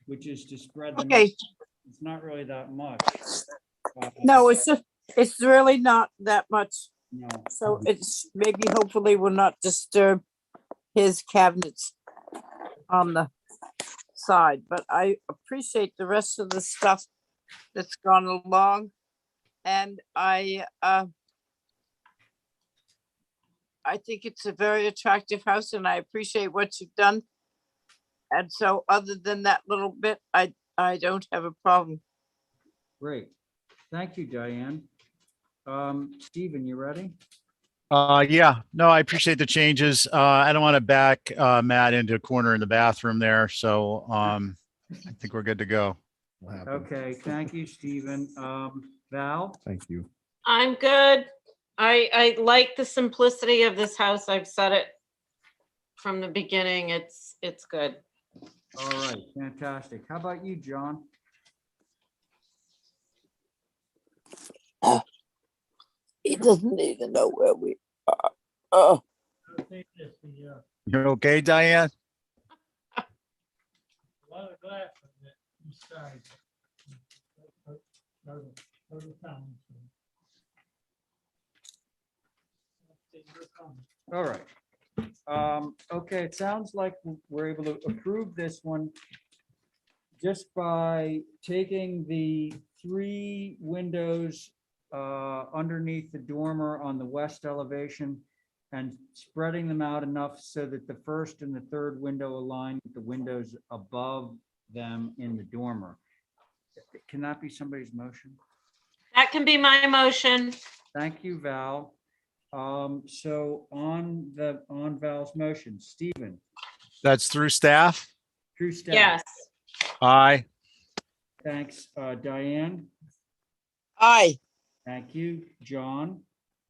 Speaker 1: which is to spread them.
Speaker 2: Okay.
Speaker 1: It's not really that much.
Speaker 2: No, it's just, It's really not that much.
Speaker 1: No.
Speaker 2: So it's maybe hopefully will not disturb his cabinets on the side, but I appreciate the rest of the stuff that's gone along. And I think it's a very attractive house and I appreciate what you've done. And so other than that little bit, I don't have a problem.
Speaker 1: Great. Thank you, Diane. Stephen, you ready?
Speaker 12: Yeah, no, I appreciate the changes. I don't want to back Matt into a corner in the bathroom there. So I think we're good to go.
Speaker 1: Okay, thank you, Stephen. Val?
Speaker 5: Thank you.
Speaker 8: I'm good. I like the simplicity of this house. I've said it from the beginning. It's good.
Speaker 1: All right, fantastic. How about you, John?
Speaker 2: He doesn't even know where we are. Oh,
Speaker 12: You're okay, Diane?
Speaker 9: A lot of glass on that east side.
Speaker 1: All right. Okay, it sounds like we're able to approve this one just by taking the 3 windows underneath the dormer on the west elevation and spreading them out enough so that the first and the third window align with the windows above them in the dormer. Can that be somebody's motion?
Speaker 8: That can be my motion.
Speaker 1: Thank you, Val. So on Val's motion, Stephen,
Speaker 12: That's through staff?
Speaker 1: true staff.
Speaker 8: Yes.
Speaker 12: Aye.
Speaker 1: Thanks, Diane.
Speaker 2: aye.
Speaker 1: Thank you, John.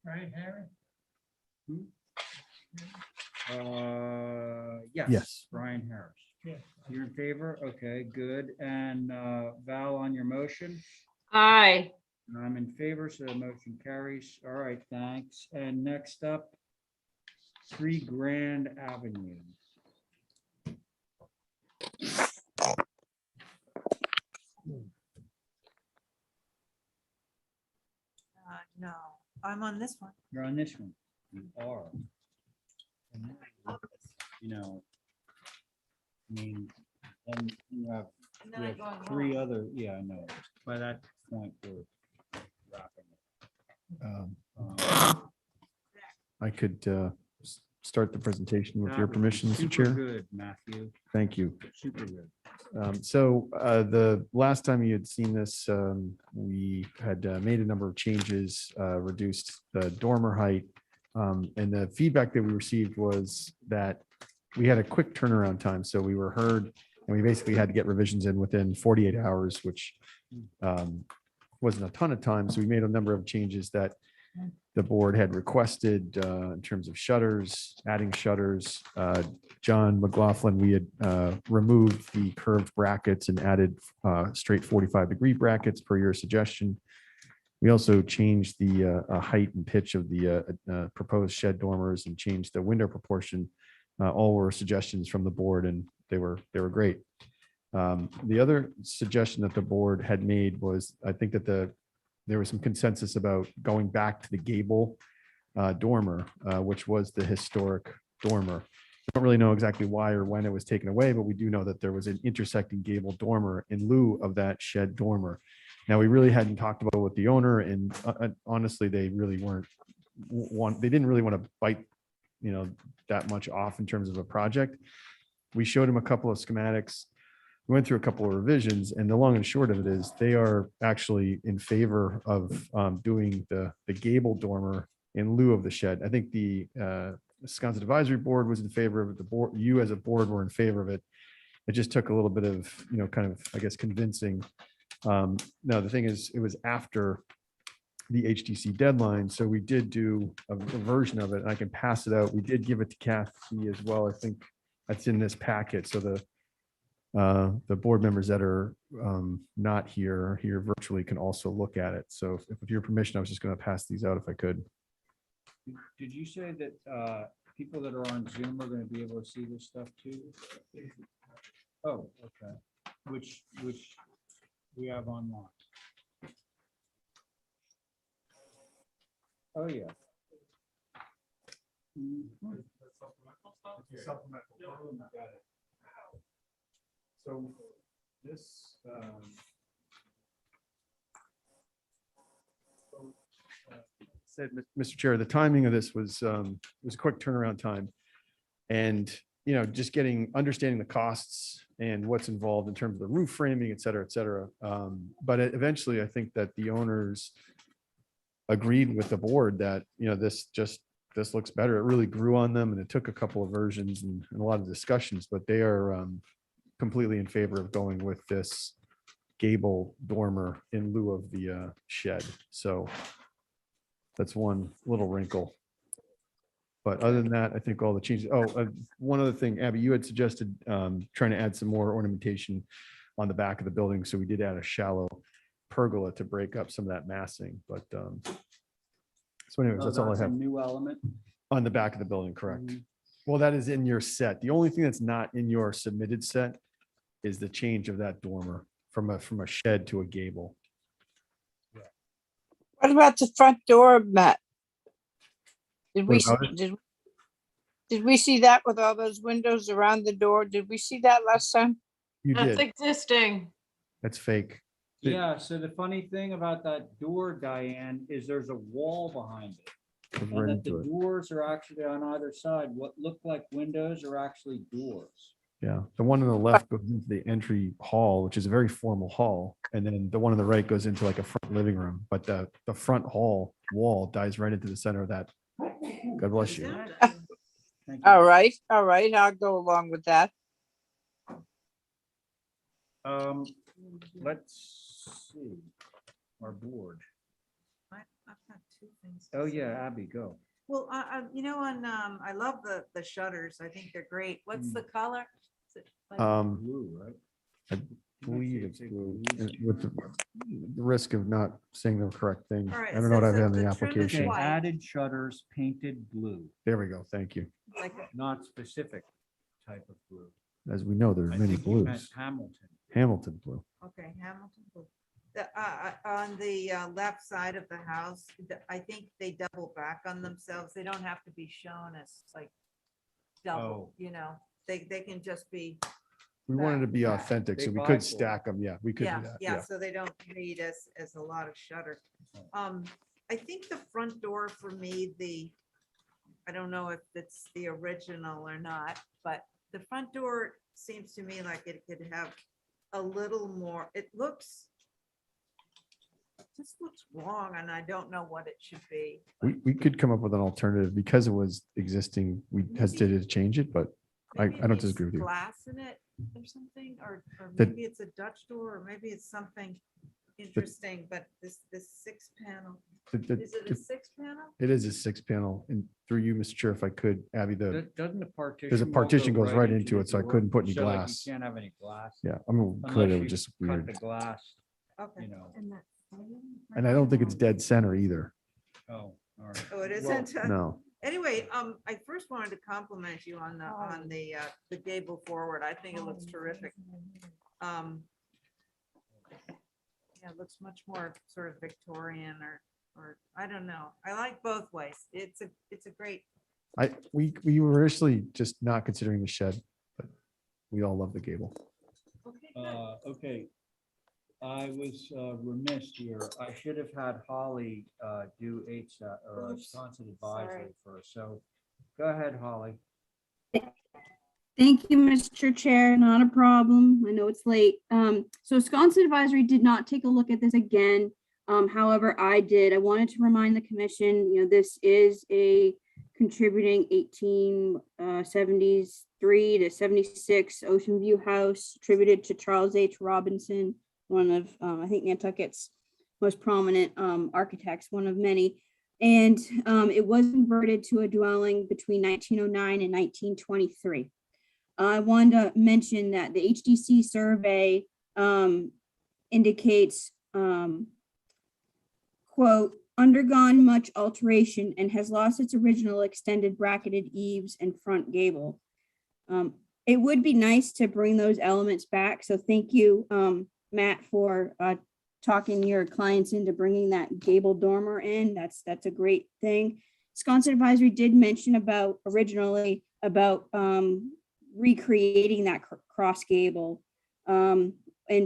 Speaker 9: Right, Harry?
Speaker 1: Yes.
Speaker 5: Yes.
Speaker 1: Brian Harris.
Speaker 9: Yes.
Speaker 1: You're in favor? Okay, good. And Val on your motion?
Speaker 8: Aye.
Speaker 1: I'm in favor, so the motion carries. All right, thanks. And next up, 3 Grand Avenue.
Speaker 4: No, I'm on this one.
Speaker 1: You're on this one. You are. You know, I mean, and you have
Speaker 4: And then
Speaker 1: we
Speaker 4: I
Speaker 1: have
Speaker 4: go on
Speaker 1: 3
Speaker 4: home.
Speaker 1: other, yeah, I know. By that point, we're wrapping it.
Speaker 13: I could start the presentation with
Speaker 1: That
Speaker 13: your
Speaker 1: would be
Speaker 13: permission, Mr.
Speaker 1: super
Speaker 13: Chair.
Speaker 1: Good, Matthew.
Speaker 13: Thank you.
Speaker 1: Super good.
Speaker 13: So the last time you had seen this, we had made a number of changes, reduced the dormer height. And the feedback that we received was that we had a quick turnaround time. So we were heard and we basically had to get revisions in within 48 hours, which wasn't a ton of time. So we made a number of changes that the board had requested in terms of shutters, adding shutters. John McLaughlin, we had removed the curved brackets and added straight 45-degree brackets per your suggestion. We also changed the height and pitch of the proposed shed dormers and changed the window proportion. All were suggestions from the board and they were great. The other suggestion that the board had made was, I think that there was some consensus about going back to the gable dormer, which was the historic dormer. I don't really know exactly why or when it was taken away, but we do know that there was an intersecting gable dormer in lieu of that shed dormer. Now, we really hadn't talked about it with the owner, and honestly, they really they didn't really want to bite, that much off in terms of a project. We showed him a couple of schematics. We went through a couple of revisions, and the long and short of it is they are actually in favor of doing the gable dormer in lieu of the shed. I think the Wisconsin Advisory Board was in favor of it. The board, you as a board were in favor of it. It just took a little bit of, kind of, I guess, convincing. No, the thing is, it was after the HTC deadline. So we did do a version of it, and I can pass it out. We did give it to Kathy as well. I think that's in this packet. So the board members that are not here virtually can also look at it. So if with your permission, I was just going to pass these out if I could.
Speaker 1: Did you say that people that are on Zoom are going to be able to see this stuff too? Oh, okay. Which we have online. Oh, yeah.
Speaker 13: So this, said, Mr. Chair, the timing of this was a quick turnaround time. And, you know, just understanding the costs and what's involved in terms of the roof framing, et cetera, et cetera. But eventually, I think that the owners agreed with the board that, you know, this looks better. It really grew on them, and it took a couple of versions and a lot of discussions, but they are completely in favor of going with this gable dormer in lieu of the shed. So that's one little wrinkle. But other than that, I think all the changes. Oh, one other thing, Abby, you had suggested trying to add some more ornamentation on the back of the building. So we did add a shallow pergola to break up some of that massing. But so anyways,
Speaker 1: So
Speaker 13: that's all I
Speaker 1: that's a
Speaker 13: have
Speaker 1: new element.
Speaker 13: on the back of the building, correct? Well, that is in your set. The only thing that's not in your submitted set is the change of that dormer from a shed to a gable.
Speaker 2: What about the front door, Matt? Did we,
Speaker 13: What about it?
Speaker 2: did we see that with all those windows around the door? Did we see that last time?
Speaker 13: You
Speaker 8: That's
Speaker 13: did.
Speaker 8: existing.
Speaker 13: That's fake.
Speaker 1: Yeah, so the funny thing about that door, Diane, is there's a wall behind it.
Speaker 13: Goes
Speaker 1: And
Speaker 13: right
Speaker 1: that the
Speaker 13: into it.
Speaker 1: doors are actually on either side. What look like windows are actually doors.
Speaker 13: Yeah, the one on the left goes into the entry hall, which is a very formal hall, and then the one on the right goes into like a front living room. But the front hall wall dives right into the center of that. God bless you.
Speaker 2: All right, I'll go along with that.
Speaker 1: Let's see, our board.
Speaker 4: I've got two things.
Speaker 1: Oh, yeah, Abby, go.
Speaker 4: Well, you know, I love the shutters. I think they're great. What's the color? Is it like-
Speaker 1: Blue, right?
Speaker 13: I believe it's blue, and with the risk of not saying the correct thing.
Speaker 4: All right,
Speaker 13: I don't know what
Speaker 4: so
Speaker 13: I've had in
Speaker 4: the
Speaker 13: the
Speaker 4: trim is
Speaker 13: application.
Speaker 1: Okay,
Speaker 4: white.
Speaker 1: added shutters painted blue,
Speaker 13: There we go. Thank you.
Speaker 4: like
Speaker 1: not specific type of blue.
Speaker 13: As we know, there's
Speaker 1: I
Speaker 13: many
Speaker 1: think you meant
Speaker 13: blues.
Speaker 1: Hamilton.
Speaker 13: Hamilton blue.
Speaker 4: Okay, Hamilton blue. On the left side of the house, I think they double back on themselves. They don't have to be shown as like double,
Speaker 1: Oh.
Speaker 4: you know, they can just be.
Speaker 13: We wanted to be
Speaker 4: back.
Speaker 13: authentic, so
Speaker 1: Big
Speaker 13: we
Speaker 1: bifold.
Speaker 13: could stack them. Yeah, we could do
Speaker 4: Yeah,
Speaker 13: that.
Speaker 4: yeah,
Speaker 13: Yeah.
Speaker 4: so they don't read as a lot of shutter. I think the front door for me, I don't know if it's the original or not, but the front door seems to me like it could have a little more, it just looks wrong, and I don't know what it should be.
Speaker 13: We could come up with an alternative because it was existing. We hesitated to change it, but I
Speaker 4: Maybe it
Speaker 13: don't
Speaker 4: needs
Speaker 13: disagree with you.
Speaker 4: Glass in it or something, or
Speaker 13: The-
Speaker 4: maybe it's a Dutch door, or maybe it's something interesting, but this six panel, is it a six panel?
Speaker 13: It is a 6 panel, and through you, Mr. Chair, if I could, Abby,
Speaker 1: Doesn't the partition?
Speaker 13: there's a
Speaker 1: wall
Speaker 13: partition
Speaker 1: go
Speaker 13: goes right into it,
Speaker 1: the
Speaker 13: so I
Speaker 1: door?
Speaker 13: couldn't put any
Speaker 1: So, like,
Speaker 13: glass.
Speaker 1: You can't have any glass.
Speaker 13: Yeah, I mean, we could,
Speaker 1: Unless
Speaker 13: it
Speaker 1: you
Speaker 13: was just
Speaker 1: cut
Speaker 13: weird.
Speaker 1: the glass,
Speaker 4: Okay.
Speaker 1: you know.
Speaker 13: And I don't think it's dead center either.
Speaker 1: Oh, all right.
Speaker 4: Oh, it
Speaker 1: Well,
Speaker 4: isn't?
Speaker 13: No.
Speaker 4: Anyway, I first wanted to compliment you on the gable forward. I think it looks terrific. Yeah, it looks much more sort of Victorian or I don't know. I like both ways. It's a great,
Speaker 13: We were initially just not considering the shed, but we all love the gable.
Speaker 1: Okay. I was remiss here. I should have had Holly do HSA or
Speaker 14: Oops.
Speaker 1: Wisconsin advisory
Speaker 14: Sorry.
Speaker 1: first. So go ahead, Holly.
Speaker 14: Thank you, Mr. Chair. Not a problem. I know it's late. So Wisconsin Advisory did not take a look at this again. However, I did. I wanted to remind the commission, this is a contributing 1873 to 76 Ocean View house attributed to Charles H. Robinson, one of, I think, Nantucket's most prominent architects, one of many. And it was converted to a dwelling between 1909 and 1923. I wanted to mention that the HDC survey indicates, quote, undergone much alteration and has lost its original extended bracketed eaves and front gable. It would be nice to bring those elements back. So thank you, Matt, for talking your clients into bringing that gable dormer in. That's a great thing. Sconset Advisory did mention originally about recreating that cross gable and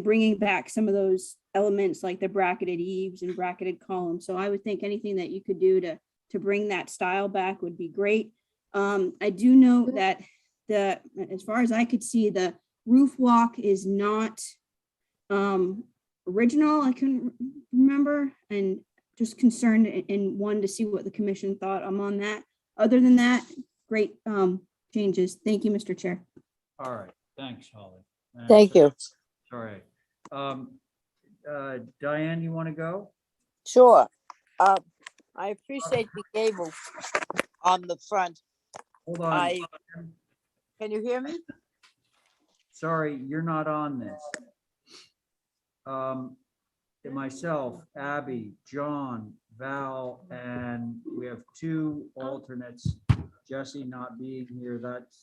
Speaker 14: bringing back some of those elements like the bracketed eaves and bracketed columns. So I would think anything that you could do to bring that style back would be great. I do know that as far as I could see, the roof walk is not original. I couldn't remember, and just concerned and wanted to see what the commission thought. I'm on that. Other than that, great changes. Thank you, Mr. Chair.
Speaker 1: All right, thanks, Holly.
Speaker 2: Thank you.
Speaker 1: All right. Diane, you want to go?
Speaker 2: Sure. I appreciate the gable on the front.
Speaker 1: Hold on.
Speaker 2: Can you hear me?
Speaker 1: Sorry, you're not on this. Myself, Abby, John, Val, and we have 2 alternates. Jesse not being here,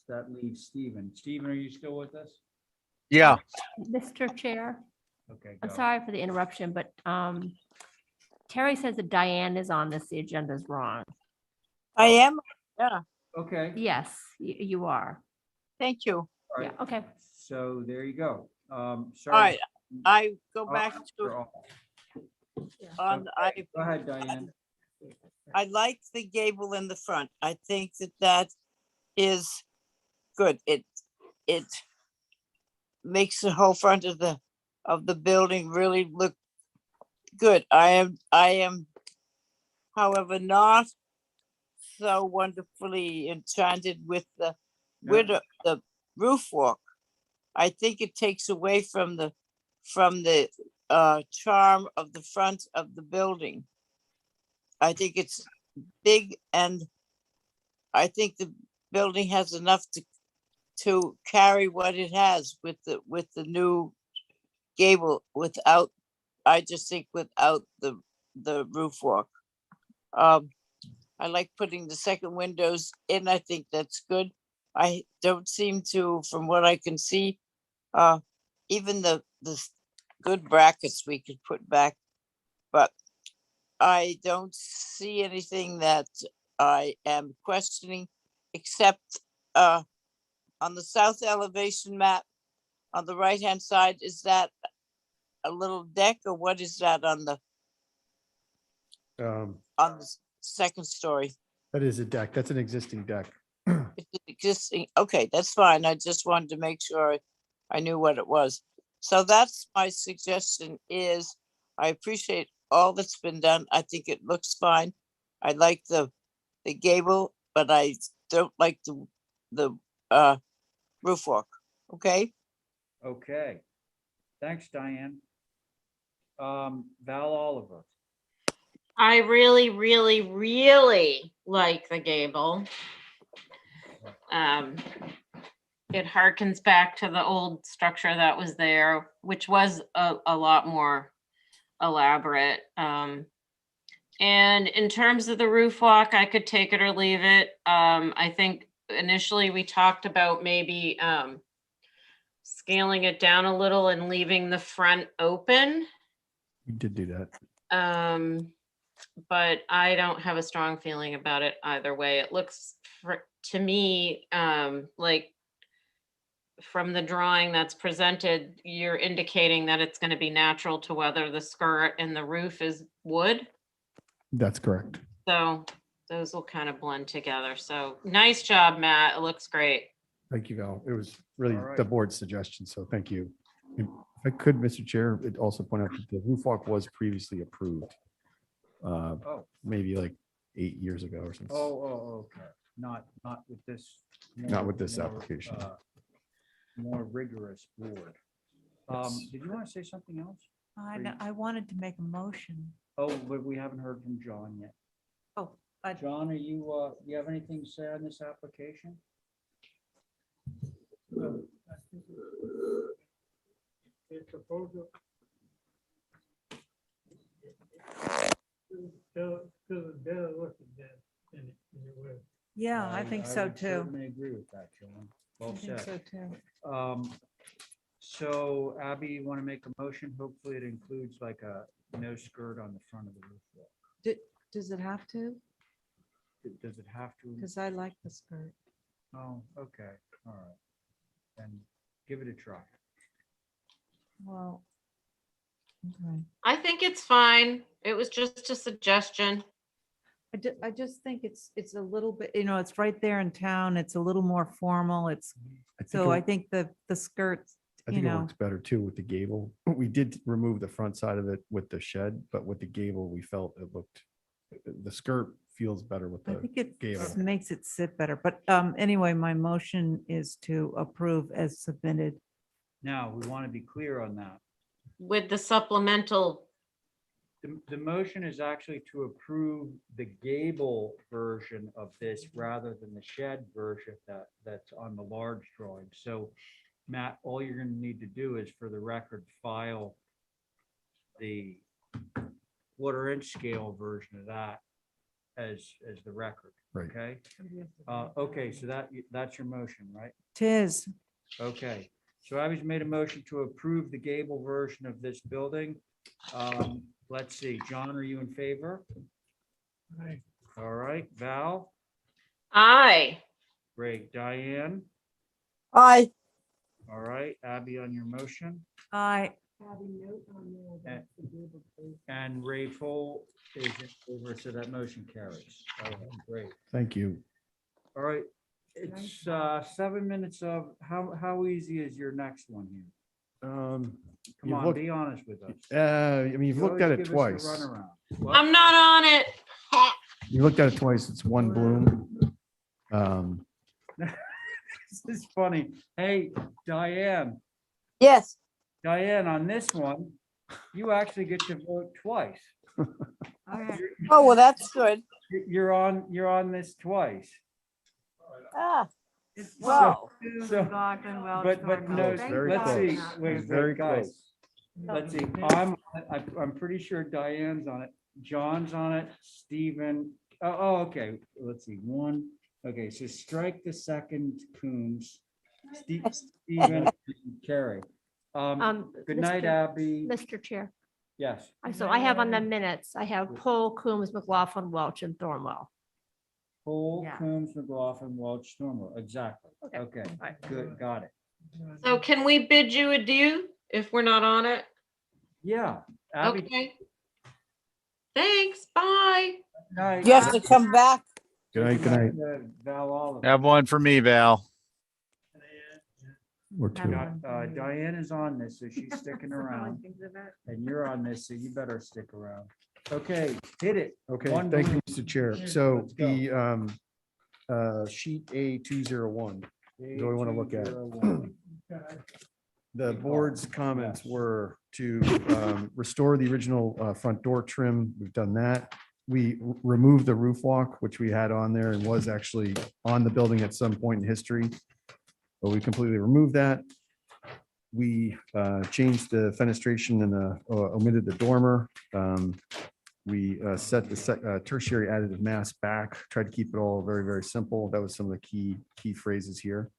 Speaker 1: that leaves Stephen. Stephen, are you still with us?
Speaker 12: Yeah.
Speaker 3: Mr. Chair,
Speaker 1: Okay.
Speaker 3: I'm
Speaker 1: go.
Speaker 3: sorry for the interruption, but Terry says that Diane is on this. The agenda is wrong.
Speaker 2: I am. Yeah.
Speaker 1: Okay.
Speaker 3: Yes, you are.
Speaker 2: Thank you.
Speaker 1: All
Speaker 3: Yeah,
Speaker 1: right.
Speaker 3: okay.
Speaker 1: So there you go.
Speaker 2: All
Speaker 1: Sorry.
Speaker 2: right. I go back
Speaker 1: You're
Speaker 2: to
Speaker 1: off. Okay, go ahead, Diane.
Speaker 2: I like the gable in the front. I think that is good. It makes the whole front of the building really look good. I am, however, not so wonderfully enchanted with the the roof walk. I think it takes away from the charm of the front of the building. I think it's big, and I think the building has enough to carry what it has with the new gable without, I just think without the roof walk. I like putting the second windows in. I think that's good. I don't seem to, from what I can see, even the good brackets we could put back, but I don't see anything that I am questioning, except on the south elevation map on the right-hand side. Is that a little deck, or what is that on the second story?
Speaker 13: That is a deck. That's an existing deck.
Speaker 2: It's existing. Okay, that's fine. I just wanted to make sure I knew what it was. So that's my suggestion. Is I appreciate all that's been done. I think it looks fine. I like the gable, but I don't like the roof walk. Okay.
Speaker 1: Okay. Thanks, Diane. Val Oliver.
Speaker 8: I really, really, really like the gable. It harkens back to the old structure that was there, which was a lot more elaborate. And in terms of the roof walk, I could take it or leave it. I think initially we talked about maybe scaling it down a little and leaving the front open.
Speaker 13: You did do that.
Speaker 8: But I don't have a strong feeling about it either way. It looks to me like from the drawing that's presented, you're indicating that it's going to be natural to weather the skirt and the roof is wood.
Speaker 13: That's correct.
Speaker 8: So those will kind of blend together. So nice job, Matt. It looks great.
Speaker 13: Thank you, Val. It was really
Speaker 1: All right.
Speaker 13: the board's suggestion, so thank you. If I could, Mr. Chair, it also point out that the roof walk was previously approved.
Speaker 1: Oh.
Speaker 13: Maybe like 8 years ago or something.
Speaker 1: Oh, okay. Not with this.
Speaker 13: Not with this application.
Speaker 1: More rigorous board. Did you want to say something else?
Speaker 4: I wanted to make a motion.
Speaker 1: Oh, but we haven't heard from John yet.
Speaker 4: Oh,
Speaker 1: John, are you have anything to say on this application?
Speaker 4: Yeah, I think so
Speaker 1: would
Speaker 4: too.
Speaker 1: certainly agree with that, John.
Speaker 4: I
Speaker 1: Well
Speaker 4: think
Speaker 1: said.
Speaker 4: so too.
Speaker 1: So Abby, you want to make a motion? Hopefully it includes like a no skirt on the front of the roof wall.
Speaker 4: Does it have to?
Speaker 1: Does it have to?
Speaker 4: Because I like the skirt.
Speaker 1: Oh, okay, all right. Then give it a try.
Speaker 4: Well. Okay.
Speaker 8: I think it's fine. It was just a suggestion.
Speaker 4: I just think it's a little bit, it's right there in town. It's a little more formal. I think the skirts,
Speaker 13: I think it works better too with the gable. We did remove the front side of it with the shed, but with the gable, we felt the skirt feels better with
Speaker 4: I
Speaker 13: the
Speaker 4: think it
Speaker 13: gable.
Speaker 4: makes it sit better. But anyway, my motion is to approve as submitted.
Speaker 1: Now, we want to be clear on that.
Speaker 8: With the supplemental,
Speaker 1: The motion is actually to approve the gable version of this rather than the shed version that's on the large drawing. So Matt, all you're going to need to do is for the record, file the quarter-inch scale version of that as the record.
Speaker 13: Right.
Speaker 1: Okay. Okay, so that's your motion, right?
Speaker 4: Tis.
Speaker 1: Okay, so Abby's made a motion to approve the gable version of this building. Let's see, John, are you in favor?
Speaker 9: Right.
Speaker 1: All right, Val,
Speaker 8: aye.
Speaker 1: great, Diane,
Speaker 2: Aye.
Speaker 1: all right, Abby on your motion,
Speaker 4: I
Speaker 1: and Ray Full is in favor, so that motion carries. All right, great.
Speaker 13: Thank you.
Speaker 1: All right, it's 7 minutes of, how easy is your next one here? Come
Speaker 13: You've
Speaker 1: on,
Speaker 13: looked-
Speaker 1: be honest with us.
Speaker 13: I mean, you've
Speaker 1: You
Speaker 13: looked at
Speaker 1: always
Speaker 13: it
Speaker 1: give us the
Speaker 13: twice.
Speaker 1: runaround. What?
Speaker 8: I'm not on it.
Speaker 13: You looked at it twice. It's one bloom.
Speaker 1: This is funny. Hey, Diane,
Speaker 2: Yes.
Speaker 1: on this one, you actually get to vote twice.
Speaker 2: Oh, well, that's good.
Speaker 1: You're on this twice.
Speaker 2: Ah,
Speaker 1: So,
Speaker 2: wow.
Speaker 1: but no,
Speaker 13: Very
Speaker 1: let's see,
Speaker 13: close.
Speaker 1: wait,
Speaker 13: Very
Speaker 1: guys. Let's see, I'm pretty sure Diane's on it, John's on it, Stephen, okay, let's see, one, okay, so strike the second Coombs. Stephen, Carrie. Good night,
Speaker 3: Mr.
Speaker 1: Abby.
Speaker 3: Mr. Chair,
Speaker 1: Yes,
Speaker 3: so I have on the minutes, I have Poole, Coombs, McLaughlin, Welch, and Thornwell.
Speaker 1: Cole,
Speaker 3: Yeah.
Speaker 1: Coombs, McLaughlin, Welch, Stormwell, exactly,
Speaker 3: Okay.
Speaker 1: okay,
Speaker 3: Right.
Speaker 1: good, got it.
Speaker 8: So can we bid you adieu if we're not on it?
Speaker 1: Yeah. Abby,
Speaker 8: Okay. Thanks, bye.
Speaker 1: night.
Speaker 2: You have to come back.
Speaker 13: Good night, good night.
Speaker 1: Val Oliver.
Speaker 12: Have one for me, Val.
Speaker 13: Or two.
Speaker 1: Diane is on this, so she's sticking around, and you're on this, so you better stick around. Okay, hit it.
Speaker 13: Okay,
Speaker 1: One
Speaker 13: thank you,
Speaker 1: bloom.
Speaker 13: Mr. Chair. So
Speaker 1: Let's go.
Speaker 13: the sheet A201, do we want to look at? The board's comments were to restore the original front door trim. We've done that. We removed the roof walk, which we had on there and was actually on the building at some point in history. But we completely removed that. We changed the fenestration and omitted the dormer. We set the tertiary additive mass back, tried to keep it all very, very simple. That was some of the key phrases here.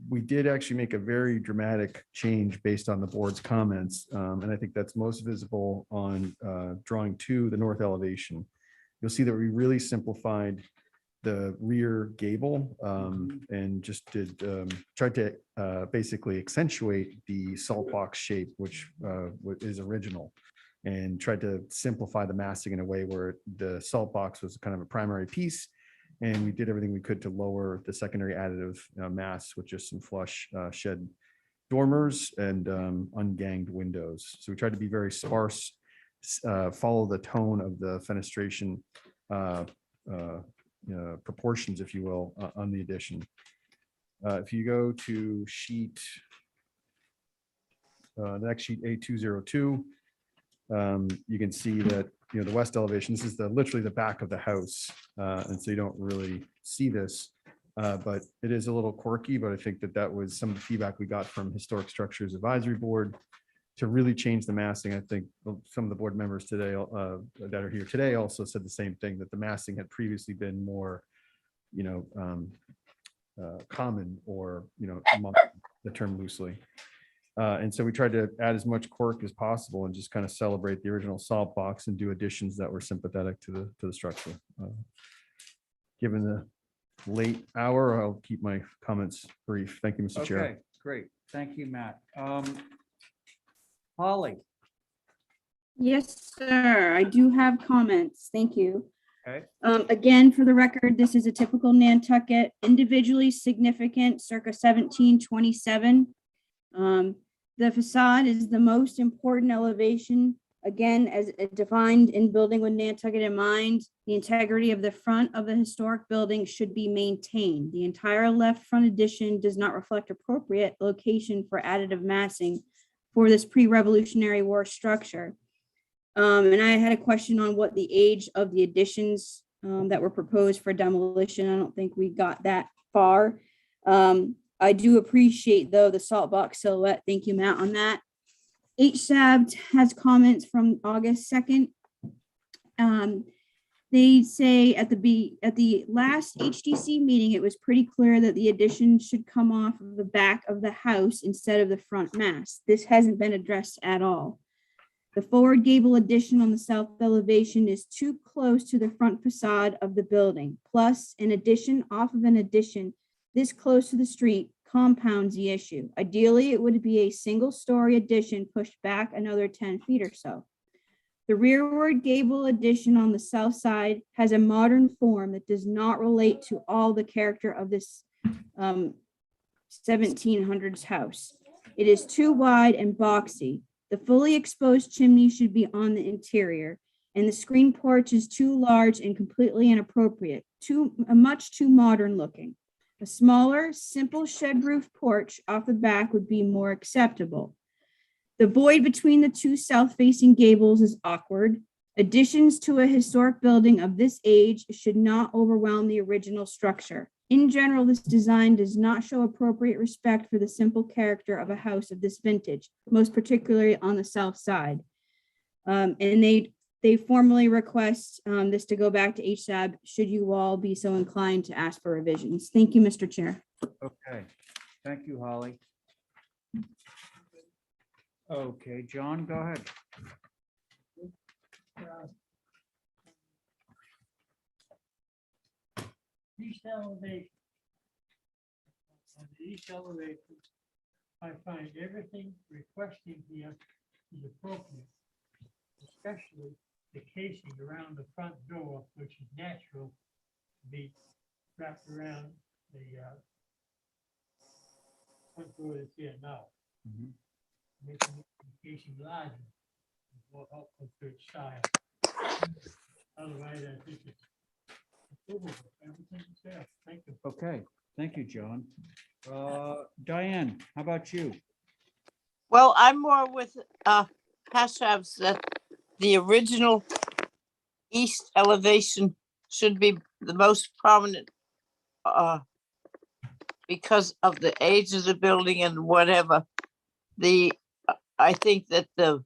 Speaker 13: We did actually make a very dramatic change based on the board's comments. And I think that's most visible on drawing 2, the north elevation. You'll see that we really simplified the rear gable and just tried to basically accentuate the salt box shape, which is original, and tried to simplify the massing in a way where the salt box was kind of a primary piece. And we did everything we could to lower the secondary additive mass with just some flush shed dormers and unganged windows. So we tried to be very sparse, follow the tone of the fenestration proportions, if you will, on the addition. If you go to sheet, the next sheet A202, you can see that, the west elevation, this is literally the back of the house. And so you don't really see this, but it is a little quirky, but I think that was some of the feedback we got from Historic Structures Advisory Board to really change the massing. I think some of the board members today that are here today also said the same thing, that the massing had previously been more, common, or, the term loosely. And so we tried to add as much quirk as possible and just kind of celebrate the original salt box and do additions that were sympathetic to the structure. Given the late hour, I'll keep my comments brief. Thank you, Mr. Chair.
Speaker 1: Okay, great. Thank you, Matt. Holly,
Speaker 14: Yes, sir. I do have comments. Thank you.
Speaker 1: okay,
Speaker 14: Again, for the record, this is a typical Nantucket, individually significant, circa 1727. The facade is the most important elevation. Again, as defined in building with Nantucket in mind, the integrity of the front of the historic building should be maintained. The entire left front addition does not reflect appropriate location for additive massing for this pre-Revolutionary War structure. And I had a question on what the age of the additions that were proposed for demolition. I don't think we got that far. I do appreciate, though, the salt box silhouette. Thank you, Matt, on that. HSAB has comments from August 2nd. They say at the last HDC meeting, it was pretty clear that the addition should come off of the back of the house instead of the front mass. This hasn't been addressed at all. The forward gable addition on the south elevation is too close to the front facade of the building. Plus, an addition off of an addition this close to the street compounds the issue. Ideally, it would be a single-story addition pushed back another 10 feet or so. The rearward gable addition on the south side has a modern form that does not relate to all the character of this 1700s house. It is too wide and boxy. The fully exposed chimney should be on the interior, and the screen porch is too large and completely inappropriate, much too modern looking. A smaller, simple shed roof porch off the back would be more acceptable. The void between the two south-facing gables is awkward. Additions to a historic building of this age should not overwhelm the original structure. In general, this design does not show appropriate respect for the simple character of a house of this vintage, most particularly on the south side. And they formally request this to go back to HSAB, should you all be so inclined to ask for revisions. Thank you, Mr. Chair.
Speaker 1: okay. Thank you, Holly. Okay, John, go ahead.
Speaker 9: East elevation. On the east elevation, I find everything requested here is appropriate, especially the casing around the front door, which is natural to be wrapped around the front door that's here now. Making the casing larger is more helpful to its style. Otherwise, I think it's approvable. Everything is there. Thank you.
Speaker 1: Okay, thank you, John. Diane, how about you?
Speaker 2: Well, I'm more with Hashab's that the original east elevation should be the most prominent because of the age of the building and whatever. I think that the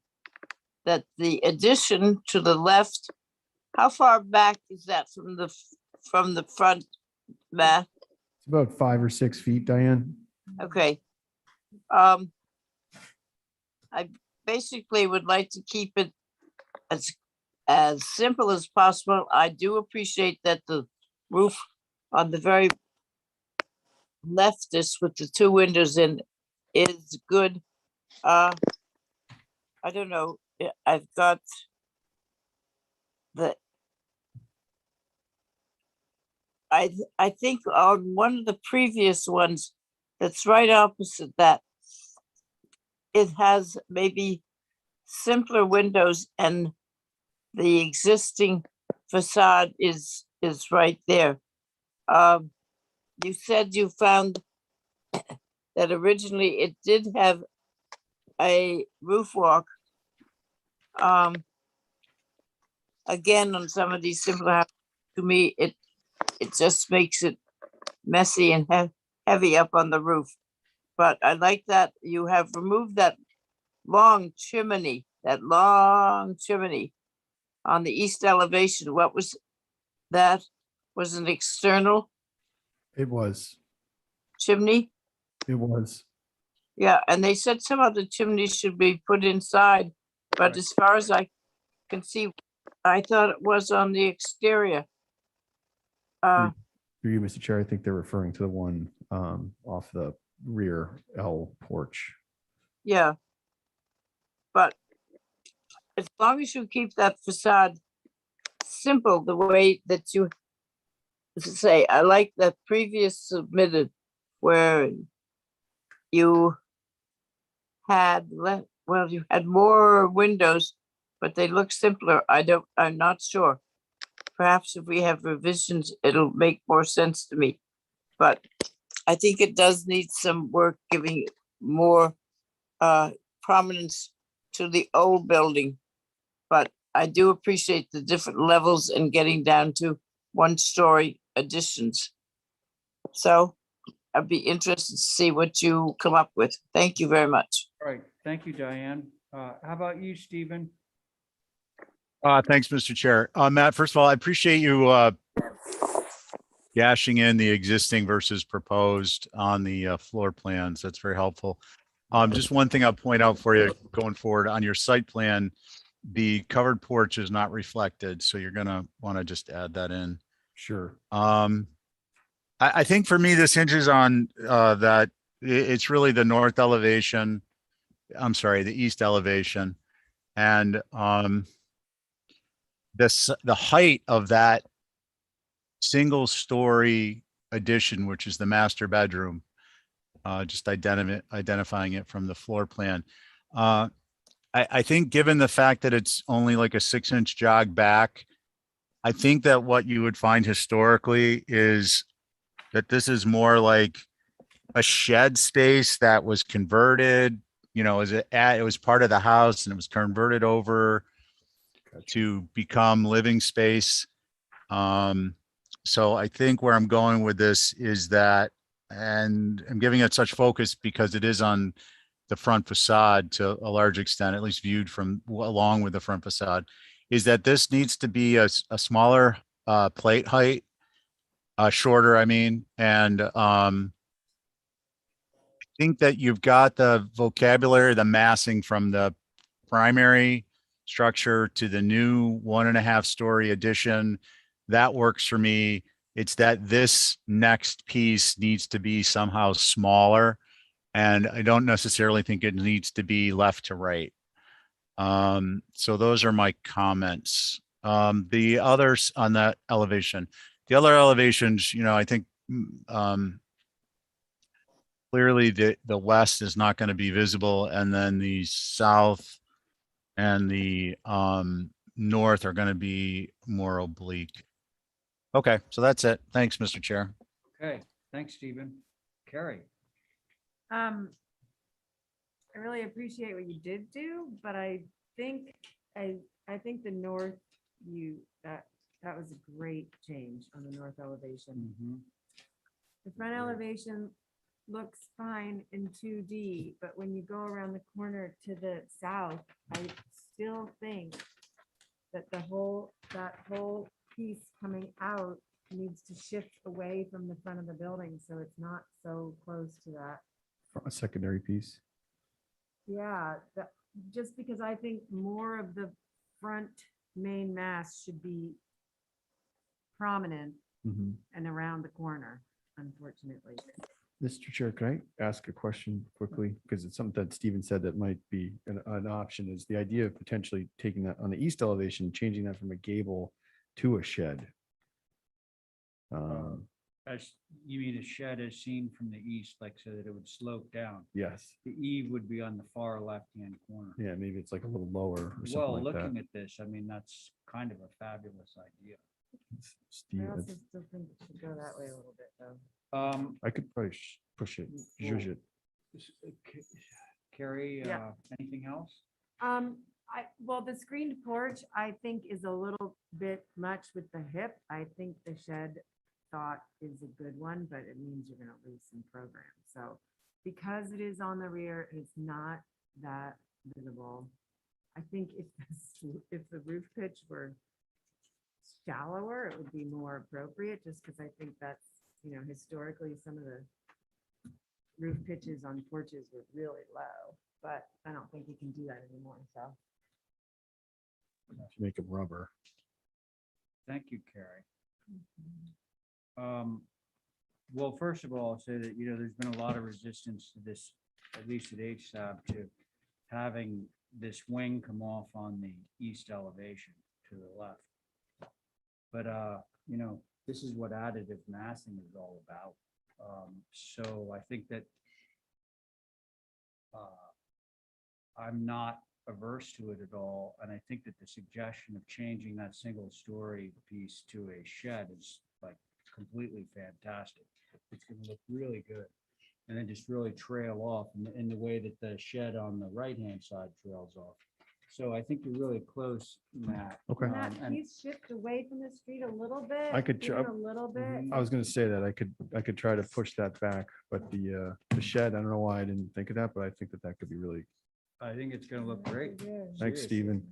Speaker 2: addition to the left, how far back is that from the front, Matt?
Speaker 13: It's about 5 or 6 feet, Diane.
Speaker 2: Okay. I basically would like to keep it as simple as possible. I do appreciate that the roof on the very leftist with the two windows in is good. I don't know. I've got the. I think on one of the previous ones that's right opposite that, it has maybe simpler windows and the existing facade is right there. You said you found that originally it did have a roof walk. Again, on some of these simpler houses, to me, it just makes it messy and heavy up on the roof. But I like that you have removed that long chimney on the east elevation. What was that? Was an external
Speaker 13: It was.
Speaker 2: chimney?
Speaker 13: It was.
Speaker 2: Yeah, and they said some of the chimneys should be put inside, but
Speaker 1: Right.
Speaker 2: as far as I can see, I thought it was on the exterior.
Speaker 13: Through you, Mr. Chair, I think they're referring to the one off the rear L porch.
Speaker 2: Yeah. But as long as you keep that facade simple, the way that you say, I like the previous submitted where you had you had more windows, but they look simpler. I'm not sure. Perhaps if we have revisions, it'll make more sense to me. But I think it does need some work, giving more prominence to the old building. But I do appreciate the different levels and getting down to one-story additions. So I'd be interested to see what you come up with. Thank you very much.
Speaker 1: All right, thank you, Diane. How about you, Stephen?
Speaker 12: Thanks, Mr. Chair. Matt, first of all, I appreciate you gashing in the existing versus proposed on the floor plans. That's very helpful. Just one thing I'll point out for you going forward on your site plan, the covered porch is not reflected, so you're gonna want to just add that in.
Speaker 13: Sure.
Speaker 12: I think for me, this hinges on that it's really the north elevation. I'm sorry, the east elevation, and the height of that single story addition, which is the master bedroom, just identifying it from the floor plan. I think given the fact that it's only like a 6-inch jog back, I think that what you would find historically is that this is more like a shed space that was converted, you know, it was part of the house and it was converted over to become living space. So I think where I'm going with this is that, and I'm giving it such focus because it is on the front facade to a large extent, at least viewed from along with the front facade, is that this needs to be a smaller plate height, shorter, I mean, and I think that you've got the vocabulary, the massing from the primary structure to the new 1.5 story addition. That works for me. It's that this next piece needs to be somehow smaller. And I don't necessarily think it needs to be left to right. So those are my comments. The others on that elevation, the other elevations, you know, I think clearly the west is not going to be visible, and then the south and the north are going to be more oblique. Okay, so that's it. Thanks, Mr. Chair.
Speaker 1: Okay, thanks, Stephen. Carrie?
Speaker 7: I really appreciate what you did do, but I think the north that was a great change on the north elevation. The front elevation looks fine in 2D, but when you go around the corner to the south, I still think that that whole piece coming out needs to shift away from the front of the building, so it's not so close to that.
Speaker 13: A secondary piece.
Speaker 7: Yeah, just because I think more of the front main mass should be prominent and around the corner, unfortunately.
Speaker 13: Mr. Chair, can I ask a question quickly? Because it's something that Stephen said that might be an option, is the idea of potentially taking that on the east elevation, changing that from a gable to a shed.
Speaker 1: As you mean a shed as seen from the east, like so that it would slope down.
Speaker 13: Yes.
Speaker 1: The eave would be on the far left-hand corner.
Speaker 13: Yeah, maybe it's like a little lower or something
Speaker 1: Well,
Speaker 13: like that.
Speaker 1: looking at this, I mean, that's kind of a fabulous idea.
Speaker 13: Steve,
Speaker 7: I also still think it should go that way a little bit, though.
Speaker 13: I could probably push it, zhuzh it.
Speaker 1: Carrie,
Speaker 7: Yeah.
Speaker 1: anything else?
Speaker 7: Well, the screened porch, I think, is a little bit much with the hip. I think the shed thought is a good one, but it means you're gonna lose some programs. So because it is on the rear, it's not that visible. I think if the roof pitch were shallower, it would be more appropriate, just because I think that's, you know, historically some of the roof pitches on porches were really low, but I don't think you can do that anymore, so.
Speaker 13: Make them rubber.
Speaker 1: Thank you, Carrie. Well, first of all, I'll say that, there's been a lot of resistance to this, at least at HSAB, to having this wing come off on the east elevation to the left. But, this is what additive massing is all about. So I think that I'm not averse to it at all. And I think that the suggestion of changing that single story piece to a shed is like completely fantastic. It's going to look really good. And then just really trail off in the way that the shed on the right-hand side trails off. So I think you're really close, Matt.
Speaker 13: Okay.
Speaker 7: Matt,
Speaker 1: And-
Speaker 7: please shift away from the street a little bit.
Speaker 13: I could
Speaker 7: even
Speaker 13: try-
Speaker 7: A little bit.
Speaker 13: I was gonna say that I could try to push that back, but the shed, I don't know why I didn't think of that, but I think that could be really,
Speaker 1: I think it's gonna look great.
Speaker 13: thanks,
Speaker 1: Seriously.
Speaker 13: Stephen.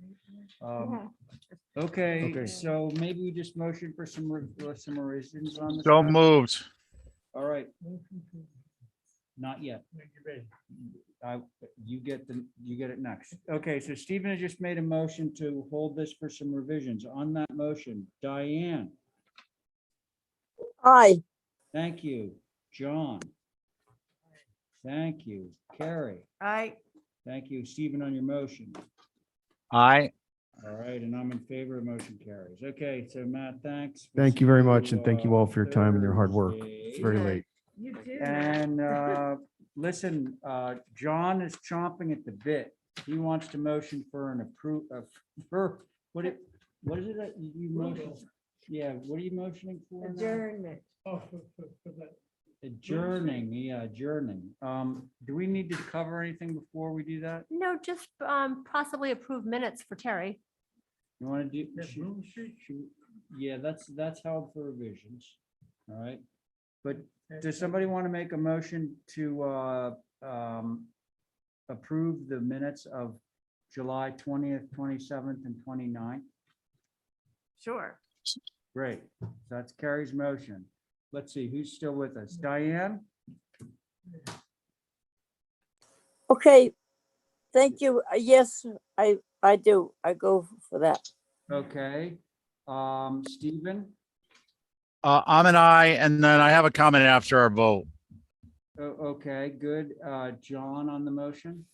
Speaker 1: Okay,
Speaker 13: Okay.
Speaker 1: so maybe we just motion for some revisions on this.
Speaker 12: So
Speaker 1: one?
Speaker 12: moved.
Speaker 1: All right. Not yet. You get it next. Okay, so Stephen has just made a motion to hold this for some revisions. On that motion, Diane,
Speaker 2: Aye.
Speaker 1: thank you. John. Thank you. Carrie, thank you. Stephen, on your motion.
Speaker 12: Aye.
Speaker 1: All right, and I'm in favor, motion carries. Okay, so Matt, thanks. We'll
Speaker 13: Thank
Speaker 1: see
Speaker 13: you very much, and thank you all
Speaker 1: uh,
Speaker 13: for your time and your hard work. It's very
Speaker 1: Thursday.
Speaker 13: late.
Speaker 7: You too.
Speaker 1: And listen, John is chomping at the bit. He wants to motion for an for, what is it that you motion? Yeah, what are you motioning for? now?
Speaker 7: Adjournment.
Speaker 1: Adjourning, yeah, adjourning. Do we need to cover anything before we do that?
Speaker 3: No, just possibly approve minutes for Terry.
Speaker 1: You want to do? Yeah, that's held for revisions. All right. But does somebody want to make a motion to approve the minutes of July 20th, 27th, and 29th?
Speaker 7: Sure.
Speaker 1: Great. That's Carrie's motion. Let's see, who's still with us? Diane?
Speaker 2: Okay, thank you. Yes, I do. I go for that.
Speaker 1: Okay. Stephen?
Speaker 12: I'm an aye, and then I have a comment after our vote.
Speaker 1: Okay, good. John on the motion?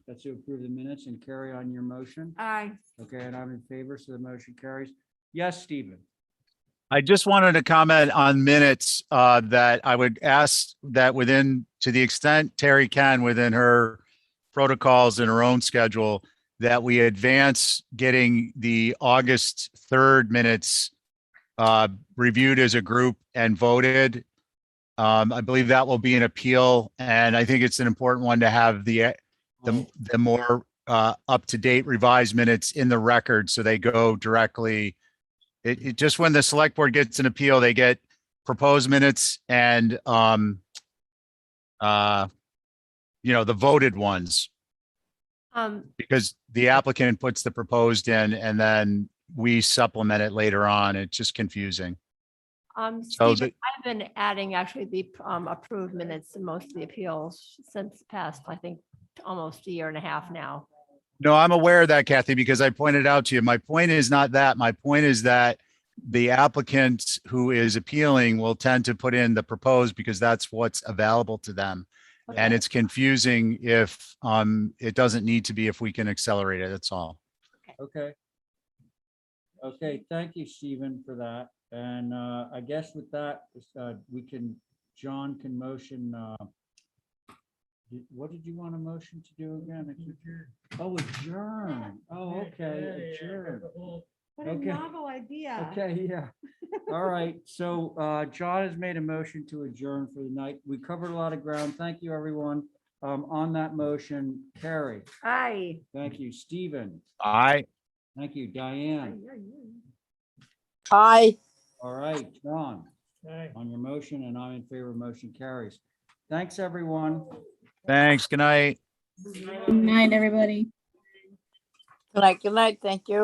Speaker 1: That's to approve the minutes, and Carrie on your motion?
Speaker 7: Aye.
Speaker 1: Okay, and I'm in favor, so the motion carries. Yes, Stephen?
Speaker 12: I just wanted to comment on minutes that I would ask that to the extent Terry can, within her protocols and her own schedule, that we advance getting the August 3rd minutes reviewed as a group and voted. I believe that will be an appeal, and I think it's an important one to have the more up-to-date revised minutes in the record, so they go directly. It just, when the select board gets an appeal, they get proposed minutes and the voted ones, because the applicant puts the proposed in and then we supplement it later on. It's just confusing. So
Speaker 3: Stephen, I've been adding actually the approved minutes to most of the appeals since the past, I think, almost a year and a half now.
Speaker 12: No, I'm aware of that, Kathy, because I pointed out to you. My point is not that. My point is that the applicant who is appealing will tend to put in the proposed because that's what's available to them. And it's confusing if it doesn't need to be, if we can accelerate it. That's all.
Speaker 1: Okay. Okay, thank you, Stephen, for that. And I guess with that, John can motion. What did you want a motion to do again? Oh, adjourn. Oh, okay, adjourn.
Speaker 7: What a
Speaker 1: Okay.
Speaker 7: novel idea.
Speaker 1: Okay, yeah. All right, so John has made a motion to adjourn for the night. We covered a lot of ground. Thank you, everyone. On that motion, Carrie.
Speaker 7: Aye.
Speaker 1: Thank you, Stephen.
Speaker 12: Aye.
Speaker 1: Thank you, Diane.
Speaker 2: Aye.
Speaker 1: All right, John, on your motion, and I'm in favor of motion carries. Thanks, everyone.
Speaker 12: Thanks. Good night.
Speaker 14: Good night, everybody.
Speaker 2: Good night, thank you.